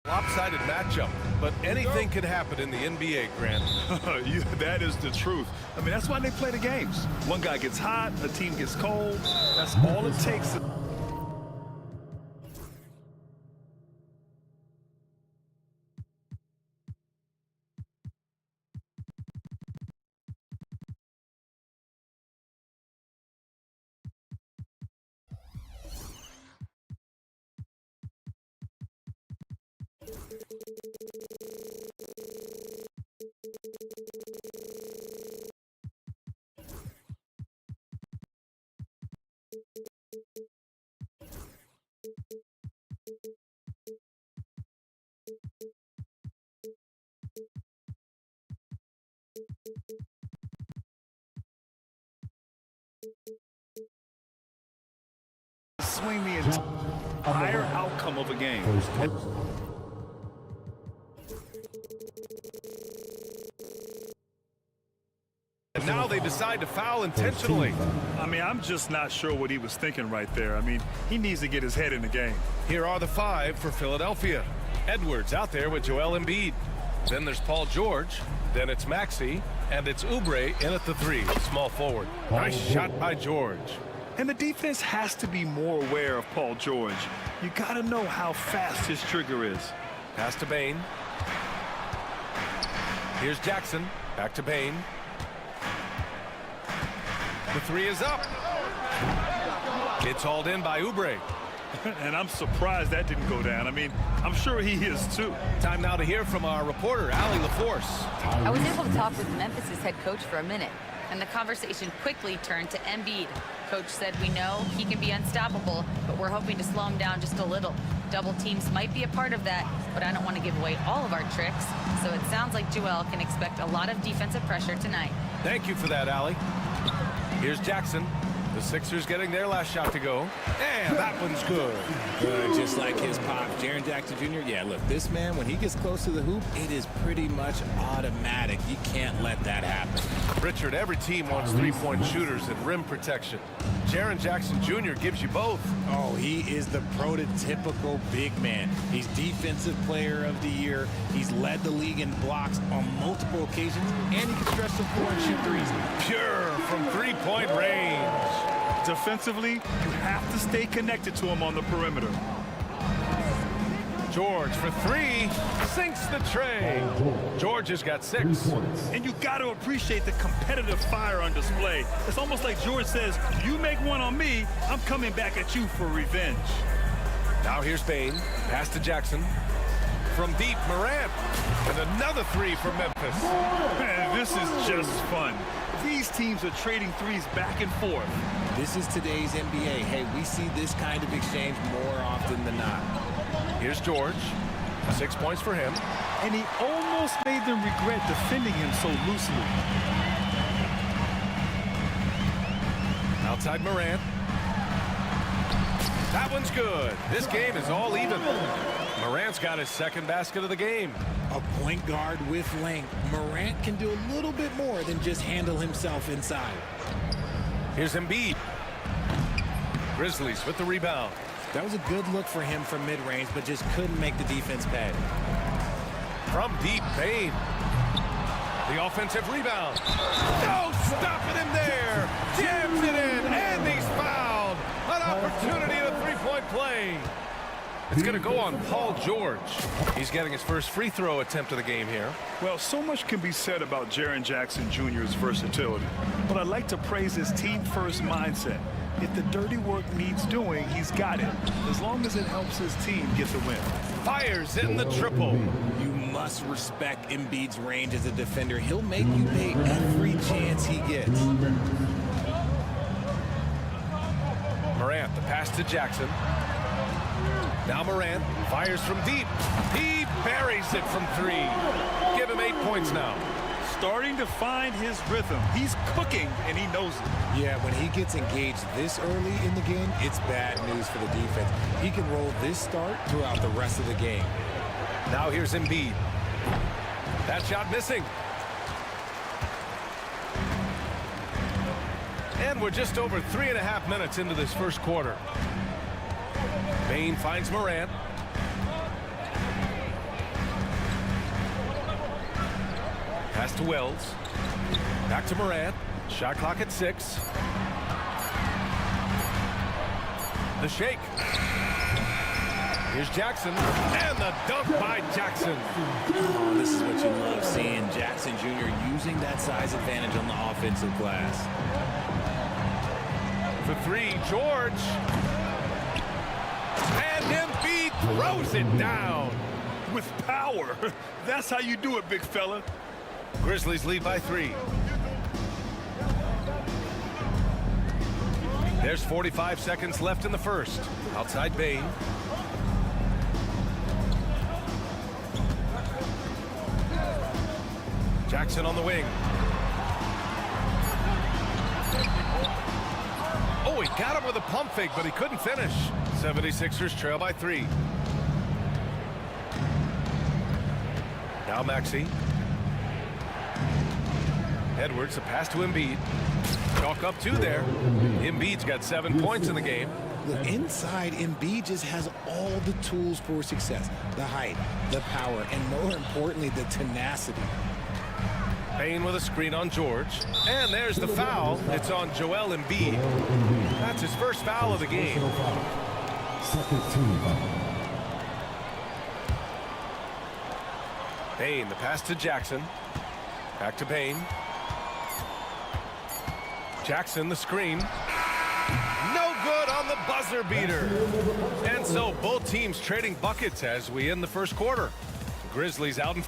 S1: Lopsided matchup, but anything can happen in the NBA, Grant.
S2: That is the truth. I mean, that's why they play the games. One guy gets hot, a team gets cold. That's all it takes. Swing the entire outcome of a game.
S1: And now they decide to foul intentionally.
S2: I mean, I'm just not sure what he was thinking right there. I mean, he needs to get his head in the game.
S1: Here are the 5 for Philadelphia. Edwards out there with Joel Embiid. Then there's Paul George. Then it's Maxey. And it's Oubre in at the 3, small forward. Nice shot by George.
S2: And the defense has to be more aware of Paul George. You got to know how fast his trigger is.
S1: Pass to Bain. Here's Jackson. Back to Bain. The 3 is up. It's hauled in by Oubre.
S2: And I'm surprised that didn't go down. I mean, I'm sure he is too.
S1: Time now to hear from our reporter, Allie LaForce.
S4: I was able to talk with Memphis' head coach for a minute, and the conversation quickly turned to Embiid. Coach said, we know he can be unstoppable, but we're hoping to slow him down just a little. Double teams might be a part of that, but I don't want to give away all of our tricks. So it sounds like Joel can expect a lot of defensive pressure tonight.
S1: Thank you for that, Allie. Here's Jackson. The Sixers getting their last shot to go. And that one's good.
S12: Good, just like his pop, Jaren Jackson Jr. Yeah, look, this man, when he gets close to the hoop, it is pretty much automatic. You can't let that happen.
S1: Richard, every team wants three-point shooters and rim protection. Jaren Jackson Jr. gives you both.
S12: Oh, he is the prototypical big man. He's Defensive Player of the Year. He's led the league in blocks on multiple occasions, and he can stretch the floor and shoot threes.
S1: Pure from three-point range.
S2: Defensively, you have to stay connected to him on the perimeter.
S1: George for 3, sinks the tray. George has got 6.
S2: And you got to appreciate the competitive fire on display. It's almost like George says, you make one on me, I'm coming back at you for revenge.
S1: Now here's Bain, pass to Jackson. From deep, Morant, and another 3 for Memphis.
S2: Man, this is just fun. These teams are trading threes back and forth.
S12: This is today's NBA. Hey, we see this kind of exchange more often than not.
S1: Here's George. 6 points for him.
S2: And he almost made them regret defending him so loosely.
S1: Outside Morant. That one's good. This game is all even. Morant's got his second basket of the game.
S12: A point guard with length. Morant can do a little bit more than just handle himself inside.
S1: Here's Embiid. Grizzlies with the rebound.
S12: That was a good look for him from mid-range, but just couldn't make the defense pay.
S1: From deep, Bain. The offensive rebound. No, stopping him there. Jams it in, and he's fouled. An opportunity at a three-point play. It's going to go on Paul George. He's getting his first free throw attempt of the game here.
S2: Well, so much can be said about Jaren Jackson Jr.'s versatility, but I'd like to praise his team-first mindset. If the dirty work needs doing, he's got it, as long as it helps his team get the win.
S1: Fires in the triple.
S12: You must respect Embiid's range as a defender. He'll make you pay every chance he gets.
S1: Morant, the pass to Jackson. Now Morant fires from deep. He buries it from 3. Give him 8 points now.
S2: Starting to find his rhythm. He's cooking, and he knows it.
S12: Yeah, when he gets engaged this early in the game, it's bad news for the defense. He can roll this start throughout the rest of the game.
S1: Now here's Embiid. That shot missing. And we're just over 3.5 minutes into this first quarter. Bain finds Morant. Pass to Wells. Back to Morant. Shot clock at 6. The shake. Here's Jackson. And the dunk by Jackson.
S12: Oh, this is what you love seeing. Jackson Jr. using that size advantage on the offensive glass.
S1: For 3, George. And Embiid throws it down.
S2: With power. That's how you do it, big fella.
S1: Grizzlies lead by 3. There's 45 seconds left in the first. Outside Bain. Jackson on the wing. Oh, he got him with a pump fake, but he couldn't finish. 76ers trail by 3. Now Maxey. Edwards, a pass to Embiid. Chalk up 2 there. Embiid's got 7 points in the game.
S12: Look, inside, Embiid just has all the tools for success. The height, the power, and more importantly, the tenacity.
S1: Bain with a screen on George. And there's the foul. It's on Joel Embiid. That's his first foul of the game. Bain, the pass to Jackson. Back to Bain. Jackson, the screen. No good on the buzzer beater. And so both teams trading buckets as we end the first quarter. Grizzlies out in...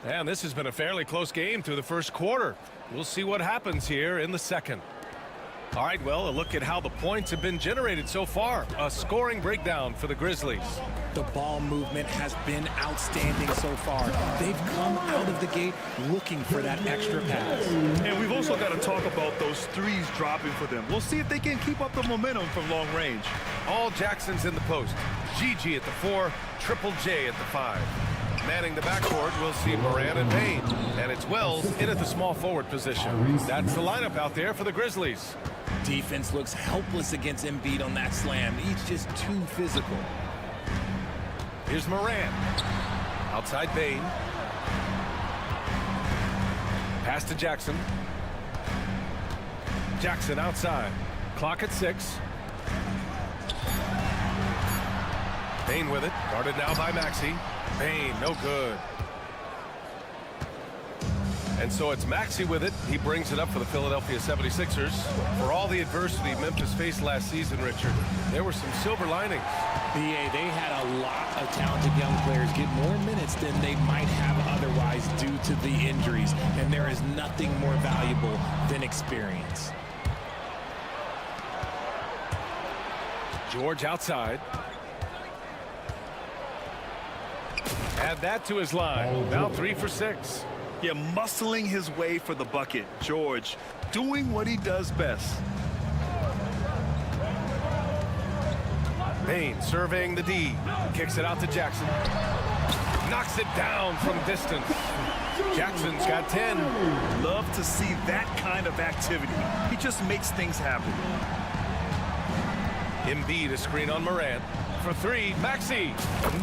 S1: And this has been a fairly close game through the first quarter. We'll see what happens here in the second. All right, well, a look at how the points have been generated so far. A scoring breakdown for the Grizzlies.
S12: The ball movement has been outstanding so far. They've come out of the gate looking for that extra pass.
S2: And we've also got to talk about those threes dropping for them. We'll see if they can keep up the momentum from long range.
S1: All Jackson's in the post. GG at the 4, Triple J at the 5. Manning the backcourt, we'll see Morant and Bain. And it's Wells in at the small forward position. That's the lineup out there for the Grizzlies.
S12: Defense looks helpless against Embiid on that slam. He's just too physical.
S1: Here's Morant. Outside Bain. Pass to Jackson. Jackson outside. Clock at 6. Bain with it. Guarded now by Maxey. Bain, no good. And so it's Maxey with it. He brings it up for the Philadelphia 76ers. For all the adversity Memphis faced last season, Richard, there were some silver linings.
S12: BA, they had a lot of talented young players get more minutes than they might have otherwise due to the injuries. And there is nothing more valuable than experience.
S1: George outside. Add that to his line. Now 3 for 6.
S2: Yeah, muscling his way for the bucket. George doing what he does best.
S1: Bain surveying the D. Kicks it out to Jackson. Knocks it down from distance. Jackson's got 10.
S2: Love to see that kind of activity. He just makes things happen.
S1: Embiid a screen on Morant. For 3, Maxey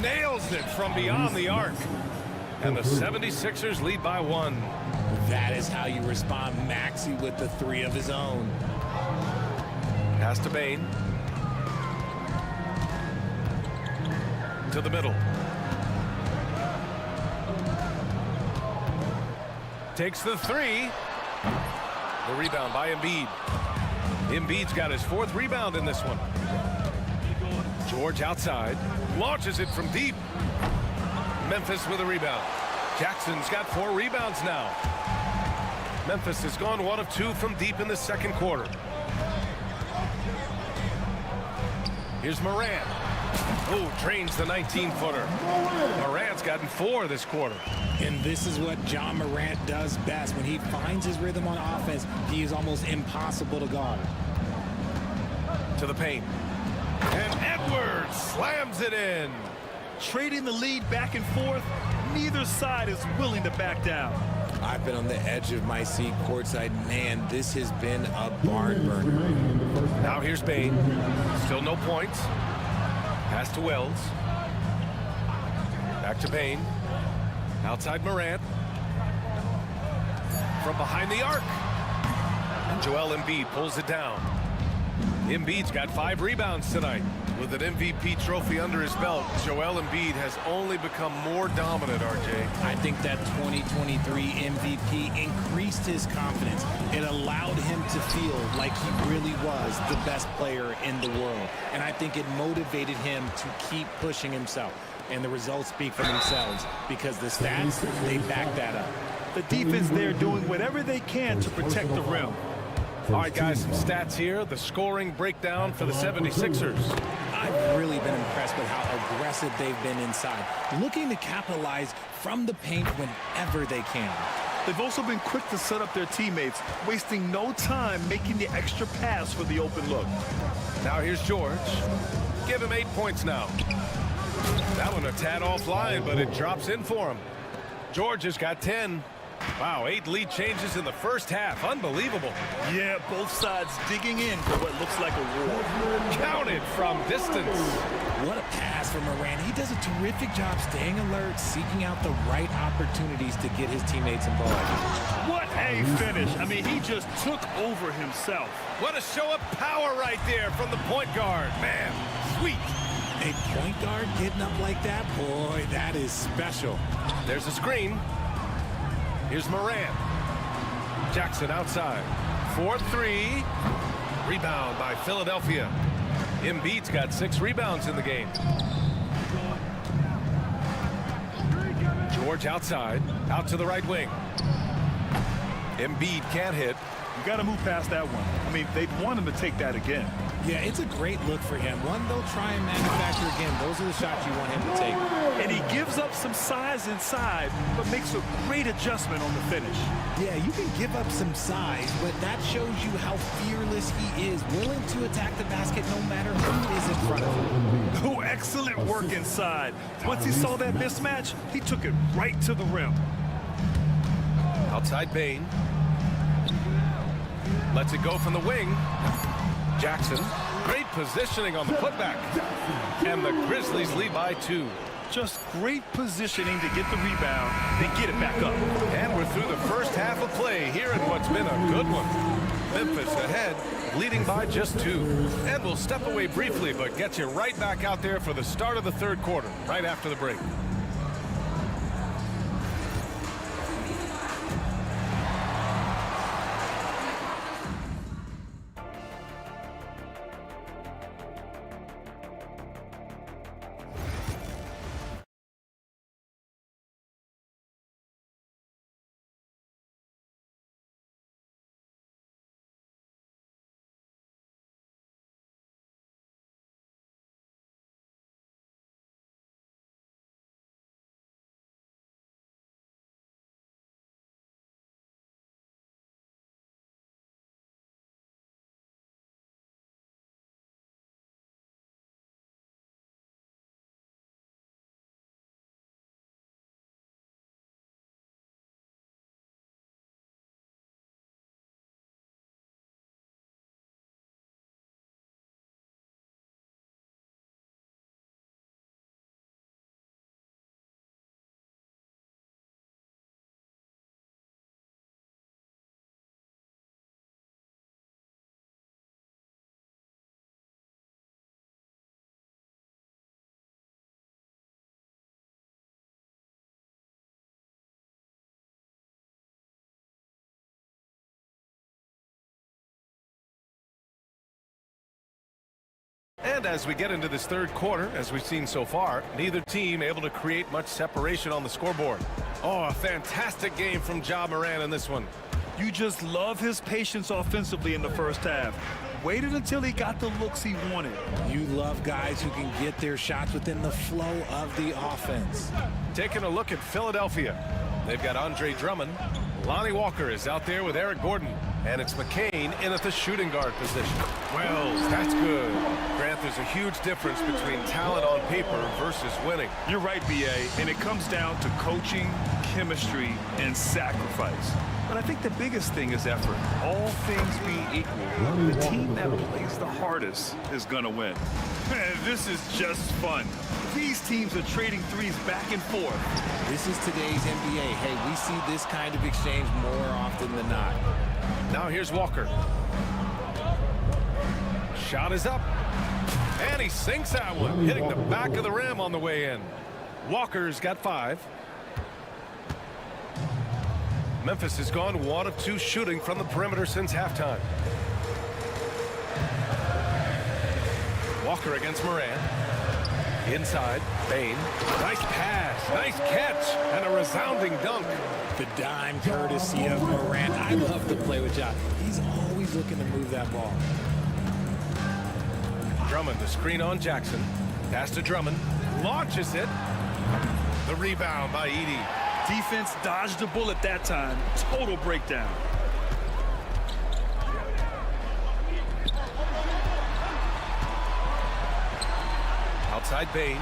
S1: nails it from beyond the arc. And the 76ers lead by 1.
S12: That is how you respond. Maxey with the 3 of his own.
S1: Pass to Bain. To the middle. Takes the 3. The rebound by Embiid. Embiid's got his 4th rebound in this one. George outside. Launches it from deep. Memphis with a rebound. Jackson's got 4 rebounds now. Memphis has gone 1 of 2 from deep in the second quarter. Here's Morant. Oh, drains the 19-footer. Morant's gotten 4 this quarter.
S12: And this is what John Morant does best. When he finds his rhythm on offense, he is almost impossible to guard.
S1: To the paint. And Edwards slams it in.
S2: Trading the lead back and forth, neither side is willing to back down.
S12: I've been on the edge of my seat courtside. Man, this has been a barn burner.
S1: Now here's Bain. Still no points. Pass to Wells. Back to Payne. Outside Morant. From behind the arc. And Joel Embiid pulls it down. Embiid's got 5 rebounds tonight. With an MVP trophy under his belt, Joel Embiid has only become more dominant, RJ.
S12: I think that 2023 MVP increased his confidence. It allowed him to feel like he really was the best player in the world. And I think it motivated him to keep pushing himself. And the results speak for themselves because the stats, they back that up.
S2: The defense there doing whatever they can to protect the rim.
S1: All right, guys, some stats here. The scoring breakdown for the 76ers.
S12: I've really been impressed with how aggressive they've been inside, looking to capitalize from the paint whenever they can.
S2: They've also been quick to set up their teammates, wasting no time making the extra pass for the open look.
S1: Now here's George. Give him 8 points now. That one a tad offline, but it drops in for him. George has got 10. Wow, 8 lead changes in the first half. Unbelievable.
S2: Yeah, both sides digging in for what looks like a war.
S1: Counted from distance.
S12: What a pass from Morant. He does a terrific job staying alert, seeking out the right opportunities to get his teammates involved.
S2: What a finish. I mean, he just took over himself.
S1: What a show of power right there from the point guard. Man, sweet.
S12: A point guard getting up like that, boy, that is special.
S1: There's a screen. Here's Morant. Jackson outside. 4-3. Rebound by Philadelphia. Embiid's got 6 rebounds in the game. George outside. Out to the right wing. Embiid can't hit.
S2: You got to move past that one. I mean, they'd want him to take that again.
S12: Yeah, it's a great look for him. One they'll try and manufacture again. Those are the shots you want him to take.
S2: And he gives up some size inside, but makes a great adjustment on the finish.
S12: Yeah, you can give up some size, but that shows you how fearless he is, willing to attack the basket no matter who is in front of him.
S2: Oh, excellent work inside. Once he saw that mismatch, he took it right to the rim.
S1: Outside Payne. Lets it go from the wing. Jackson, great positioning on the putback. And the Grizzlies lead by 2.
S2: Just great positioning to get the rebound, then get it back up.
S1: And we're through the first half of play here in what's been a good one. Memphis ahead, leading by just 2. And we'll step away briefly, but get you right back out there for the start of the third quarter, right after the break. And as we get into this third quarter, as we've seen so far, neither team able to create much separation on the scoreboard. Oh, a fantastic game from Ja Morant in this one.
S2: You just love his patience offensively in the first half. Waited until he got the looks he wanted.
S12: You love guys who can get their shots within the flow of the offense.
S1: Taking a look at Philadelphia. They've got Andre Drummond. Lonnie Walker is out there with Eric Gordon. And it's McCain in at the shooting guard position. Wells, that's good. Grant, there's a huge difference between talent on paper versus winning.
S2: You're right, B.A., and it comes down to coaching, chemistry, and sacrifice. But I think the biggest thing is effort. All things being equal, the team that plays the hardest is going to win. Man, this is just fun. These teams are trading threes back and forth.
S12: This is today's NBA. Hey, we see this kind of exchange more often than not.
S1: Now here's Walker. Shot is up. And he sinks that one, hitting the back of the rim on the way in. Walker's got 5. Memphis has gone 1 of 2 shooting from the perimeter since halftime. Walker against Moran. Inside, Bain. Nice pass, nice catch, and a resounding dunk.
S12: The dime courtesy of Morant. I love to play with John. He's always looking to move that ball.
S1: Drummond, the screen on Jackson. Pass to Drummond. Launches it. The rebound by Edey.
S2: Defense dodged a bullet that time. Total breakdown.
S1: Outside Bain.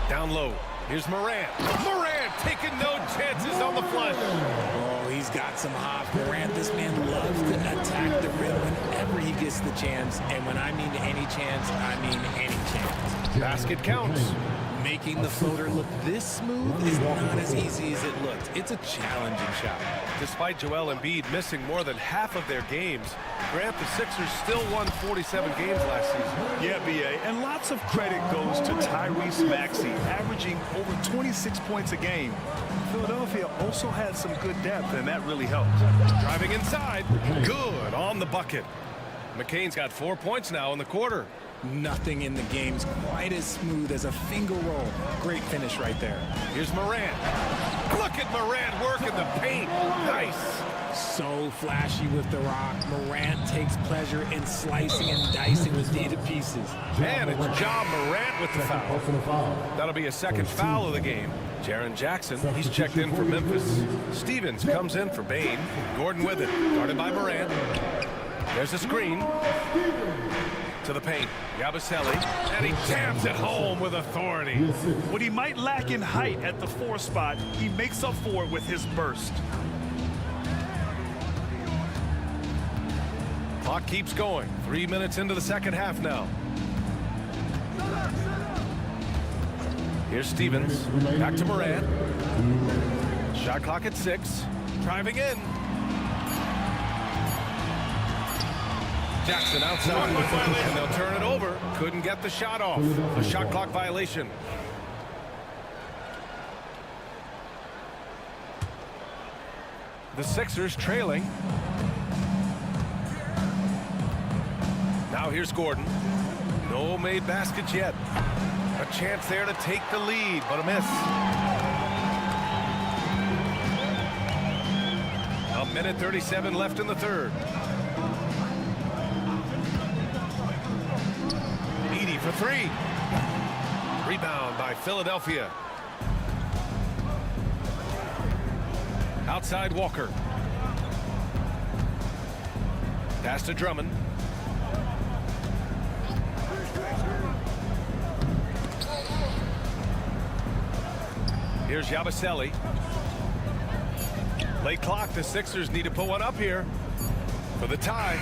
S1: Down low. Here's Morant. Morant taking no chances on the flush.
S12: Oh, he's got some hop. Morant, this man loves to attack the rim whenever he gets the chance. And when I mean any chance, I mean any chance.
S1: Basket counts.
S12: Making the floater look this smooth is not as easy as it looked. It's a challenging shot.
S1: Despite Joel Embiid missing more than half of their games, Grant, the Sixers still won 47 games last season.
S2: Yeah, B.A., and lots of credit goes to Tyrese Maxey, averaging over 26 points a game. Philadelphia also had some good depth, and that really helped.
S1: Driving inside, good on the bucket. McCain's got 4 points now in the quarter.
S12: Nothing in the game's quite as smooth as a finger roll. Great finish right there.
S1: Here's Morant. Look at Morant work in the paint. Nice.
S12: So flashy with the rock. Morant takes pleasure in slicing and dicing with data pieces.
S1: And it's Ja Morant with the foul. That'll be a second foul of the game. Jaren Jackson, he's checked in for Memphis. Stevens comes in for Bain. Gordon with it, guarded by Morant. There's a screen. To the paint, Yabusele, and he jams it home with authority.
S2: What he might lack in height at the 4 spot, he makes up for it with his burst.
S1: Clock keeps going. 3 minutes into the second half now. Here's Stevens, back to Morant. Shot clock at 6, driving in. Jackson outside, and they'll turn it over. Couldn't get the shot off. A shot clock violation. The Sixers trailing. Now here's Gordon. No made baskets yet. A chance there to take the lead, but a miss. A minute 37 left in the third. For 3. Rebound by Philadelphia. Outside Walker. Pass to Drummond. Here's Yabusele. Late clock. The Sixers need to put one up here for the tie.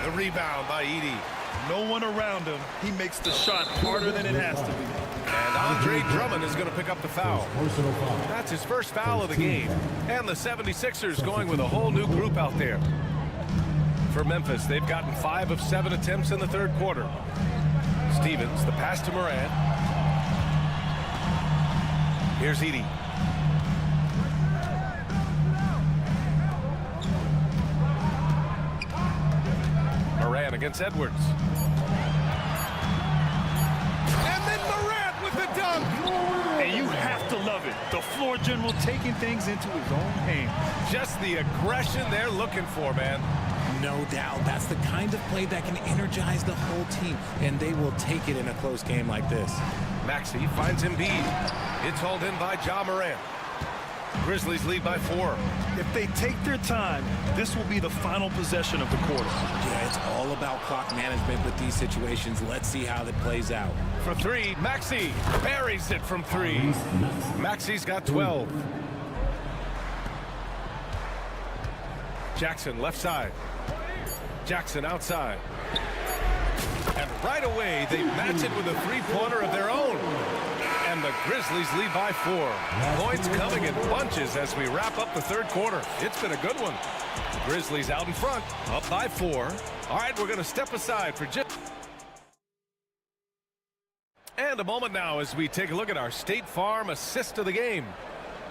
S1: The rebound by Edey.
S2: No one around him. He makes the shot harder than it has to be.
S1: And Andre Drummond is going to pick up the foul. That's his first foul of the game. And the 76ers going with a whole new group out there. For Memphis, they've gotten 5 of 7 attempts in the third quarter. Stevens, the pass to Morant. Here's Edey. Morant against Edwards. And then Morant with the dunk.
S2: And you have to love it. The floor general taking things into his own hands.
S1: Just the aggression they're looking for, man.
S12: No doubt. That's the kind of play that can energize the whole team, and they will take it in a close game like this.
S1: Maxey finds Embiid. It's hauled in by Ja Morant. Grizzlies lead by 4.
S2: If they take their time, this will be the final possession of the quarter.
S12: Yeah, it's all about clock management with these situations. Let's see how that plays out.
S1: For 3, Maxey buries it from 3. Maxey's got 12. Jackson left side. Jackson outside. And right away, they match it with a three-pointer of their own. And the Grizzlies lead by 4. Points coming in bunches as we wrap up the third quarter. It's been a good one. Grizzlies out in front, up by 4. All right, we're going to step aside for just... And a moment now as we take a look at our State Farm assist of the game.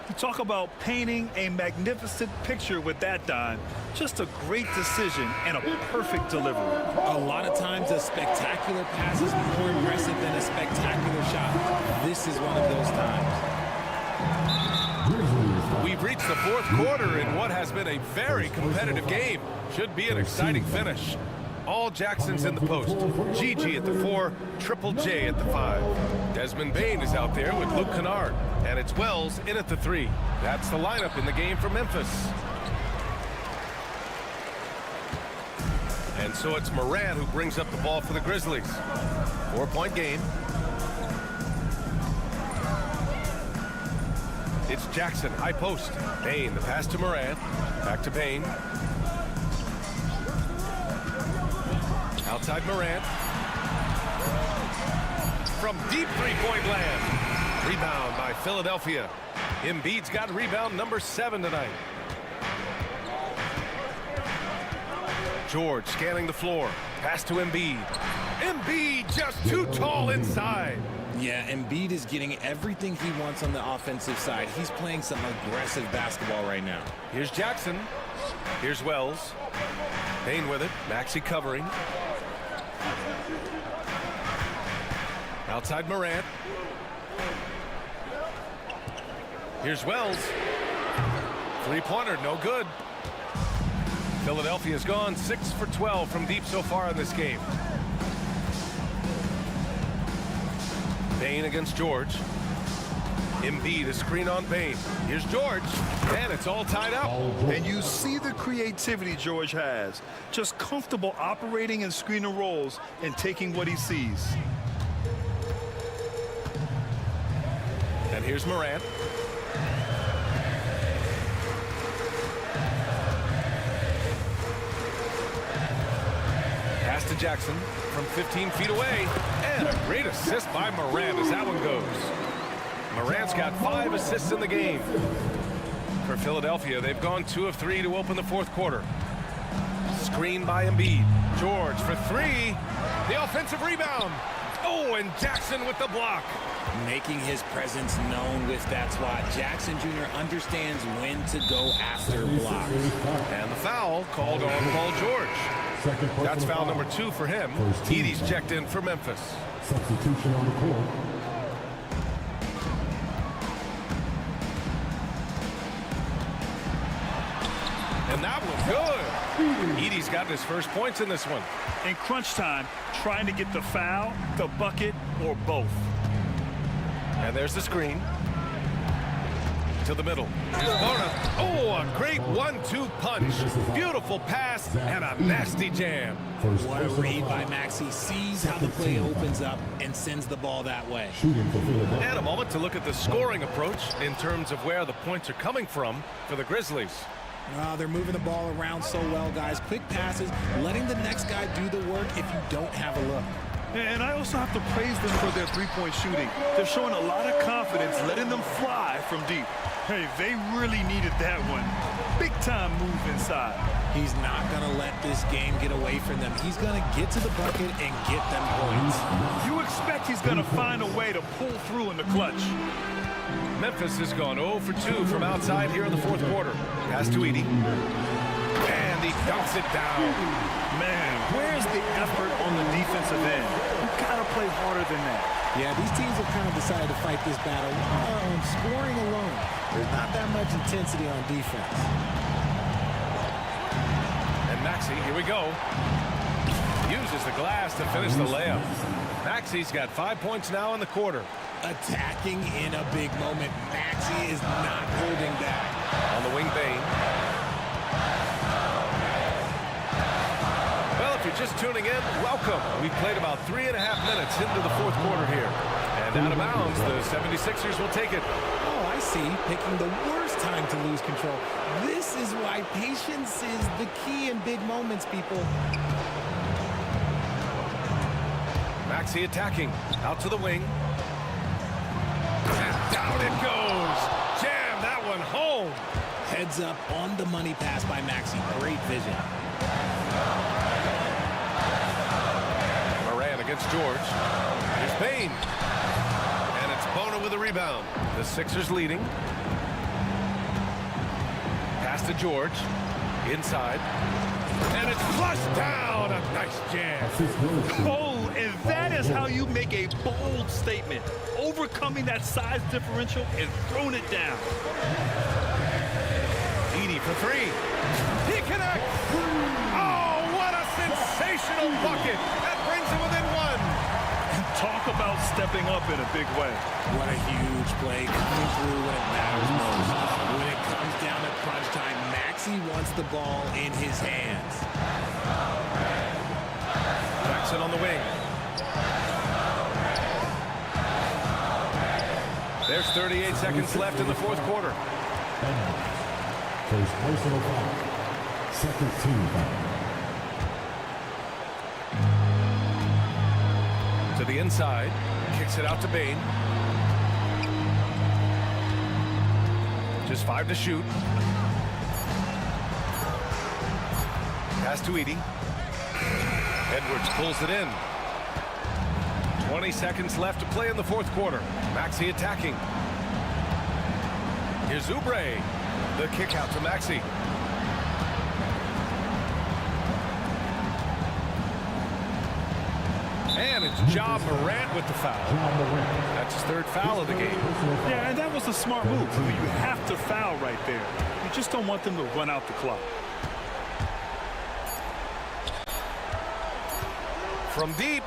S2: You talk about painting a magnificent picture with that, Don. Just a great decision and a perfect delivery.
S12: A lot of times a spectacular pass is more impressive than a spectacular shot. This is one of those times.
S1: We've reached the fourth quarter in what has been a very competitive game. Should be an exciting finish. All Jacksons in the post. Gigi at the 4, Triple J at the 5. Desmond Bain is out there with Luke Kennard. And it's Wells in at the 3. That's the lineup in the game for Memphis. And so it's Moran who brings up the ball for the Grizzlies. 4-point game. It's Jackson, high post. Bain, the pass to Moran. Back to Bain. Outside Moran. From deep three-point land. Rebound by Philadelphia. Embiid's got rebound number 7 tonight. George scanning the floor. Pass to Embiid. Embiid just too tall inside.
S12: Yeah, Embiid is getting everything he wants on the offensive side. He's playing some aggressive basketball right now.
S1: Here's Jackson. Here's Wells. Bain with it. Maxey covering. Outside Morant. Here's Wells. Three-pointer, no good. Philadelphia's gone 6 for 12 from deep so far in this game. Bain against George. Embiid, a screen on Bain. Here's George, and it's all tied up.
S2: And you see the creativity George has. Just comfortable operating in screen and rolls and taking what he sees.
S1: And here's Morant. Pass to Jackson from 15 feet away. And a great assist by Morant as that one goes. Morant's got 5 assists in the game. For Philadelphia, they've gone 2 of 3 to open the fourth quarter. Screen by Embiid. George for 3. The offensive rebound. Oh, and Jackson with the block.
S12: Making his presence known with that swat. Jackson Jr. understands when to go after blocks.
S1: And the foul called on Paul George. That's foul number 2 for him. Edie's checked in for Memphis.
S5: Substitution on the court.
S1: And that was good. Edie's got his first points in this one.
S2: In crunch time, trying to get the foul, the bucket, or both.
S1: And there's the screen. To the middle. Here's Barna. Oh, a great 1-2 punch. Beautiful pass and a nasty jam.
S12: What a read by Maxey. Sees how the play opens up and sends the ball that way.
S1: And a moment to look at the scoring approach in terms of where the points are coming from for the Grizzlies.
S12: They're moving the ball around so well, guys. Quick passes, letting the next guy do the work if you don't have a look.
S2: And I also have to praise them for their three-point shooting. They're showing a lot of confidence, letting them fly from deep. Hey, they really needed that one. Big-time move inside.
S12: He's not going to let this game get away from them. He's going to get to the bucket and get them points.
S2: You expect he's going to find a way to pull through in the clutch.
S1: Memphis has gone 0 for 2 from outside here in the fourth quarter. Pass to Edie. And he dumps it down.
S2: Man, where's the effort on the defensive end? You gotta play harder than that.
S12: Yeah, these teams have kind of decided to fight this battle on scoring alone. There's not that much intensity on defense.
S1: And Maxey, here we go. uses the glass to finish the layup. Maxi's got 5 points now in the quarter.
S12: Attacking in a big moment. Maxi is not holding back.
S1: On the wing, Bain. Well, if you're just tuning in, welcome. We've played about 3.5 minutes into the fourth quarter here. And out of bounds, the 76ers will take it.
S12: Oh, I see. Picking the worst time to lose control. This is why patience is the key in big moments, people.
S1: Maxi attacking. Out to the wing. And down it goes. Jam that one home.
S12: Heads up on the money pass by Maxi. Great vision.
S1: Moran against George. Here's Bain. And it's Bona with a rebound. The Sixers leading. Pass to George. Inside. And it's flushed down. A nice jam.
S2: Oh, and that is how you make a bold statement. Overcoming that size differential and throwing it down.
S1: Edie for three. He connects. Oh, what a sensational bucket. That brings him within one.
S2: Talk about stepping up in a big way.
S12: What a huge play coming through when it matters most. When it comes down to crunch time, Maxi wants the ball in his hands.
S1: Jackson on the wing. There's 38 seconds left in the fourth quarter.
S5: First personal foul. Second team foul.
S1: To the inside. Kicks it out to Bain. Just 5 to shoot. Pass to Edie. Edwards pulls it in. 20 seconds left to play in the fourth quarter. Maxi attacking. Here's Oubre. The kick out to Maxi. And it's Ja Morant with the foul. That's his third foul of the game.
S2: Yeah, and that was a smart move. I mean, you have to foul right there. You just don't want them to run out the clock.
S1: From deep.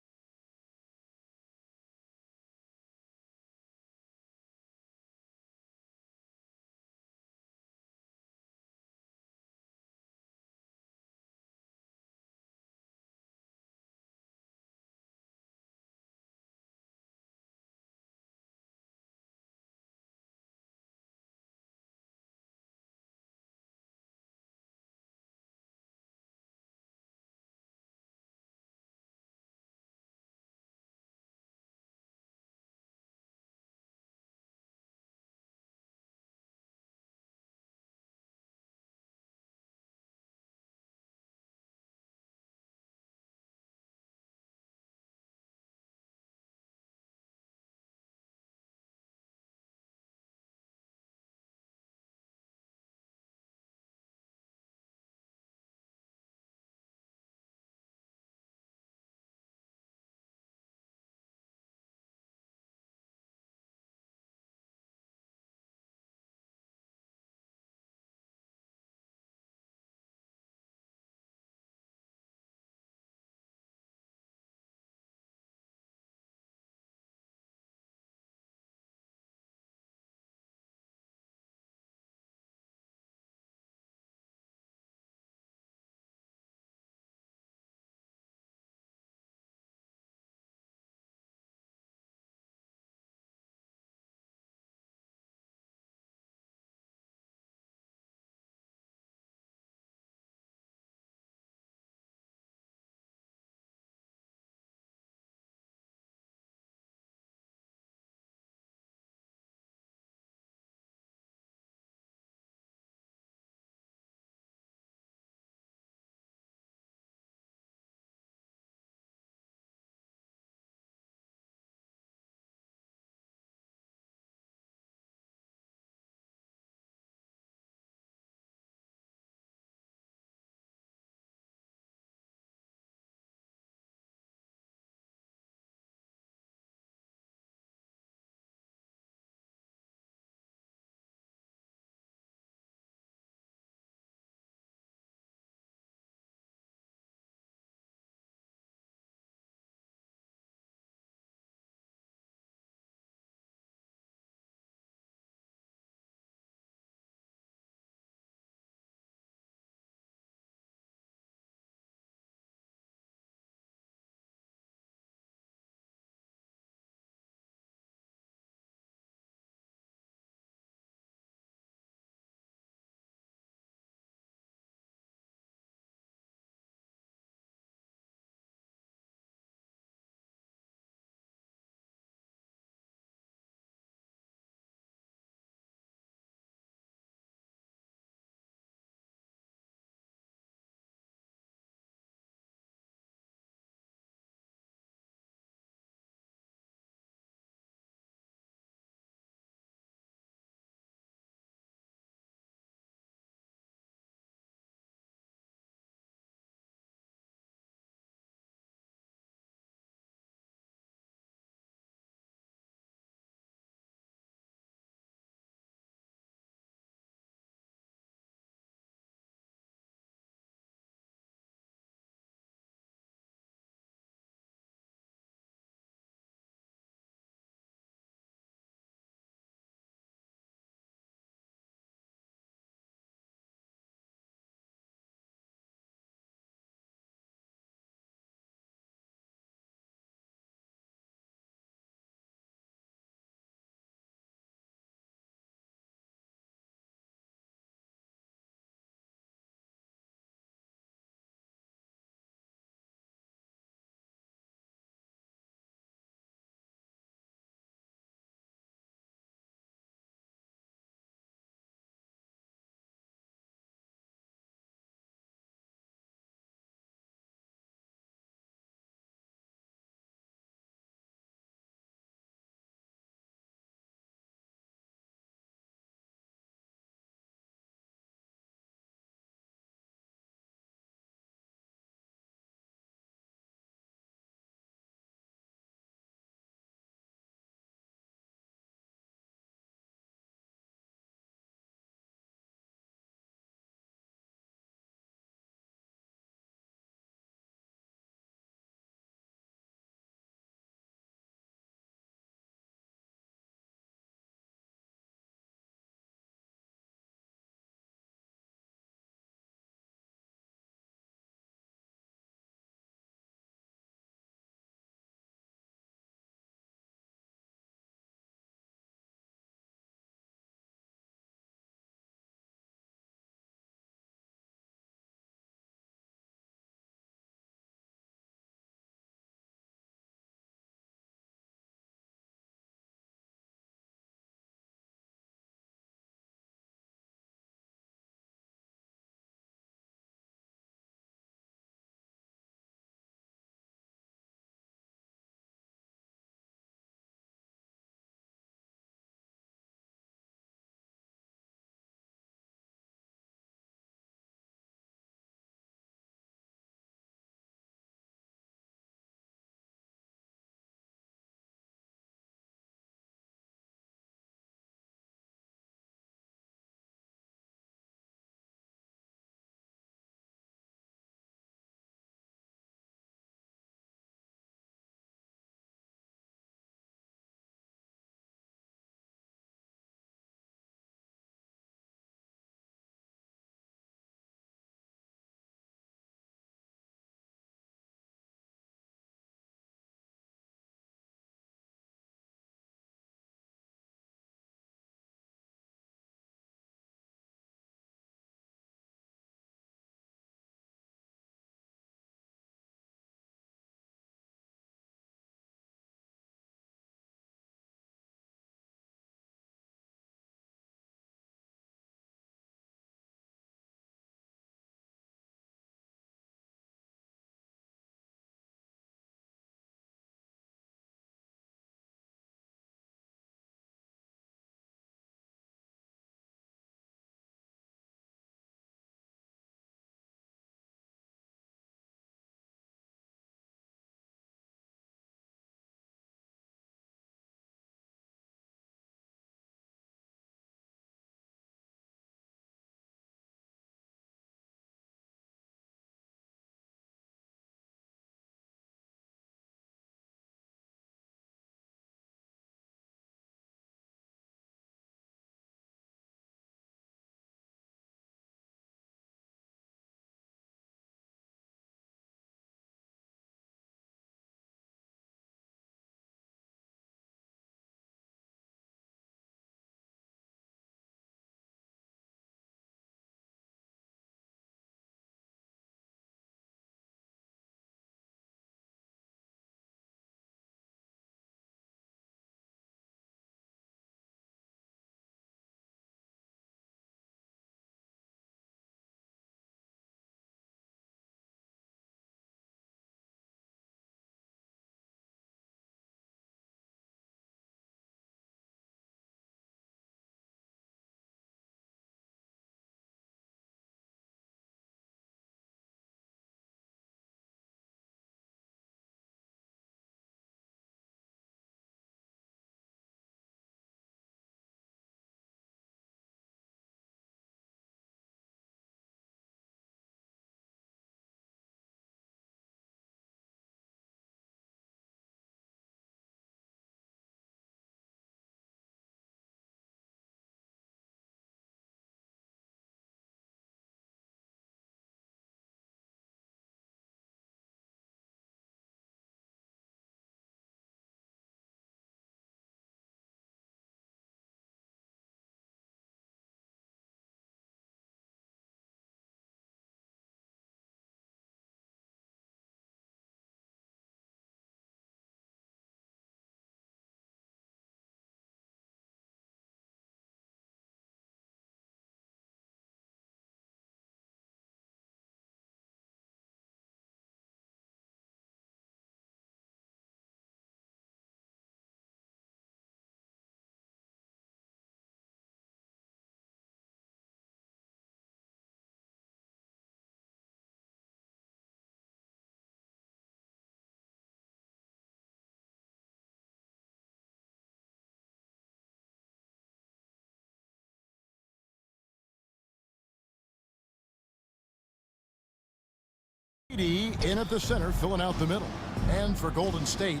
S7: In at the center, filling out the middle. And for Golden State,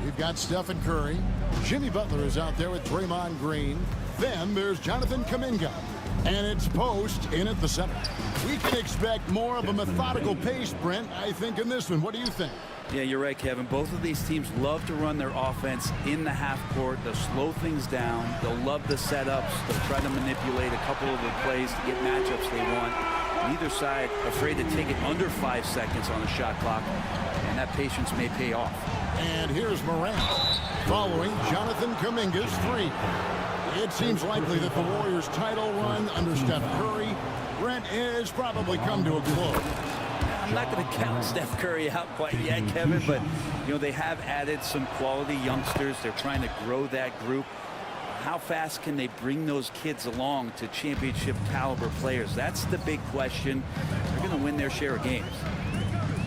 S7: we've got Stephen Curry. Jimmy Butler is out there with Draymond Green. Then there's Jonathan Kuminga. And it's Post in at the center. We can expect more of a methodical pace, Brent, I think, in this one. What do you think?
S3: Yeah, you're right, Kevin. Both of these teams love to run their offense in the half court. They'll slow things down. They'll love the setups. They'll try to manipulate a couple of the plays to get matchups they want. Neither side afraid to take it under 5 seconds on the shot clock, and that patience may pay off.
S7: And here's Morant following Jonathan Kuminga's three. It seems likely that the Warriors' title run under Steph Curry, Brent, has probably come to a close.
S3: I'm not going to count Steph Curry out quite yet, Kevin, but you know they have added some quality youngsters. They're trying to grow that group. How fast can they bring those kids along to championship caliber players? That's the big question. They're going to win their share of games.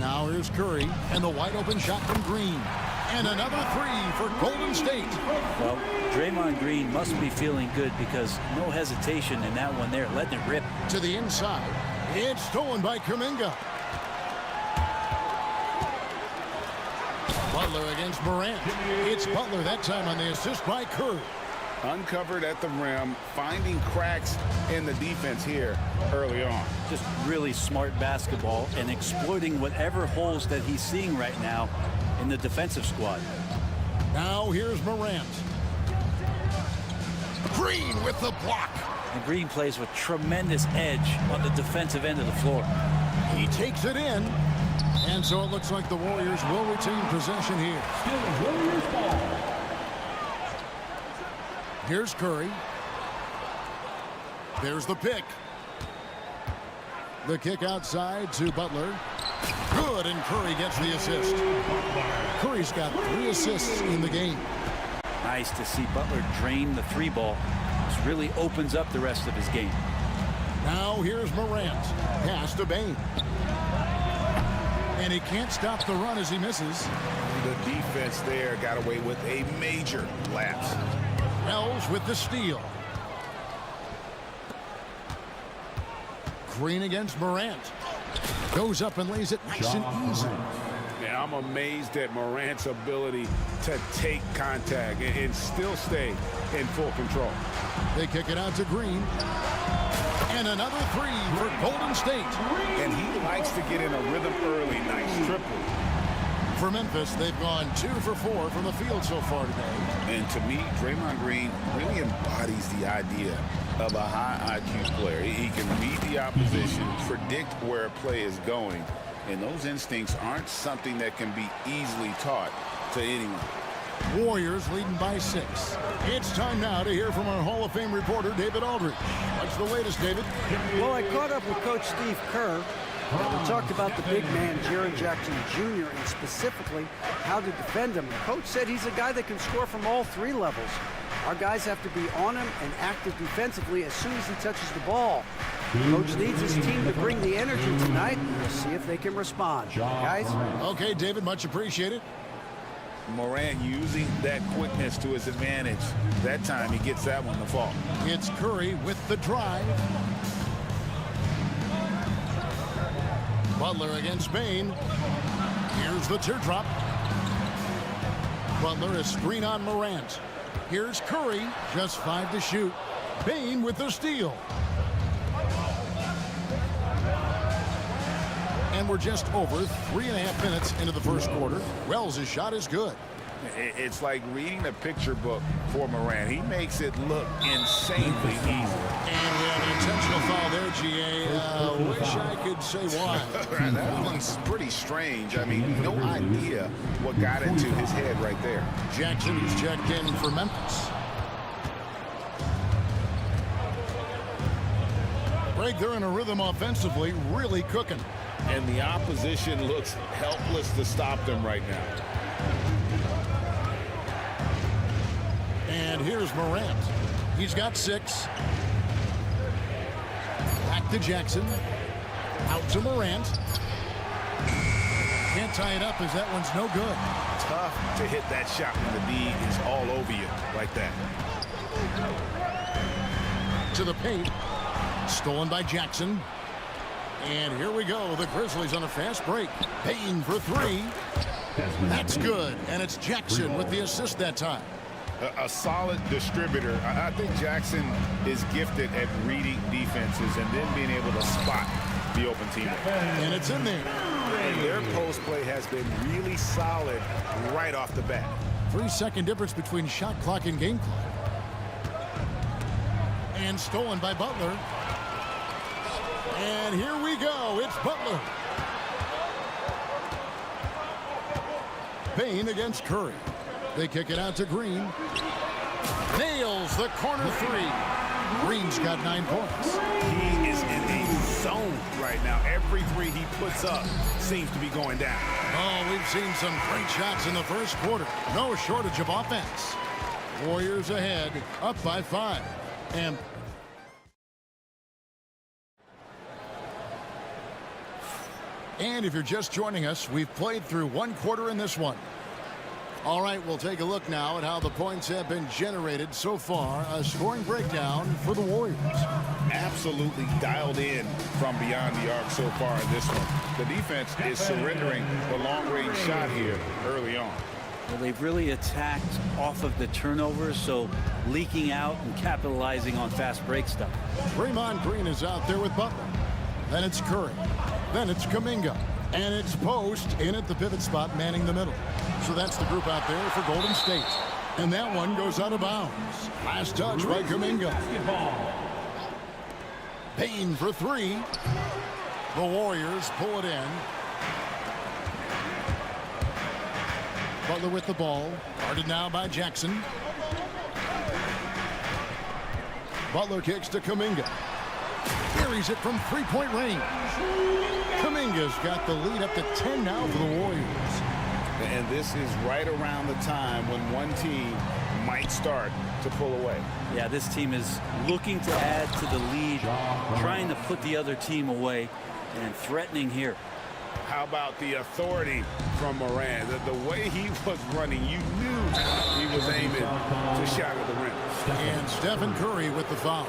S7: Now here's Curry and the wide open shot from Green. And another three for Golden State.
S3: Well, Draymond Green must be feeling good because no hesitation in that one there, letting it rip.
S7: To the inside. It's stolen by Kuminga. Butler against Morant. It's Butler that time on the assist by Curry.
S8: Uncovered at the rim, finding cracks in the defense here early on.
S3: Just really smart basketball and exploiting whatever holes that he's seeing right now in the defensive squad.
S7: Now here's Morant. Green with the block.
S3: And Green plays with tremendous edge on the defensive end of the floor.
S7: He takes it in. And so it looks like the Warriors will retain possession here.
S5: Still Warriors ball.
S7: Here's Curry. There's the pick. The kick outside to Butler. Good, and Curry gets the assist. Curry's got 3 assists in the game.
S3: Nice to see Butler drain the three ball. This really opens up the rest of his game.
S7: Now here's Morant. Pass to Bane. And he can't stop the run as he misses.
S8: The defense there got away with a major lapse.
S7: Wells with the steal. Green against Morant. Goes up and lays it nice and easy.
S8: Yeah, I'm amazed at Morant's ability to take contact and still stay in full control.
S7: They kick it out to Green. And another three for Golden State.
S8: And he likes to get in a rhythm early. Nice triple.
S7: For Memphis, they've gone 2 for 4 from the field so far today.
S8: And to me, Draymond Green really embodies the idea of a high IQ player. He can read the opposition, predict where a play is going, and those instincts aren't something that can be easily taught to anyone.
S7: Warriors leading by 6. It's time now to hear from our Hall of Fame reporter, David Aldridge. What's the latest, David?
S10: Well, I caught up with Coach Steve Kerr. We talked about the big man, Jaren Jackson Jr., and specifically how to defend him. The coach said he's a guy that can score from all 3 levels. Our guys have to be on him and active defensively as soon as he touches the ball. Coach needs his team to bring the energy tonight. We'll see if they can respond. Guys?
S7: Okay, David, much appreciated.
S8: Morant using that quickness to his advantage. That time he gets that one to fall.
S7: It's Curry with the drive. Butler against Bane. Here's the teardrop. Butler, a screen on Morant. Here's Curry, just 5 to shoot. Bane with the steal. And we're just over 3.5 minutes into the first quarter. Wells' shot is good.
S8: It's like reading a picture book for Morant. He makes it look insanely easy.
S7: And we have an intentional foul there, GA. Wish I could say why.
S8: That one's pretty strange. I mean, no idea what got into his head right there.
S7: Jackson is checked in for Memphis. Greg, they're in a rhythm offensively, really cooking.
S8: And the opposition looks helpless to stop them right now.
S7: And here's Morant. He's got 6. Back to Jackson. Out to Morant. Can't tie it up as that one's no good.
S8: Tough to hit that shot when the D is all over you like that.
S7: To the paint. Stolen by Jackson. And here we go. The Grizzlies on a fast break. Payne for three. That's good. And it's Jackson with the assist that time.
S8: A solid distributor. I think Jackson is gifted at reading defenses and then being able to spot the open teammate.
S7: And it's in there.
S8: And their post play has been really solid right off the bat.
S7: 3-second difference between shot clock and game clock. And stolen by Butler. And here we go. It's Butler. Payne against Curry. They kick it out to Green. Nails the corner three. Green's got 9 points.
S8: He is in a zone right now. Every three he puts up seems to be going down.
S7: Oh, we've seen some great shots in the first quarter. No shortage of offense. Warriors ahead, up by 5. And if you're just joining us, we've played through 1 quarter in this one. All right, we'll take a look now at how the points have been generated so far. A scoring breakdown for the Warriors.
S8: Absolutely dialed in from beyond the arc so far in this one. The defense is surrendering the long-range shot here early on.
S3: Well, they've really attacked off of the turnovers, so leaking out and capitalizing on fast break stuff.
S7: Draymond Green is out there with Butler. Then it's Curry. Then it's Kuminga. And it's Post in at the pivot spot, manning the middle. So that's the group out there for Golden State. And that one goes out of bounds. Last touch by Kuminga. Payne for three. The Warriors pull it in. Butler with the ball. Guarded now by Jackson. Butler kicks to Kuminga. Carries it from three-point range. Kuminga's got the lead up to 10 now for the Warriors.
S8: And this is right around the time when one team might start to pull away.
S3: Yeah, this team is looking to add to the lead, trying to put the other team away, and threatening here.
S8: How about the authority from Moran? The way he was running, you knew he was aiming to shatter the rim.
S7: And Stephen Curry with the foul.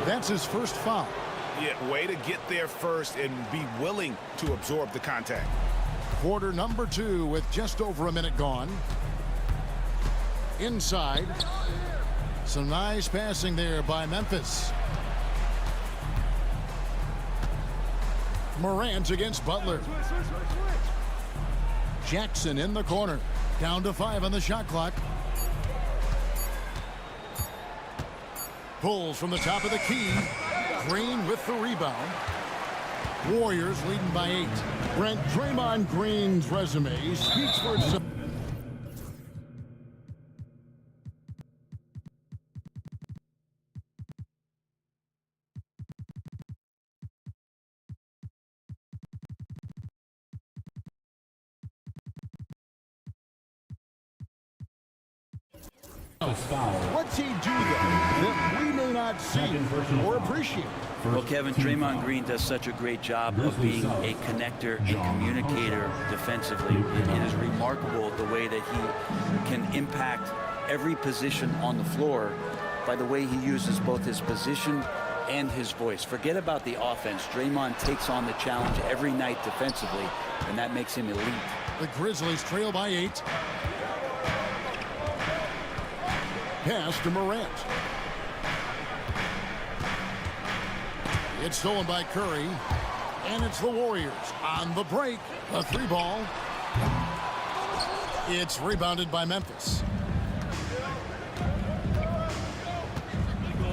S7: That's his first foul.
S8: Yeah, way to get there first and be willing to absorb the contact.
S7: Quarter number 2 with just over a minute gone. Inside. Some nice passing there by Memphis. Morant against Butler. Jackson in the corner. Down to 5 on the shot clock. Pulls from the top of the key. Green with the rebound. Warriors leading by 8. Brent, Draymond Green's resume speaks for itself. What's he do, though, that we may not see or appreciate?
S3: Well, Kevin, Draymond Green does such a great job of being a connector and communicator defensively. It is remarkable the way that he can impact every position on the floor by the way he uses both his position and his voice. Forget about the offense. Draymond takes on the challenge every night defensively, and that makes him elite.
S7: The Grizzlies trail by 8. Pass to Morant. It's stolen by Curry. And it's the Warriors on the break. A 3 ball. It's rebounded by Memphis.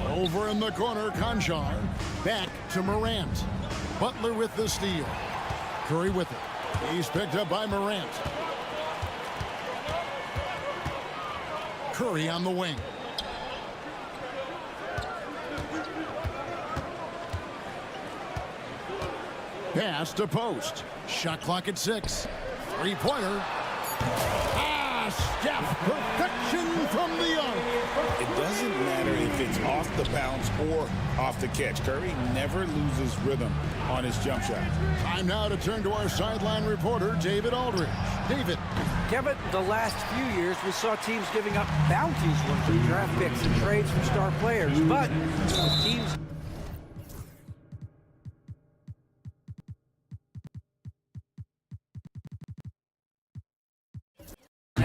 S7: Over in the corner, Conchar. Back to Morant. Butler with the steal. Curry with it. He's picked up by Morant. Curry on the wing. Pass to Post. Shot clock at 6. 3-pointer. Steph, perfection from the arc.
S8: It doesn't matter if it's off the bounce or off the catch. Curry never loses rhythm on his jump shot.
S7: Time now to turn to our sideline reporter, David Aldridge. David.
S10: Kevin, the last few years we saw teams giving up bounties for draft picks and trades for star players, but the teams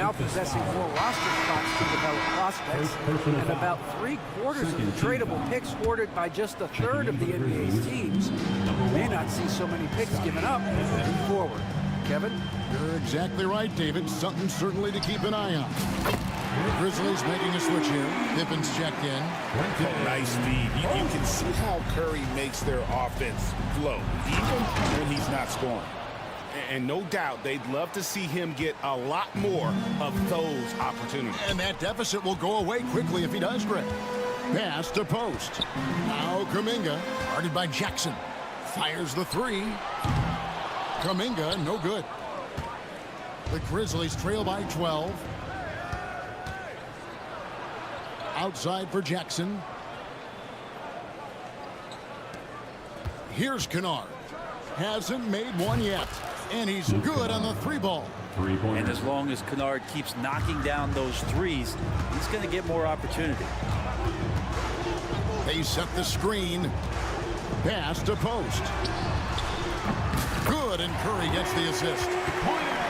S10: now possessing more roster spots to develop prospects, and about 3/4 of the tradable picks hoarded by just a third of the NBA's teams. We may not see so many picks given up moving forward. Kevin?
S7: You're exactly right, David. Something certainly to keep an eye on. The Grizzlies making a switch here. Pippen's checked in.
S11: Nice feed. You can see how Curry makes their offense flow, even when he's not scoring.
S8: And no doubt they'd love to see him get a lot more of those opportunities.
S7: And that deficit will go away quickly if he does, Greg. Pass to post. Now Kuminga, guarded by Jackson. Fires the three. Kuminga, no good. The Grizzlies trail by 12. Outside for Jackson. Here's Kennard. Hasn't made one yet. And he's good on the three ball.
S3: And as long as Kennard keeps knocking down those threes, he's going to get more opportunity.
S7: They set the screen. Pass to post. Good, and Curry gets the assist.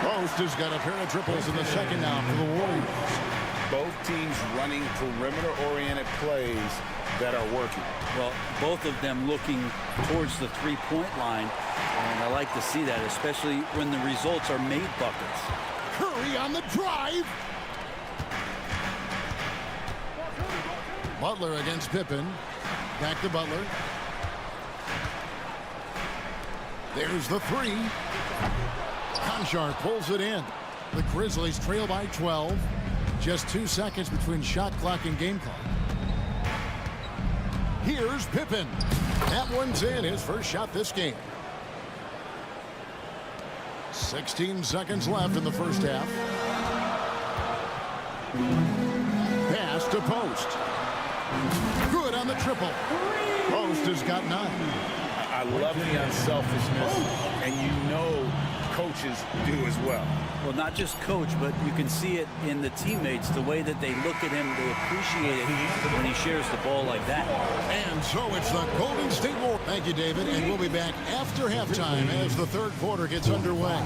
S7: Post has got a pair of triples in the second now for the Warriors.
S11: Both teams running perimeter-oriented plays that are working.
S3: Well, both of them looking towards the three-point line, and I like to see that, especially when the results are made buckets.
S7: Curry on the drive. Butler against Pippen. Back to Butler. There's the three. Conchar pulls it in. The Grizzlies trail by 12. Just 2 seconds between shot clock and game clock. Here's Pippen. That one's in, his first shot this game. 16 seconds left in the first half. Pass to Post. Good on the triple. Post has got 9.
S8: I love the unselfishness, and you know coaches do as well.
S3: Well, not just coach, but you can see it in the teammates, the way that they look at him, they appreciate it when he shares the ball like that.
S7: And so it's the Golden State Warriors. Thank you, David, and we'll be back after halftime as the third quarter gets underway.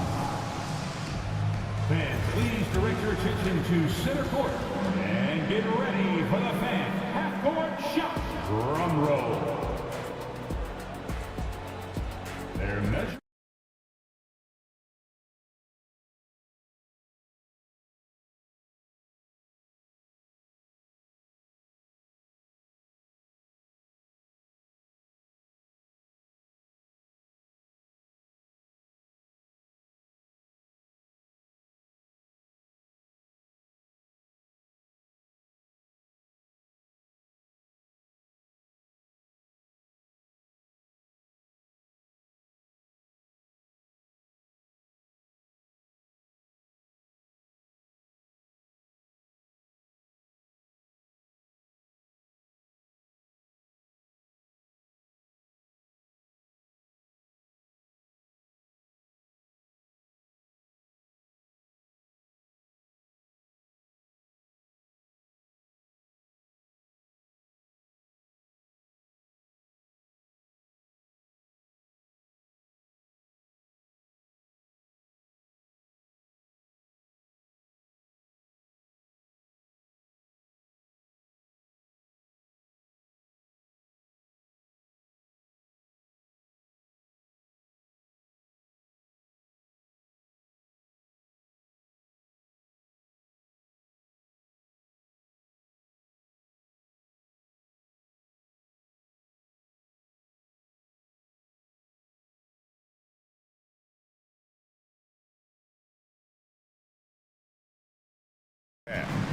S5: Fans, please direct your attention to center court and get ready for the fan half-court shot. Drum roll. Their measure.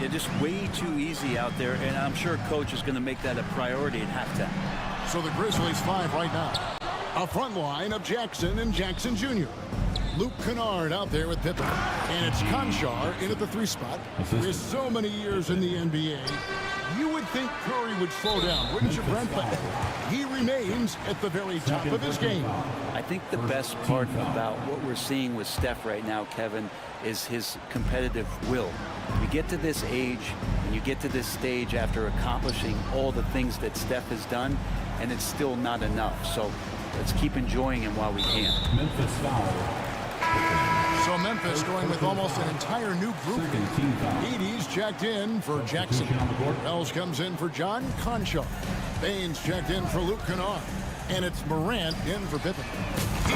S3: Yeah, just way too easy out there, and I'm sure coach is going to make that a priority at halftime.
S7: So the Grizzlies 5 right now. A front line of Jackson and Jackson Jr. Luke Kennard out there with Pippen. And it's Conchar in at the 3 spot. With so many years in the NBA, you would think Curry would slow down, wouldn't you, Brent? But he remains at the very top of his game.
S3: I think the best part about what we're seeing with Steph right now, Kevin, is his competitive will. You get to this age, and you get to this stage after accomplishing all the things that Steph has done, and it's still not enough. So let's keep enjoying him while we can.
S5: Memphis foul.
S7: So Memphis going with almost an entire new group. Edie's checked in for Jackson. Wells comes in for John Concho. Baines checked in for Luke Kennard. And it's Morant in for Pippen.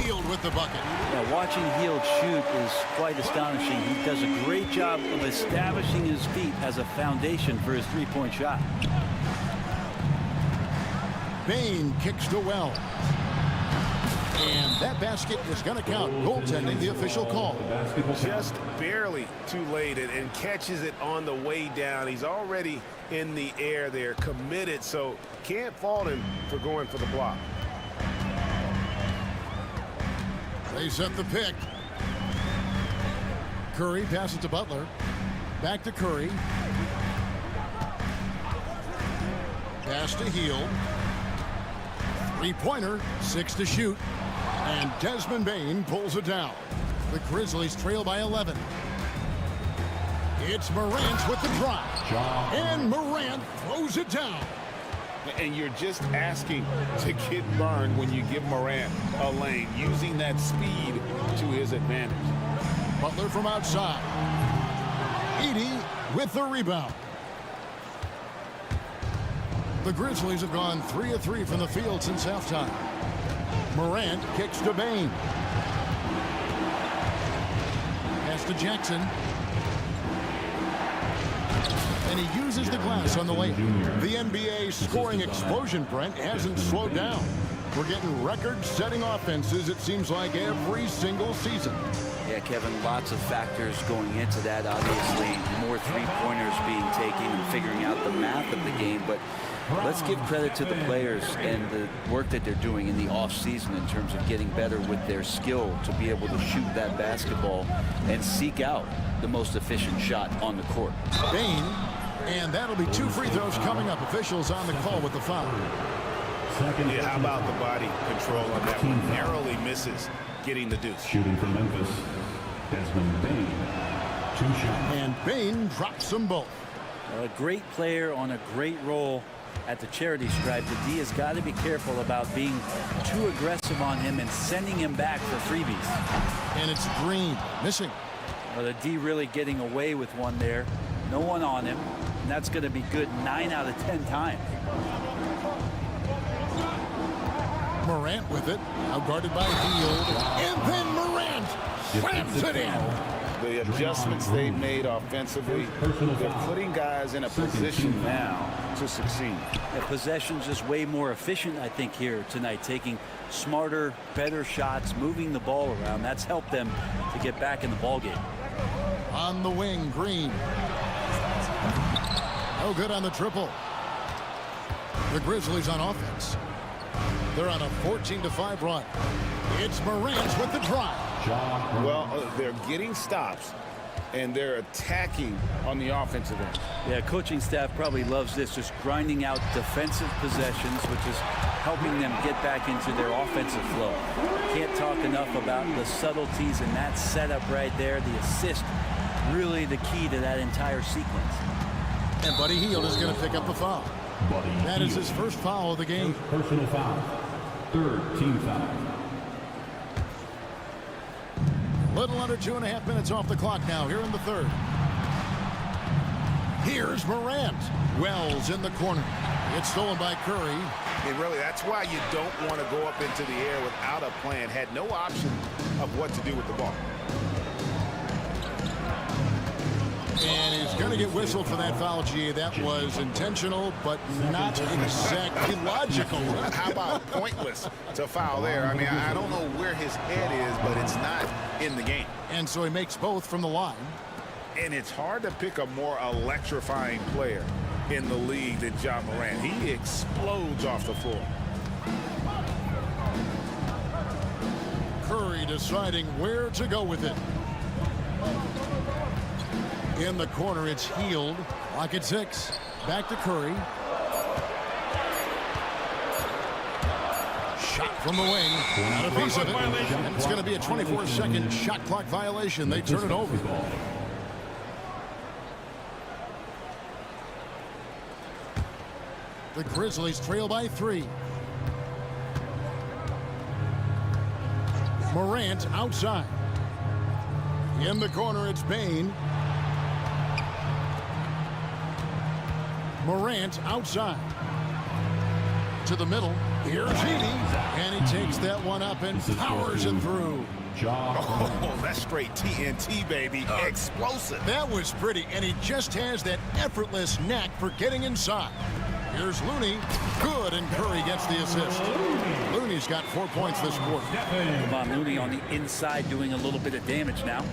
S7: Hield with the bucket.
S3: Yeah, watching Hield shoot is quite astonishing. He does a great job of establishing his feet as a foundation for his three-point shot.
S7: Bain kicks to Wells. And that basket is going to count. Goaltending, the official call.
S8: Just barely too late and catches it on the way down. He's already in the air there, committed, so can't fault him for going for the block.
S7: They set the pick. Curry passes to Butler. Back to Curry. Pass to Hield. Three-pointer, 6 to shoot. And Desmond Bane pulls it down. The Grizzlies trail by 11. It's Morant with the drive. And Morant throws it down.
S11: And you're just asking to get burned when you give Morant a lane, using that speed to his advantage.
S7: Butler from outside. Edie with the rebound. The Grizzlies have gone 3 of 3 from the field since halftime. Morant kicks to Bane. Pass to Jackson. And he uses the glass on the way. The NBA scoring explosion, Brent, hasn't slowed down. We're getting record-setting offenses, it seems like, every single season.
S3: Yeah, Kevin, lots of factors going into that. Obviously, more three-pointers being taken and figuring out the math of the game. But let's give credit to the players and the work that they're doing in the off-season in terms of getting better with their skill to be able to shoot that basketball and seek out the most efficient shot on the court.
S7: Bane, and that'll be 2 free throws coming up. Officials on the call with the foul.
S8: Yeah, how about the body control on that one? Narrowly misses getting the deuce.
S5: Shooting from Memphis, Desmond Bane. 2 shots.
S7: And Bane drops them both.
S3: A great player on a great role at the charity stripe. The D has got to be careful about being too aggressive on him and sending him back for freebies.
S7: And it's Green missing.
S3: Well, the D really getting away with one there. No one on him. And that's going to be good 9 out of 10 times.
S7: Morant with it. Now guarded by Hield. And then Morant slams it in.
S11: The adjustments they've made offensively, they're putting guys in a position now to succeed.
S3: The possession's just way more efficient, I think, here tonight, taking smarter, better shots, moving the ball around. That's helped them to get back in the ballgame.
S7: On the wing, Green. No good on the triple. The Grizzlies on offense. They're on a 14-5 run. It's Morant with the drive.
S11: Well, they're getting stops, and they're attacking on the offensive end.
S3: Yeah, coaching staff probably loves this, just grinding out defensive possessions, which is helping them get back into their offensive flow. Can't talk enough about the subtleties in that setup right there. The assist, really the key to that entire sequence.
S7: And Buddy Hield is going to pick up the foul. That is his first foul of the game.
S5: Personal foul. 3rd team foul.
S7: Little under 2.5 minutes off the clock now here in the third. Here's Morant. Wells in the corner. It's stolen by Curry.
S8: And really, that's why you don't want to go up into the air without a plan. Had no option of what to do with the ball.
S7: And he's going to get whistled for that foul, G. That was intentional, but not exactly logical.
S8: How about pointless to foul there? I mean, I don't know where his head is, but it's not in the game.
S7: And so he makes both from the line.
S8: And it's hard to pick a more electrifying player in the league than John Morant. He explodes off the floor.
S7: Curry deciding where to go with it. In the corner, it's Hield. Lock at 6. Back to Curry. Shot from the wing. Not a piece of it. And it's going to be a 24-second shot clock violation. They turn it over. The Grizzlies trail by 3. Morant outside. In the corner, it's Bain. Morant outside. To the middle. Here's Heaney. And he takes that one up and powers it through.
S8: Oh, that's straight TNT, baby. Explosive.
S7: That was pretty, and he just has that effortless knack for getting inside. Here's Looney. Good, and Curry gets the assist. Looney's got 4 points this quarter.
S3: Come on, Looney on the inside doing a little bit of damage now.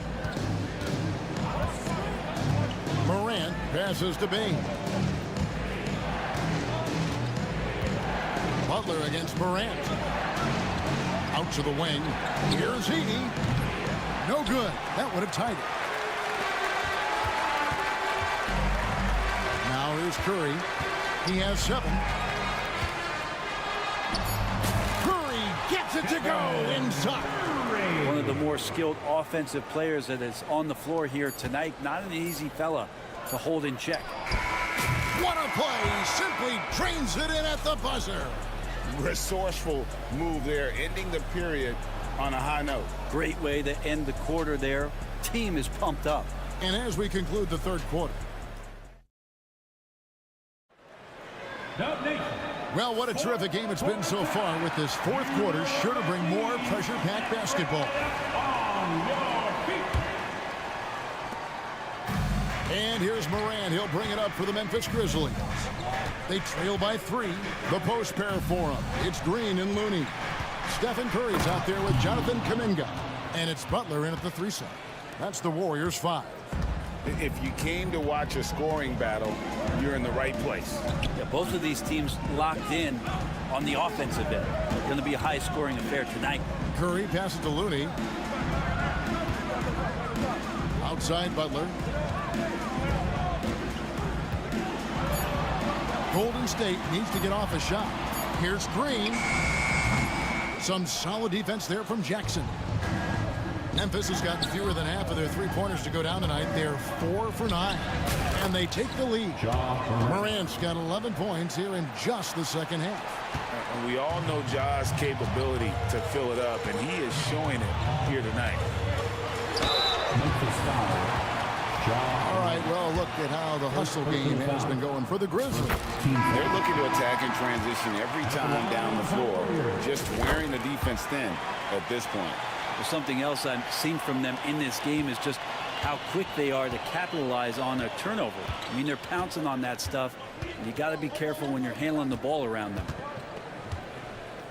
S7: Morant passes to Bain. Butler against Morant. Out to the wing. Here's Heaney. No good. That would have tied it. Now here's Curry. He has 7. Curry gets it to go inside.
S3: One of the more skilled offensive players that is on the floor here tonight. Not an easy fella to hold in check.
S7: What a play. Simply drains it in at the buzzer.
S8: Resourceful move there, ending the period on a high note.
S3: Great way to end the quarter there. Team is pumped up.
S7: And as we conclude the third quarter. Well, what a terrific game it's been so far, with this fourth quarter sure to bring more pressure-packed basketball. And here's Morant. He'll bring it up for the Memphis Grizzlies. They trail by 3. The post pair for him. It's Green and Looney. Stephen Curry's out there with Jonathan Kuminga. And it's Butler in at the 3 side. That's the Warriors 5.
S8: If you came to watch a scoring battle, you're in the right place.
S3: Yeah, both of these teams locked in on the offensive end. It's going to be a high-scoring affair tonight.
S7: Curry passes to Looney. Outside Butler. Golden State needs to get off a shot. Here's Green. Some solid defense there from Jackson. Memphis has gotten fewer than half of their three-pointers to go down tonight. They're 4 for 9. And they take the lead. Morant's got 11 points here in just the second half.
S11: And we all know Ja's capability to fill it up, and he is showing it here tonight.
S7: All right, well, look at how the hustle game has been going for the Grizzlies.
S11: They're looking to attack and transition every time down the floor, just wearing the defense thin at this point.
S3: Well, something else I've seen from them in this game is just how quick they are to capitalize on a turnover. I mean, they're pouncing on that stuff, and you got to be careful when you're handling the ball around them.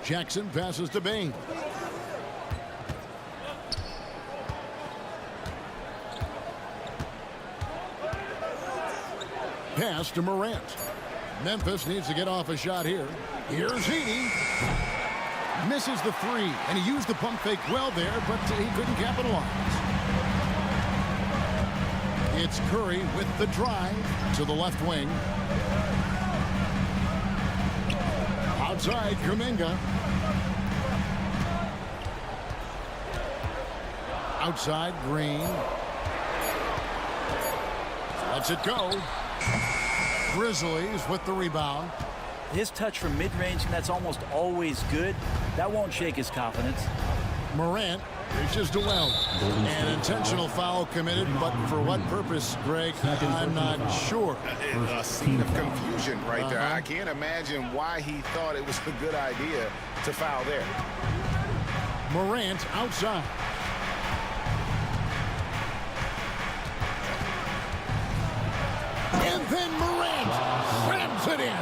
S7: Jackson passes to Bain. Pass to Morant. Memphis needs to get off a shot here. Here's Heaney. Misses the 3, and he used the pump fake well there, but he couldn't capitalize. It's Curry with the drive to the left wing. Outside, Kuminga. Outside, Green. Lets it go. Grizzlies with the rebound.
S3: His touch from mid-range, and that's almost always good. That won't shake his confidence.
S7: Morant reaches to Wells. An intentional foul committed, but for what purpose, Greg, I'm not sure.
S8: A scene of confusion right there. I can't imagine why he thought it was a good idea to foul there.
S7: Morant outside. And then Morant slams it in.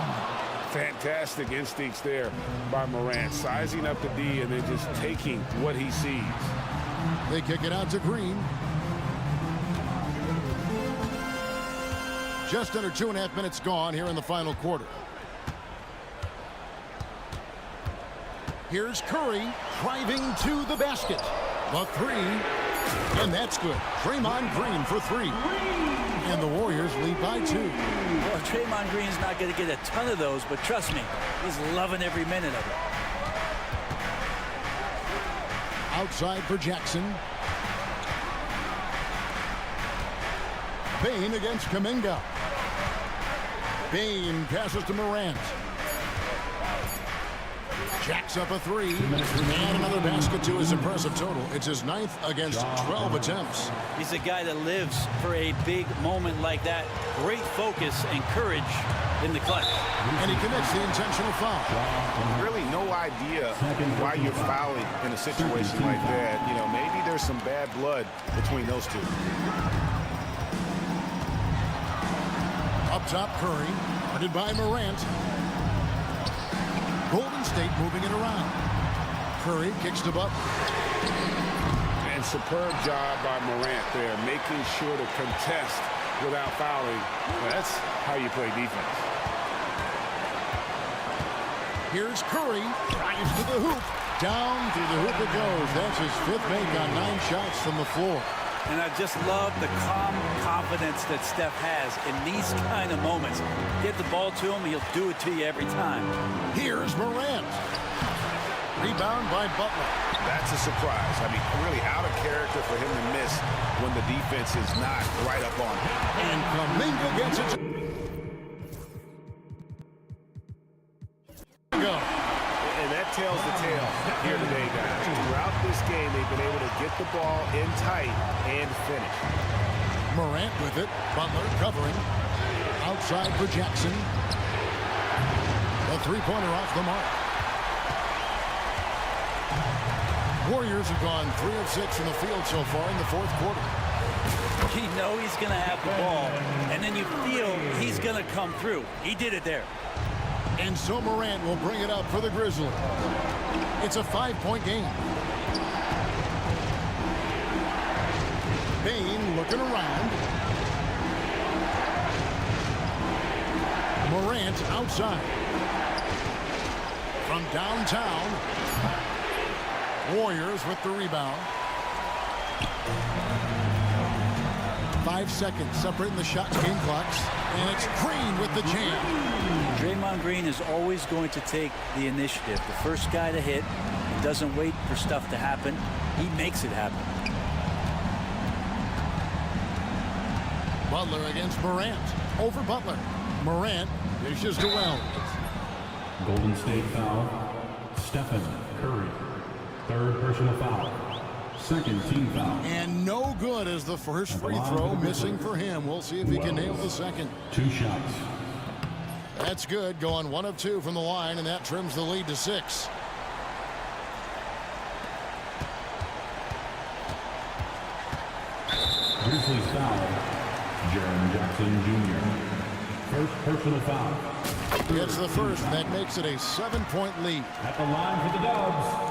S11: Fantastic instincts there by Morant, sizing up the D and then just taking what he sees.
S7: They kick it out to Green. Just under 2.5 minutes gone here in the final quarter. Here's Curry driving to the basket. The 3, and that's good. Draymond Green for 3. And the Warriors lead by 2.
S3: Well, Draymond Green's not going to get a ton of those, but trust me, he's loving every minute of it.
S7: Outside for Jackson. Bain against Kuminga. Bain passes to Morant. Jacks up a three. And another basket to his impressive total. It's his 9th against 12 attempts.
S3: He's a guy that lives for a big moment like that. Great focus and courage in the clutch.
S7: And he commits the intentional foul.
S8: Really no idea why you're fouling in a situation like that. You know, maybe there's some bad blood between those two.
S7: Up top, Curry, guarded by Morant. Golden State moving it around. Curry kicks to Butler.
S8: And superb job by Morant there, making sure to contest without fouling. Well, that's how you play defense.
S7: Here's Curry, drives to the hoop. Down through the hoop it goes. That's his 5th make on 9 shots from the floor.
S3: And I just love the calm confidence that Steph has in these kind of moments. Get the ball to him, he'll do it to you every time.
S7: Here's Morant. Rebound by Butler.
S8: That's a surprise. I mean, really out of character for him to miss when the defense is not right up on him.
S7: And Kuminga gets it. Go.
S8: And that tells the tale here today, guys. Throughout this game, they've been able to get the ball in tight and finish.
S7: Morant with it. Butler covering. Outside for Jackson. The three-pointer off the mark. Warriors have gone 3 of 6 from the field so far in the 4th quarter.
S3: You know he's going to have the ball, and then you feel he's going to come through. He did it there.
S7: And so Morant will bring it up for the Grizzlies. It's a 5-point game. Bain looking around. Morant outside. From downtown. Warriors with the rebound. 5 seconds separating the shot game clocks. And it's Green with the jam.
S3: Draymond Green is always going to take the initiative. The first guy to hit. He doesn't wait for stuff to happen. He makes it happen.
S7: Butler against Morant. Over Butler. Morant dishes to Wells.
S5: Golden State foul. Stephen Curry. 3rd personal foul. 2nd team foul.
S7: And no good as the first free throw missing for him. We'll see if he can nail the second.
S5: 2 shots.
S7: That's good. Going 1 of 2 from the line, and that trims the lead to 6.
S5: Grizzlies foul. Jaren Jackson Jr. 1st personal foul.
S7: It's the first, and that makes it a 7-point lead.
S5: At the line for the Dubs.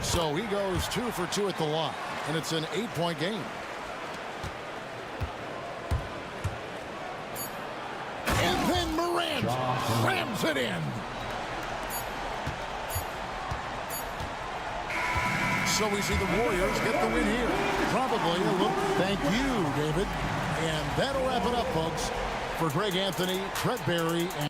S7: So he goes 2 for 2 at the line, and it's an 8-point game. And then Morant rams it in. So we see the Warriors get the win here. Probably a look. Thank you, David. And that'll wrap it up, folks. For Greg Anthony, Trent Berry, and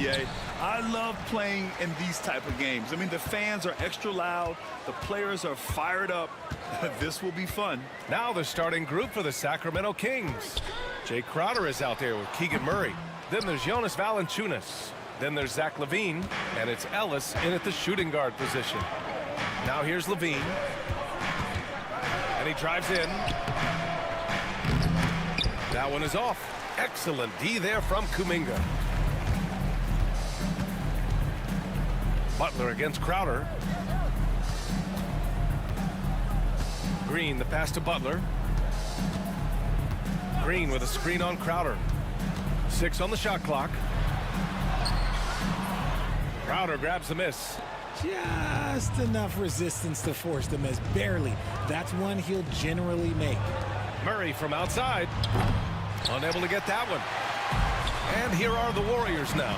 S2: B.A. I love playing in these type of games. I mean, the fans are extra loud. The players are fired up. This will be fun.
S1: Now the starting group for the Sacramento Kings. Jay Crowder is out there with Keegan Murray. Then there's Jonas Valanciunas. Then there's Zach LaVine, and it's Ellis in at the shooting guard position. Now here's LaVine. And he drives in. That one is off. Excellent D there from Kuminga. Butler against Crowder. Green, the pass to Butler. Green with a screen on Crowder. 6 on the shot clock. Crowder grabs the miss.
S13: Just enough resistance to force the miss. Barely. That's one he'll generally make.
S1: Murray from outside. Unable to get that one. And here are the Warriors now.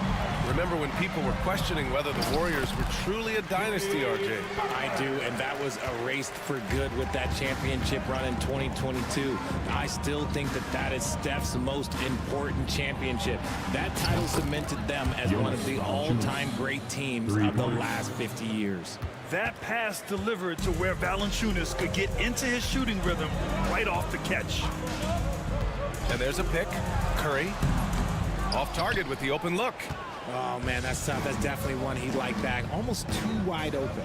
S1: Remember when people were questioning whether the Warriors were truly a dynasty, RJ?
S12: I do, and that was erased for good with that championship run in 2022. I still think that that is Steph's most important championship. That title cemented them as one of the all-time great teams of the last 50 years.
S2: That pass delivered to where Valanciunas could get into his shooting rhythm right off the catch.
S1: And there's a pick. Curry off target with the open look.
S12: Oh, man, that's tough. That's definitely one he'd like back. Almost too wide open.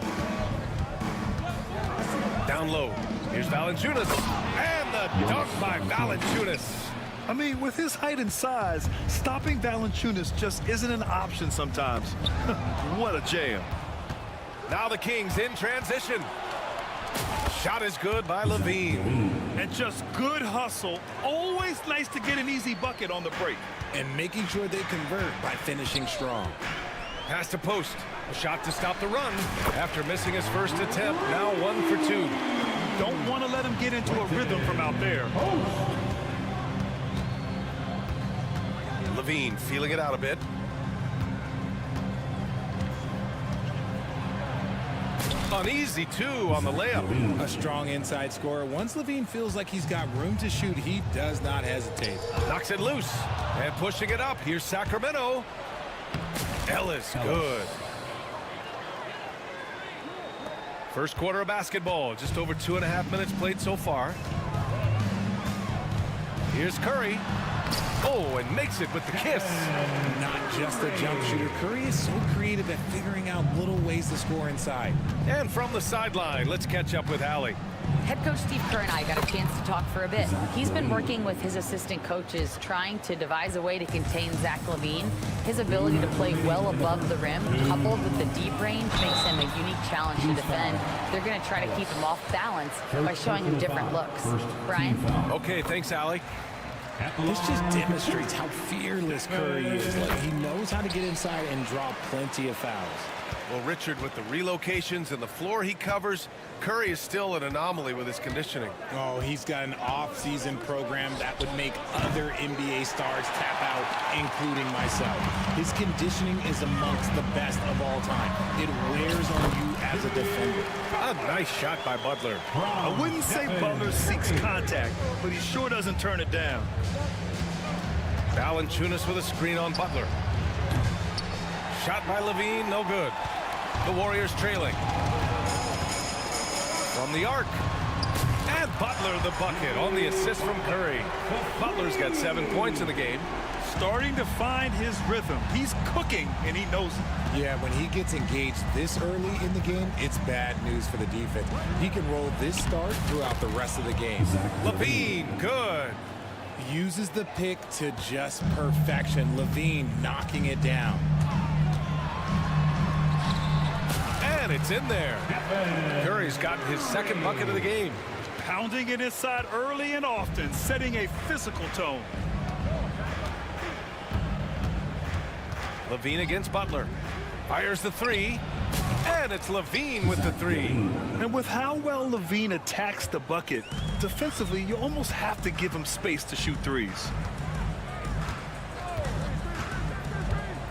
S1: Down low. Here's Valanciunas. And the dunk by Valanciunas.
S2: I mean, with his height and size, stopping Valanciunas just isn't an option sometimes. What a jam.
S1: Now the Kings in transition. Shot is good by LaVine.
S2: And just good hustle. Always nice to get an easy bucket on the break.
S12: And making sure they convert by finishing strong.
S1: Pass to post. A shot to stop the run. After missing his first attempt, now 1 for 2.
S2: Don't want to let him get into a rhythm from out there.
S1: LaVine feeling it out a bit. Uneasy, too, on the layup.
S12: A strong inside scorer. Once LaVine feels like he's got room to shoot, he does not hesitate.
S1: Knocks it loose. And pushing it up. Here's Sacramento. Ellis, good. First quarter of basketball. Just over 2.5 minutes played so far. Here's Curry. Oh, and makes it with the kiss.
S12: Not just a jump shooter. Curry is so creative at figuring out little ways to score inside.
S1: And from the sideline, let's catch up with Allie.
S4: Head coach Steve Kerr and I got a chance to talk for a bit. He's been working with his assistant coaches trying to devise a way to contain Zach LaVine. His ability to play well above the rim, coupled with the deep range, makes him a unique challenge to defend. They're going to try to keep him off balance by showing him different looks. Brian?
S1: Okay, thanks, Allie.
S12: This just demonstrates how fearless Curry is. Like, he knows how to get inside and draw plenty of fouls.
S1: Well, Richard, with the relocations and the floor he covers, Curry is still an anomaly with his conditioning.
S12: Oh, he's got an off-season program that would make other NBA stars tap out, including myself. His conditioning is amongst the best of all time. It wears on you as a defender.
S1: A nice shot by Butler.
S2: I wouldn't say Butler seeks contact, but he sure doesn't turn it down.
S1: Valanciunas with a screen on Butler. Shot by LaVine, no good. The Warriors trailing. From the arc. And Butler the bucket on the assist from Curry. Butler's got 7 points in the game.
S2: Starting to find his rhythm. He's cooking, and he knows it.
S12: Yeah, when he gets engaged this early in the game, it's bad news for the defense. He can roll this start throughout the rest of the game.
S1: LaVine, good.
S12: Uses the pick to just perfection. LaVine knocking it down.
S1: And it's in there. Curry's gotten his second bucket of the game.
S2: Pounding it inside early and often, setting a physical tone.
S1: LaVine against Butler. Fires the three. And it's LaVine with the three.
S2: And with how well LaVine attacks the bucket, defensively, you almost have to give him space to shoot threes.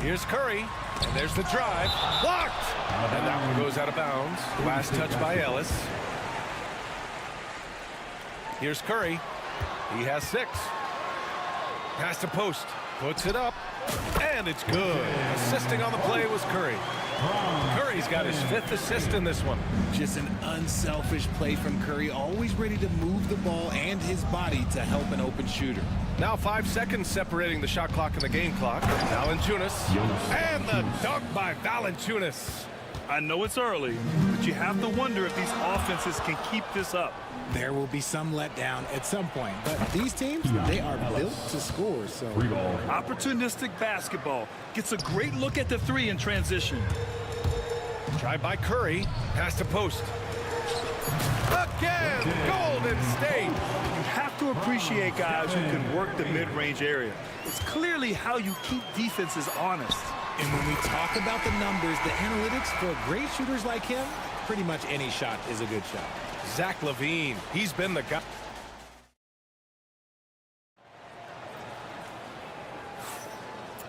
S1: Here's Curry. And there's the drive. Blocked! And that one goes out of bounds. Last touch by Ellis. Here's Curry. He has 6. Pass to post. Puts it up. And it's good. Assisting on the play was Curry. Curry's got his 5th assist in this one.
S12: Just an unselfish play from Curry, always ready to move the ball and his body to help an open shooter.
S1: Now 5 seconds separating the shot clock and the game clock. Valanciunas. And the dunk by Valanciunas.
S2: I know it's early, but you have to wonder if these offenses can keep this up.
S13: There will be some letdown at some point, but these teams, they are built to score, so...
S2: Opportunistic basketball gets a great look at the three in transition.
S1: Drive by Curry. Pass to post. Again, Golden State.
S2: You have to appreciate guys who can work the mid-range area. It's clearly how you keep defenses honest.
S13: And when we talk about the numbers, the analytics for great shooters like him, pretty much any shot is a good shot.
S1: Zach LaVine, he's been the guy.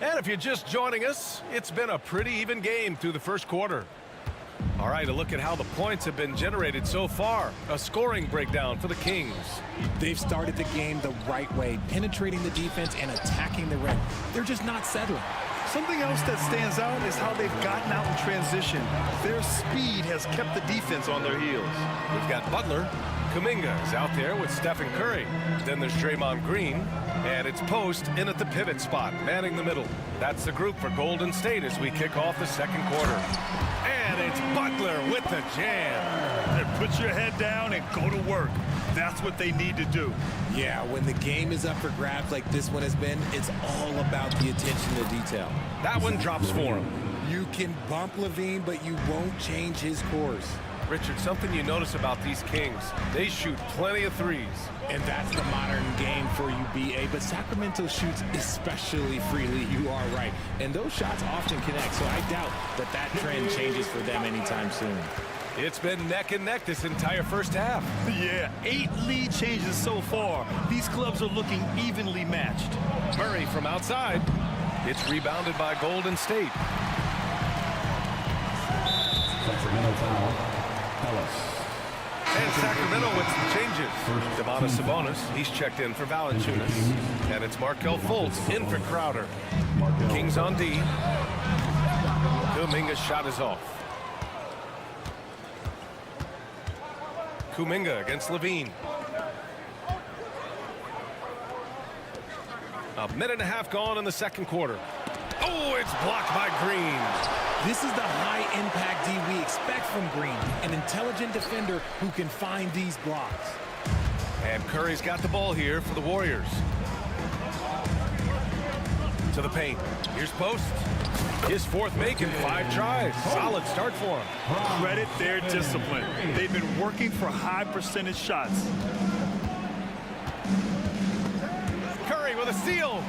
S1: And if you're just joining us, it's been a pretty even game through the first quarter. All right, a look at how the points have been generated so far. A scoring breakdown for the Kings.
S13: They've started the game the right way, penetrating the defense and attacking the rim. They're just not settling.
S2: Something else that stands out is how they've gotten out in transition. Their speed has kept the defense on their heels.
S1: We've got Butler. Kuminga is out there with Stephen Curry. Then there's Draymond Green. And it's Post in at the pivot spot, manning the middle. That's the group for Golden State as we kick off the second quarter. And it's Butler with the jam.
S2: And put your head down and go to work. That's what they need to do.
S12: Yeah, when the game is up for grabs like this one has been, it's all about the attention to detail.
S1: That one drops for him.
S13: You can bump LaVine, but you won't change his course.
S1: Richard, something you notice about these Kings, they shoot plenty of threes.
S12: And that's the modern game for you, BA. But Sacramento shoots especially freely, you are right. And those shots often connect, so I doubt that that trend changes for them anytime soon.
S1: It's been neck and neck this entire first half.
S2: Yeah, 8 lead changes so far. These clubs are looking evenly matched.
S1: Murray from outside. It's rebounded by Golden State.
S5: Sacramento foul. Ellis.
S1: And Sacramento with some changes. Domantas Sabonis, he's checked in for Valanciunas. And it's Markelle Fultz in for Crowder. Kings on D. Kuminga's shot is off. Kuminga against LaVine. A minute and a half gone in the second quarter. Oh, it's blocked by Green.
S13: This is the high-impact D we expect from Green, an intelligent defender who can find these blocks.
S1: And Curry's got the ball here for the Warriors. To the paint. Here's Post. His 4th make in 5 tries. Solid start for him.
S2: Credit their discipline. They've been working for high percentage shots.
S1: Curry with a steal.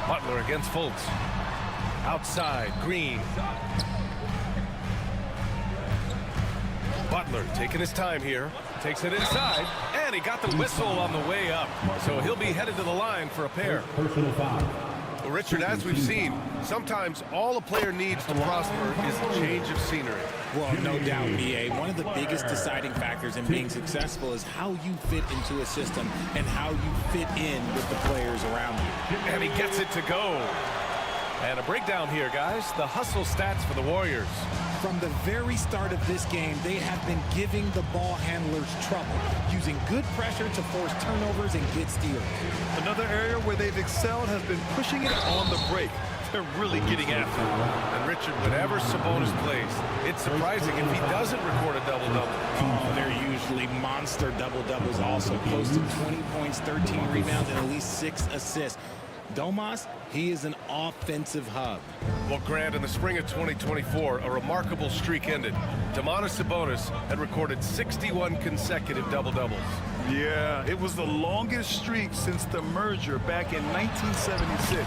S1: Butler against Fultz. Outside, Green. Butler taking his time here. Takes it inside. And he got the whistle on the way up. So he'll be headed to the line for a pair.
S5: Personal foul.
S1: Well, Richard, as we've seen, sometimes all a player needs to prosper is a change of scenery.
S12: Well, no doubt, BA. One of the biggest deciding factors in being successful is how you fit into a system and how you fit in with the players around you.
S1: And he gets it to go. And a breakdown here, guys. The hustle stats for the Warriors.
S13: From the very start of this game, they have been giving the ball handlers trouble, using good pressure to force turnovers and get steals.
S2: Another area where they've excelled has been pushing it on the break. They're really getting after it.
S1: And Richard, whenever Sabonis plays, it's surprising if he doesn't record a double-double.
S12: Oh, they're usually monster double-doubles also. Close to 20 points, 13 rebounds, and at least 6 assists. Domas, he is an offensive hub.
S1: Well, Grant, in the spring of 2024, a remarkable streak ended. Domantas Sabonis had recorded 61 consecutive double-doubles.
S2: Yeah, it was the longest streak since the merger back in 1976.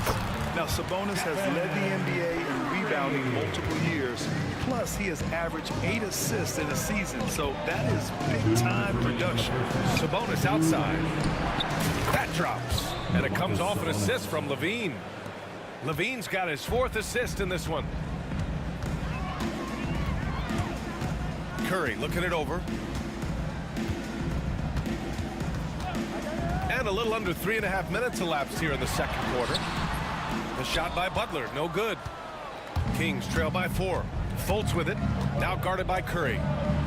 S2: Now, Sabonis has led the NBA in rebounding multiple years. Plus, he has averaged 8 assists in a season, so that is big-time production.
S1: Sabonis outside. That drops. And it comes off an assist from LaVine. LaVine's got his 4th assist in this one. Curry looking it over. And a little under 3.5 minutes elapsed here in the second quarter. The shot by Butler, no good. Kings trail by 4. Fultz with it, now guarded by Curry.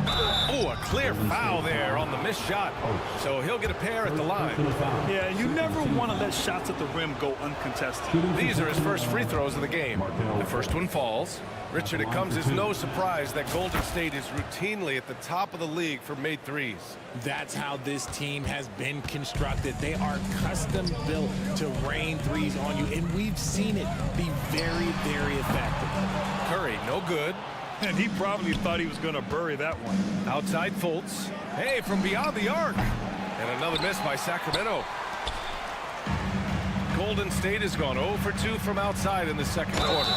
S1: Oh, a clear foul there on the missed shot. So he'll get a pair at the line.
S2: Yeah, you never want to let shots at the rim go uncontested.
S1: These are his first free throws of the game. The first one falls. Richard, it comes as no surprise that Golden State is routinely at the top of the league for made threes.
S12: That's how this team has been constructed. They are custom built to rain threes on you, and we've seen it be very, very effective.
S1: Curry, no good.
S2: And he probably thought he was going to bury that one.
S1: Outside Fultz. Hey, from beyond the arc. And another miss by Sacramento. Golden State has gone 0 for 2 from outside in the second quarter.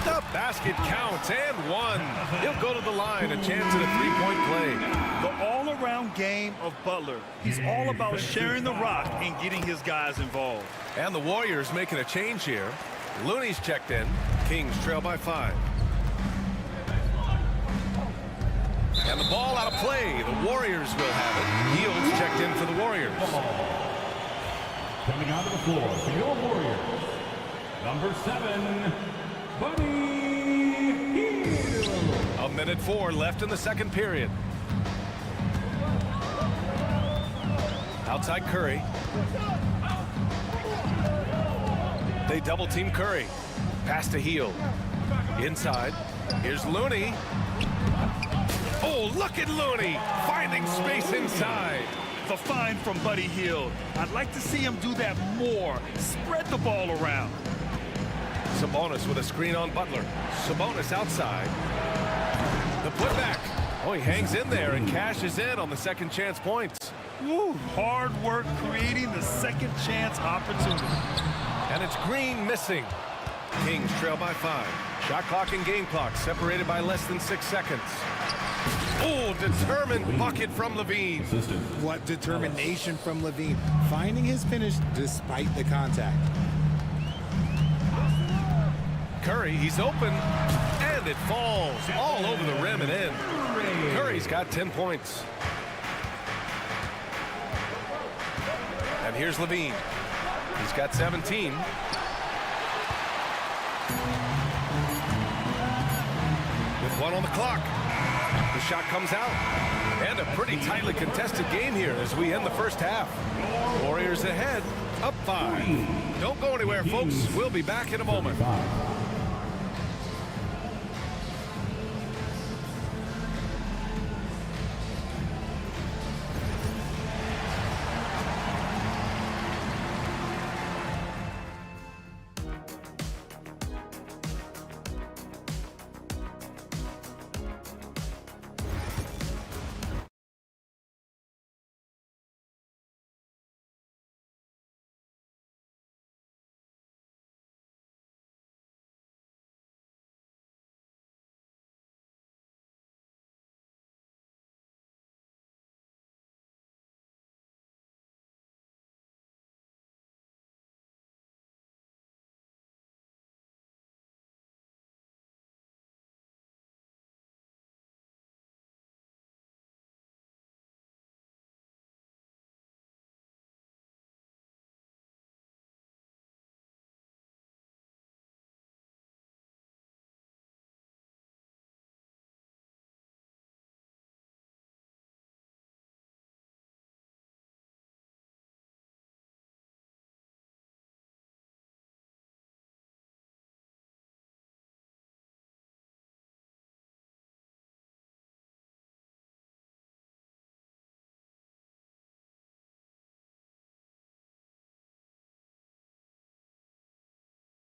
S1: The basket counts and one. He'll go to the line, a chance at a three-point play.
S2: The all-around game of Butler. He's all about sharing the rock and getting his guys involved.
S1: And the Warriors making a change here. Looney's checked in. Kings trail by 5. And the ball out of play. The Warriors will have it. Yields checked in for the Warriors.
S5: Coming onto the floor for your Warriors, number 7, Buddy Hield.
S1: 1:04 left in the second period. Outside Curry. They double team Curry. Pass to Hield. Inside. Here's Looney. Oh, look at Looney finding space inside.
S2: The find from Buddy Hield. I'd like to see him do that more. Spread the ball around.
S1: Sabonis with a screen on Butler. Sabonis outside. The putback. Oh, he hangs in there and cashes in on the second chance points.
S2: Woo, hard work creating the second chance opportunity.
S1: And it's Green missing. Kings trail by 5. Shot clock and game clock separated by less than 6 seconds. Oh, determined bucket from Levine.
S12: What determination from Levine, finding his finish despite the contact.
S1: Curry, he's open, and it falls all over the rim and in. Curry's got 10 points. And here's Levine. He's got 17. With 1 on the clock. The shot comes out. And a pretty tightly contested game here as we end the first half. Warriors ahead, up 5. Don't go anywhere, folks. We'll be back in a moment.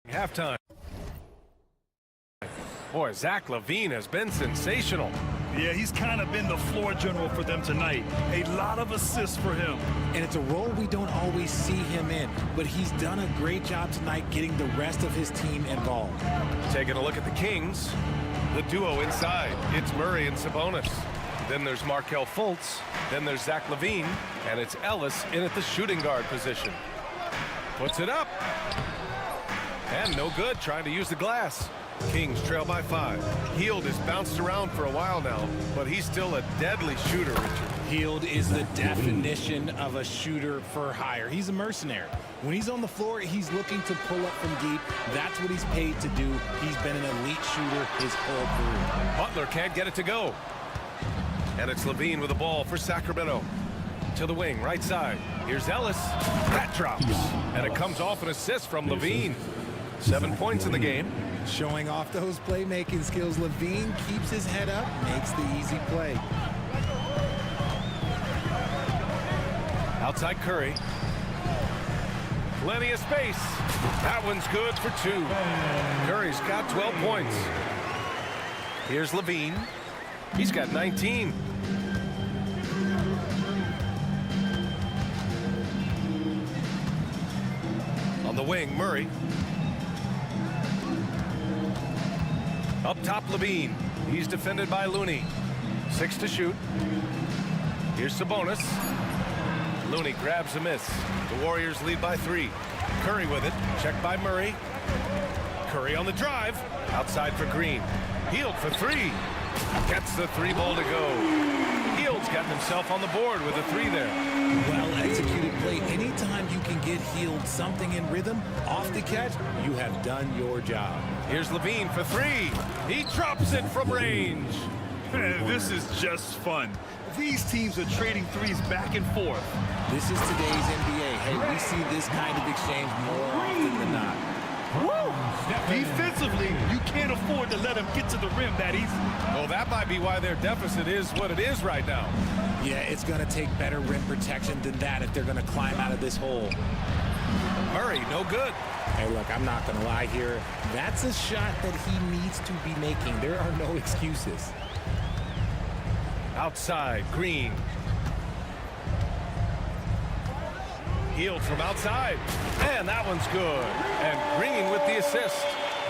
S1: Halftime. Boy, Zach LaVine has been sensational.
S2: Yeah, he's kind of been the floor general for them tonight. A lot of assists for him.
S12: And it's a role we don't always see him in, but he's done a great job tonight getting the rest of his team involved.
S1: Taking a look at the Kings. The duo inside. It's Murray and Sabonis. Then there's Markelle Fultz. Then there's Zach LaVine. And it's Ellis in at the shooting guard position. Puts it up. And no good, trying to use the glass. Kings trail by 5. Heald has bounced around for a while now, but he's still a deadly shooter, Richard.
S13: Heald is the definition of a shooter for hire. He's a mercenary. When he's on the floor, he's looking to pull up from deep. That's what he's paid to do. He's been an elite shooter his whole career.
S1: Butler can't get it to go. And it's Levine with the ball for Sacramento. To the wing, right side. Here's Ellis. That drops. And it comes off an assist from Levine. 7 points in the game.
S13: Showing off those playmaking skills, Levine keeps his head up, makes the easy play.
S1: Outside Curry. Plenty of space. That one's good for 2. Curry's got 12 points. Here's Levine. He's got 19. On the wing, Murray. Up top, Levine. He's defended by Looney. 6 to shoot. Here's Sabonis. Looney grabs a miss. The Warriors lead by 3. Curry with it. Checked by Murray. Curry on the drive. Outside for Green. Heald for 3. Gets the 3 ball to go. Heald's gotten himself on the board with a 3 there.
S13: Well executed play. Anytime you can get Heald something in rhythm off the catch, you have done your job.
S1: Here's Levine for 3. He drops it from range.
S2: This is just fun. These teams are trading threes back and forth.
S13: This is today's NBA. Hey, we see this kind of exchange more often than not.
S2: Woo! Defensively, you can't afford to let them get to the rim that easy.
S1: Well, that might be why their deficit is what it is right now.
S13: Yeah, it's going to take better rim protection than that if they're going to climb out of this hole.
S1: Murray, no good.
S13: Hey, look, I'm not going to lie here. That's a shot that he needs to be making. There are no excuses.
S1: Outside, Green. Heald from outside. And that one's good. And Green with the assist.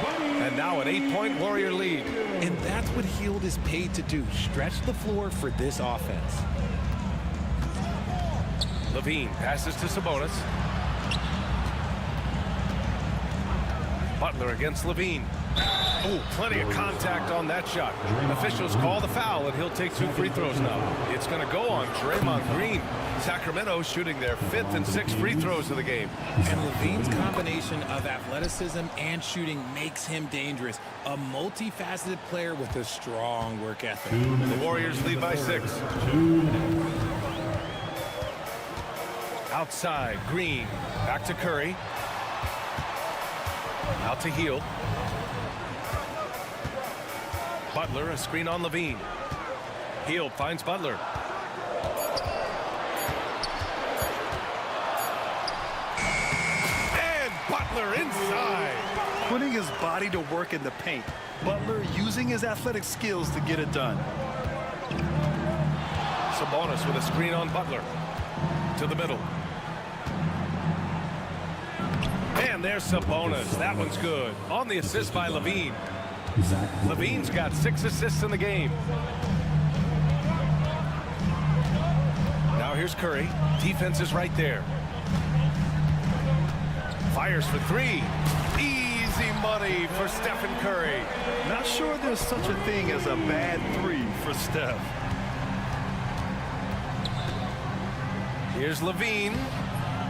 S1: And now an 8-point Warrior lead.
S13: And that's what Heald is paid to do. Stretch the floor for this offense.
S1: Levine passes to Sabonis. Butler against Levine. Oh, plenty of contact on that shot. Officials call the foul, and he'll take 2 free throws now. It's going to go on Draymond Green. Sacramento shooting their 5th and 6th free throws of the game.
S13: And Levine's combination of athleticism and shooting makes him dangerous. A multifaceted player with a strong work ethic.
S1: The Warriors lead by 6. Outside, Green. Back to Curry. Out to Heald. Butler, a screen on Levine. Heald finds Butler. And Butler inside.
S2: Putting his body to work in the paint. Butler using his athletic skills to get it done.
S1: Sabonis with a screen on Butler. To the middle. And there's Sabonis. That one's good. On the assist by Levine. Levine's got 6 assists in the game. Now here's Curry. Defense is right there. Fires for 3. Easy money for Stephen Curry.
S2: Not sure there's such a thing as a bad 3 for Steph.
S1: Here's Levine.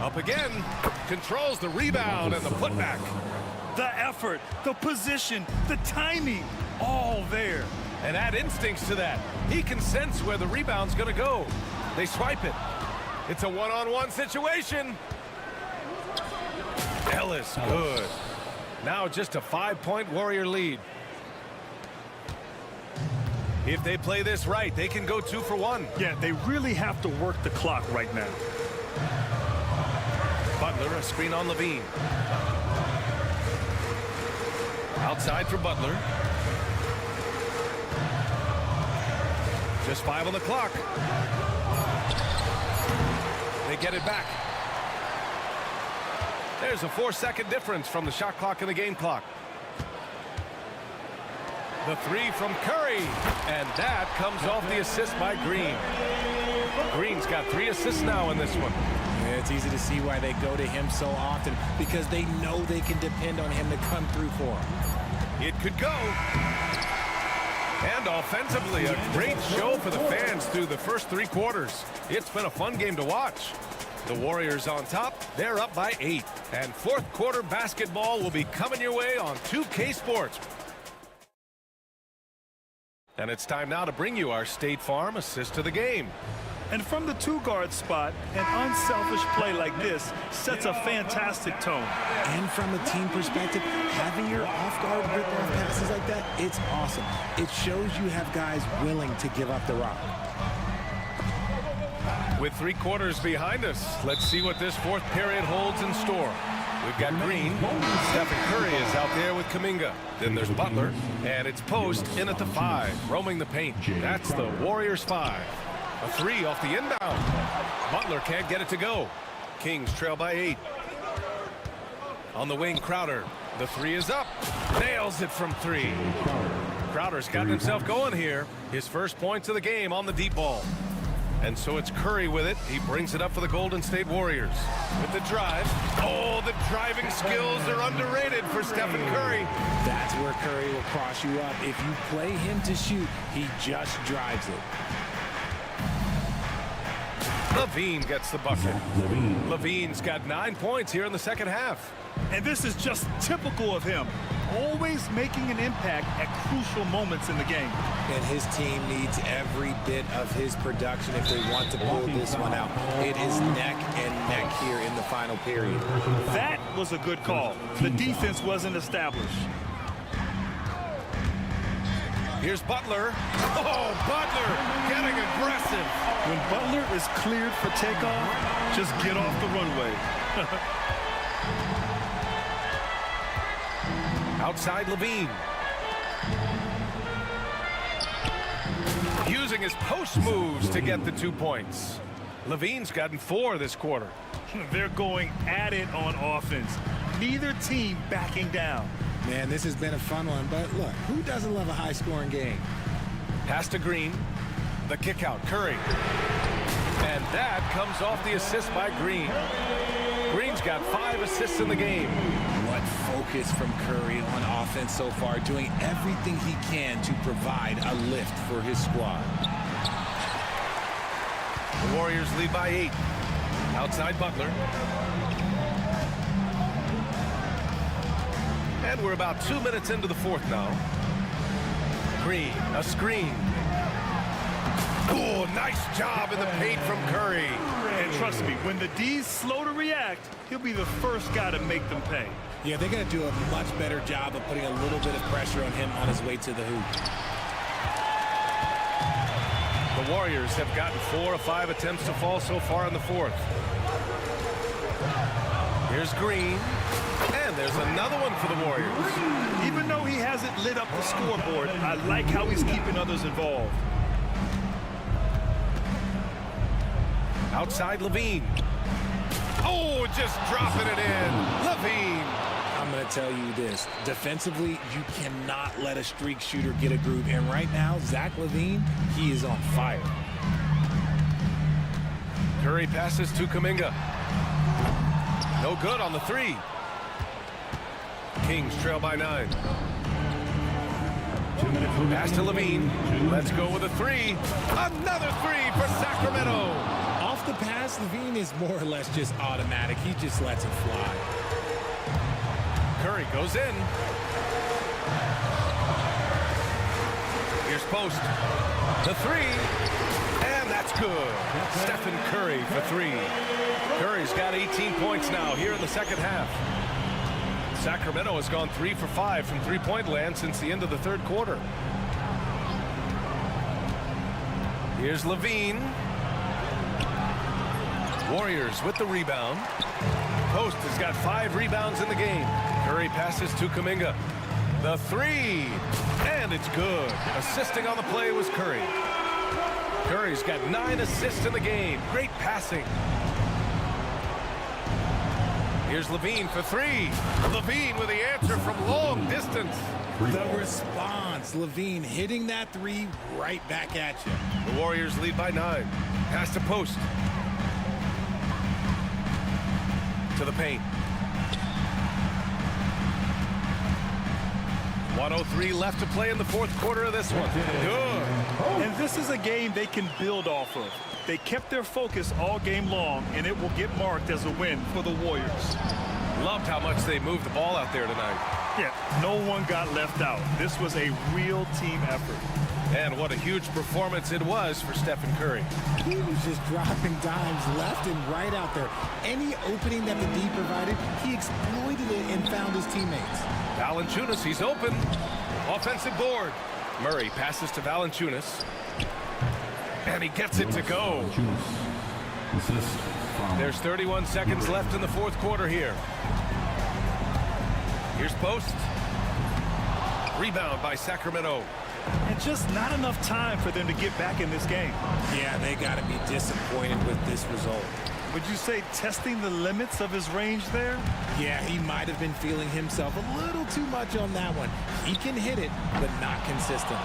S1: Up again. Controls the rebound and the putback.
S2: The effort, the position, the timing, all there.
S1: And add instincts to that. He can sense where the rebound's going to go. They swipe it. It's a one-on-one situation. Ellis, good. Now just a 5-point Warrior lead. If they play this right, they can go 2 for 1.
S2: Yeah, they really have to work the clock right now.
S1: Butler, a screen on Levine. Outside for Butler. Just 5 on the clock. They get it back. There's a 4-second difference from the shot clock and the game clock. The 3 from Curry. And that comes off the assist by Green. Green's got 3 assists now in this one.
S13: Yeah, it's easy to see why they go to him so often, because they know they can depend on him to come through for them.
S1: It could go. And offensively, a great show for the fans through the first 3 quarters. It's been a fun game to watch. The Warriors on top, they're up by 8. And fourth quarter basketball will be coming your way on 2K Sports. And it's time now to bring you our State Farm assist to the game.
S2: And from the 2-guard spot, an unselfish play like this sets a fantastic tone.
S13: And from a team perspective, having your off-guard rip-off passes like that, it's awesome. It shows you have guys willing to give up the rock.
S1: With 3 quarters behind us, let's see what this fourth period holds in store. We've got Green. Stephen Curry is out there with Kuminga. Then there's Butler, and it's Post in at the 5, roaming the paint. That's the Warriors 5. A 3 off the inbound. Butler can't get it to go. Kings trail by 8. On the wing, Crowder. The 3 is up. Nails it from 3. Crowder's gotten himself going here. His first points of the game on the deep ball. And so it's Curry with it. He brings it up for the Golden State Warriors. With the drive. Oh, the driving skills are underrated for Stephen Curry.
S13: That's where Curry will cross you up. If you play him to shoot, he just drives it.
S1: Levine gets the bucket. Levine's got 9 points here in the second half.
S2: And this is just typical of him. Always making an impact at crucial moments in the game.
S12: And his team needs every bit of his production if they want to pull this one out. It is neck and neck here in the final period.
S2: That was a good call. The defense wasn't established.
S1: Here's Butler. Oh, Butler getting aggressive.
S2: When Butler is cleared for takeoff, just get off the runway.
S1: Outside Levine. Using his post moves to get the 2 points. Levine's gotten 4 this quarter.
S2: They're going at it on offense. Neither team backing down.
S13: Man, this has been a fun one, but look, who doesn't love a high-scoring game?
S1: Pass to Green. The kick out, Curry. And that comes off the assist by Green. Green's got 5 assists in the game.
S12: What focus from Curry on offense so far, doing everything he can to provide a lift for his squad.
S1: The Warriors lead by 8. Outside Butler. And we're about 2 minutes into the fourth now. Green, a screen. Oh, nice job in the paint from Curry.
S2: And trust me, when the D's slow to react, he'll be the first guy to make them pay.
S13: Yeah, they're going to do a much better job of putting a little bit of pressure on him on his way to the hoop.
S1: The Warriors have gotten 4 of 5 attempts to fall so far in the fourth. Here's Green. And there's another one for the Warriors.
S2: Even though he hasn't lit up the scoreboard, I like how he's keeping others involved.
S1: Outside Levine. Oh, just dropping it in. Levine.
S13: I'm going to tell you this. Defensively, you cannot let a streak shooter get a groove. And right now, Zach LaVine, he is on fire.
S1: Curry passes to Kuminga. No good on the 3. Kings trail by 9. Pass to Levine. Let's go with a 3. Another 3 for Sacramento.
S13: Off the pass, Levine is more or less just automatic. He just lets it fly.
S1: Curry goes in. Here's Post. The 3. And that's good. Stephen Curry for 3. Curry's got 18 points now here in the second half. Sacramento has gone 3 for 5 from three-point land since the end of the third quarter. Here's Levine. Warriors with the rebound. Post has got 5 rebounds in the game. Curry passes to Kuminga. The 3. And it's good. Assisting on the play was Curry. Curry's got 9 assists in the game. Great passing. Here's Levine for 3. Levine with the answer from long distance.
S13: The response. Levine hitting that 3 right back at you.
S1: The Warriors lead by 9. Pass to Post. To the paint. 1:03 left to play in the fourth quarter of this one. Good.
S2: And this is a game they can build off of. They kept their focus all game long, and it will get marked as a win for the Warriors.
S1: Loved how much they moved the ball out there tonight.
S2: Yeah, no one got left out. This was a real team effort.
S1: And what a huge performance it was for Stephen Curry.
S13: He was just dropping dimes left and right out there. Any opening that the D provided, he exploited it and found his teammates.
S1: Valanciunas, he's open. Offensive board. Murray passes to Valanciunas. And he gets it to go. There's 31 seconds left in the fourth quarter here. Here's Post. Rebound by Sacramento.
S2: And just not enough time for them to get back in this game.
S13: Yeah, they got to be disappointed with this result.
S2: Would you say testing the limits of his range there?
S13: Yeah, he might have been feeling himself a little too much on that one. He can hit it, but not consistently.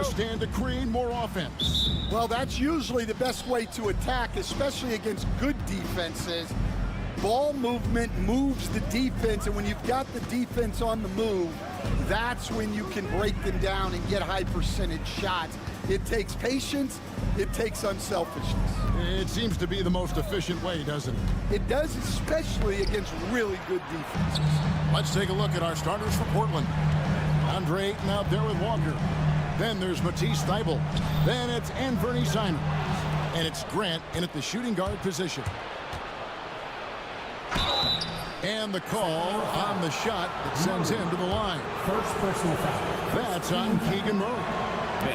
S7: stand to create more offense.
S9: Well, that's usually the best way to attack, especially against good defenses. Ball movement moves the defense, and when you've got the defense on the move, that's when you can break them down and get high percentage shots. It takes patience, it takes unselfishness.
S7: It seems to be the most efficient way, doesn't it?
S9: It does, especially against really good defenses.
S7: Let's take a look at our starters for Portland. Andre Ayton out there with Walker. Then there's Matisse Thybulle. Then it's Anthony Simons. And it's Grant in at the shooting guard position. And the call on the shot that sends him to the line.
S5: First personal foul.
S7: That's on Keegan Murray.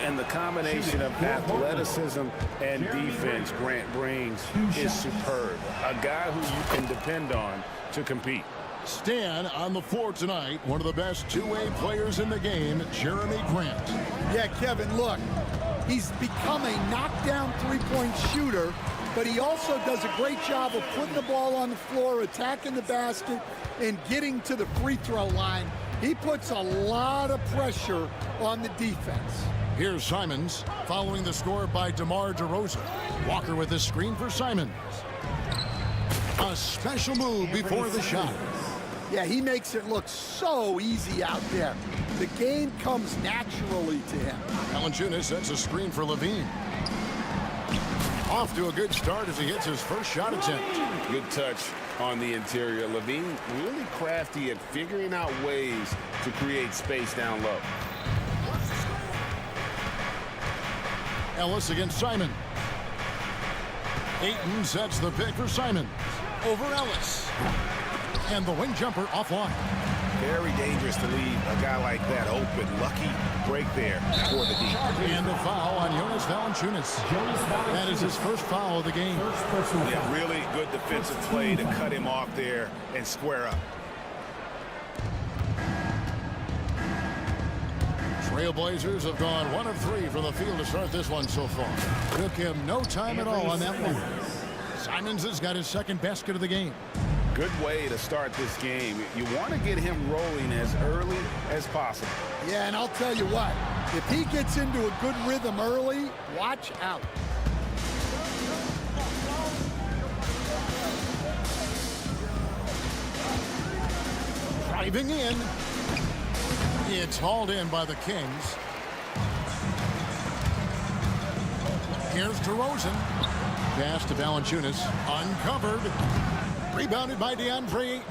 S8: And the combination of athleticism and defense Grant brings is superb. A guy who you can depend on to compete.
S7: Stan on the floor tonight, one of the best two-way players in the game, Jeremy Grant.
S9: Yeah, Kevin, look, he's become a knockdown three-point shooter, but he also does a great job of putting the ball on the floor, attacking the basket, and getting to the free throw line. He puts a lot of pressure on the defense.
S7: Here's Simons, following the score by DeMar DeRozan. Walker with a screen for Simons. A special move before the shot.
S9: Yeah, he makes it look so easy out there. The game comes naturally to him.
S7: Valanciunas sets a screen for Levine. Off to a good start as he hits his first shot attempt.
S8: Good touch on the interior. Levine really crafty at figuring out ways to create space down low.
S7: Ellis against Simon. Ayton sets the pick for Simon. Over Ellis. And the wing jumper offline.
S8: Very dangerous to leave a guy like that open. Lucky break there for the D.
S7: And a foul on Jonas Valanciunas. That is his first foul of the game.
S8: Yeah, really good defensive play to cut him off there and square up.
S7: Trailblazers have gone 1 of 3 from the field to start this one so far. Took him no time at all on that one. Simons has got his second basket of the game.
S8: Good way to start this game. You want to get him rolling as early as possible.
S9: Yeah, and I'll tell you what, if he gets into a good rhythm early, watch out.
S7: Driving in. It's hauled in by the Kings. Here's DeRozan. Pass to Valanciunas. Uncovered. Rebounded by DeAndre Ayton.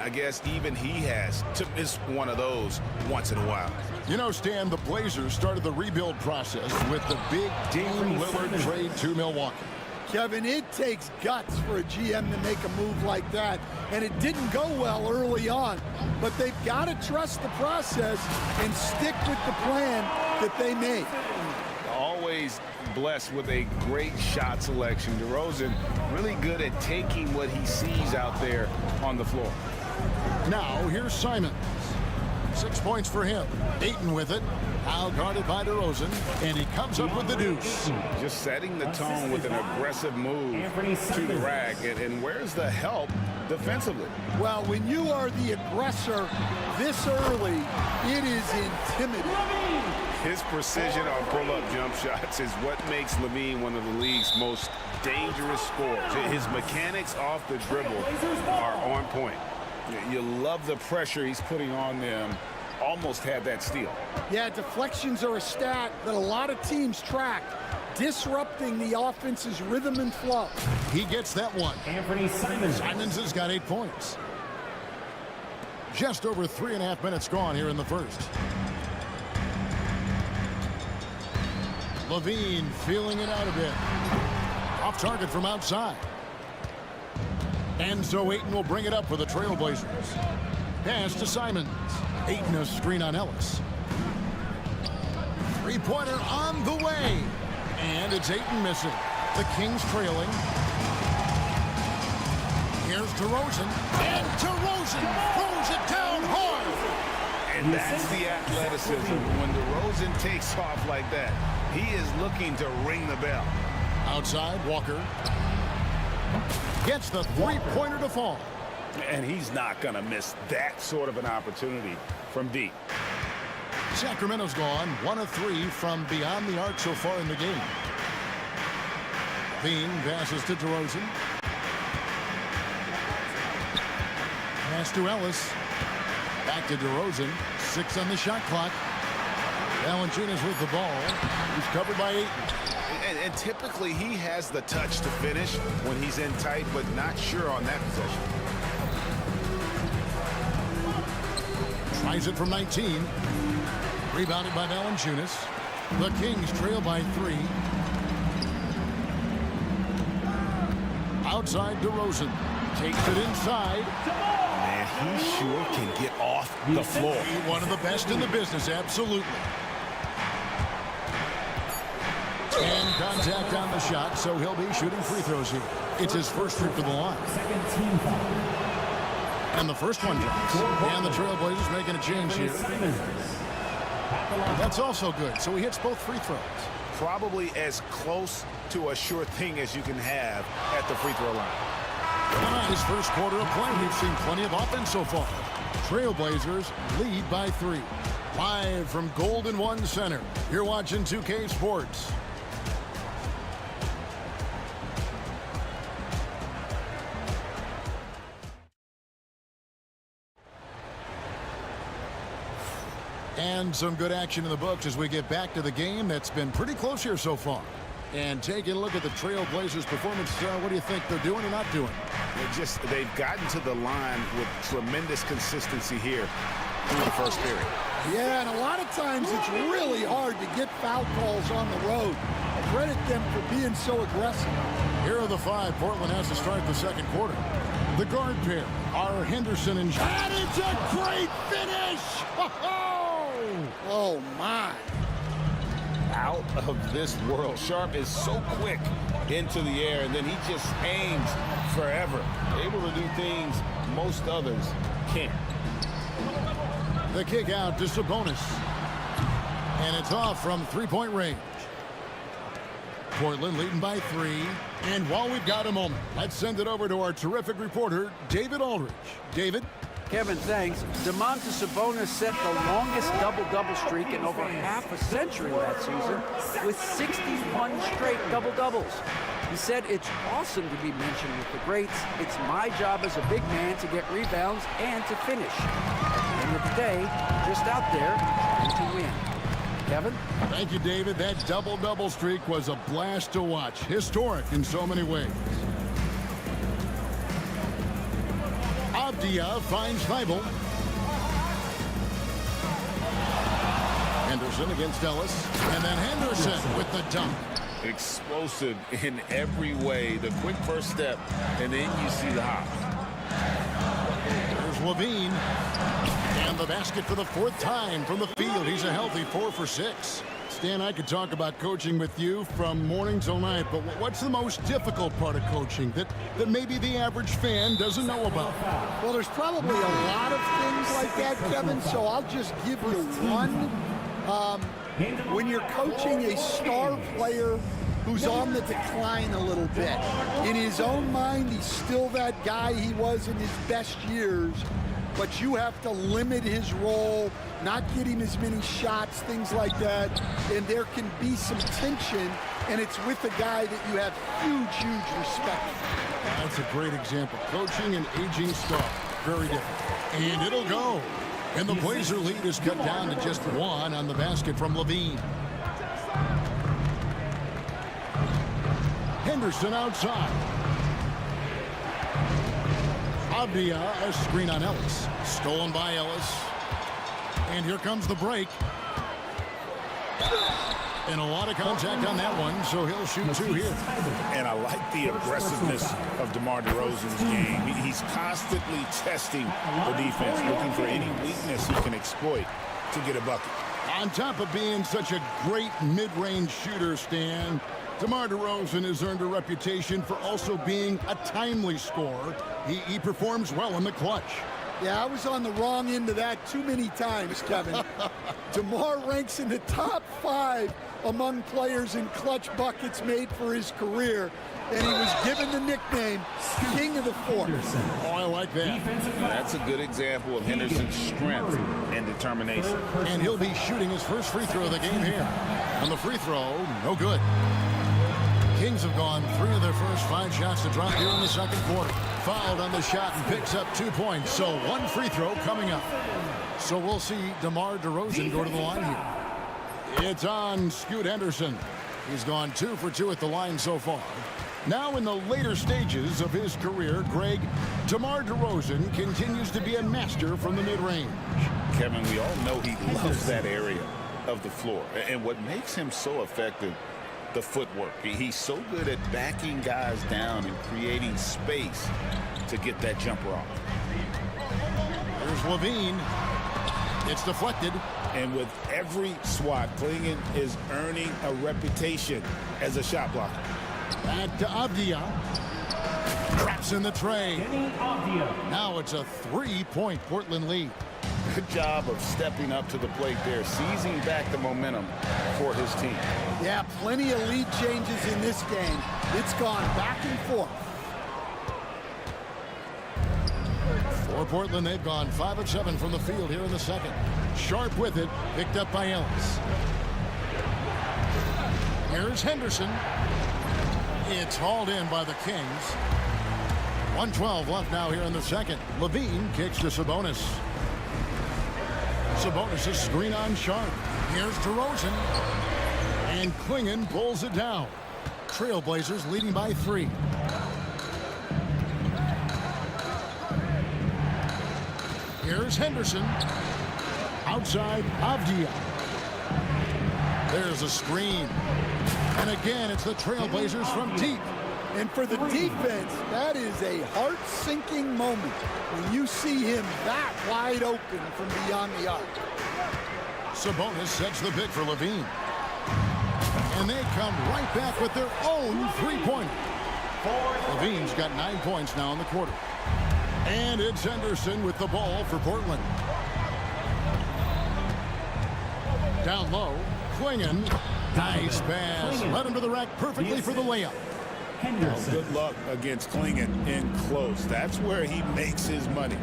S8: I guess even he has to miss one of those once in a while.
S7: You know, Stan, the Blazers started the rebuild process with the big Dame Lillard trade to Milwaukee.
S9: Kevin, it takes guts for a GM to make a move like that, and it didn't go well early on. But they've got to trust the process and stick with the plan that they made.
S8: Always blessed with a great shot selection. DeRozan really good at taking what he sees out there on the floor.
S7: Now, here's Simons. 6 points for him. Ayton with it. Now guarded by DeRozan, and he comes up with the deuce.
S8: Just setting the tone with an aggressive move to the rack. And where's the help defensively?
S9: Well, when you are the aggressor this early, it is intimidating.
S8: His precision on pull-up jump shots is what makes Levine one of the league's most dangerous scorers. His mechanics off the dribble are on point. You love the pressure he's putting on them. Almost had that steal.
S9: Yeah, deflections are a stat that a lot of teams track, disrupting the offense's rhythm and flow.
S7: He gets that one. Simons has got 8 points. Just over 3.5 minutes gone here in the first. Levine feeling it out a bit. Off target from outside. And so Ayton will bring it up for the Trailblazers. Pass to Simons. Ayton a screen on Ellis. Three-pointer on the way. And it's Ayton missing. The Kings trailing. Here's DeRozan. And DeRozan throws it down hard.
S8: And that's the athleticism. When DeRozan takes off like that, he is looking to ring the bell.
S7: Outside, Walker gets the three-pointer to fall.
S8: And he's not going to miss that sort of an opportunity from deep.
S7: Sacramento's gone 1 of 3 from beyond the arc so far in the game. Bean passes to DeRozan. Pass to Ellis. Back to DeRozan. 6 on the shot clock. Valanciunas with the ball. He's covered by Ayton.
S8: And typically he has the touch to finish when he's in tight, but not sure on that possession.
S7: Tries it from 19. Rebounded by Valanciunas. The Kings trail by 3. Outside DeRozan. Takes it inside.
S8: Man, he sure can get off the floor.
S7: One of the best in the business, absolutely. And contact on the shot, so he'll be shooting free throws here. It's his first trip to the line. And the first one drops. And the Trailblazers making a change here. That's also good, so he hits both free throws.
S8: Probably as close to a sure thing as you can have at the free throw line.
S7: His first quarter of play, we've seen plenty of offense so far. Trailblazers lead by 3. Live from Golden One Center, you're watching 2K Sports. And some good action in the books as we get back to the game that's been pretty close here so far. And taking a look at the Trailblazers' performance, what do you think they're doing or not doing?
S8: They've gotten to the line with tremendous consistency here through the first period.
S9: Yeah, and a lot of times it's really hard to get foul calls on the road. I credit them for being so aggressive.
S7: Here are the 5 Portland has to start the second quarter. The guard pair are Henderson and... And it's a great finish!
S9: Oh, my.
S11: Out of this world. Sharp is so quick into the air, and then he just aims forever. Able to do things most others can't.
S7: The kick out to Sabonis. And it's off from three-point range. Portland leading by 3. And while we've got a moment, let's send it over to our terrific reporter, David Aldridge. David?
S10: Kevin, thanks. Domantas Sabonis set the longest double-double streak in over half a century that season with 61 straight double-doubles. He said, "It's awesome to be mentioned with the greats. It's my job as a big man to get rebounds and to finish. At the end of the day, just out there and to win." Kevin?
S7: Thank you, David. That double-double streak was a blast to watch. Historic in so many ways. Abdia finds Thibault. Henderson against Ellis. And then Henderson with the dunk.
S11: Explosive in every way. The quick first step, and then you see the hop.
S7: There's Levine. And the basket for the 4th time from the field. He's a healthy 4 for 6. Stan, I could talk about coaching with you from morning till night, but what's the most difficult part of coaching that maybe the average fan doesn't know about?
S9: Well, there's probably a lot of things like that, Kevin, so I'll just give you one. When you're coaching a star player who's on the decline a little bit, in his own mind, he's still that guy he was in his best years, but you have to limit his role, not get him as many shots, things like that, and there can be some tension, and it's with a guy that you have huge respect for.
S7: That's a great example. Coaching an aging star, very different. And it'll go. And the Blazer lead is cut down to just 1 on the basket from Levine. Henderson outside. Abdia, a screen on Ellis. Stolen by Ellis. And here comes the break. And a lot of contact on that one, so he'll shoot 2 here.
S11: And I like the aggressiveness of DeMar DeRozan's game. He's constantly testing the defense, looking for any weakness he can exploit to get a bucket.
S7: On top of being such a great mid-range shooter, Stan, DeMar DeRozan has earned a reputation for also being a timely scorer. He performs well in the clutch.
S9: Yeah, I was on the wrong end of that too many times, Kevin. DeMar ranks in the top 5 among players in clutch buckets made for his career, and he was given the nickname King of the Fourth.
S7: Oh, I like that.
S11: That's a good example of Henderson's strength and determination.
S7: And he'll be shooting his first free throw of the game here. On the free throw, no good. Kings have gone 3 of their first 5 shots to drop here in the second quarter. Fouled on the shot and picks up 2 points. So 1 free throw coming up. So we'll see DeMar DeRozan go to the line here. It's on Scoot Henderson. He's gone 2 for 2 at the line so far. Now in the later stages of his career, Greg, DeMar DeRozan continues to be a master from the mid-range.
S11: Kevin, we all know he loves that area of the floor. And what makes him so effective, the footwork. He's so good at backing guys down and creating space to get that jumper off.
S7: Here's Levine. It's deflected.
S11: And with every swat, Klingon is earning a reputation as a shot blocker.
S7: Back to Avdia. Traps in the tray. Now it's a 3-point Portland lead.
S11: Good job of stepping up to the plate there, seizing back the momentum for his team.
S9: Yeah, plenty of lead changes in this game. It's gone back and forth.
S7: For Portland, they've gone 5 of 7 from the field here in the second. Sharp with it, picked up by Ellis. Here's Henderson. It's hauled in by the Kings. 1:12 left now here in the second. Levine kicks to Sabonis. Sabonis is screen on Sharp. Here's DeRozan. And Klingon pulls it down. Trailblazers leading by 3. Here's Henderson. Outside, Avdia. There's a screen. And again, it's the Trailblazers from deep.
S9: And for the defense, that is a heart-sinking moment when you see him that wide open from beyond the arc.
S7: Sabonis sets the pick for Levine. And they come right back with their own 3-pointer. Levine's got 9 points now in the quarter. And it's Henderson with the ball for Portland. Down low, Klingon. Nice pass. Led him to the rack perfectly for the layup.
S11: Well, good luck against Klingon in close. That's where he makes his money.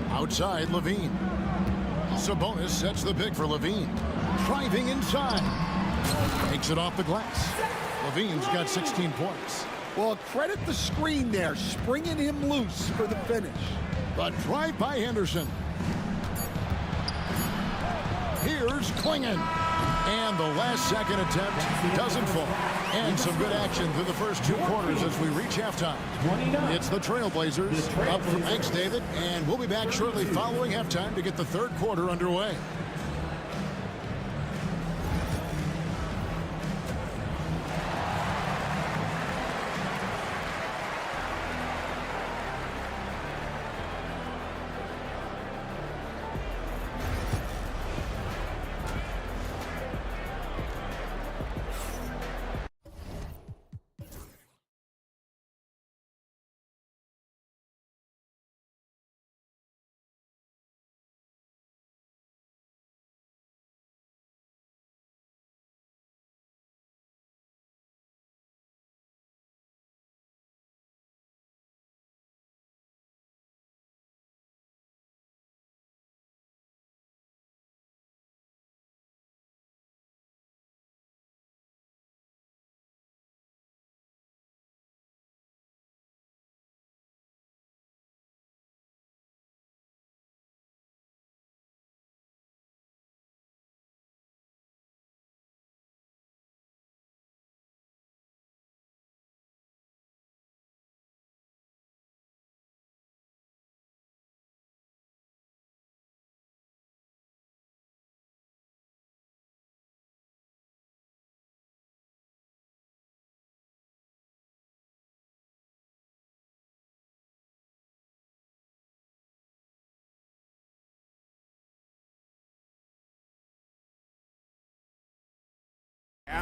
S7: Outside, Levine. Sabonis sets the pick for Levine. Driving inside. Takes it off the glass. Levine's got 16 points.
S9: Well, credit the screen there, springing him loose for the finish.
S7: But drive by Henderson. Here's Klingon. And the last second attempt doesn't fall. And some good action through the first 2 quarters as we reach halftime. It's the Trailblazers up from Thanks, David. And we'll be back shortly following halftime to get the third quarter underway.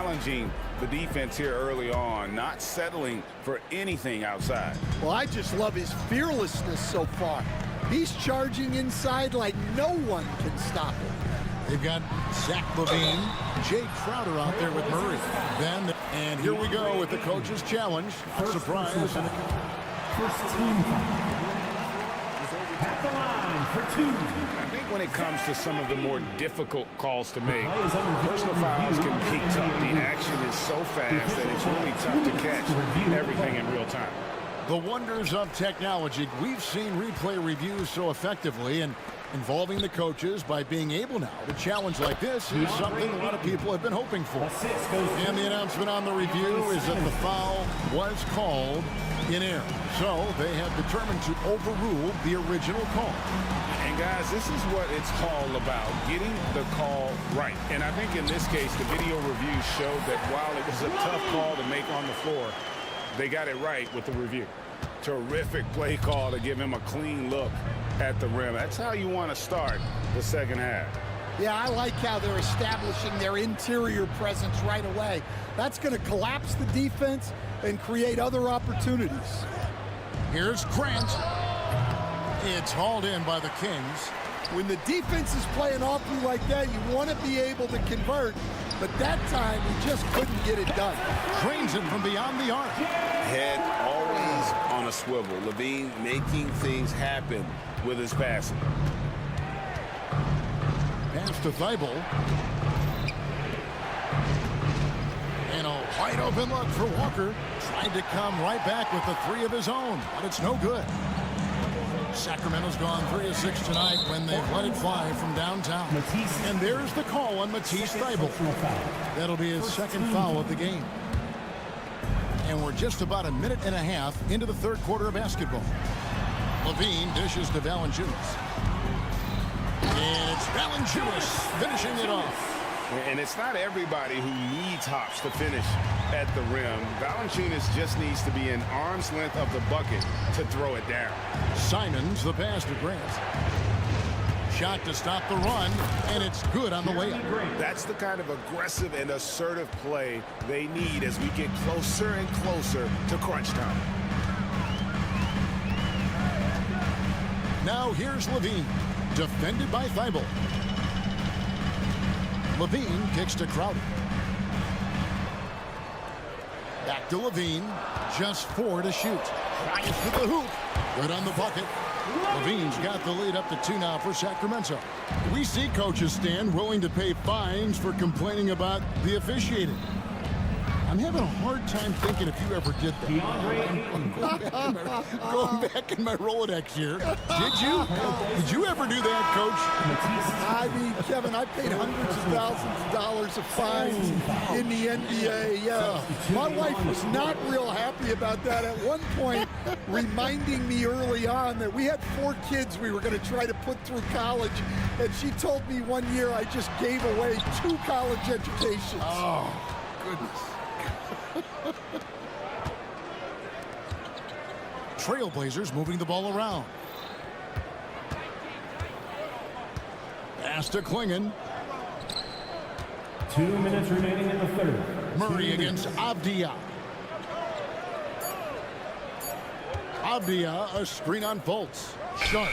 S8: challenging the defense here early on, not settling for anything outside.
S9: Well, I just love his fearlessness so far. He's charging inside like no one can stop him.
S7: They've got Zach Levine, Jay Crowder out there with Murray. Then, and here we go with the coach's challenge. Surprise.
S5: First team at the line for two.
S8: I think when it comes to some of the more difficult calls to make, personal fouls can be tough. The action is so fast that it's really tough to catch everything in real time.
S7: The wonders of technology. We've seen replay reviews so effectively, and involving the coaches by being able now to challenge like this is something a lot of people have been hoping for. And the announcement on the review is that the foul was called in error. So they have determined to overrule the original call.
S8: And guys, this is what it's all about, getting the call right. And I think in this case, the video review showed that while it was a tough call to make on the floor, they got it right with the review. Terrific play call to give him a clean look at the rim. That's how you want to start the second half.
S9: Yeah, I like how they're establishing their interior presence right away. That's going to collapse the defense and create other opportunities.
S7: Here's Grant. It's hauled in by the Kings.
S9: When the defense is playing off you like that, you want to be able to convert. But that time, we just couldn't get it done.
S7: Drains it from beyond the arc.
S8: Head always on a swivel. Levine making things happen with his passing.
S7: Pass to Thibault. And a wide open look for Walker. Tried to come right back with the three of his own, but it's no good. Sacramento's gone 3 of 6 tonight when they've let it fly from downtown. And there's the call on Matisse Thibault. That'll be his second foul of the game. And we're just about a minute and a half into the third quarter of basketball. Levine dishes to Valanciunas. And it's Valanciunas finishing it off.
S8: And it's not everybody who needs hops to finish at the rim. Valanciunas just needs to be an arm's length of the bucket to throw it down.
S7: Simons the pass to Grant. Shot to stop the run, and it's good on the way up.
S8: That's the kind of aggressive and assertive play they need as we get closer and closer to crunch time.
S7: Now here's Levine, defended by Thibault. Levine kicks to Crowder. Back to Levine, just 4 to shoot. Tries to the hoop, good on the bucket. Levine's got the lead up to 2 now for Sacramento. We see coaches stand willing to pay fines for complaining about the officiating. I'm having a hard time thinking if you ever did that. Going back in my Rolodex here. Did you? Did you ever do that, Coach?
S9: I mean, Kevin, I paid hundreds of thousands of dollars of fines in the NBA. Yeah, my wife was not real happy about that at one point, reminding me early on that we had 4 kids we were going to try to put through college. And she told me one year I just gave away 2 college educations.
S7: Oh, goodness. Trailblazers moving the ball around. Pass to Klingon.
S5: 2 minutes remaining in the third.
S7: Murray against Avdia. Avdia, a screen on Fultz. Sharp.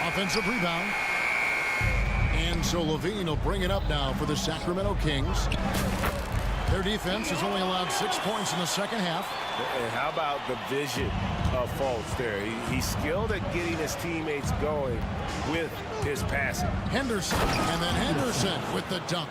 S7: Offensive rebound. And so Levine will bring it up now for the Sacramento Kings. Their defense has only allowed 6 points in the second half.
S8: And how about the vision of Fultz there? He's skilled at getting his teammates going with his passing.
S7: Henderson, and then Henderson with the dunk.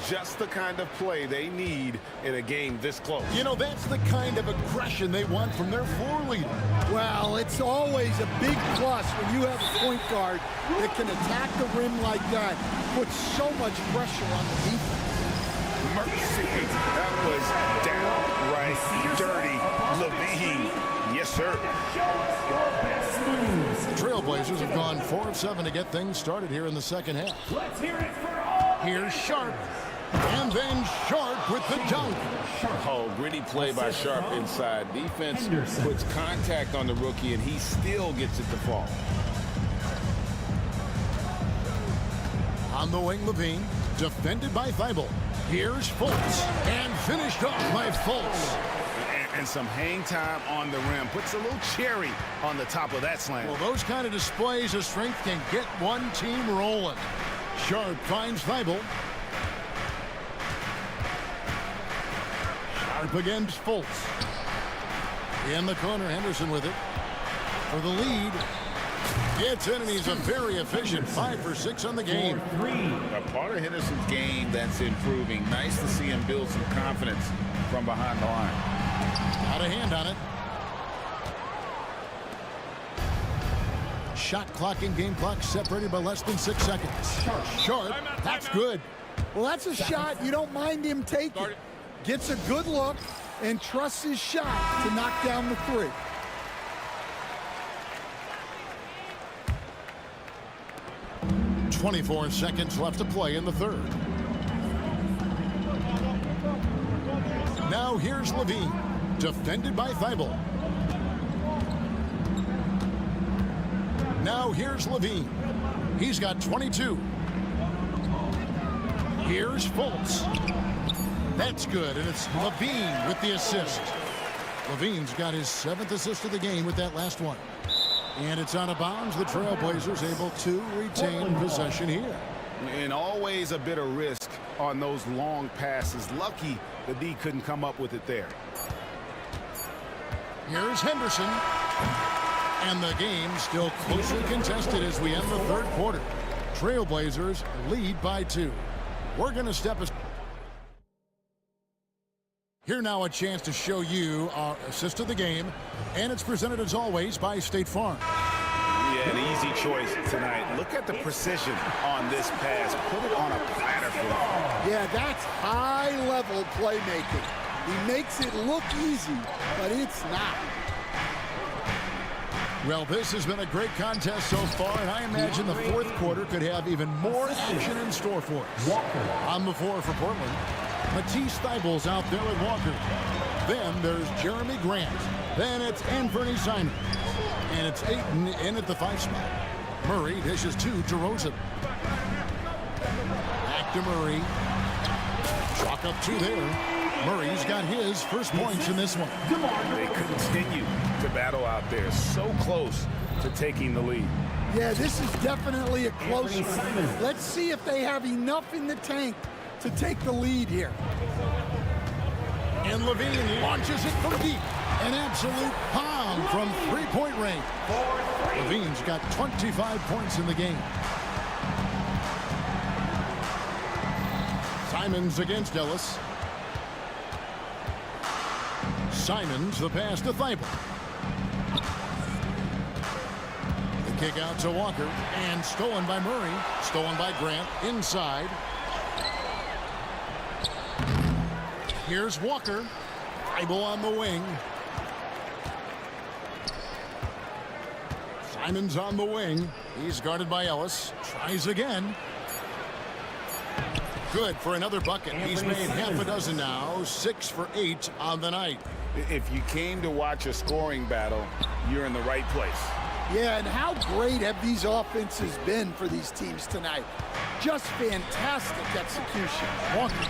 S8: Just the kind of play they need in a game this close.
S7: You know, that's the kind of aggression they want from their floor leader.
S9: Well, it's always a big plus when you have a point guard that can attack the rim like that. Puts so much pressure on the defense.
S8: Mercy, that was downright dirty. Levine, yes, sir.
S7: The Trailblazers have gone 4 of 7 to get things started here in the second half.
S5: Let's hear it for all.
S7: Here's Sharp, and then Sharp with the dunk.
S8: Oh, gritty play by Sharp inside. Defense puts contact on the rookie, and he still gets it to fall.
S7: On the wing, Levine, defended by Thibault. Here's Fultz, and finished off by Fultz.
S8: And some hang time on the rim. Puts a little cherry on the top of that slam.
S7: Well, those kind of displays of strength can get one team rolling. Sharp finds Thibault. Sharp against Fultz. In the corner, Henderson with it. For the lead. Gets in, and he's a very efficient 5 for 6 on the game.
S11: A part of Henderson's game that's improving. Nice to see him build some confidence from behind the line.
S7: Out of hand on it. Shot clock and game clock separated by less than 6 seconds. Sharp, that's good.
S9: Well, that's a shot you don't mind him taking. Gets a good look and trusts his shot to knock down the three.
S7: .24 seconds left to play in the third. Now here's Levine, defended by Thibault. Now here's Levine. He's got 22. Here's Fultz. That's good, and it's Levine with the assist. Levine's got his 7th assist of the game with that last one. And it's out of bounds. The Trailblazers able to retain possession here.
S8: And always a bit of risk on those long passes. Lucky the D couldn't come up with it there.
S7: Here's Henderson. And the game still closely contested as we end the third quarter. Trailblazers lead by 2. We're going to step aside. Here now a chance to show you our assist of the game, and it's presented as always by State Farm.
S8: Yeah, an easy choice tonight. Look at the precision on this pass. Put it on a platter for him.
S9: Yeah, that's high-level playmaking. He makes it look easy, but it's not.
S7: Well, this has been a great contest so far, and I imagine the fourth quarter could have even more action in store for us. On the floor for Portland, Matisse Thybulle's out there with Walker. Then there's Jeremy Grant. Then it's Anthony Simons. And it's Ayton in at the 5 spot. Murray dishes 2 to Rosen. Back to Murray. Chalk up 2 there. Murray's got his first points in this one.
S8: They continue to battle out there. So close to taking the lead.
S9: Yeah, this is definitely a close one. Let's see if they have enough in the tank to take the lead here.
S7: And Levine launches it from deep. An absolute pound from 3-point range. Levine's got 25 points in the game. Simons against Ellis. Simons, the pass to Thibault. The kick out to Walker, and stolen by Murray. Stolen by Grant, inside. Here's Walker. Thibault on the wing. Simons on the wing. He's guarded by Ellis. Tries again. Good for another bucket. He's made half a dozen now. 6 for 8 on the night.
S8: If you came to watch a scoring battle, you're in the right place.
S9: Yeah, and how great have these offenses been for these teams tonight? Just fantastic execution.
S7: Walker.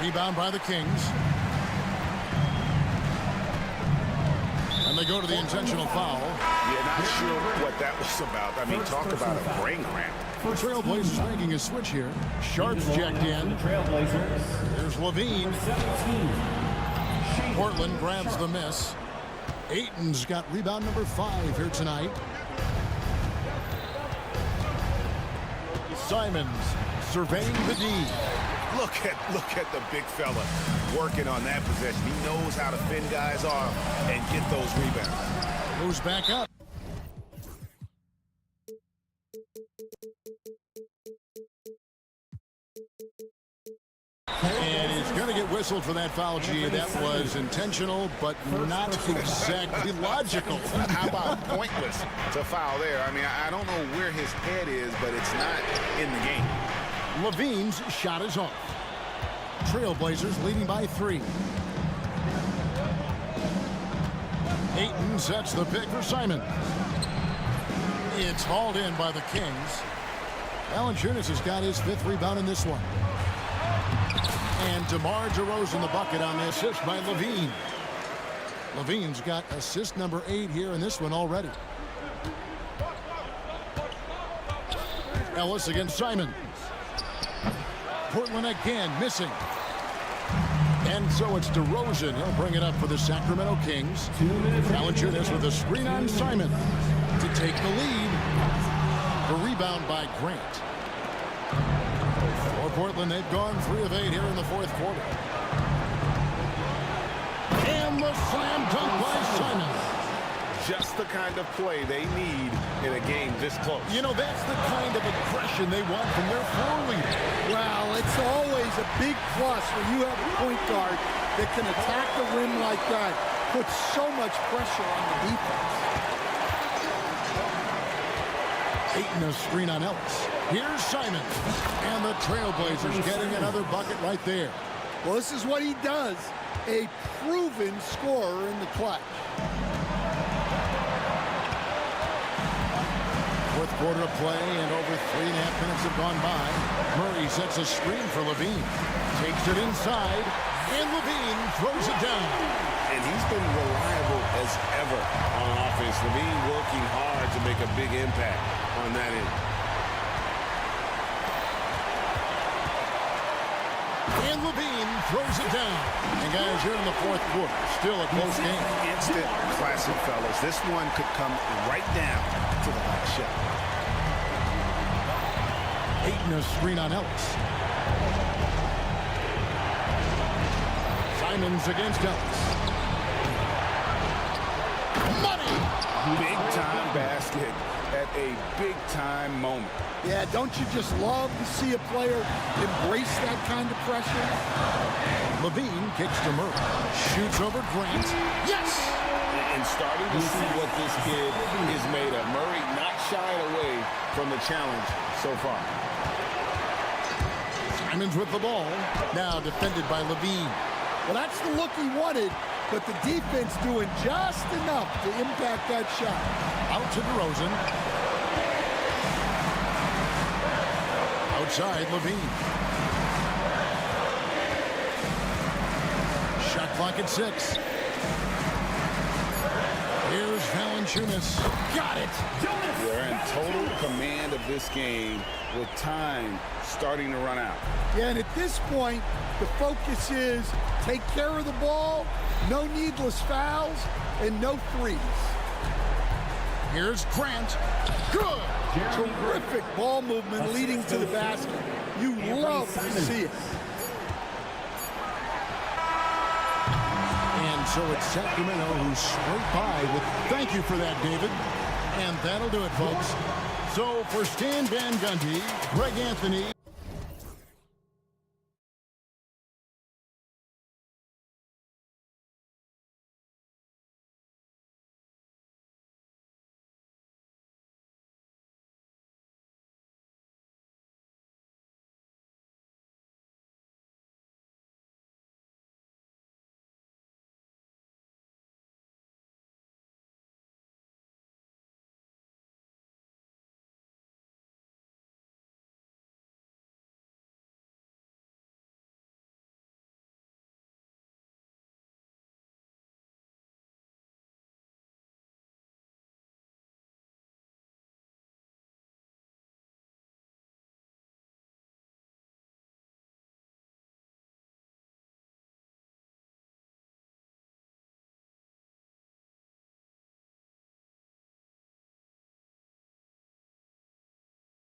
S7: Rebound by the Kings. And they go to the intentional foul.
S8: Yeah, not sure what that was about. I mean, talk about a brain cramp.
S7: For Trailblazers making a switch here. Sharp's checked in. There's Levine. Portland grabs the miss. Ayton's got rebound number 5 here tonight. Simons surveying the D.
S8: Look at the big fella working on that possession. He knows how to fend guys off and get those rebounds.
S7: Moves back up. And he's going to get whistled for that foul, G. That was intentional, but not exactly logical.
S8: How about pointless to foul there? I mean, I don't know where his head is, but it's not in the game.
S7: Levine's shot is off. Trailblazers leading by 3. Ayton sets the pick for Simon. It's hauled in by the Kings. Valanciunas has got his 5th rebound in this one. And DeMar DeRozan the bucket on the assist by Levine. Levine's got assist number 8 here in this one already. Ellis against Simons. Portland again missing. And so it's DeRozan. He'll bring it up for the Sacramento Kings. Valanciunas with a screen on Simon to take the lead. The rebound by Grant. For Portland, they've gone 3 of 8 here in the fourth quarter. And the slam dunk by Simon.
S8: Just the kind of play they need in a game this close.
S7: You know, that's the kind of aggression they want from their floor leader.
S9: Well, it's always a big plus when you have a point guard that can attack the rim like that, put so much pressure on the defense.
S7: Ayton a screen on Ellis. Here's Simon. And the Trailblazers getting another bucket right there.
S9: Well, this is what he does. A proven scorer in the clutch.
S7: Fourth quarter of play, and over 3.5 minutes have gone by. Murray sets a screen for Levine. Takes it inside, and Levine throws it down.
S11: And he's been reliable as ever on offense. Levine working hard to make a big impact on that end.
S7: And Levine throws it down. And guys, here in the fourth quarter, still a close game.
S8: Instant classic, fellas. This one could come right down to the last shot.
S7: Ayton a screen on Ellis. Simons against Ellis. Money!
S8: Big-time basket at a big-time moment.
S9: Yeah, don't you just love to see a player embrace that kind of pressure?
S7: Levine kicks to Murray. Shoots over Grant. Yes!
S11: And starting to see what this kid is made of. Murray not shying away from the challenge so far.
S7: Simons with the ball. Now defended by Levine.
S9: Well, that's the look he wanted, but the defense doing just enough to impact that shot.
S7: Out to DeRozan. Outside, Levine. Shot clock at 6. Here's Valanciunas. Got it.
S8: They're in total command of this game with time starting to run out.
S9: Yeah, and at this point, the focus is take care of the ball, no needless fouls, and no threes.
S7: Here's Grant. Good.
S9: Terrific ball movement leading to the basket. You love to see it.
S7: And so it's Sacramento who's straight by with thank you for that, David. And that'll do it, folks. So for Stan Van Gundy, Greg Anthony.